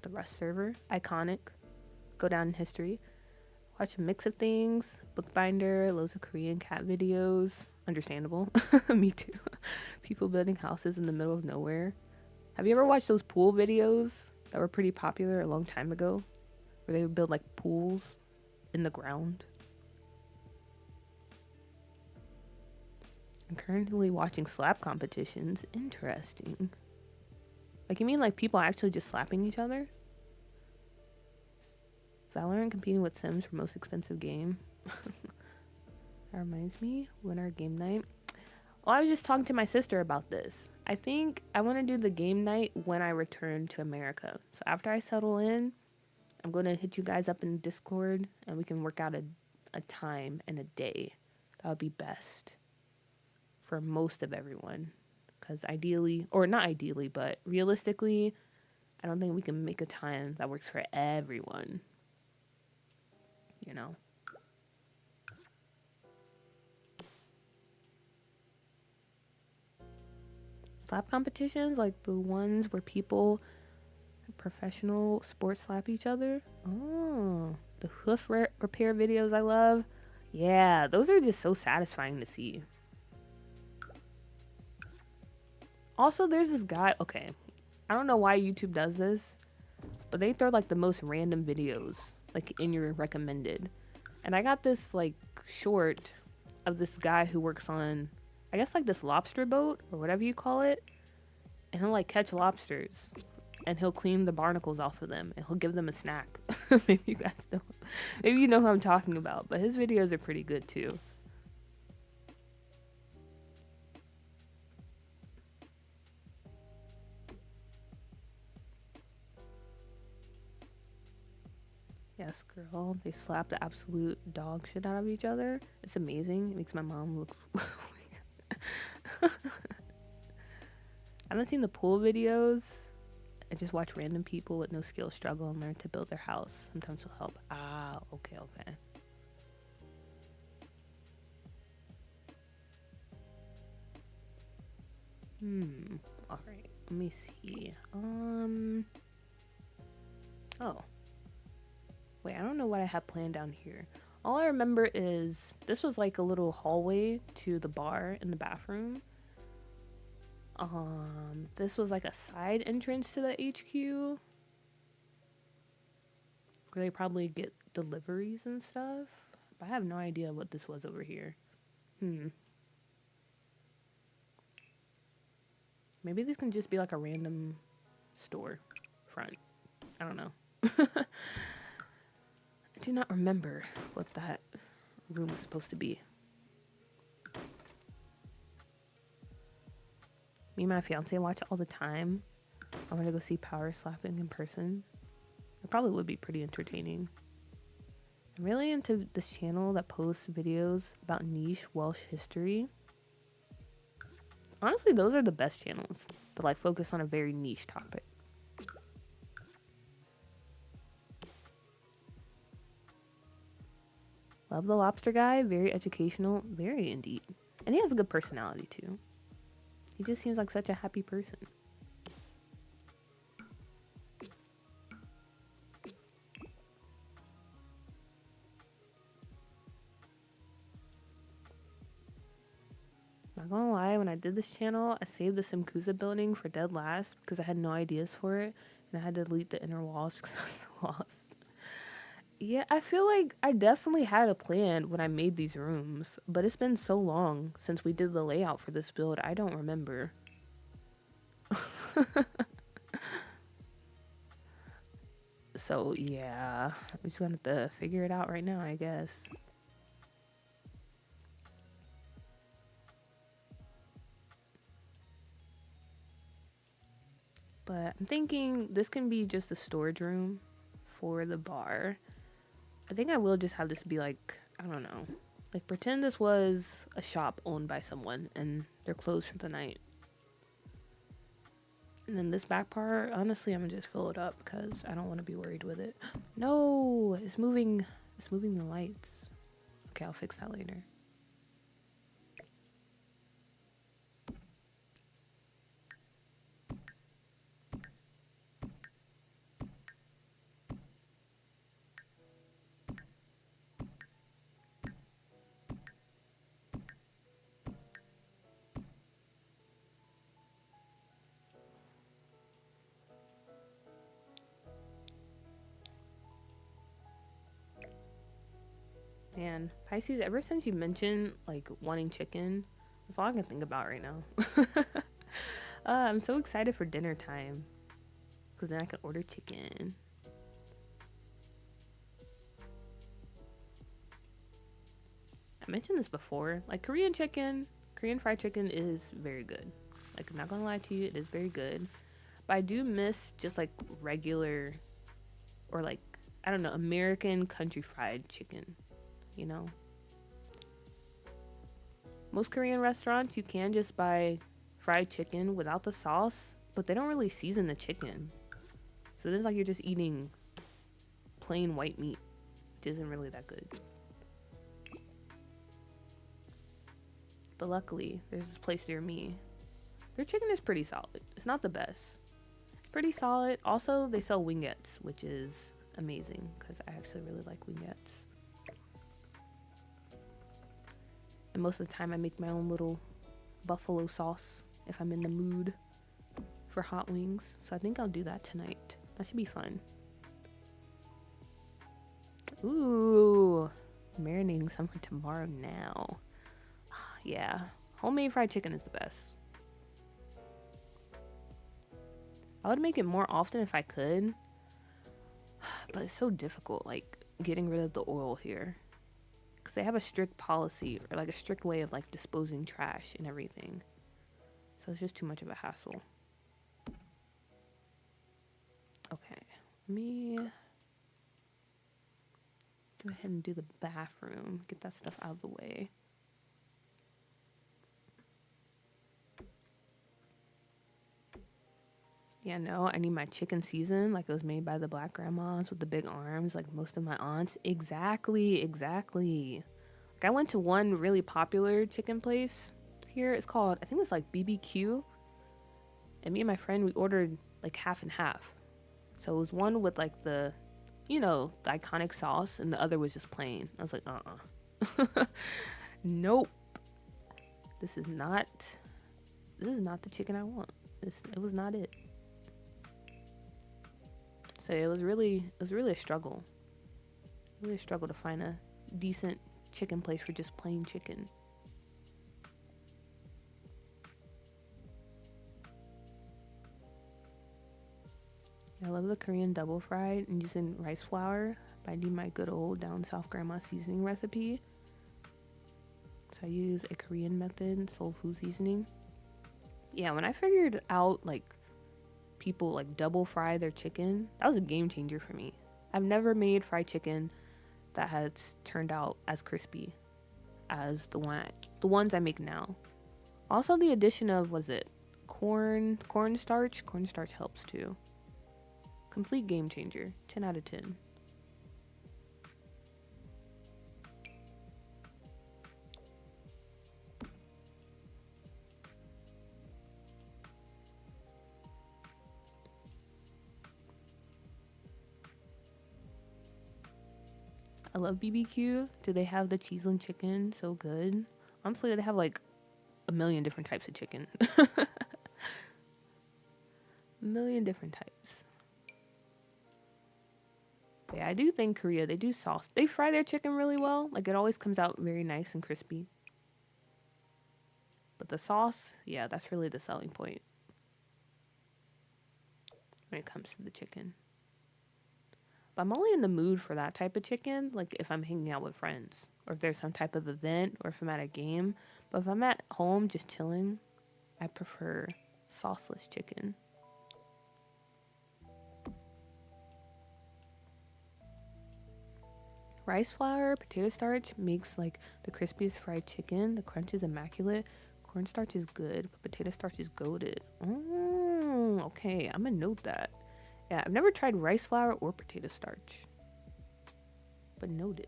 the Rust server, iconic, go down in history. Watch a mix of things, Bookbinder, loads of Korean cat videos. Understandable. Me too. People building houses in the middle of nowhere. Have you ever watched those pool videos that were pretty popular a long time ago? Where they would build like pools in the ground? I'm currently watching slap competitions. Interesting. Like, you mean like people actually just slapping each other? Valorant competing with Sims for most expensive game. That reminds me, winter game night. Well, I was just talking to my sister about this. I think I want to do the game night when I return to America. So after I settle in, I'm going to hit you guys up in Discord and we can work out a time and a day. That would be best for most of everyone. Because ideally, or not ideally, but realistically, I don't think we can make a time that works for everyone. You know? Slap competitions, like the ones where people, professional sports slap each other. Oh, the hoof repair videos I love. Yeah, those are just so satisfying to see. Also, there's this guy, okay, I don't know why YouTube does this, but they throw like the most random videos like in your recommended. And I got this like short of this guy who works on, I guess like this lobster boat or whatever you call it. And he'll like catch lobsters and he'll clean the barnacles off of them and he'll give them a snack. Maybe you guys know. Maybe you know who I'm talking about, but his videos are pretty good too. Yes, girl. They slap the absolute dog shit out of each other. It's amazing. It makes my mom look. I haven't seen the pool videos. I just watch random people with no skill struggle and learn to build their house. Sometimes will help. Ah, okay. All right. Let me see. Oh. Wait, I don't know what I have planned down here. All I remember is this was like a little hallway to the bar in the bathroom. This was like a side entrance to the HQ where they probably get deliveries and stuff. But I have no idea what this was over here. Maybe this can just be like a random store front. I don't know. I do not remember what that room was supposed to be. Me and my fiance watch it all the time. I want to go see power slapping in person. It probably would be pretty entertaining. I'm really into this channel that posts videos about niche Welsh history. Honestly, those are the best channels that like focus on a very niche topic. Love the lobster guy. Very educational. Very indeed. And he has a good personality too. He just seems like such a happy person. Not gonna lie, when I did this channel, I saved the Simkusa building for dead last because I had no ideas for it. And I had to delete the inner walls because I was lost. Yeah, I feel like I definitely had a plan when I made these rooms. But it's been so long since we did the layout for this build, I don't remember. So yeah, I'm just gonna have to figure it out right now, I guess. But I'm thinking this can be just a storage room for the bar. I think I will just have this be like, I don't know, like pretend this was a shop owned by someone and they're closed for the night. And then this back part, honestly, I'm gonna just fill it up because I don't want to be worried with it. No, it's moving the lights. Okay, I'll fix that later. Man, Pisces, ever since you mentioned like wanting chicken, I That's all I can think about right now. I'm so excited for dinner time because then I can order chicken. I mentioned this before. Like Korean fried chicken is very good. Like I'm not gonna lie to you, it is very good. But I do miss just like regular or like I don't know, American country fried chicken, you know? Most Korean restaurants you can just buy fried chicken without the sauce, but they don't really season the chicken. So it's like you're just eating plain white meat, which isn't really that good. But luckily, there's this place near me. Their chicken is pretty solid. It's not the best. It's pretty solid. Also, they sell wingettes, which is amazing because I actually really like wingettes. And most of the time I make my own little buffalo sauce if I'm in the mood for hot wings. So I think I'll do that tonight. That should be fun. Ooh, marinating some for tomorrow now. Yeah, homemade fried chicken is the best. I would make it more often if I could, but it's so difficult, like getting rid of the oil here. Because they have a strict policy or like a strict way of like disposing trash and everything. So it's just too much of a hassle. Okay, let me go ahead and do the bathroom. Get that stuff out of the way. Yeah, no, I need my chicken season like it was made by the black grandmas with the big arms, like most of my aunts. Exactly. Like I went to one really popular chicken place here. It's called, I think it's like BBQ. And me and my friend, we ordered like half and half. So it was one with like the, you know, the iconic sauce, and the other was just plain. I was like, nope. This is not the chicken I want. It was not it. So it was really a struggle. Really a struggle to find a decent chicken place for just plain chicken. Yeah, I love the Korean double fried and using rice flour. But I need my good old down south grandma seasoning recipe. So I use a Korean method, soul food seasoning. Yeah, when I figured out like people like double fry their chicken, that was a game changer for me. I've never made fried chicken that has turned out as crispy as the ones I make now. Also the addition of cornstarch helps too. Complete game changer. 10 out of 10. I love BBQ. Do they have the cheese and chicken? So good. Honestly, they have like a million different types of chicken. A million different types. But yeah, I do think Korea, they do sauce. They fry their chicken really well. Like it always comes out very nice and crispy. But the sauce, yeah, that's really the selling point when it comes to the chicken. But I'm only in the mood for that type of chicken, like if I'm hanging out with friends, or if there's some type of event, or if I'm at a game. But if I'm at home just chilling, I prefer sauceless chicken. Rice flour, potato starch makes like the crispiest fried chicken. The crunch is immaculate. Cornstarch is good, but potato starch is goated. Okay, I'm gonna note that. Yeah, I've never tried rice flour or potato starch, but noted.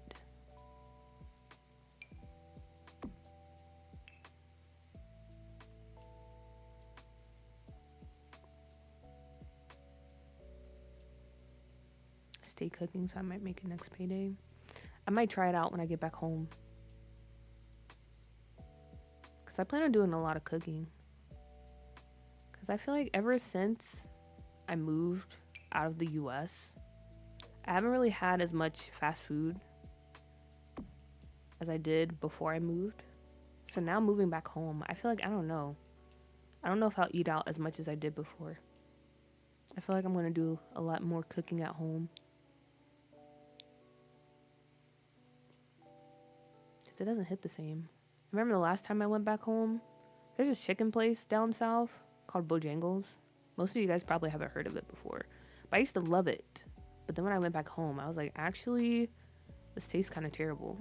Stay cooking, so I might make it next payday. I might try it out when I get back home, because I plan on doing a lot of cooking. Because I feel like ever since I moved out of the US, I haven't really had as much fast food as I did before I moved. So now moving back home, I feel like I don't know. I don't know if I'll eat out as much as I did before. I feel like I'm gonna do a lot more cooking at home. Because it doesn't hit the same. I remember the last time I went back home, there's this chicken place down south called Bojangles. Most of you guys probably haven't heard of it before. But I used to love it. But then when I went back home, I was like, actually, this tastes kind of terrible.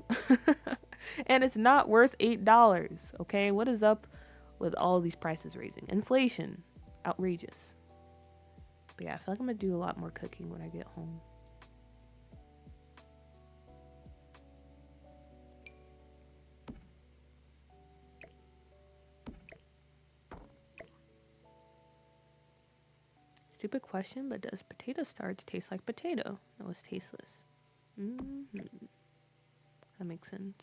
And it's not worth $8, okay? What is up with all these prices raising? Inflation. Outrageous. But yeah, I feel like I'm going to do a lot more cooking when I get home. Stupid question, but does potato starch taste like potato? No, it's tasteless. That makes sense.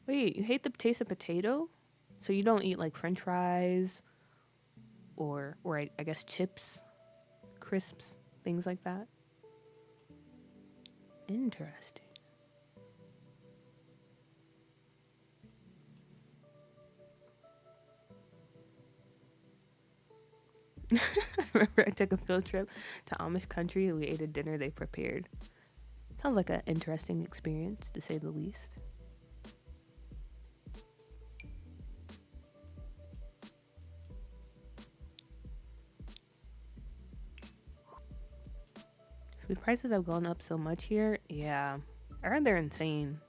Wait, you hate the taste of potato? So you don't eat like French fries or I guess chips, crisps, things like that? Interesting. Remember I took a field trip to Amish country and we ate a dinner they prepared. Sounds like an interesting experience, to say the least. Food prices have gone up so much here. Yeah. I heard they're insane.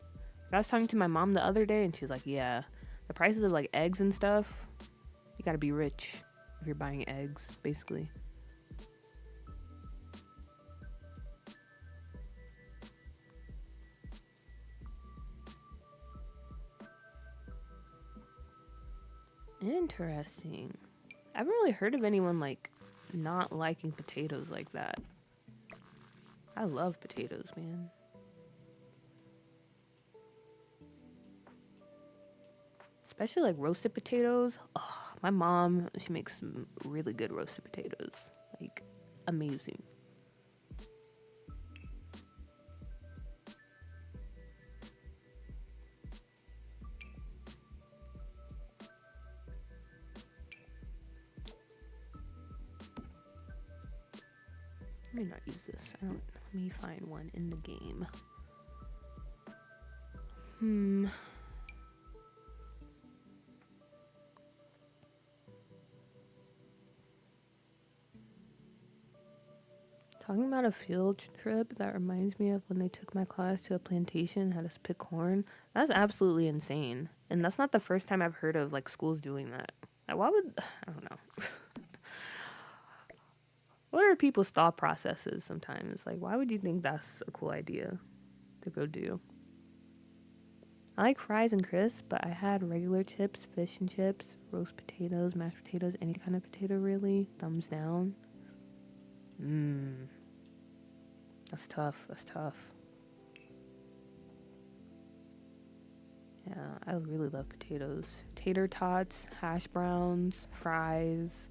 I was talking to my mom the other day and she's like, yeah, the prices of like eggs and stuff, you gotta be rich if you're buying eggs, basically. Interesting. I haven't really heard of anyone like not liking potatoes like that. I love potatoes, man. Especially like roasted potatoes. Oh, my mom, she makes some really good roasted potatoes. Like, amazing. Let me not use this. Let me find one in the game. Talking about a field trip, that reminds me of when they took my class to a plantation and had us pick corn. That's absolutely insane. And that's not the first time I've heard of like schools doing that. Like, why would, I don't know. What are people's thought processes sometimes? Like, why would you think that's a cool idea to go do? I like fries and crisps, but I had regular chips, fish and chips, roast potatoes, mashed potatoes, any kind of potato really. Thumbs down. That's tough. That's tough. Yeah, I really love potatoes. Tater tots, hash browns, fries,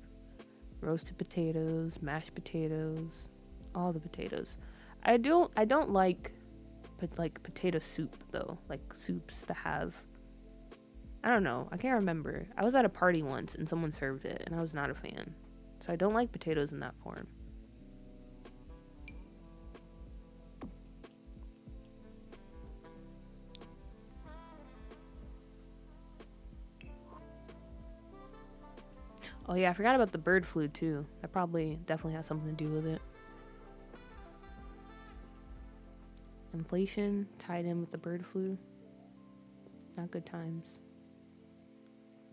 roasted potatoes, mashed potatoes, all the potatoes. I don't like potato soup though. Like soups that have, I don't know, I can't remember. I was at a party once and someone served it and I was not a fan. So I don't like potatoes in that form. Oh yeah, I forgot about the bird flu too. That probably definitely has something to do with it. Inflation tied in with the bird flu. Not good times.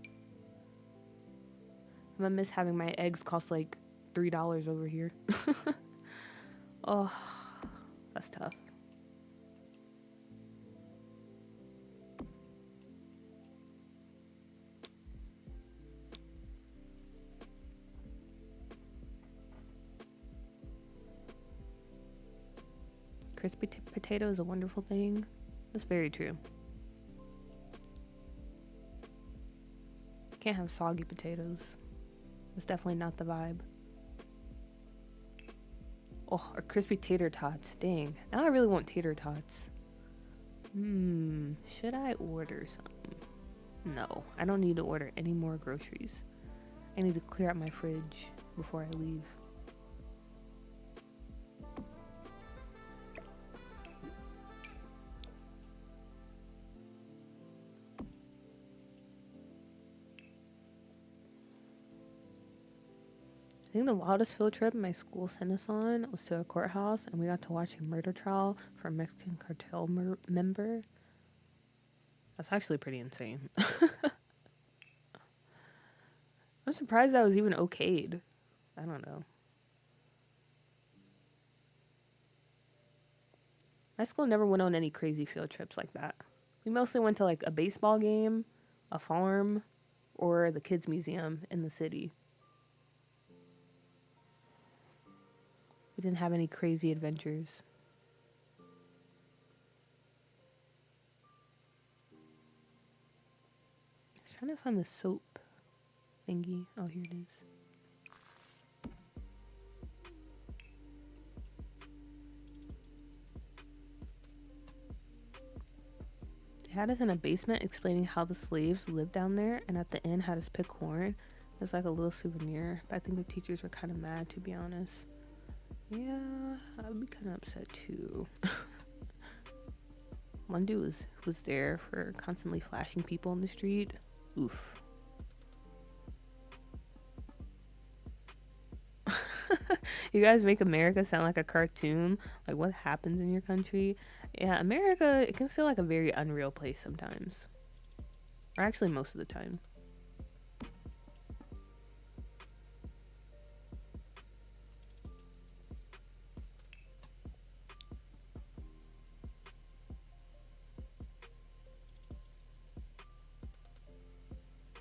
I'm gonna miss having my eggs cost like $3 over here. Oh, that's tough. Crispy potato is a wonderful thing. That's very true. Can't have soggy potatoes. That's definitely not the vibe. Oh, or crispy tater tots. Dang. Now I really want tater tots. Should I order something? No, I don't need to order any more groceries. I need to clear out my fridge before I leave. I think the wildest field trip my school sent us on was to a courthouse, and we got to watch a murder trial for a Mexican cartel member. That's actually pretty insane. I'm surprised that was even okayed. I don't know. My school never went on any crazy field trips like that. We mostly went to like a baseball game, a farm, or the kids museum in the city. We didn't have any crazy adventures. I was trying to find the soap thingy. Oh, here it is. They had us in a basement explaining how the slaves lived down there, and at the end had us pick corn. It was like a little souvenir, but I think the teachers were kind of mad, to be honest. Yeah, I'd be kind of upset too. One dude was there for constantly flashing people in the street. Oof. You guys make America sound like a cartoon. Like, what happens in your country? Yeah, America, it can feel like a very unreal place sometimes. Or actually, most of the time.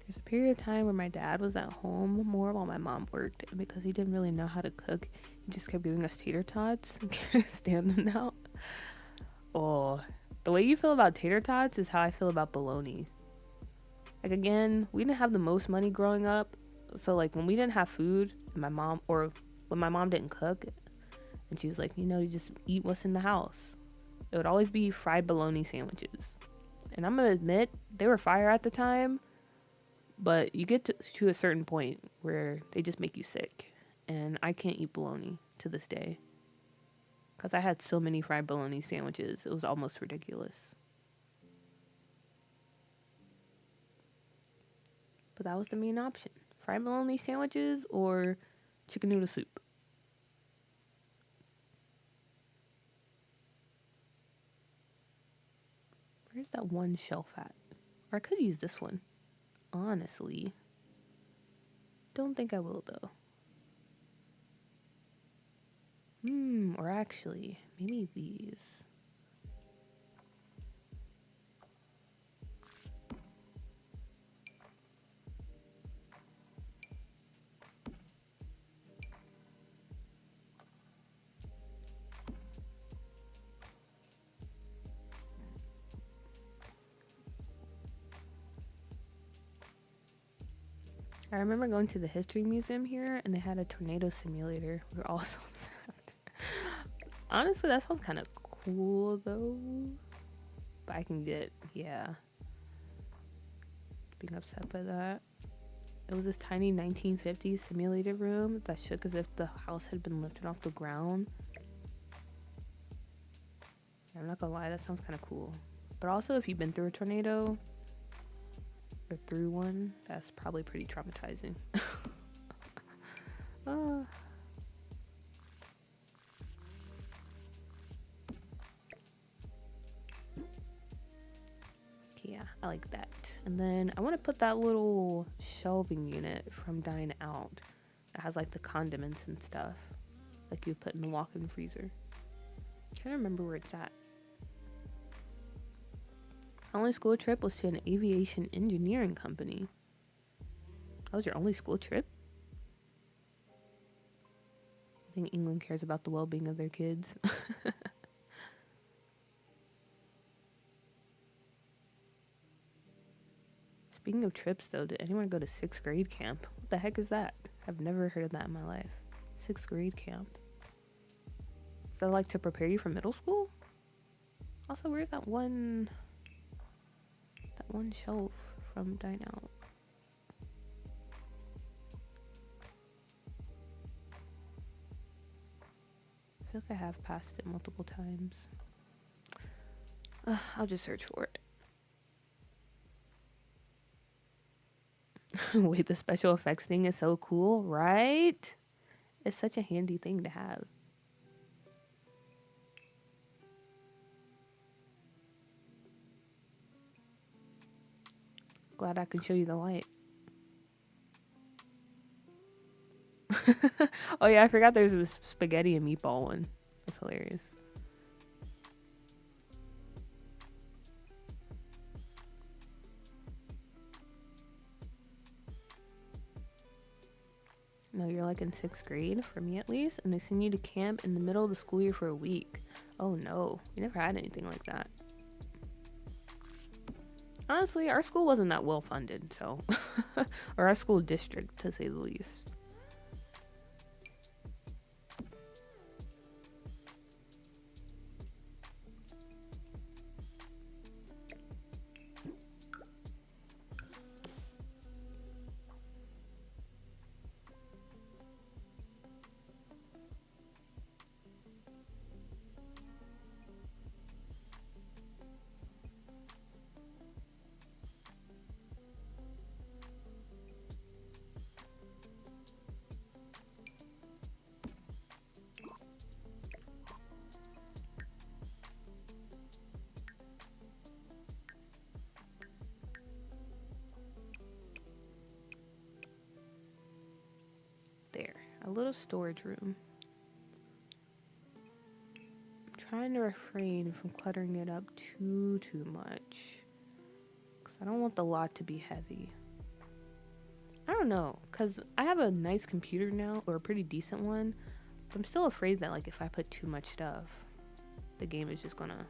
There's a period of time where my dad was at home more while my mom worked, and because he didn't really know how to cook, he just kept giving us tater tots and standing out. Oh, the way you feel about tater tots is how I feel about bologna. Like, again, we didn't have the most money growing up, so like when we didn't have food, and when my mom didn't cook, and she was like, you just eat what's in the house. It would always be fried bologna sandwiches, and I'm gonna admit they were fire at the time. But you get to a certain point where they just make you sick. And I can't eat bologna to this day. Because I had so many fried bologna sandwiches. It was almost ridiculous. But that was the main option. Fried bologna sandwiches or chicken noodle soup. Where's that one shelf at? Or I could use this one. Honestly. Don't think I will, though. Or actually, maybe these. I remember going to the history museum here, and they had a tornado simulator. We were all so upset. Honestly, that sounds kind of cool, though. But I can get, being upset by that. It was this tiny 1950s simulated room that shook as if the house had been lifted off the ground. I'm not gonna lie, that sounds kind of cool. But also, if you've been through a tornado, or through one, that's probably pretty traumatizing. Yeah, I like that. And then I want to put that little shelving unit from Dine Out that has like the condiments and stuff, like you put in the walk-in freezer. I'm trying to remember where it's at. My only school trip was to an aviation engineering company. That was your only school trip? I think England cares about the well-being of their kids. Speaking of trips, though, did anyone go to 6th grade camp? What the heck is that? I've never heard of that in my life. 6th grade camp. that like to prepare you for middle school? Also, where's that one shelf from Dine Out? I feel like I have passed it multiple times. I'll just search for it. Wait, the special effects thing is so cool, right? It's such a handy thing to have. Glad I could show you the light. Oh yeah, I forgot there's a spaghetti and meatball one. That's hilarious. No, you're like in 6th grade, for me at least, and they send you to camp in the middle of the school year for a week. Oh no, we never had anything like that. Honestly, our school wasn't that well funded, so or our school district, to say the least. There, a little storage room. I'm trying to refrain from cluttering it up too much, because I don't want the lot to be heavy. I don't know, because I have a nice computer now, or a pretty decent one, but I'm still afraid that like if I put too much stuff, the game is just gonna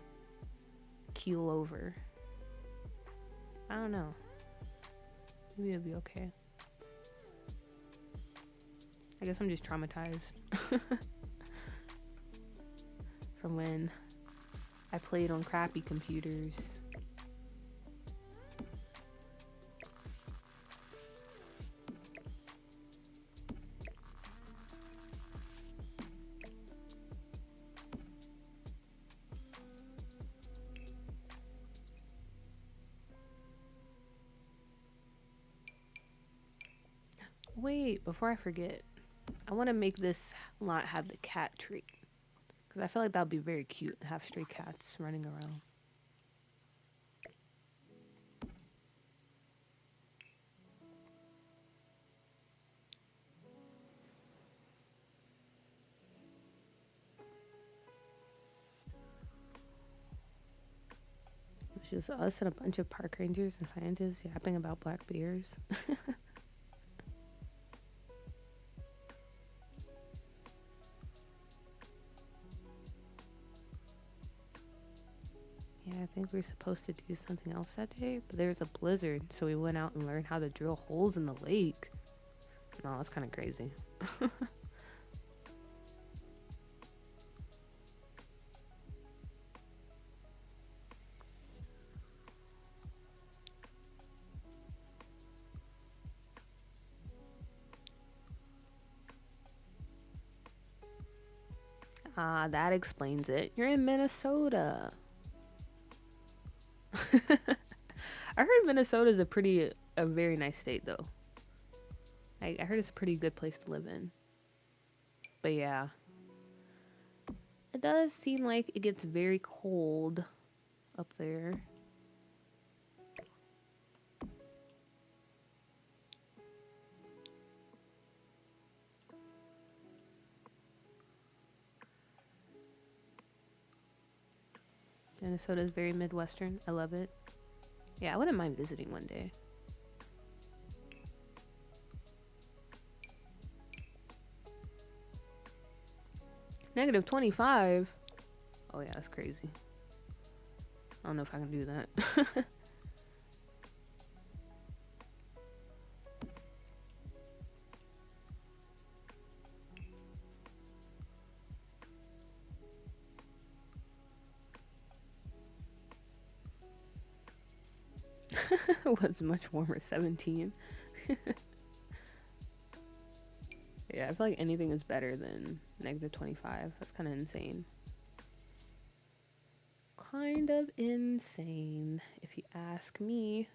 keel over. I don't know. Maybe it'll be okay. I guess I'm just traumatized from when I played on crappy computers. Wait, before I forget, I want to make this lot have the cat tree. Because I feel like that would be very cute to have stray cats running around. It's just us and a bunch of park rangers and scientists yapping about black bears. Yeah, I think we were supposed to do something else that day, but there was a blizzard, so we went out and learned how to drill holes in the lake. No, that's kind of crazy. Ah, that explains it. You're in Minnesota. I heard Minnesota is a very nice state, though. I heard it's a pretty good place to live in. But yeah, it does seem like it gets very cold up there. Minnesota is very Midwestern. I love it. Yeah, I wouldn't mind visiting one day. Negative 25? Oh yeah, that's crazy. I don't know if I can do that. was much warmer, 17. Yeah, I feel like anything is better than negative 25. That's kind of insane. Kind of insane, if you ask me.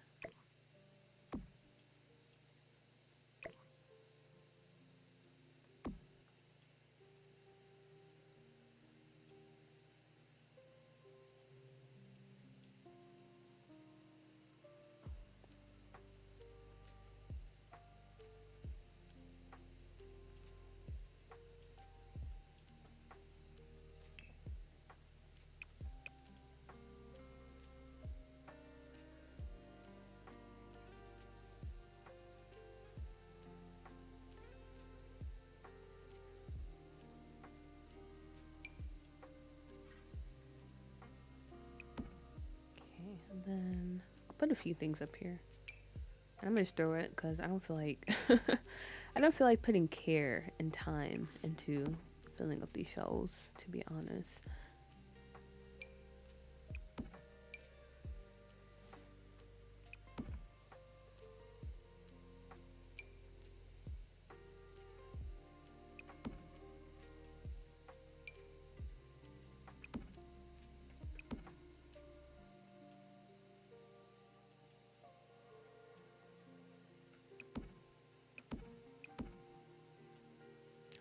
Okay, and then I'll put a few things up here. And I'm gonna just throw it because I don't feel like I don't feel like putting care and time into filling up these shelves, to be honest.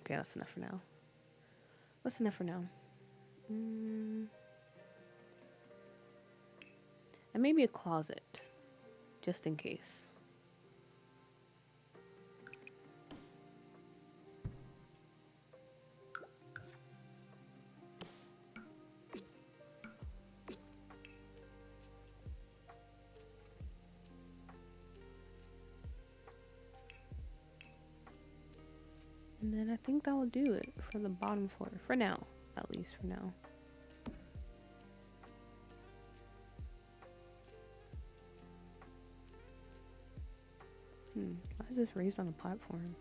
Okay, that's enough for now. What's enough for now? And maybe a closet, just in case. And then I think that will do it for the bottom floor, for now, at least for now. Why is this raised on a platform?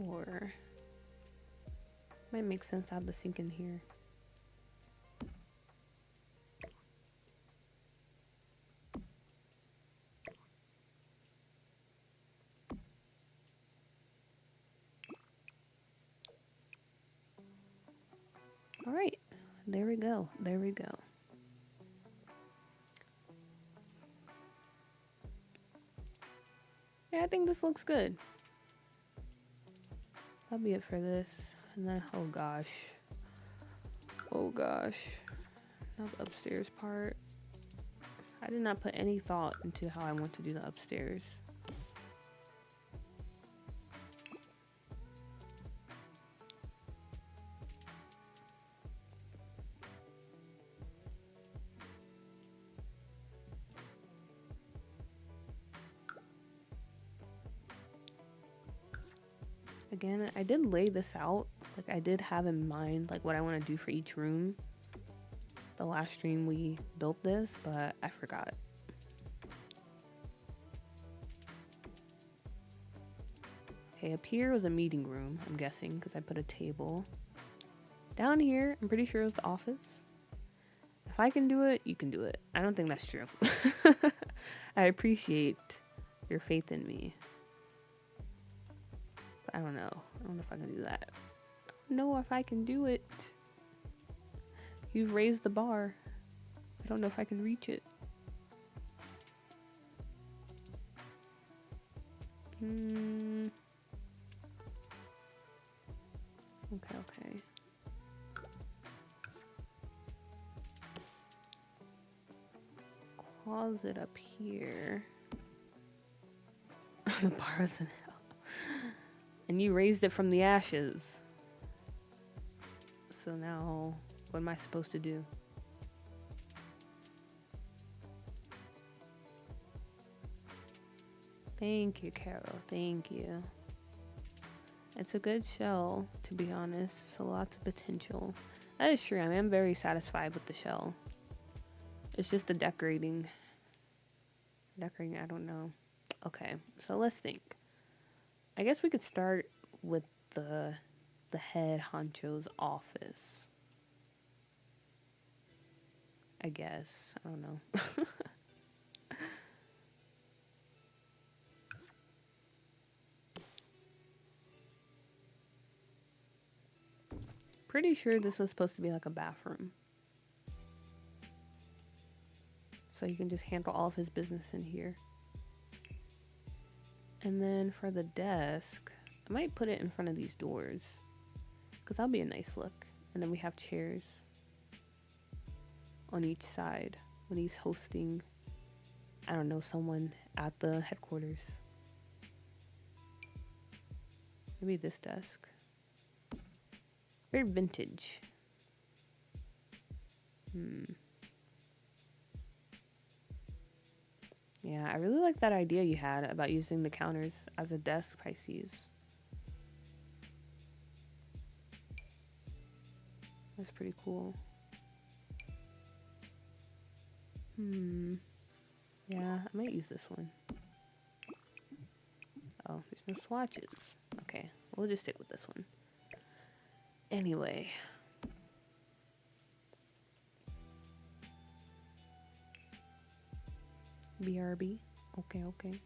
Or might make sense to have the sink in here. All right, there we go. There we go. Yeah, I think this looks good. That'll be it for this. And then, oh gosh. Oh gosh. Now the upstairs part. I did not put any thought into how I want to do the upstairs. Again, I did lay this out. Like, I did have in mind, like, what I want to do for each room. The last stream we built this, but I forgot. Okay, up here was a meeting room, I'm guessing, because I put a table. Down here, I'm pretty sure it was the office. If I can do it, you can do it. I don't think that's true. I appreciate your faith in me. But I don't know. I don't know if I can do that. I don't know if I can do it. You've raised the bar. I don't know if I can reach it. Okay. Closet up here. The bar is in hell. And you raised it from the ashes. So now, what am I supposed to do? Thank you, Carol. Thank you. It's a good shell, to be honest. So lots of potential. That is true. I am very satisfied with the shell. It's just the decorating Decorating, I don't know. Okay, so let's think. I guess we could start with the the head honcho's office. I guess. I don't know. Pretty sure this was supposed to be like a bathroom. So you can just handle all of his business in here. And then for the desk, I might put it in front of these doors. Because that'll be a nice look. And then we have chairs on each side when he's hosting, I don't know, someone at the headquarters. Maybe this desk. Very vintage. Yeah, I really like that idea you had about using the counters as a desk, Pisces. That's pretty cool. Yeah, I might use this one. Oh, there's no swatches. Okay, we'll just stick with this one. Anyway. BRB. Okay, okay.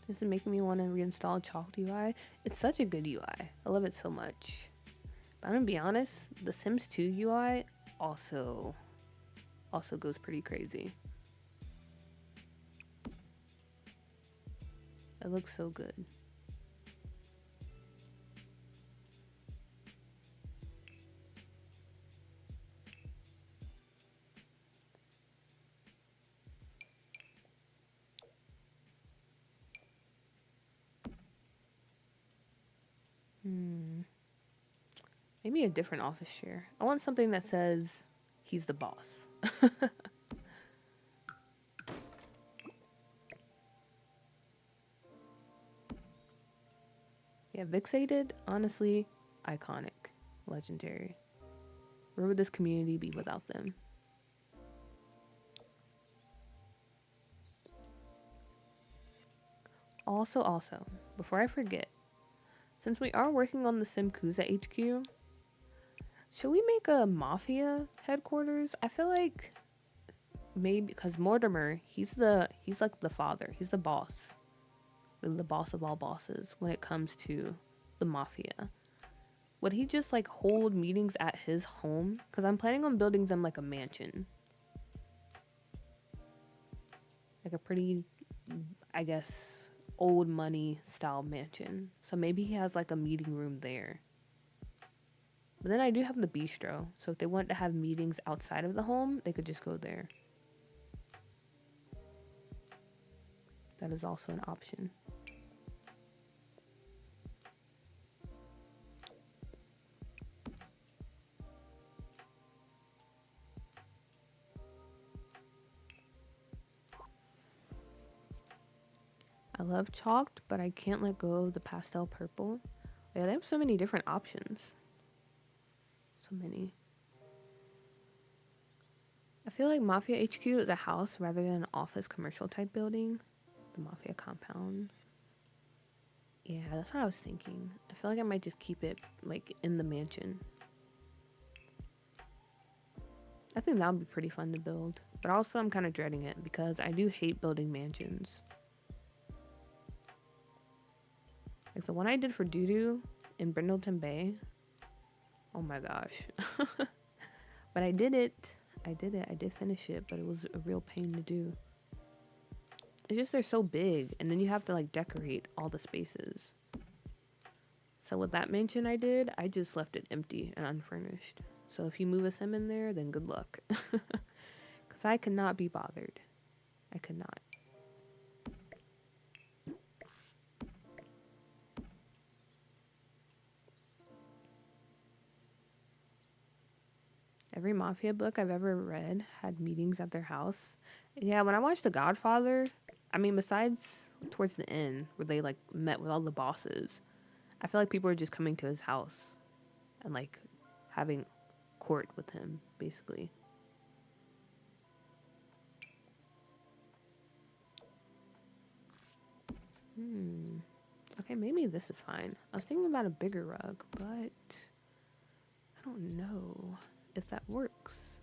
This is making me want to reinstall Chalked UI. It's such a good UI. I love it so much. But I'm gonna be honest, the Sims 2 UI also goes pretty crazy. It looks so good. Maybe a different office chair. I want something that says he's the boss. Yeah, Vixated, honestly, iconic. Legendary. Where would this community be without them? Also, before I forget, since we are working on the Simkuza HQ, should we make a mafia headquarters? I feel like maybe because Mortimer, he's like the father, he's the boss, really the boss of all bosses when it comes to the mafia. Would he just like hold meetings at his home? Because I'm planning on building them like a mansion, like a pretty, I guess, old money style mansion. So maybe he has like a meeting room there. But then I do have the bistro, so if they want to have meetings outside of the home, they could just go there. That is also an option. I love chalked, but I can't let go of the pastel purple. Yeah, they have so many different options. So many. I feel like Mafia HQ is a house rather than an office commercial type building. The Mafia compound. Yeah, that's what I was thinking. I feel like I might just keep it like in the mansion. I think that would be pretty fun to build. But also I'm kind of dreading it because I do hate building mansions. Like the one I did for Doodoo in Brindleton Bay. Oh my gosh. But I did it. I did finish it, but it was a real pain to do. It's just they're so big, and then you have to like decorate all the spaces. So with that mansion I did, I just left it empty and unfurnished. So if you move a sim in there, then good luck. Because I could not be bothered. I could not. Every Mafia book I've ever read had meetings at their house. Yeah, when I watched The Godfather, I mean, besides towards the end where they like met with all the bosses, I feel like people were just coming to his house and like having court with him, basically. Okay, maybe this is fine. I was thinking about a bigger rug, but I don't know if that works.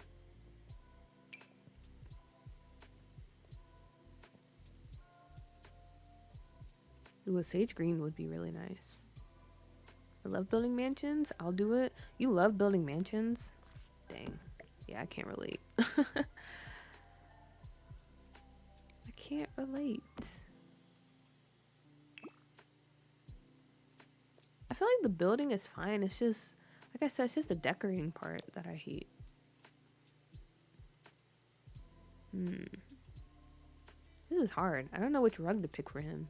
Ooh, a sage green would be really nice. I love building mansions. I'll do it. You love building mansions? Dang. Yeah, I can't relate. I can't relate. I feel like the building is fine. It's just, like I said, it's just the decorating part that I hate. This is hard. I don't know which rug to pick for him.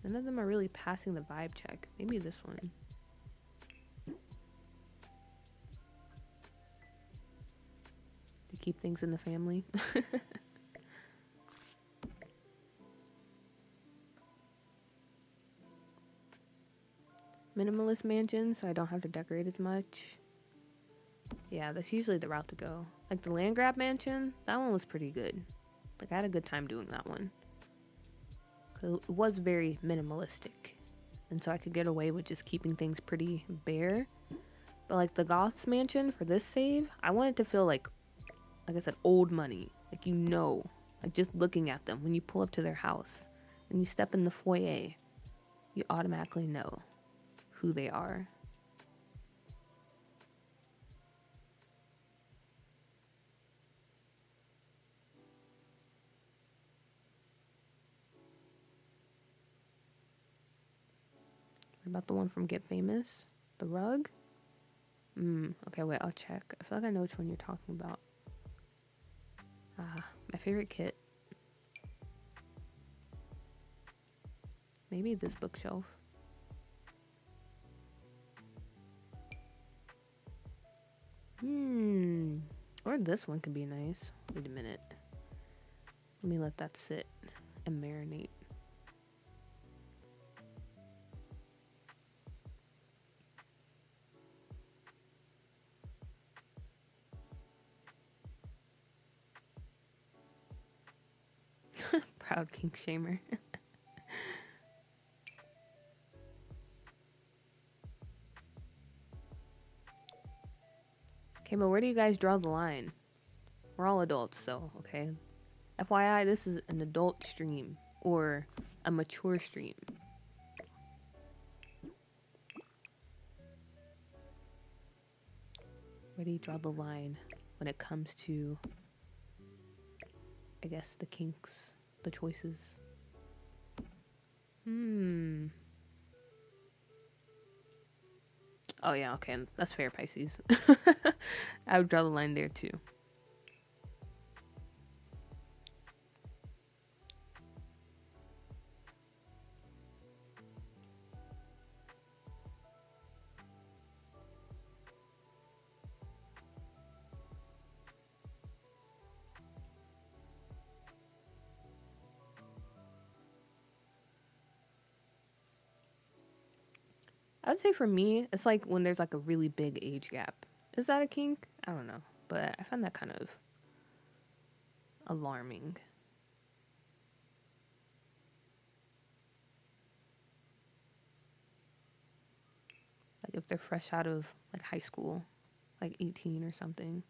None of them are really passing the vibe check. Maybe this one. To keep things in the family. Minimalist mansion, so I don't have to decorate as much. Yeah, that's usually the route to go. Like the land grab mansion, that one was pretty good. Like I had a good time doing that one. It was very minimalistic. And so I could get away with just keeping things pretty bare. But like the Goths mansion for this save, I wanted to feel like I said, old money. Like you know, like just looking at them when you pull up to their house and you step in the foyer, you automatically know who they are. What about the one from Get Famous? The rug? Okay, wait, I'll check. I feel like I know which one you're talking about. My favorite kit. Maybe this bookshelf. Or this one could be nice. Wait a minute. Let me let that sit and marinate. Proud king shamer. Okay, but where do you guys draw the line? We're all adults, so, okay? FYI, this is an adult stream or a mature stream. Where do you draw the line when it comes to, I guess, the kinks, the choices? Oh yeah, okay, that's fair, Pisces. I would draw the line there too. I would say for me, it's like when there's like a really big age gap. Is that a kink? I don't know, but I find that kind of alarming. Like if they're fresh out of like high school, like 18 or something.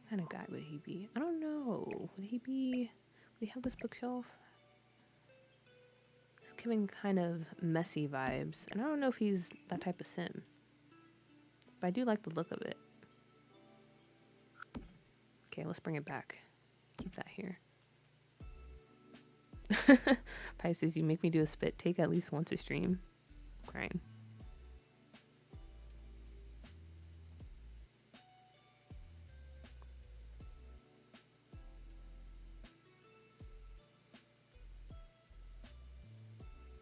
What kind of guy would he be? I don't know. Would he have this bookshelf? It's giving kind of messy vibes. And I don't know if he's that type of sim. But I do like the look of it. Okay, let's bring it back. Keep that here. Pisces, you make me do a spit take at least once a stream. I'm crying.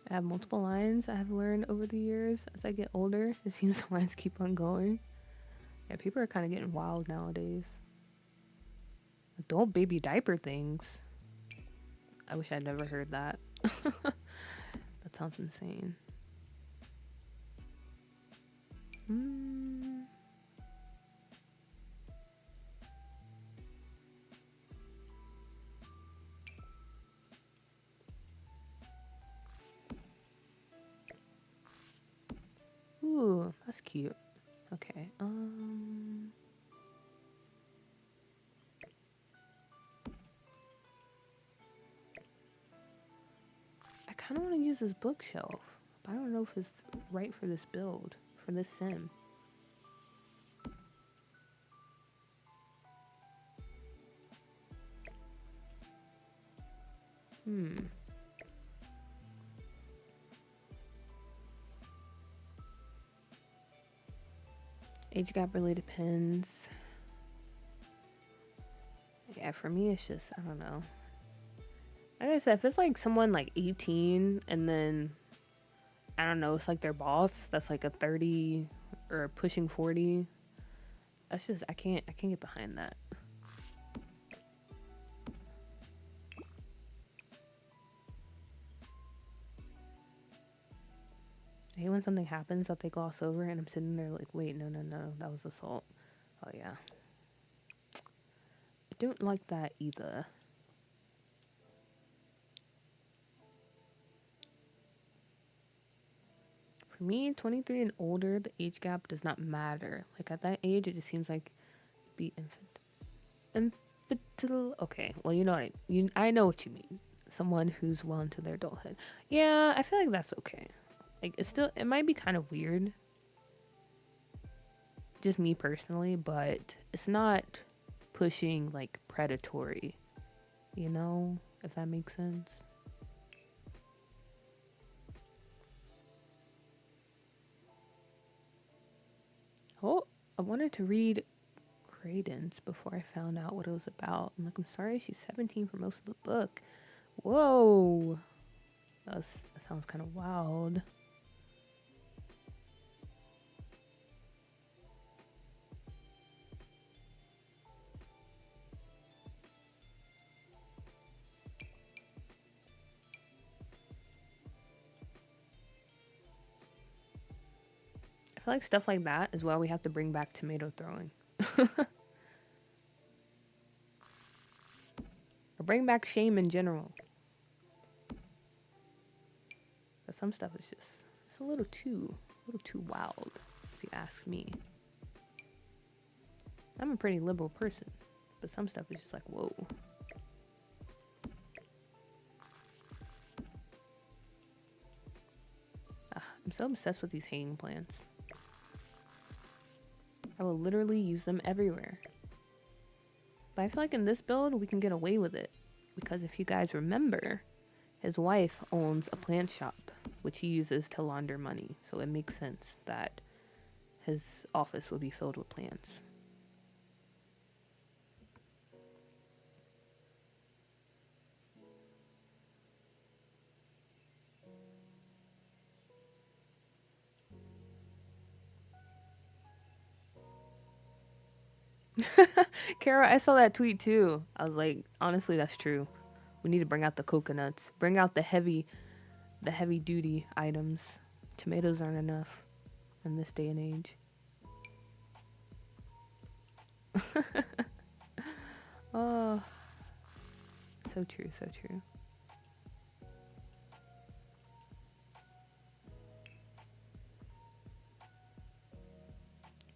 I have multiple lines I have learned over the years. As I get older, it seems the lines keep on going. Yeah, people are kind of getting wild nowadays. Adult baby diaper things. I wish I'd never heard that. That sounds insane. Ooh, that's cute. Okay. I kind of want to use this bookshelf, but I don't know if it's right for this build, for this sim. Age gap really depends. Yeah, for me, it's just, I don't know. Like I said, if it's like someone like 18 and then, I don't know, it's like their boss that's like a 30 or pushing 40, that's just, I can't get behind that. I hate when something happens that they gloss over and I'm sitting there like, wait, no, that was assault. Oh yeah. I don't like that either. For me, 23 and older, the age gap does not matter. Like at that age, it just seems like be infantile. Okay, well, you know what I know what you mean. Someone who's well into their adulthood. Yeah, I feel like that's okay. Like it might be kind of weird. Just me personally, but it's not pushing like predatory. You know, if that makes sense. Oh, I wanted to read Credence before I found out what it was about. I'm like, I'm sorry, she's 17 for most of the book. Whoa. That sounds kind of wild. I feel like stuff like that is why we have to bring back tomato throwing. Or bring back shame in general. But some stuff is just, it's a little too wild, if you ask me. I'm a pretty liberal person, but some stuff is just like, whoa. I'm so obsessed with these hanging plants. I will literally use them everywhere. But I feel like in this build, we can get away with it. Because if you guys remember, his wife owns a plant shop, which he uses to launder money. So it makes sense that his office will be filled with plants. Kara, I saw that tweet too. I was like, honestly, that's true. We need to bring out the coconuts. Bring out the heavy duty items. Tomatoes aren't enough in this day and age. Oh, so true, so true.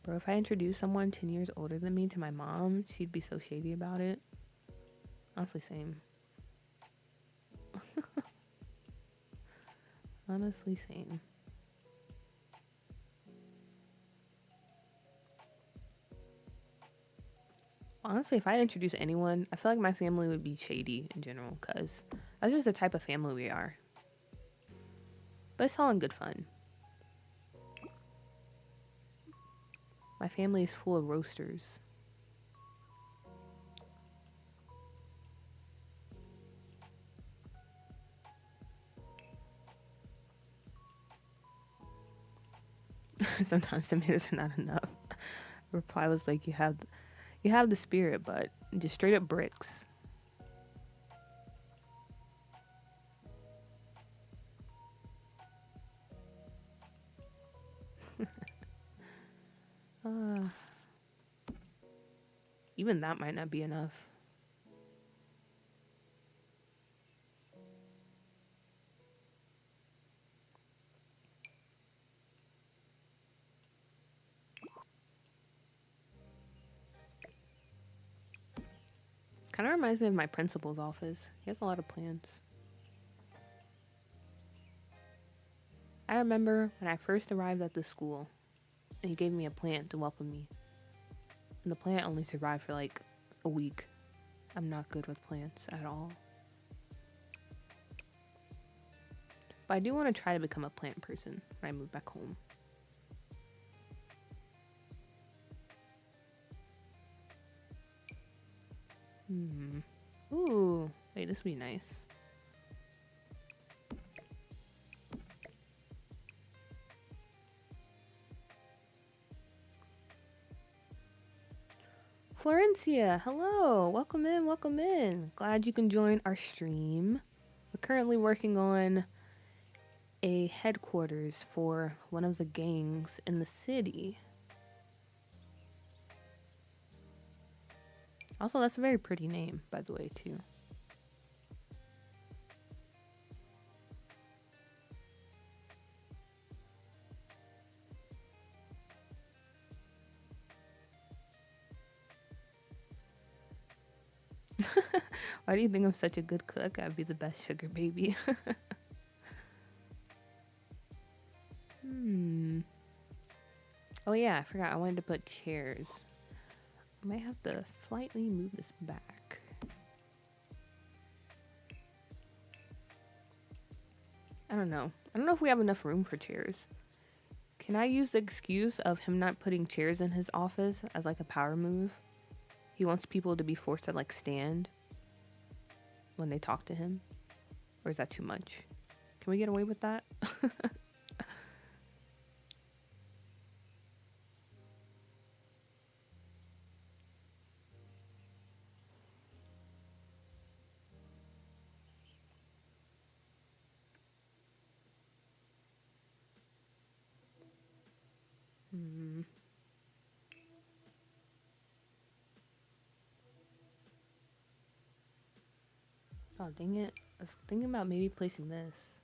Bro, if I introduced someone 10 years older than me to my mom, she'd be so shady about it. Honestly, same. Honestly, same. Honestly, if I introduce anyone, I feel like my family would be shady in general, because that's just the type of family we are. But it's all in good fun. My family is full of roasters. Sometimes tomatoes are not enough. Reply was like, you have the spirit, but just straight up bricks. uh, Even that might not be enough. Kind of reminds me of my principal's office. He has a lot of plants. I remember when I first arrived at the school, and he gave me a plant to welcome me. And the plant only survived for like a week. I'm not good with plants at all. But I do want to try to become a plant person when I move back home. Ooh, wait, this would be nice. Florencia, hello. Welcome in, welcome in. Glad you can join our stream. We're currently working on a headquarters for one of the gangs in the city. Also, that's a very pretty name, by the way, too. Why do you think I'm such a good cook? I'd be the best sugar baby. Oh yeah, I forgot I wanted to put chairs. I might have to slightly move this back. I don't know. I don't know if we have enough room for chairs. Can I use the excuse of him not putting chairs in his office as like a power move? He wants people to be forced to like stand when they talk to him? Or is that too much? Can we get away with that? Oh, dang it. I was thinking about maybe placing this.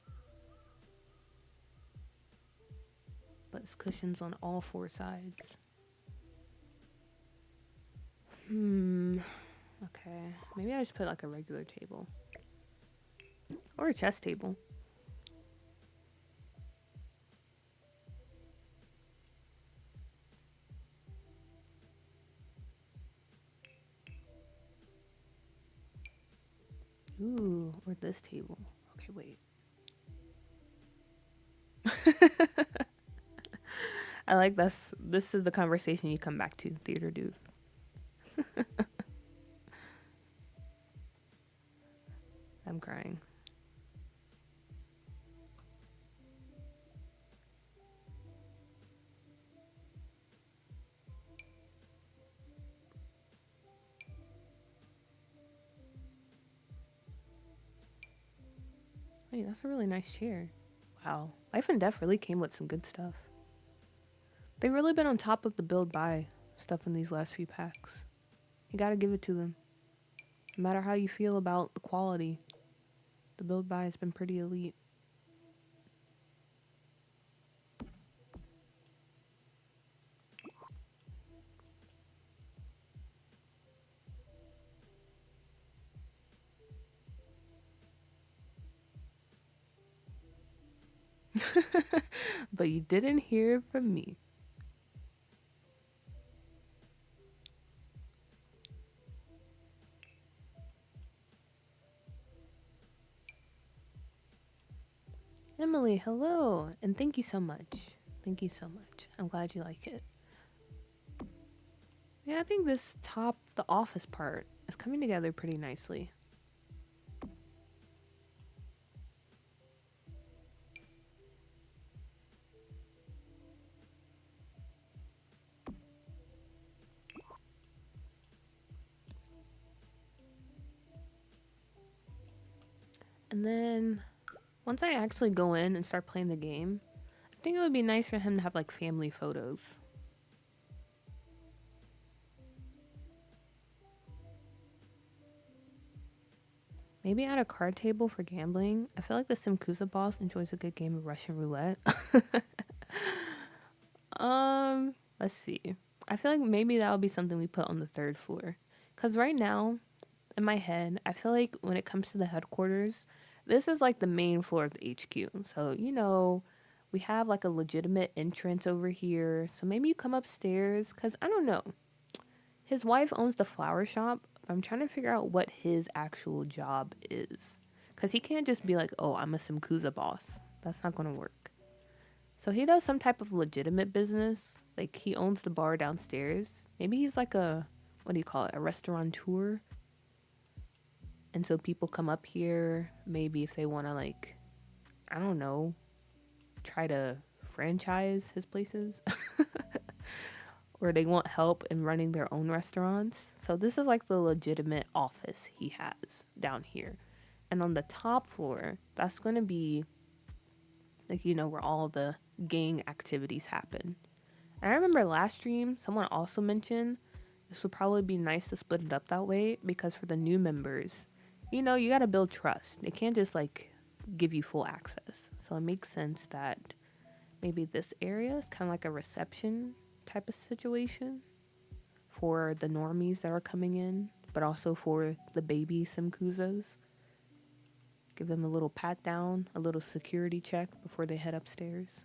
But it's cushions on all four sides. Okay. Maybe I just put like a regular table. Or a chess table. Ooh, or this table. Okay, wait. I like this. This is the conversation you come back to, Theater Doof. I'm crying. Hey, that's a really nice chair. Wow. Life and Death really came with some good stuff. They've really been on top of the build buy stuff in these last few packs. You gotta give it to them. No matter how you feel about the quality, the build buy has been pretty elite. But you didn't hear from me. Emily, hello, and thank you so much. Thank you so much. I'm glad you like it. Yeah, I think this top, the office part, is coming together pretty nicely. And then once I actually go in and start playing the game, I think it would be nice for him to have like family photos. Maybe add a card table for gambling. I feel like the Simkusa boss enjoys a good game of Russian roulette. Let's see. I feel like maybe that would be something we put on the third floor. Cause right now, in my head, I feel like when it comes to the headquarters, this is like the main floor of the HQ. So, we have like a legitimate entrance over here. So maybe you come upstairs. Cause I don't know. His wife owns the flower shop. I'm trying to figure out what his actual job is. Because he can't just be like, oh, I'm a Simkuza boss. That's not going to work. So he does some type of legitimate business. Like he owns the bar downstairs. Maybe he's like what do you call it? A restaurateur. And so people come up here. Maybe if they want to like, I don't know, try to franchise his places. Or they want help in running their own restaurants. So this is like the legitimate office he has down here. And on the top floor, that's going to be like, where all the gang activities happen. And I remember last stream, someone also mentioned this would probably be nice to split it up that way because for the new members, you got to build trust. They can't just like give you full access. So it makes sense that maybe this area is kind of like a reception type of situation for the normies that are coming in, but also for the baby Simkuzas. Give them a little pat down, a little security check before they head upstairs.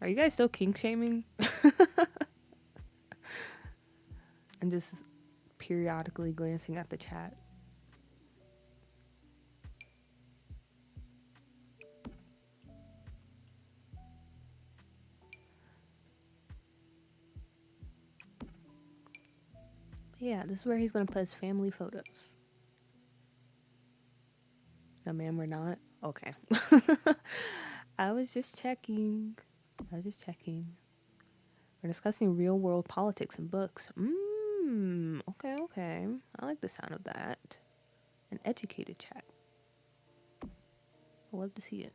Are you guys still kink shaming? And just periodically glancing at the chat. Yeah, this is where he's going to put his family photos. No, ma'am, we're not. Okay. I was just checking. We're discussing real world politics and books. Okay. I like the sound of that. An educated chat. I love to see it.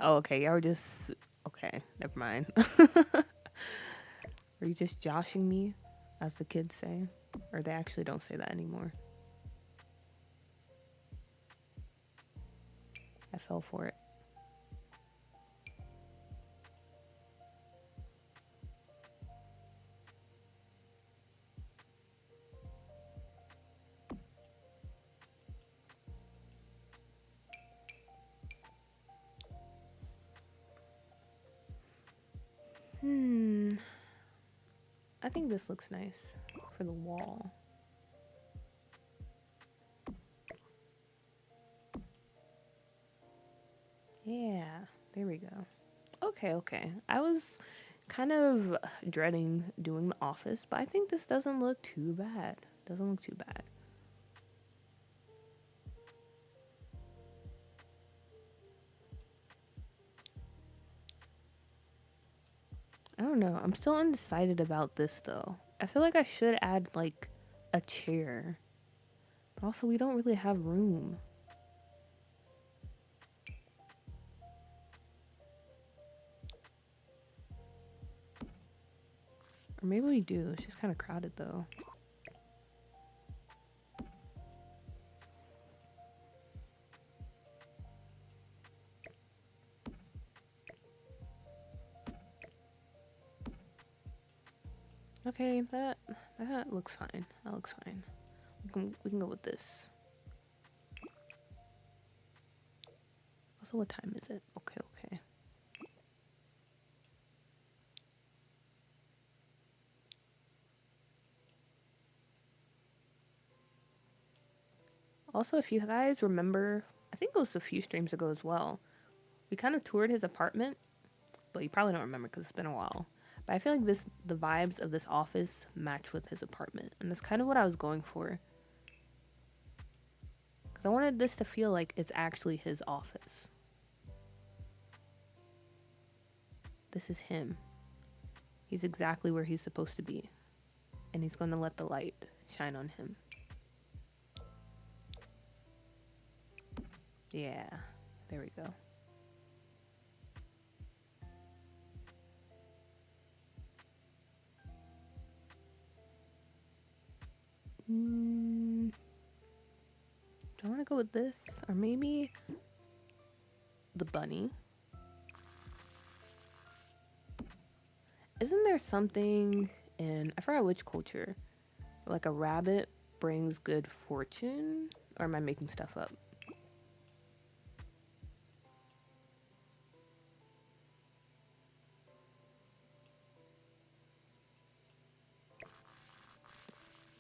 Oh, okay. Y'all were just... Okay, never mind. Are you just joshing me, as the kids say? Or they actually don't say that anymore. I fell for it. I think this looks nice for the wall. Yeah, there we go. Okay. I was kind of dreading doing the office, but I think this doesn't look too bad. I don't know. I'm still undecided about this though. I feel like I should add like a chair. But also we don't really have room. Or maybe we do. It's just kind of crowded though. Okay, that looks fine. We can go with this. Also, what time is it? Okay. Also, if you guys remember, I think it was a few streams ago as well, we kind of toured his apartment, but you probably don't remember because it's been a while. But I feel like the vibes of this office match with his apartment, and that's kind of what I was going for. Because I wanted this to feel like it's actually his office. This is him. He's exactly where he's supposed to be. And he's going to let the light shine on him. Yeah, there we go. Do I want to go with this? Or maybe the bunny? Isn't there something in, I forgot which culture, like a rabbit brings good fortune? Or am I making stuff up?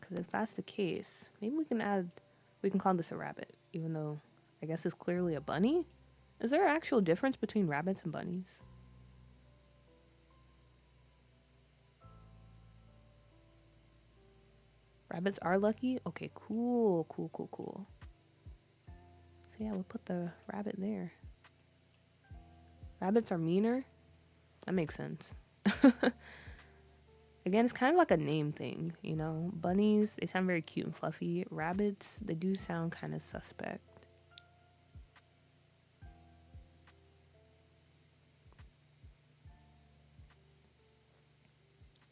Because if that's the case, maybe we can call this a rabbit, even though I guess it's clearly a bunny? Is there an actual difference between rabbits and bunnies? Rabbits are lucky? Okay, cool. So yeah, we'll put the rabbit there. Rabbits are meaner? That makes sense. Again, it's kind of like a name thing, you know? Bunnies, they sound very cute and fluffy. Rabbits, they do sound kind of suspect.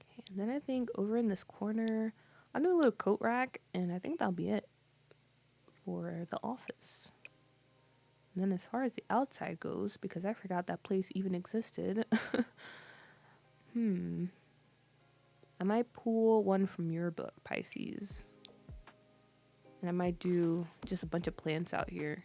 Okay, and then I think over in this corner, I'll do a little coat rack, and I think that'll be it for the office. And then as far as the outside goes, because I forgot that place even existed, I might pull one from your book, Pisces. And I might do just a bunch of plants out here.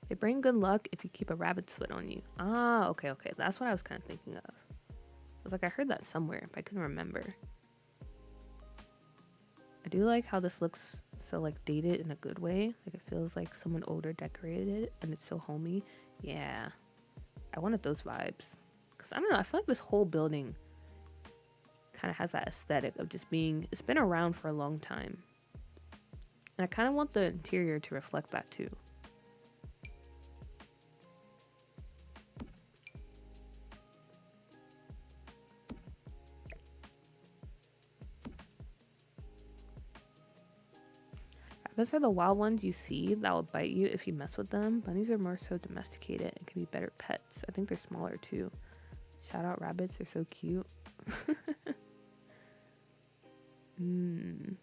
They bring good luck if you keep a rabbit's foot on you. Ah, okay. That's what I was kind of thinking of. I was like, I heard that somewhere, but I couldn't remember. I do like how this looks so like dated in a good way. Like it feels like someone older decorated it and it's so homey. Yeah, I wanted those vibes. Because I don't know, I feel like this whole building kind of has that aesthetic of just being, it's been around for a long time. And I kind of want the interior to reflect that too. Those are the wild ones you see that will bite you if you mess with them. Bunnies are more so domesticated and can be better pets. I think they're smaller too. Shout out rabbits, they're so cute. Do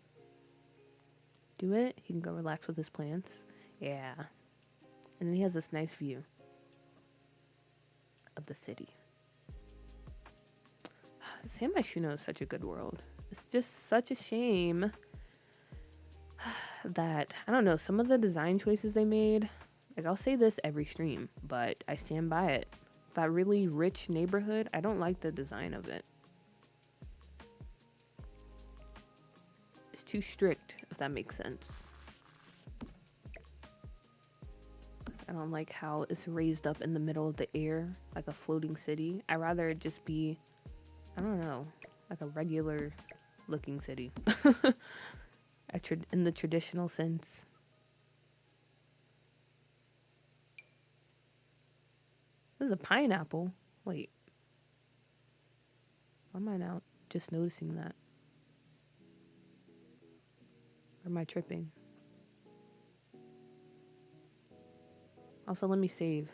it. He can go relax with his plants. Yeah. And then he has this nice view of the city. San Myshuno is such a good world. It's just such a shame that, I don't know, some of the design choices they made, like I'll say this every stream, but I stand by it. That really rich neighborhood, I don't like the design of it. It's too strict, if that makes sense. I don't like how it's raised up in the middle of the air, like a floating city. I'd rather it just be, I don't know, like a regular looking city. In the traditional sense. This is a pineapple. Wait. Why am I now just noticing that? Or am I tripping? Also, let me save.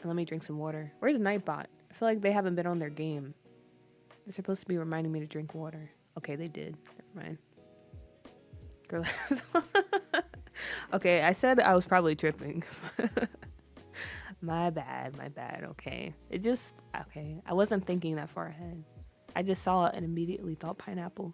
And let me drink some water. Where's Nightbot? I feel like they haven't been on their game. They're supposed to be reminding me to drink water. Okay, they did. Never mind. Girl. Okay, I said I was probably tripping. My bad. Okay. Okay. I wasn't thinking that far ahead. I just saw it and immediately thought pineapple.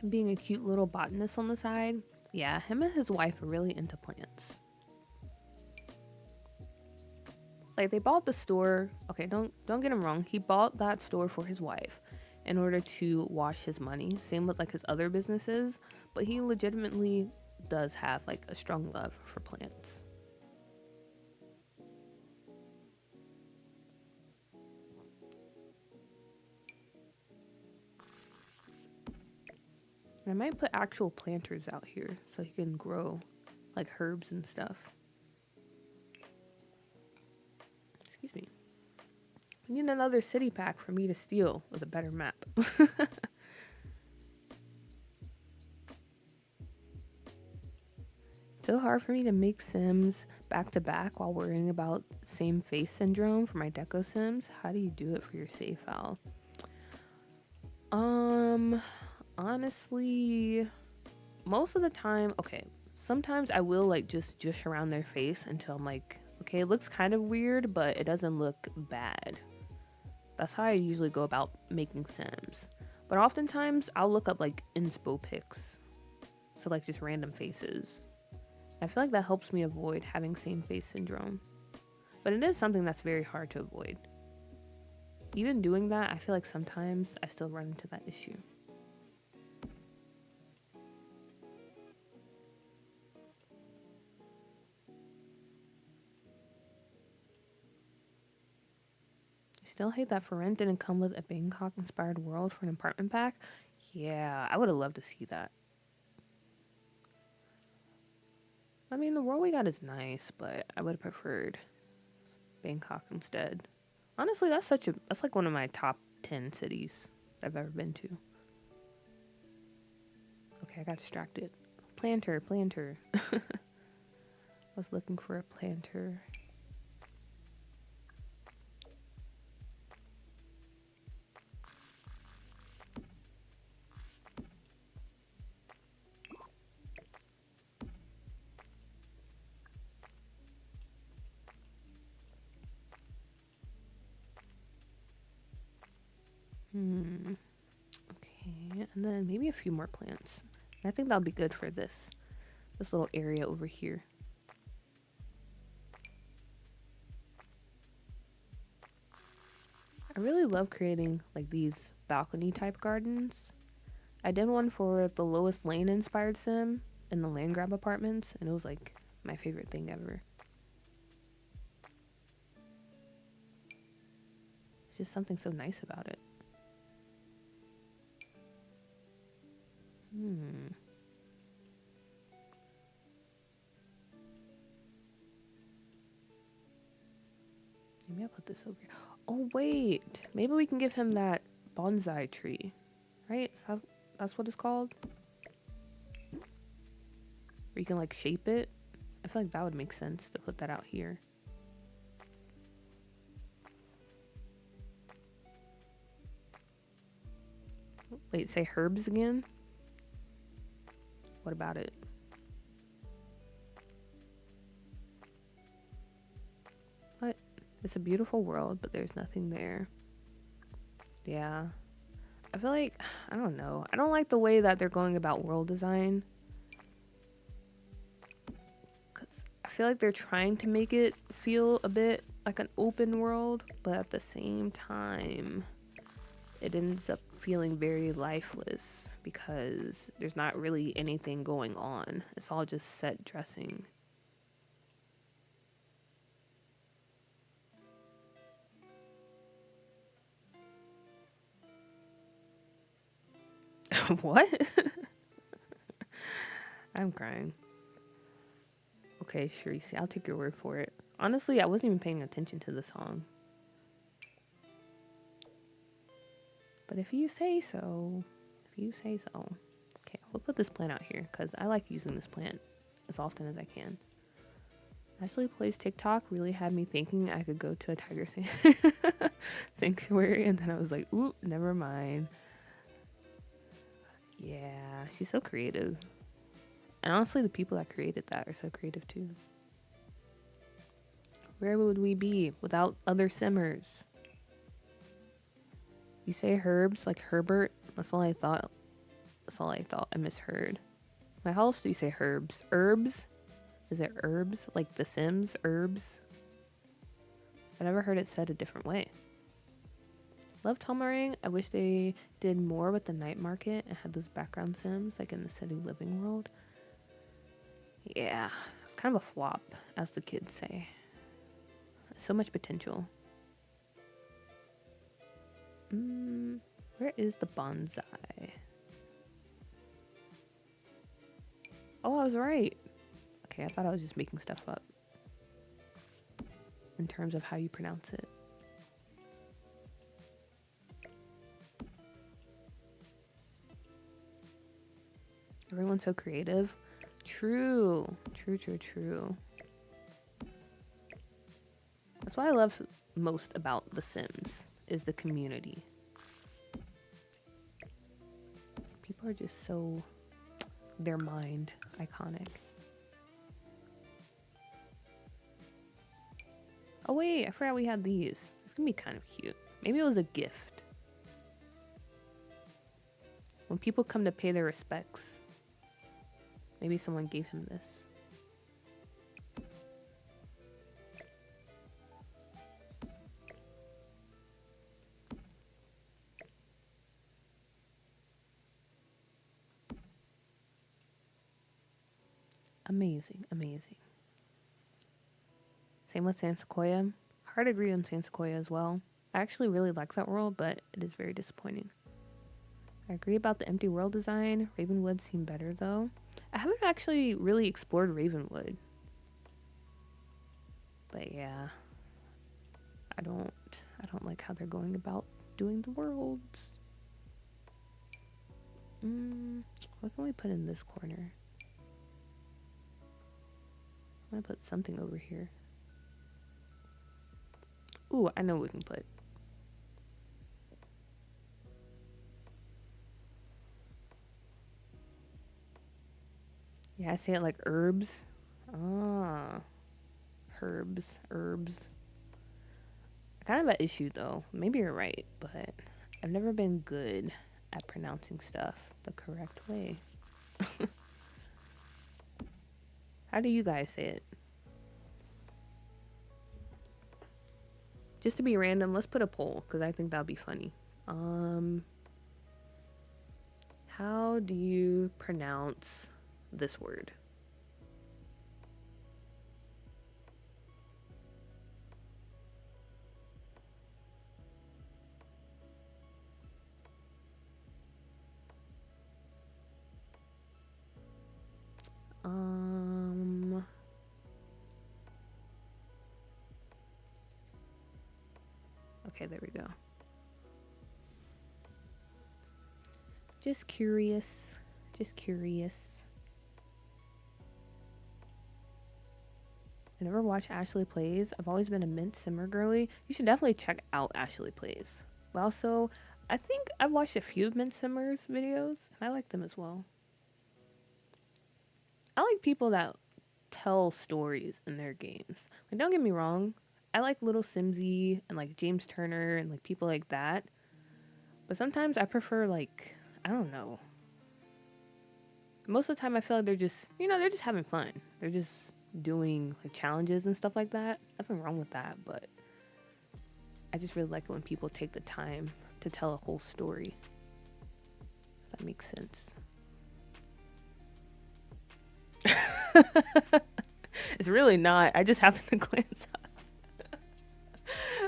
being a cute little botanist on the side. Yeah, him and his wife are really into plants. Like they bought the store. Okay, don't get him wrong. He bought that store for his wife in order to wash his money. Same with like his other businesses, but he legitimately does have like a strong love for plants. And I might put actual planters out here so he can grow like herbs and stuff. Excuse me. We need another city pack for me to steal with a better map. So hard for me to make sims back to back while worrying about same face syndrome for my deco sims. How do you do it for your save file? Honestly, most of the time, okay, sometimes I will like just jush around their face until I'm like, okay, it looks kind of weird, but it doesn't look bad. That's how I usually go about making sims. But oftentimes I'll look up like inspo pics. So like just random faces. I feel like that helps me avoid having same face syndrome. But it is something that's very hard to avoid. Even doing that, I feel like sometimes I still run into that issue. I still hate that For Rent didn't come with a Bangkok-inspired world for an apartment pack. Yeah, I would have loved to see that. I mean, the world we got is nice, but I would have preferred Bangkok instead. Honestly, that's like one of my top 10 cities I've ever been to. Okay, I got distracted. Planter. I was looking for a planter. Okay, and then maybe a few more plants. I think that'll be good for this little area over here. I really love creating like these balcony type gardens. I did one for the Lois Lane inspired sim in the land grab apartments, and it was like my favorite thing ever. It's just something so nice about it. Maybe I'll put this over here. Oh wait, maybe we can give him that bonsai tree, right? That's what it's called. Where you can like shape it. I feel like that would make sense to put that out here. Wait, say herbs again? What about it? What? It's a beautiful world, but there's nothing there. Yeah. I feel like, I don't know. I don't like the way that they're going about world design. Because I feel like they're trying to make it feel a bit like an open world, but at the same time, it ends up feeling very lifeless because there's not really anything going on. It's all just set dressing. What? I'm crying. Okay, sure, you see, I'll take your word for it. Honestly, I wasn't even paying attention to the song. But if you say so. Okay, we'll put this plant out here because I like using this plant as often as I can. Ashley Plays TikTok really had me thinking I could go to a tiger sanctuary, and then I was like, ooh, never mind. Yeah, she's so creative. And honestly, the people that created that are so creative too. Where would we be without other simmers? You say herbs like Herbert? That's all I thought. That's all I thought. I misheard. Like, how else do you say herbs? Herbs? Is it herbs? Like The Sims? Herbs? I never heard it said a different way. Love Tomarang. I wish they did more with the night market and had those background sims like in the city living world. Yeah, it's kind of a flop, as the kids say. So much potential. Where is the bonsai? Oh, I was right. Okay, I thought I was just making stuff up in terms of how you pronounce it. Everyone's so creative. True. True. That's what I love most about The Sims, is the community. People are just so, their mind, iconic. Oh wait, I forgot we had these. It's gonna be kind of cute. Maybe it was a gift. When people come to pay their respects, maybe someone gave him this. Amazing. Same with San Sequoia. Hard to agree on San Sequoia as well. I actually really like that world, but it is very disappointing. I agree about the empty world design. Ravenwood seemed better though. I haven't actually really explored Ravenwood. But yeah. I don't like how they're going about doing the worlds. What can we put in this corner? I'm gonna put something over here. Ooh, I know what we can put. Yeah, I say it like herbs. Ah. Herbs. I kind of have an issue though. Maybe you're right, but I've never been good at pronouncing stuff the correct way. How do you guys say it? Just to be random, let's put a poll, because I think that'll be funny. How do you pronounce this word? Okay, there we go. Just curious. I never watched Ashley Plays. I've always been a Mint Simmer girly. You should definitely check out Ashley Plays. But also, I think I've watched a few of Mint Simmer's videos, and I like them as well. I like people that tell stories in their games. Like, don't get me wrong, I like Little Simsy and like James Turner and like people like that. But sometimes I prefer like, I don't know. Most of the time I feel like they're just, they're just having fun. They're just doing like challenges and stuff like that. Nothing wrong with that, but I just really like it when people take the time to tell a whole story. If that makes sense. It's really not. I just happened to glance up.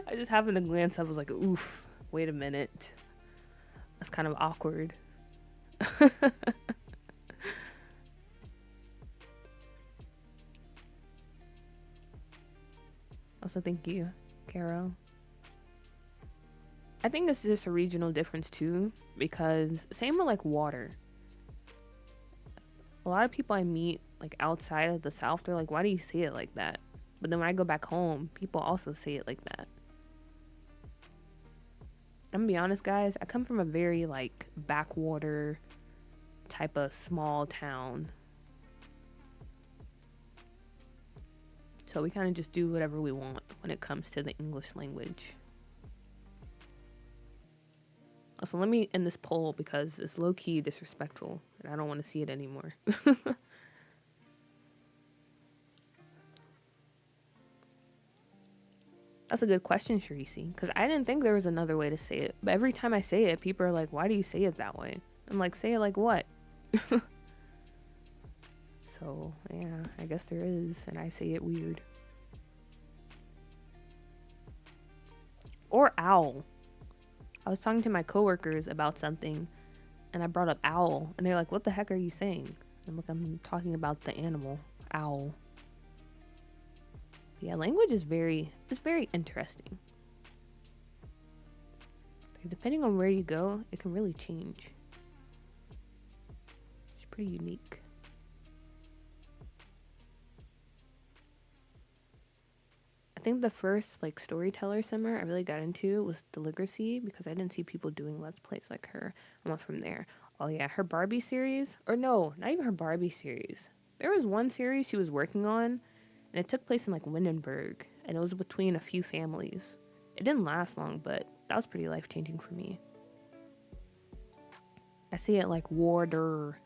I was like, oof, wait a minute. That's kind of awkward. Also, thank you, Caro. I think it's just a regional difference too, because same with like water. A lot of people I meet like outside of the South, they're like, why do you say it like that? But then when I go back home, people also say it like that. I'm gonna be honest, guys, I come from a very like backwater type of small town. So we kind of just do whatever we want when it comes to the English language. So let me end this poll because it's low-key disrespectful and I don't want to see it anymore. That's a good question, Shirisi, because I didn't think there was another way to say it. But every time I say it, people are like, why do you say it that way? I'm like, say it like what? So, yeah, I guess there is, and I say it weird. Or owl. I was talking to my coworkers about something, and I brought up owl, and they're like, what the heck are you saying? And look, I'm talking about the animal, owl. Yeah, language is very interesting. Depending on where you go, it can really change. It's pretty unique. I think the first like storyteller simmer I really got into was Deligracy because I didn't see people doing let's plays like her. I went from there. Oh yeah, her Barbie series, or no, not even her Barbie series. There was one series she was working on, and it took place in like Windenburg, and it was between a few families. It didn't last long, but that was pretty life-changing for me. I see it like warder.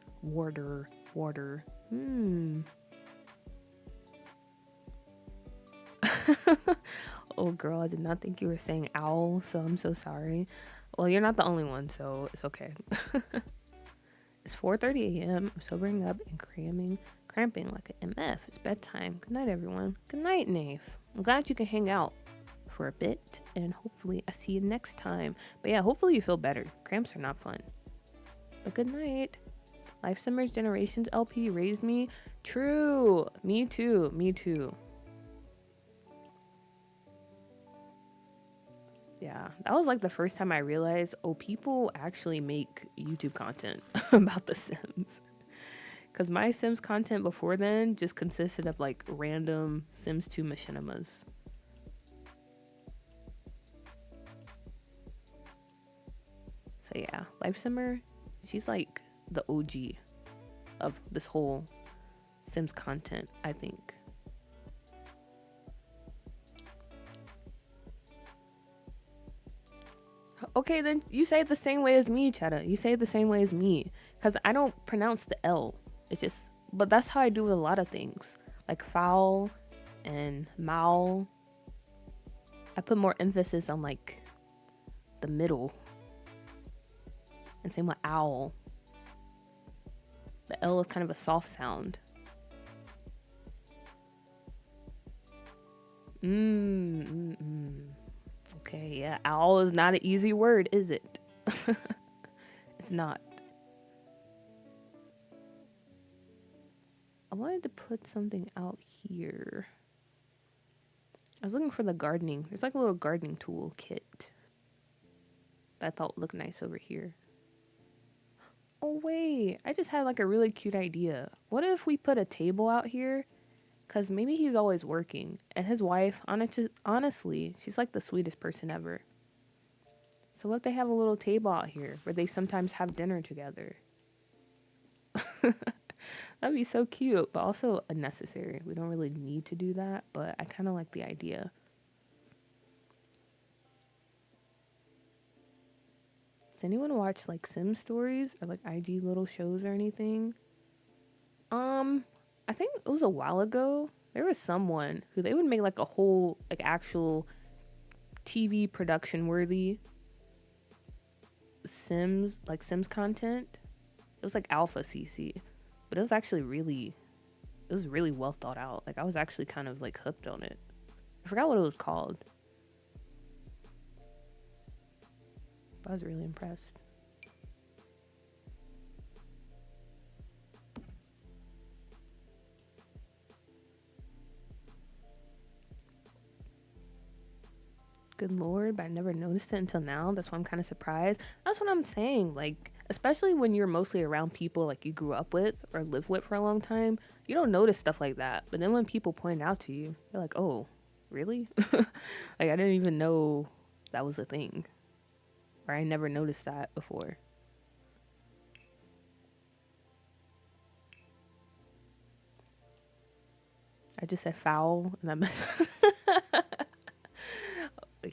Oh girl, I did not think you were saying owl, so I'm so sorry. Well, you're not the only one, so it's okay. It's 4:30 a.m. I'm sobering up and cramping like an MF. It's bedtime. Good night, everyone. Good night, Nave. I'm glad you can hang out for a bit, and hopefully I see you next time. But yeah, hopefully you feel better. Cramps are not fun. But good night. Life Simmers Generations LP raised me. True. Me too. Yeah, that was like the first time I realized, oh, people actually make YouTube content about The Sims. Because my Sims content before then just consisted of like random Sims 2 machinimas. So yeah, Life Simmer, she's like the OG of this whole Sims content, I think. Okay, then you say it the same way as me, Cheddar. You say it the same way as me. Because I don't pronounce the L. It's just, but that's how I do with a lot of things. Like foul and mowl. I put more emphasis on like the middle. And same with owl. The L is kind of a soft sound. Okay, yeah, owl is not an easy word, is it? It's not. I wanted to put something out here. I was looking for the gardening. There's like a little gardening tool kit that I thought looked nice over here. Oh wait, I just had like a really cute idea. What if we put a table out here? Because maybe he's always working. And his wife, honestly, she's like the sweetest person ever. So what if they have a little table out here where they sometimes have dinner together? That'd be so cute, but also unnecessary. We don't really need to do that, but I kind of like the idea. Does anyone watch like Sim stories or like IG little shows or anything? I think it was a while ago. There was someone who they would make like a whole like actual TV production worthy Sims content. It was like Alpha CC, but it was actually really well thought out. Like I was actually kind of like hooked on it. I forgot what it was called, but I was really impressed. Good lord, but I never noticed it until now. That's why I'm kind of surprised. That's what I'm saying. Like, especially when you're mostly around people like you grew up with or live with for a long time, you don't notice stuff like that. But then when people point it out to you, you're like, oh, really? Like, I didn't even know that was a thing. Or I never noticed that before. I just said foul and I meant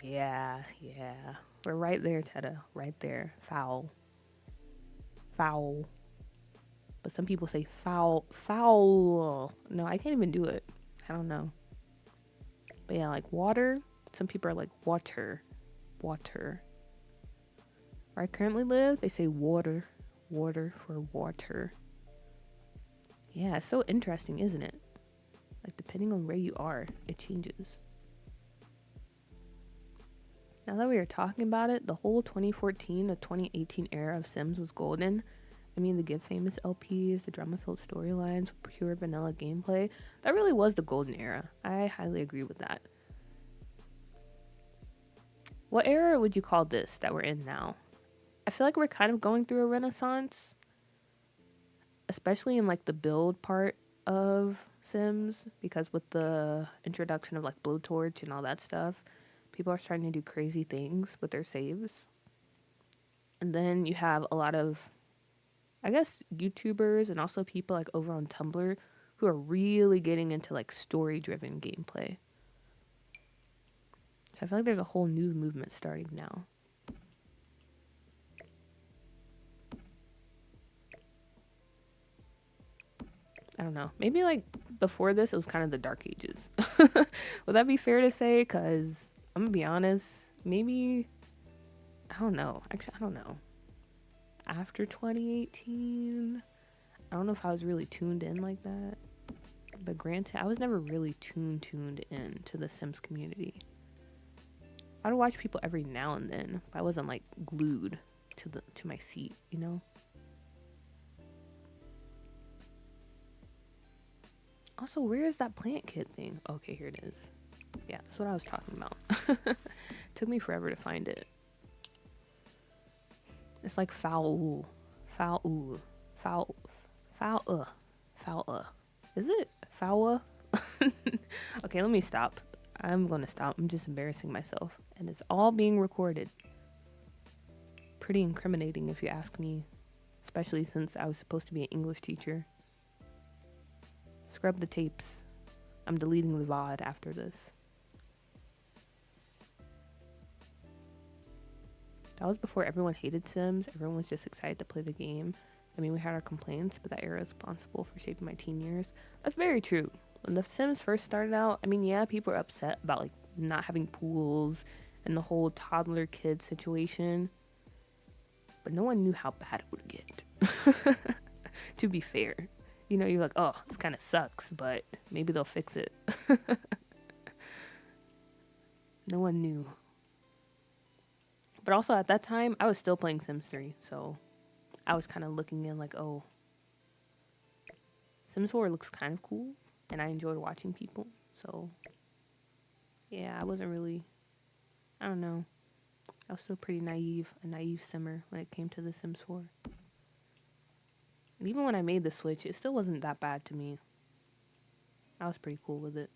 Yeah, yeah. We're right there, Tetta. Right there. Foul. Foul. But some people say foul. Foul. No, I can't even do it. I don't know. But yeah, like water. Some people are like water. Water. Where I currently live, they say water. Water for water. Yeah, it's so interesting, isn't it? Like, depending on where you are, it changes. Now that we are talking about it, the whole 2014 to 2018 era of Sims was golden. I mean, the Give Famous LPs, the drama-filled storylines, pure vanilla gameplay. That really was the golden era. I highly agree with that. What era would you call this that we're in now? I feel like we're kind of going through a renaissance, especially in like the build part of Sims, because with the introduction of like Blowtorch and all that stuff, people are starting to do crazy things with their saves. And then you have a lot of, I guess, YouTubers and also people like over on Tumblr who are really getting into like story-driven gameplay. So I feel like there's a whole new movement starting now. I don't know. Maybe like before this, it was kind of the dark ages. Would that be fair to say? Because I'm going to be honest, maybe, I don't know. Actually, I don't know. After 2018, I don't know if I was really tuned in like that. But granted, I was never really tuned in to the Sims community. I would watch people every now and then, but I wasn't like glued to my seat, you know? Also, where is that plant kit thing? Okay, here it is. Yeah, that's what I was talking about. Took me forever to find it. It's like foul. Foul. Foul. Foul. Foul. Is it foul? Okay, let me stop. I'm gonna stop. I'm just embarrassing myself. And it's all being recorded. Pretty incriminating if you ask me. Especially since I was supposed to be an English teacher. Scrub the tapes. I'm deleting the VOD after this. That was before everyone hated Sims. Everyone was just excited to play the game. I mean, we had our complaints, but that era is responsible for shaping my teen years. That's very true. When the Sims first started out, I mean, yeah, people were upset about like not having pools and the whole toddler kid situation. But no one knew how bad it would get. To be fair. You know, you're like, oh, this kind of sucks, but maybe they'll fix it. No one knew. But also at that time, I was still playing Sims 3, so I was kind of looking in like, oh, Sims 4 looks kind of cool, and I enjoyed watching people, so yeah, I wasn't really, I don't know. I was still pretty naive, a naive simmer when it came to The Sims 4. And even when I made the switch, it still wasn't that bad to me. I was pretty cool with it.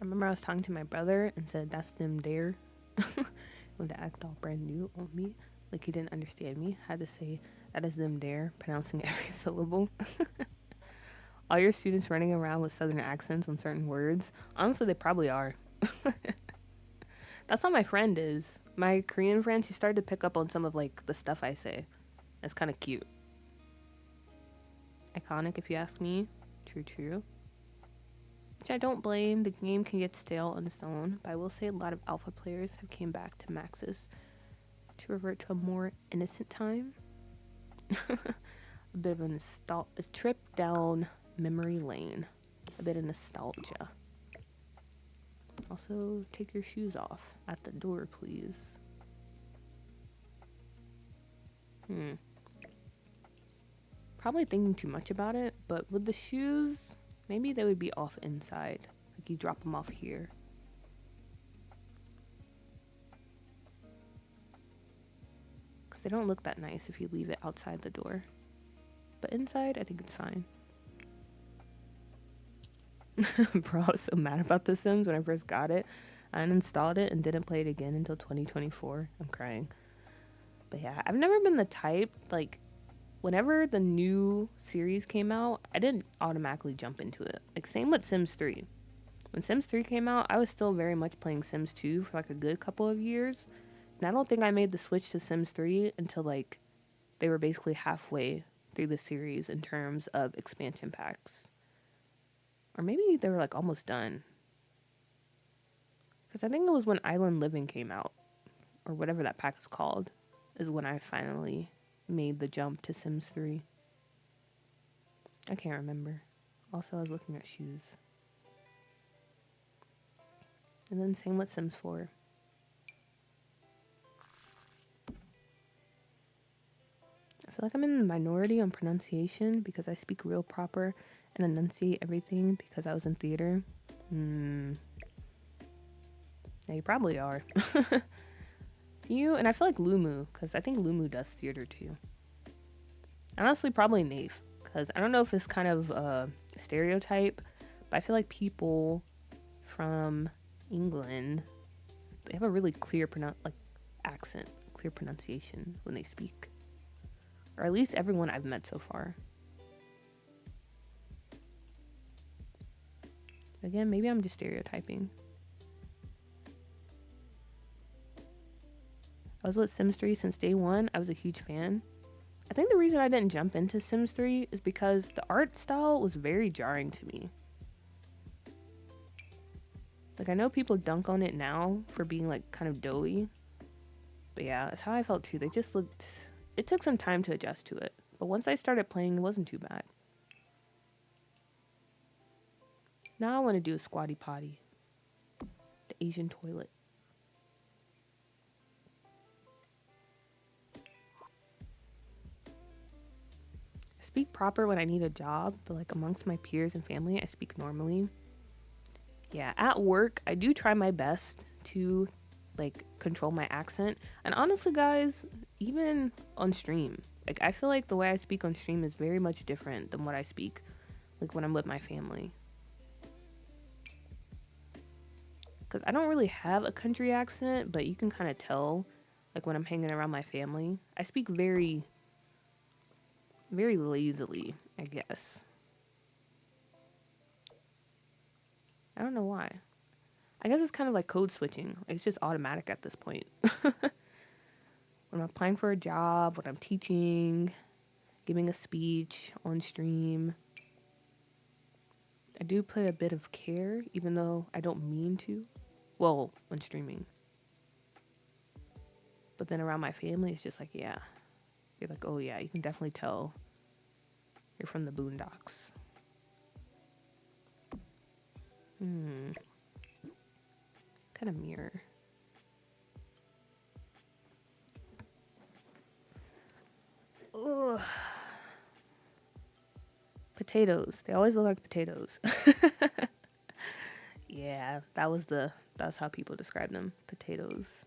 I remember I was talking to my brother and said, that's them there. When to act all brand new on me. Like he didn't understand me. Had to say, that is them there, pronouncing every syllable. All your students running around with southern accents on certain words. Honestly, they probably are. That's how my friend is. My Korean friend, she started to pick up on some of like the stuff I say. It's kind of cute. Iconic if you ask me. True. Which I don't blame. The game can get stale on its own, but I will say a lot of alpha players have came back to Maxis to revert to a more innocent time. A bit of a trip down memory lane. A bit of nostalgia. Also, take your shoes off at the door, please. Probably thinking too much about it, but with the shoes, maybe they would be off inside. Like you drop them off here. Because they don't look that nice if you leave it outside the door. But inside, I think it's fine. Bro, I was so mad about The Sims when I first got it. I uninstalled it and didn't play it again until 2024. I'm crying. But yeah, I've never been the type, like, whenever the new series came out, I didn't automatically jump into it. Like, same with Sims 3. When Sims 3 came out, I was still very much playing Sims 2 for like a good couple of years. And I don't think I made the switch to Sims 3 until like they were basically halfway through the series in terms of expansion packs. Or maybe they were like almost done. Because I think it was when Island Living came out, or whatever that pack is called, is when I finally made the jump to Sims 3. I can't remember. Also, I was looking at shoes. And then same with Sims 4. I feel like I'm in the minority on pronunciation because I speak real proper and enunciate everything because I was in theater. Yeah, you probably are. You, and I feel like Lumu, because I think Lumu does theater too. Honestly, probably Nave, because I don't know if it's kind of a stereotype, but I feel like people from England, they have a really clear accent, clear pronunciation when they speak. Or at least everyone I've met so far. Again, maybe I'm just stereotyping. I was with Sims 3 since day one. I was a huge fan. I think the reason I didn't jump into Sims 3 is because the art style was very jarring to me. Like, I know people dunk on it now for being like kind of doughy. But yeah, that's how I felt too. They just looked... It took some time to adjust to it. But once I started playing, it wasn't too bad. Now I want to do a squatty potty. The Asian toilet. I speak proper when I need a job, but like amongst my peers and family, I speak normally. Yeah, at work, I do try my best to like control my accent. And honestly, guys, even on stream, like I feel like the way I speak on stream is very much different than what I speak like when I'm with my family. Because I don't really have a country accent, but you can kind of tell like when I'm hanging around my family. I speak very, very lazily, I guess. I don't know why. I guess it's kind of like code switching. It's just automatic at this point. When I'm applying for a job, when I'm teaching, giving a speech on stream, I do put a bit of care, even though I don't mean to. Well, when streaming. But then around my family, it's just like, yeah. You're like, oh yeah, you can definitely tell you're from the boondocks. Kind of mirror. Ugh. Potatoes. They always look like potatoes. Yeah, that's how people describe them. Potatoes.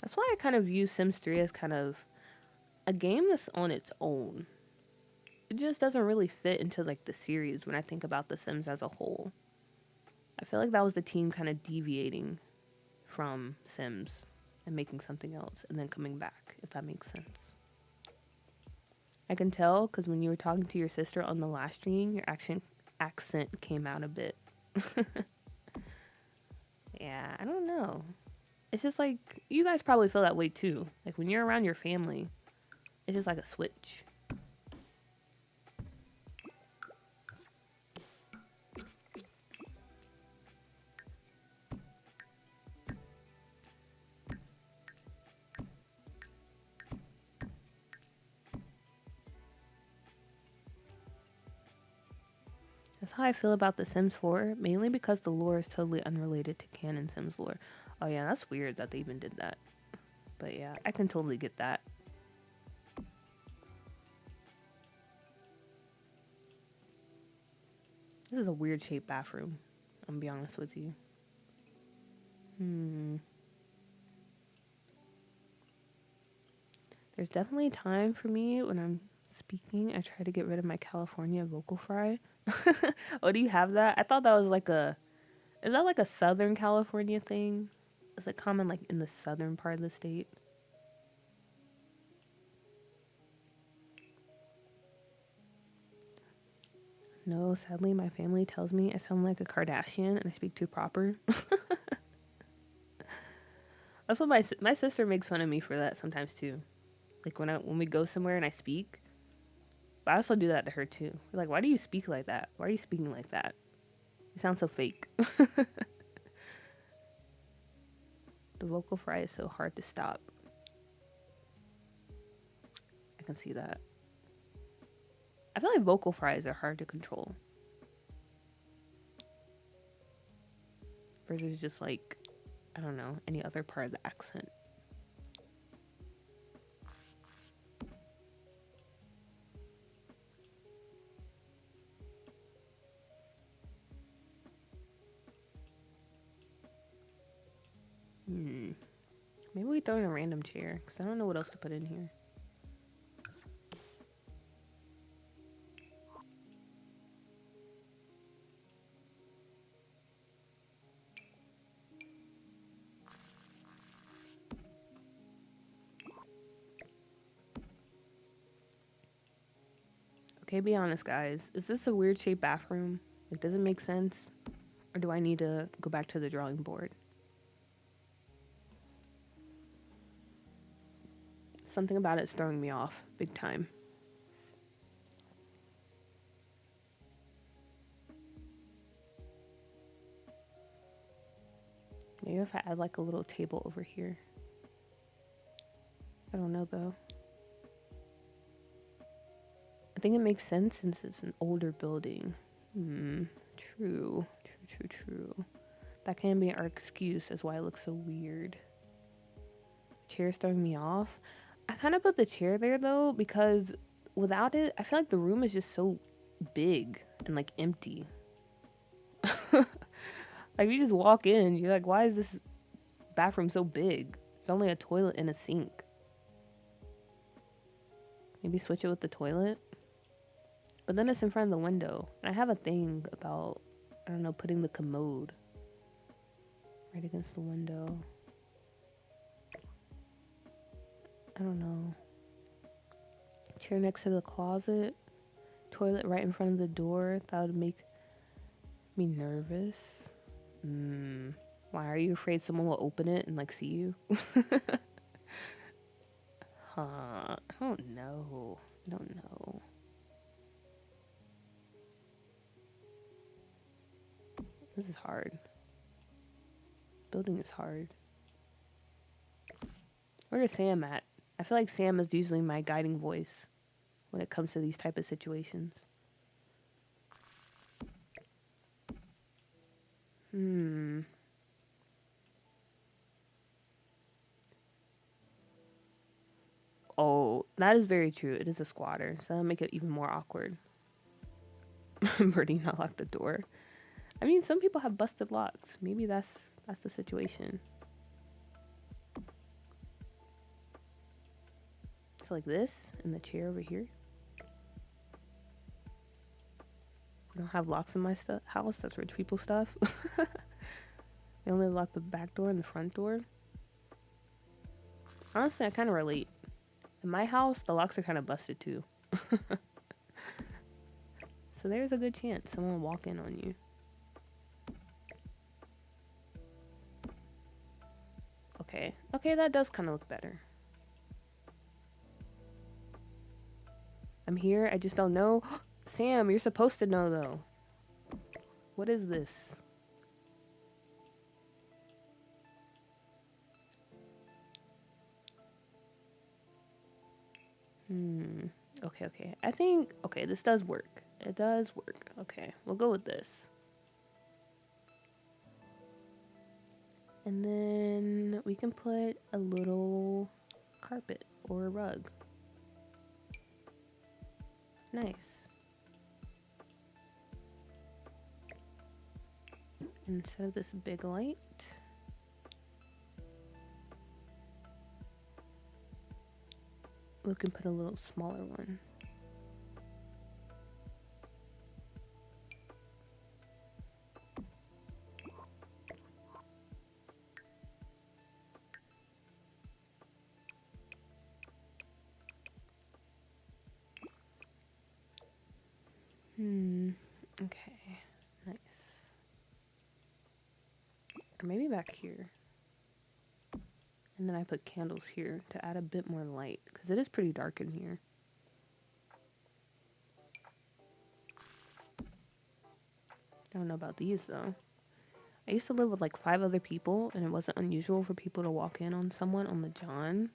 That's why I kind of view Sims 3 as kind of a game that's on its own. It just doesn't really fit into like the series when I think about the Sims as a whole. I feel like that was the team kind of deviating from Sims and making something else and then coming back, if that makes sense. I can tell because when you were talking to your sister on the last stream, your accent came out a bit. Yeah, I don't know. It's just like, you guys probably feel that way too. Like when you're around your family, it's just like a switch. That's how I feel about The Sims 4, mainly because the lore is totally unrelated to canon Sims lore. Oh yeah, that's weird that they even did that. But yeah, I can totally get that. This is a weird shaped bathroom, I'm gonna be honest with you. There's definitely time for me when I'm Speaking, I tried to get rid of my California vocal fry. Oh, do you have that? I thought that was like a. Is that like a Southern California thing? Is it common like in the southern part of the state? No, sadly, my family tells me I sound like a Kardashian and I speak too proper. That's what my sister makes fun of me for that sometimes too. Like when we go somewhere and I speak, but I also do that to her too. We're like, why do you speak like that? Why are you speaking like that? You sound so fake. The vocal fry is so hard to stop. I can see that. I feel like vocal fries are hard to control. Versus just like, I don't know, any other part of the accent. Maybe we throw in a random chair, because I don't know what else to put in here. Okay, be honest, guys. Is this a weird shaped bathroom? Like, does it make sense? Or do I need to go back to the drawing board? Something about it's throwing me off big time. Maybe if I add like a little table over here. I don't know though. I think it makes sense since it's an older building. True. That can be our excuse as why it looks so weird. The chair's throwing me off. I kind of put the chair there though because without it, I feel like the room is just so big and like empty. Like you just walk in, you're like, why is this bathroom so big? It's only a toilet and a sink. Maybe switch it with the toilet. But then it's in front of the window. And I have a thing about, I don't know, putting the commode right against the window. I don't know. Chair next to the closet. Toilet right in front of the door. That would make me nervous. Why are you afraid someone will open it and like see you? I don't know. This is hard. Building is hard. Where is Sam at? I feel like Sam is usually my guiding voice when it comes to these type of situations. Oh, that is very true. It is a squatter, so that'll make it even more awkward. Birdie not lock the door. I mean, some people have busted locks. Maybe that's the situation. So like this, and the chair over here. I don't have locks in my house. That's rich people stuff. They only lock the back door and the front door. Honestly, I kind of relate. In my house, the locks are kind of busted too. So there's a good chance someone will walk in on you. Okay, that does kind of look better. I'm here, I just don't know. Sam, you're supposed to know though. What is this? Okay. I think, okay, this does work. It does work. Okay, we'll go with this. And then we can put a little carpet or a rug. Nice. Instead of this big light, we can put a little smaller one. Okay. Nice. Or maybe back here. And then I put candles here to add a bit more light, because it is pretty dark in here. I don't know about these, though. I used to live with like 5 other people, and it wasn't unusual for people to walk in on someone on the john.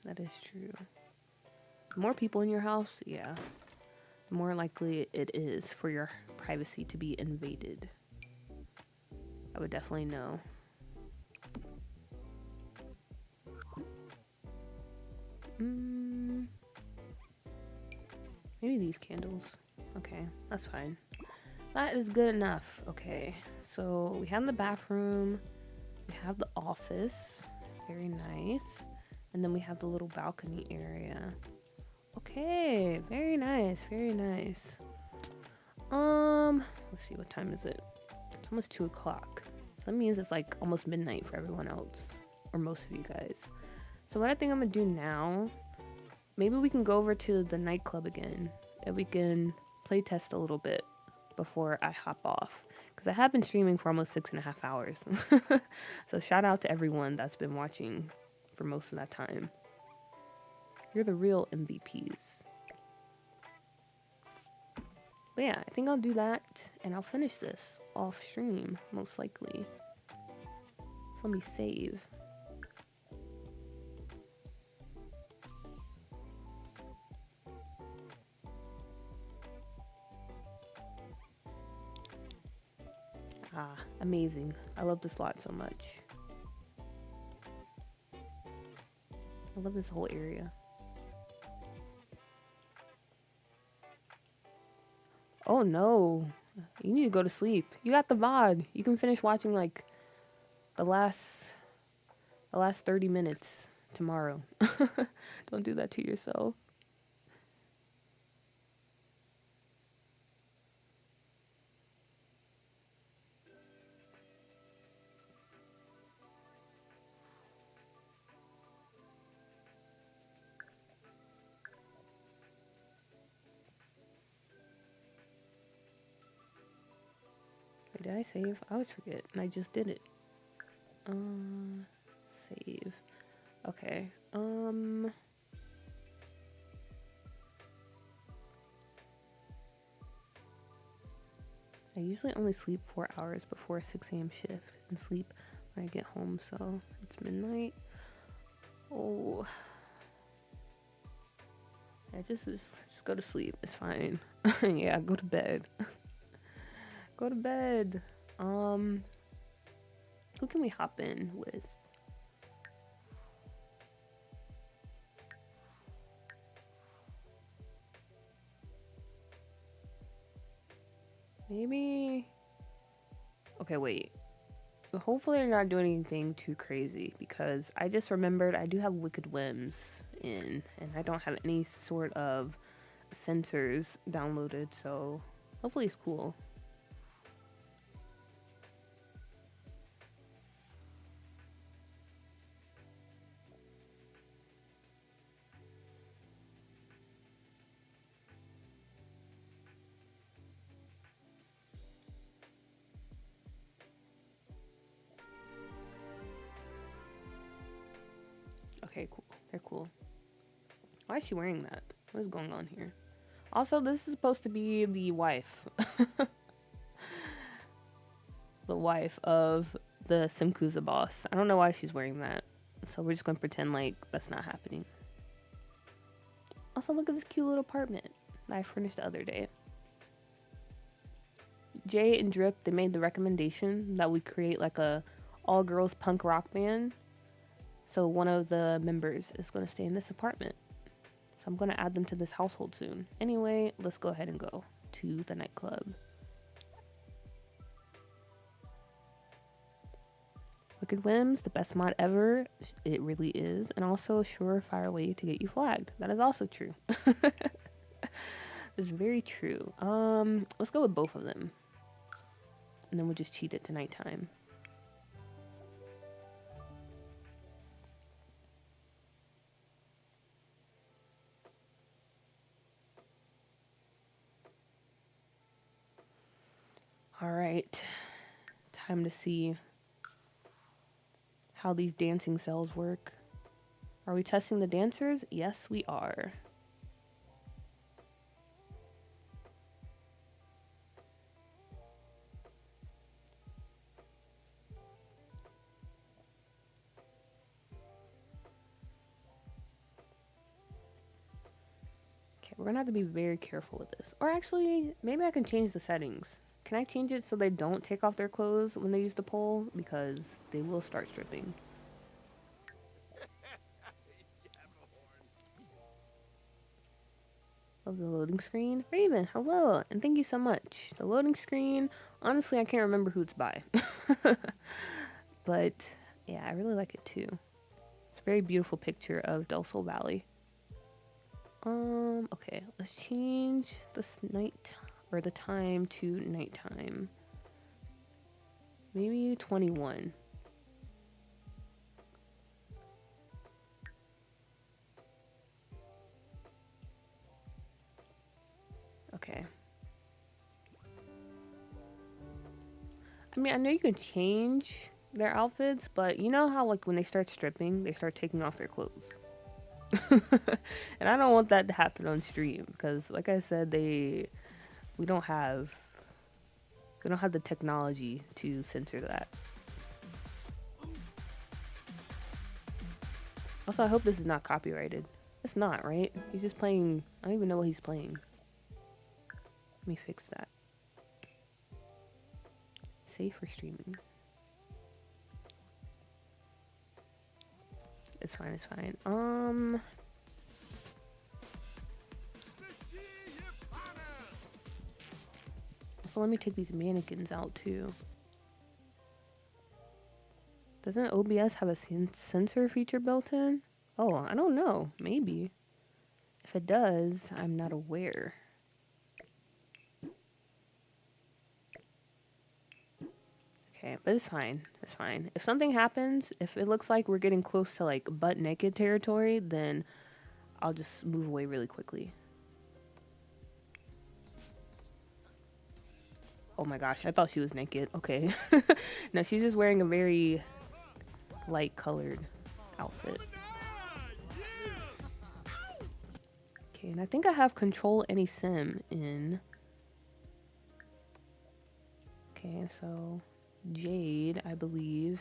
That is true. The more people in your house, yeah, the more likely it is for your privacy to be invaded. I would definitely know. Maybe these candles. Okay, that's fine. That is good enough. Okay, so we have the bathroom, we have the office, very nice, and then we have the little balcony area. Okay, very nice, very nice. Let's see, what time is it? It's almost 2 o'clock. So that means it's like almost midnight for everyone else, or most of you guys. So what I think I'm gonna do now, maybe we can go over to the nightclub again, and we can play test a little bit before I hop off, because I have been streaming for almost 6.5 hours. So shout out to everyone that's been watching for most of that time. You're the real MVPs. But yeah, I think I'll do that, and I'll finish this off stream, most likely. So let me save. Ah, amazing. I love this lot so much. I love this whole area. Oh no, you need to go to sleep. You got the VOD. You can finish watching like the last 30 minutes tomorrow. Don't do that to yourself. Wait, did I save? I always forget, and I just did it. Save. Okay. I usually only sleep 4 hours before a 6 a.m. shift and sleep when I get home, so it's midnight. Oh. Yeah, just go to sleep. It's fine. Yeah, go to bed. Go to bed. Who can we hop in with? Maybe. Okay, wait. Hopefully they're not doing anything too crazy, because I just remembered I do have Wicked Whims in, and I don't have any sort of sensors downloaded, so hopefully it's cool. Okay, cool. They're cool. Why is she wearing that? What is going on here? Also, this is supposed to be the wife. The wife of the Simkuza boss. I don't know why she's wearing that. So we're just going to pretend like that's not happening. Also, look at this cute little apartment that I furnished the other day. Jay and Drip, they made the recommendation that we create like a all-girls punk rock band. So one of the members is going to stay in this apartment. So I'm going to add them to this household soon. Anyway, let's go ahead and go to the nightclub. Wicked Whims, the best mod ever. It really is. And also a surefire way to get you flagged. That is also true. It's very true. Let's go with both of them. And then we'll just cheat it to nighttime. All right, time to see how these dancing cells work. Are we testing the dancers? Yes, we are. Okay, we're gonna have to be very careful with this. Or actually, maybe I can change the settings. Can I change it so they don't take off their clothes when they use the pole? Because they will start stripping. Of the loading screen. Raven, hello, and thank you so much. The loading screen, honestly, I can't remember who it's by. But yeah, I really like it too. It's a very beautiful picture of Del Sol Valley. Okay, let's change this night or the time to nighttime. Maybe 21. Okay. I mean, I know you can change their outfits, but you know how like when they start stripping, they start taking off their clothes. And I don't want that to happen on stream because like I said, we don't have the technology to censor that. Also, I hope this is not copyrighted. It's not, right? He's just playing. I don't even know what he's playing. Let me fix that. Safe for streaming. It's fine, it's fine. So let me take these mannequins out too. Doesn't OBS have a sensor feature built in? Oh, I don't know. Maybe. If it does, I'm not aware. Okay, but it's fine. It's fine. If something happens, if it looks like we're getting close to like butt naked territory, then I'll just move away really quickly. Oh my gosh, I thought she was naked. Okay. No, she's just wearing a very light colored outfit. Okay, and I think I have control any sim in. Okay, so Jade, I believe.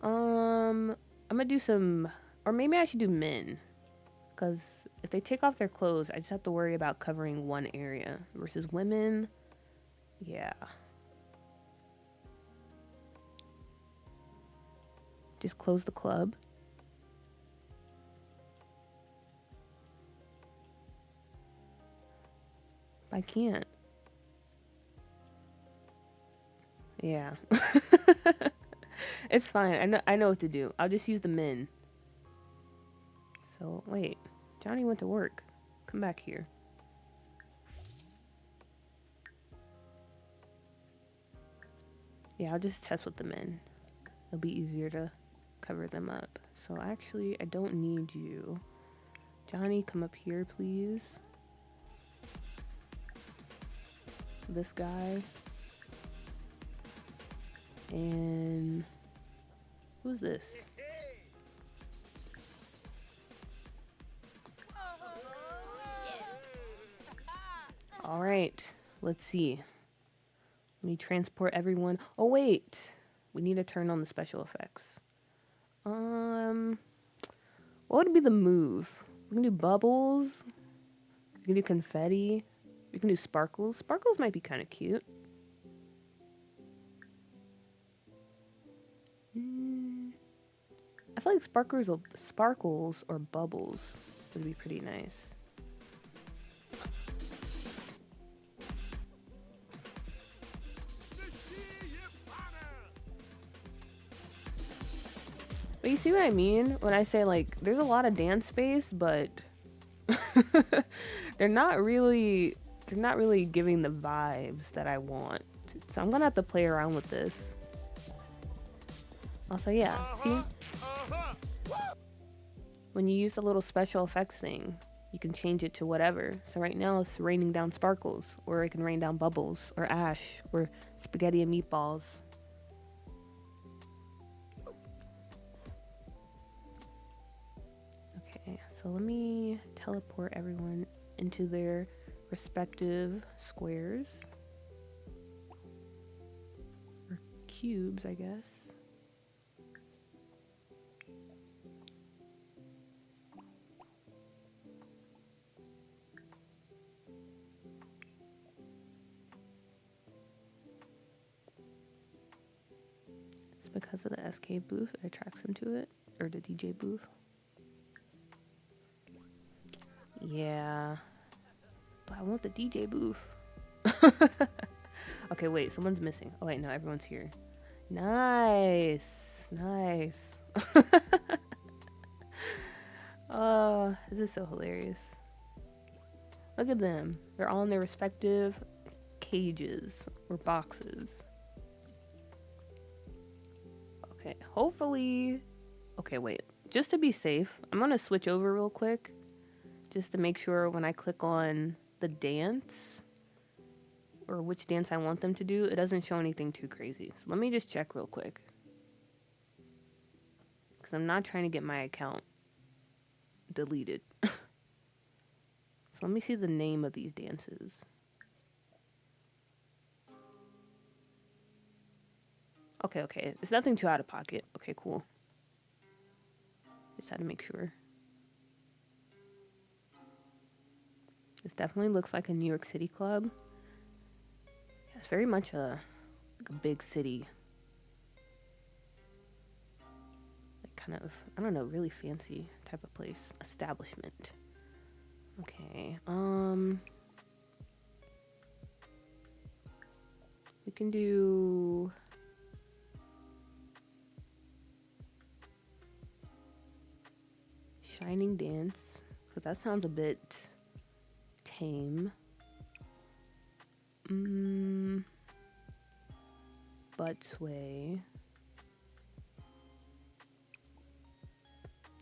I'm gonna do some, or maybe I should do men, because if they take off their clothes, I just have to worry about covering one area versus women. Yeah. Just close the club. I can't. Yeah. It's fine. I know what to do. I'll just use the men. So, wait. Johnny went to work. Come back here. Yeah, I'll just test with the men. It'll be easier to cover them up. So, actually, I don't need you. Johnny, come up here, please. This guy. And who's this? All right, let's see. Let me transport everyone. Oh wait, we need to turn on the special effects. What would be the move? We can do bubbles. We can do confetti. We can do sparkles. Sparkles might be kind of cute. I feel like sparkles or bubbles would be pretty nice. But you see what I mean when I say like there's a lot of dance space, but they're not really giving the vibes that I want. So I'm gonna have to play around with this. Also, yeah, see? When you use the little special effects thing, you can change it to whatever. So right now it's raining down sparkles, or it can rain down bubbles, or ash, or spaghetti and meatballs. Okay, so let me teleport everyone into their respective squares. Or cubes, I guess. Because of the SK booth, it attracts them to it, or the DJ booth. Yeah, but I want the DJ booth. Okay, wait, someone's missing. Oh wait, no, everyone's here. Nice, nice. Oh, this is so hilarious. Look at them. They're all in their respective cages or boxes. Okay, hopefully... Okay, wait. Just to be safe, I'm going to switch over real quick. Just to make sure when I click on the dance, or which dance I want them to do, it doesn't show anything too crazy. So let me just check real quick. Because I'm not trying to get my account deleted. So let me see the name of these dances. Okay. It's nothing too out of pocket. Okay, cool. Just had to make sure. This definitely looks like a New York City club. Yeah, it's very much like a big city. Like kind of, I don't know, really fancy type of place. Establishment. Okay, we can do... Shining Dance, because that sounds a bit tame. Butt Sway.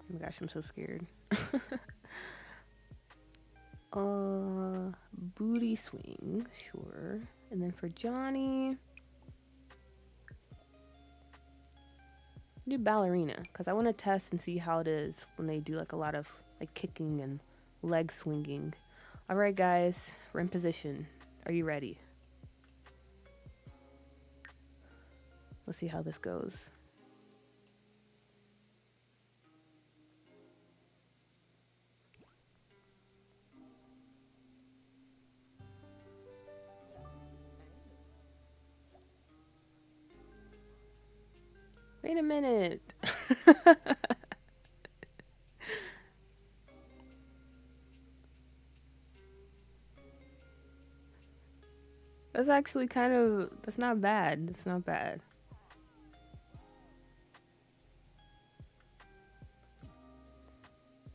Oh my gosh, I'm so scared. Booty Swing, sure. And then for Johnny, do ballerina, because I want to test and see how it is when they do like a lot of like kicking and leg swinging. All right, guys, we're in position. Are you ready? Let's see how this goes. Wait a minute. That's actually kind of, that's not bad. It's not bad.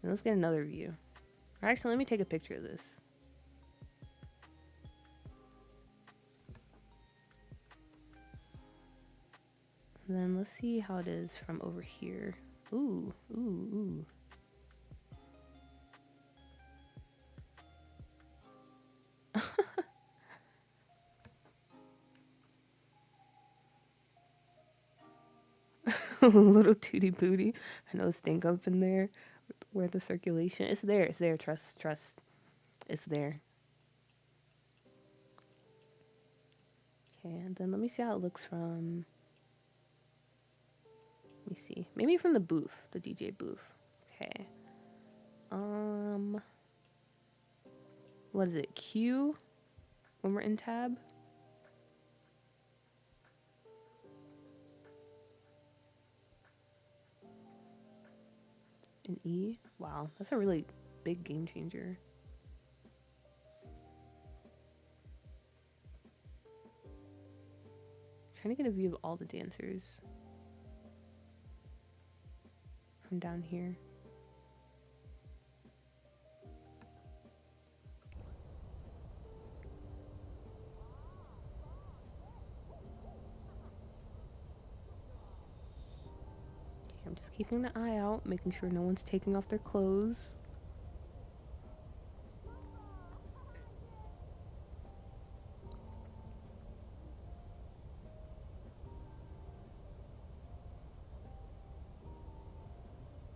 And let's get another view. Or actually, let me take a picture of this. And then let's see how it is from over here. Ooh. Little tooty booty. I know stink up in there where the circulation. It's there. Trust. It's there. Okay, and then let me see how it looks from... Let me see. Maybe from the booth, the DJ booth. Okay. What is it? Q? When we're in tab? An E? Wow, that's a really big game changer. Trying to get a view of all the dancers from down here. I'm just keeping the eye out, making sure no one's taking off their clothes.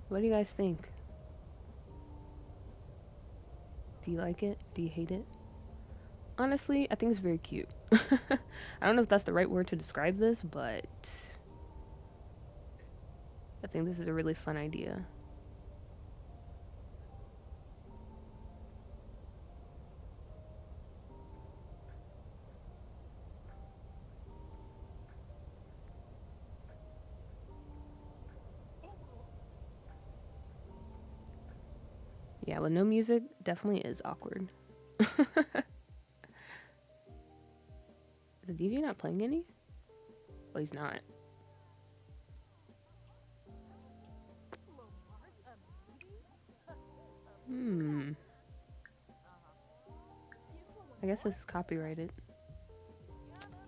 What do you guys think? Do you like it? Do you hate it? Honestly, I think it's very cute. I don't know if that's the right word to describe this, but I think this is a really fun idea. Yeah, with no music, definitely is awkward. Is the DJ not playing any? Oh, he's not. I guess this is copyrighted.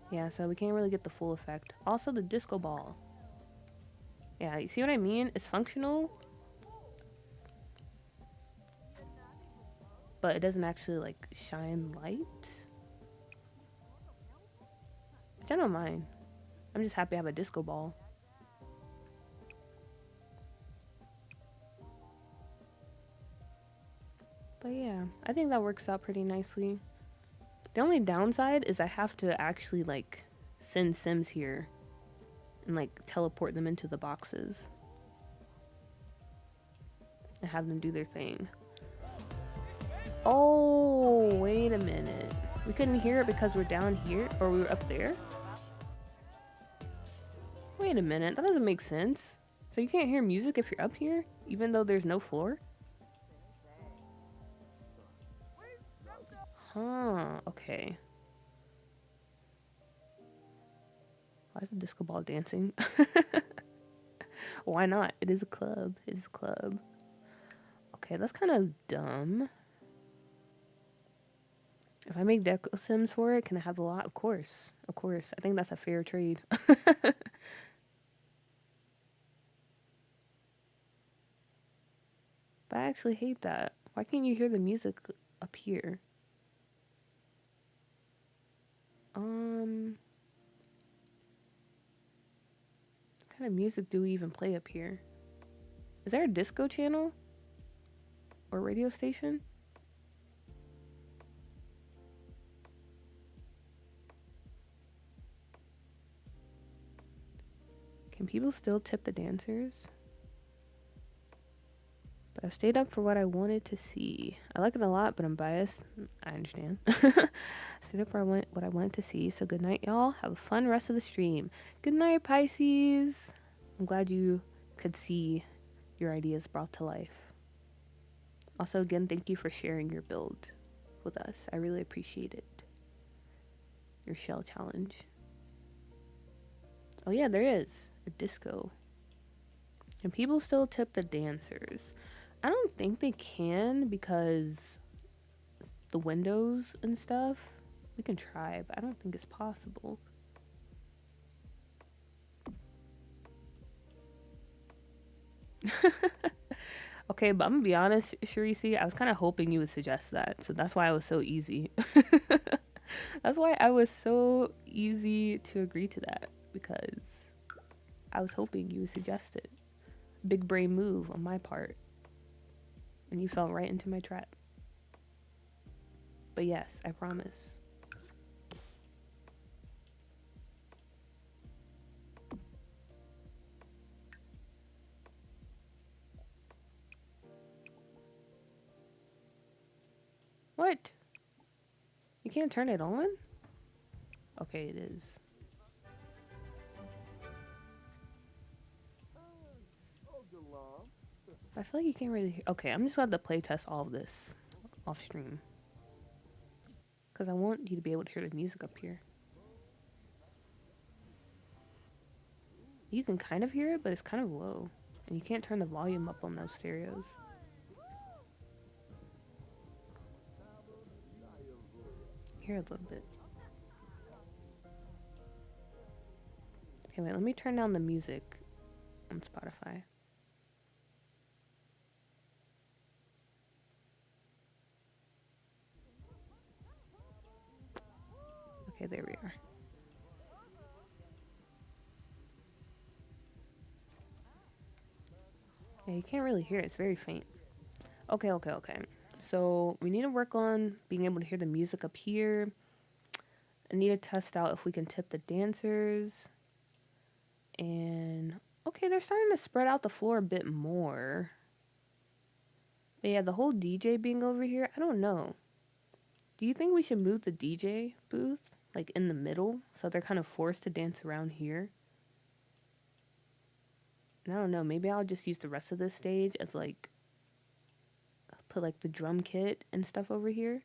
Yeah, so we can't really get the full effect. Also, the disco ball. Yeah, you see what I mean? It's functional, but it doesn't actually, like, shine light. Which I don't mind. I'm just happy I have a disco ball. But yeah, I think that works out pretty nicely. The only downside is I have to actually, like, send Sims here and, like, teleport them into the boxes and have them do their thing. Oh, wait a minute. We couldn't hear it because we're down here, or we were up there? Wait a minute, that doesn't make sense. So you can't hear music if you're up here, even though there's no floor? Huh, okay. Why is the disco ball dancing? Why not? It is a club. It is a club. Okay, that's kind of dumb. If I make deco sims for it, can I have a lot? Of course. Of course. I think that's a fair trade. But I actually hate that. Why can't you hear the music up here? What kind of music do we even play up here? Is there a disco channel? Or radio station? Can people still tip the dancers? But I've stayed up for what I wanted to see. I like it a lot, but I'm biased. I understand. Stayed up for what I wanted to see. So good night, y'all. Have a fun rest of the stream. Good night, Pisces. I'm glad you could see your ideas brought to life. Also, again, thank you for sharing your build with us. I really appreciate it. Your shell challenge. Oh yeah, there is a disco. And people still tip the dancers. I don't think they can because the windows and stuff. We can try, but I don't think it's possible. Okay, but I'm gonna be honest, Sharisi, I was kind of hoping you would suggest that. So that's why I was so easy. That's why I was so easy to agree to that, because I was hoping you would suggest it. Big brain move on my part. And you fell right into my trap. But yes, I promise. What? You can't turn it on? Okay, it is. I feel like you can't really hear. Okay, I'm just going to play test all of this off stream. Because I want you to be able to hear the music up here. You can kind of hear it, but it's kind of low. And you can't turn the volume up on those stereos. Hear a little bit. Okay, wait, let me turn down the music on Spotify. Okay, there we are. Yeah, you can't really hear it. It's very faint. Okay, okay, okay. So we need to work on being able to hear the music up here. I need to test out if we can tip the dancers. And okay, they're starting to spread out the floor a bit more. But yeah, the whole DJ being over here, I don't know. Do you think we should move the DJ booth like in the middle so they're kind of forced to dance around here? And I don't know, maybe I'll just use the rest of this stage as like put like the drum kit and stuff over here.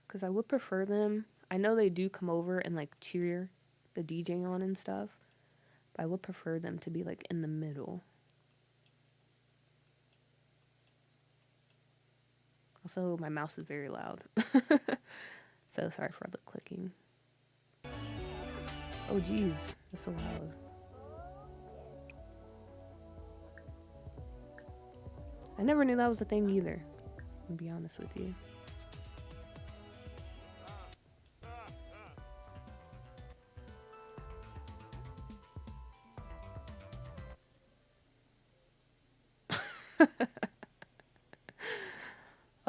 Because I would prefer them. I know they do come over and like cheer the DJ on and stuff. But I would prefer them to be like in the middle. Also, my mouse is very loud. So sorry for all the clicking. Oh geez, that's so loud. I never knew that was a thing either. To be honest with you.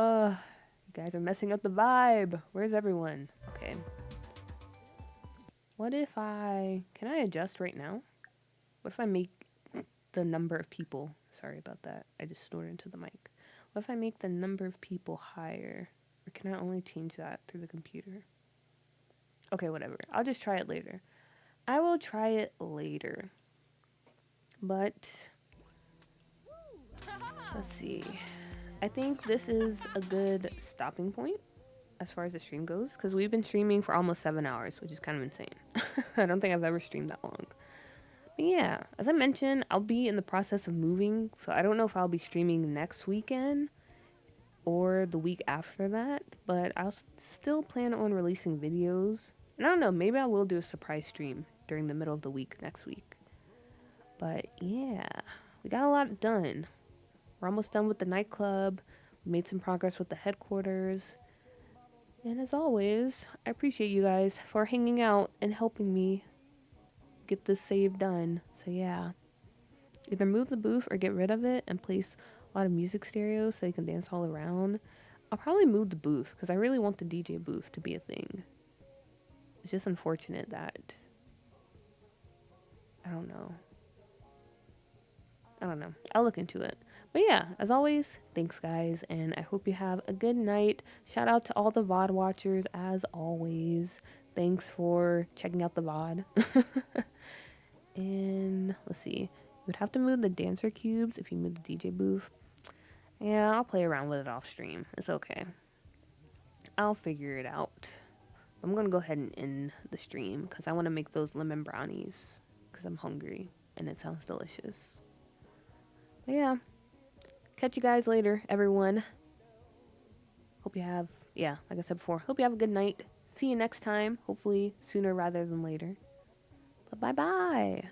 You guys are messing up the vibe. Where's everyone? Okay. What if can I adjust right now? What if I make the number of people, sorry about that, I just snorted into the mic. What if I make the number of people higher? Or can I only change that through the computer? Okay, whatever. I'll just try it later. I will try it later. But let's see. I think this is a good stopping point as far as the stream goes, because we've been streaming for almost 7 hours, which is kind of insane. I don't think I've ever streamed that long. But yeah, as I mentioned, I'll be in the process of moving, so I don't know if I'll be streaming next weekend or the week after that, but I'll still plan on releasing videos. And I don't know, maybe I will do a surprise stream during the middle of the week next week. But yeah, we got a lot done. We're almost done with the nightclub. We made some progress with the headquarters. And as always, I appreciate you guys for hanging out and helping me get this save done. So yeah, either move the booth or get rid of it and place a lot of music stereos so you can dance all around. I'll probably move the booth because I really want the DJ booth to be a thing. It's just unfortunate that, I don't know. I'll look into it. But yeah, as always, thanks guys, and I hope you have a good night. Shout out to all the VOD watchers as always. Thanks for checking out the VOD. And let's see. You would have to move the dancer cubes if you move the DJ booth. Yeah, I'll play around with it off stream. It's okay. I'll figure it out. I'm gonna go ahead and end the stream because I want to make those lemon brownies because I'm hungry and it sounds delicious. But yeah, catch you guys later, everyone. Hope you have, yeah, like I said before, hope you have a good night. See you next time, hopefully sooner rather than later. But bye-bye.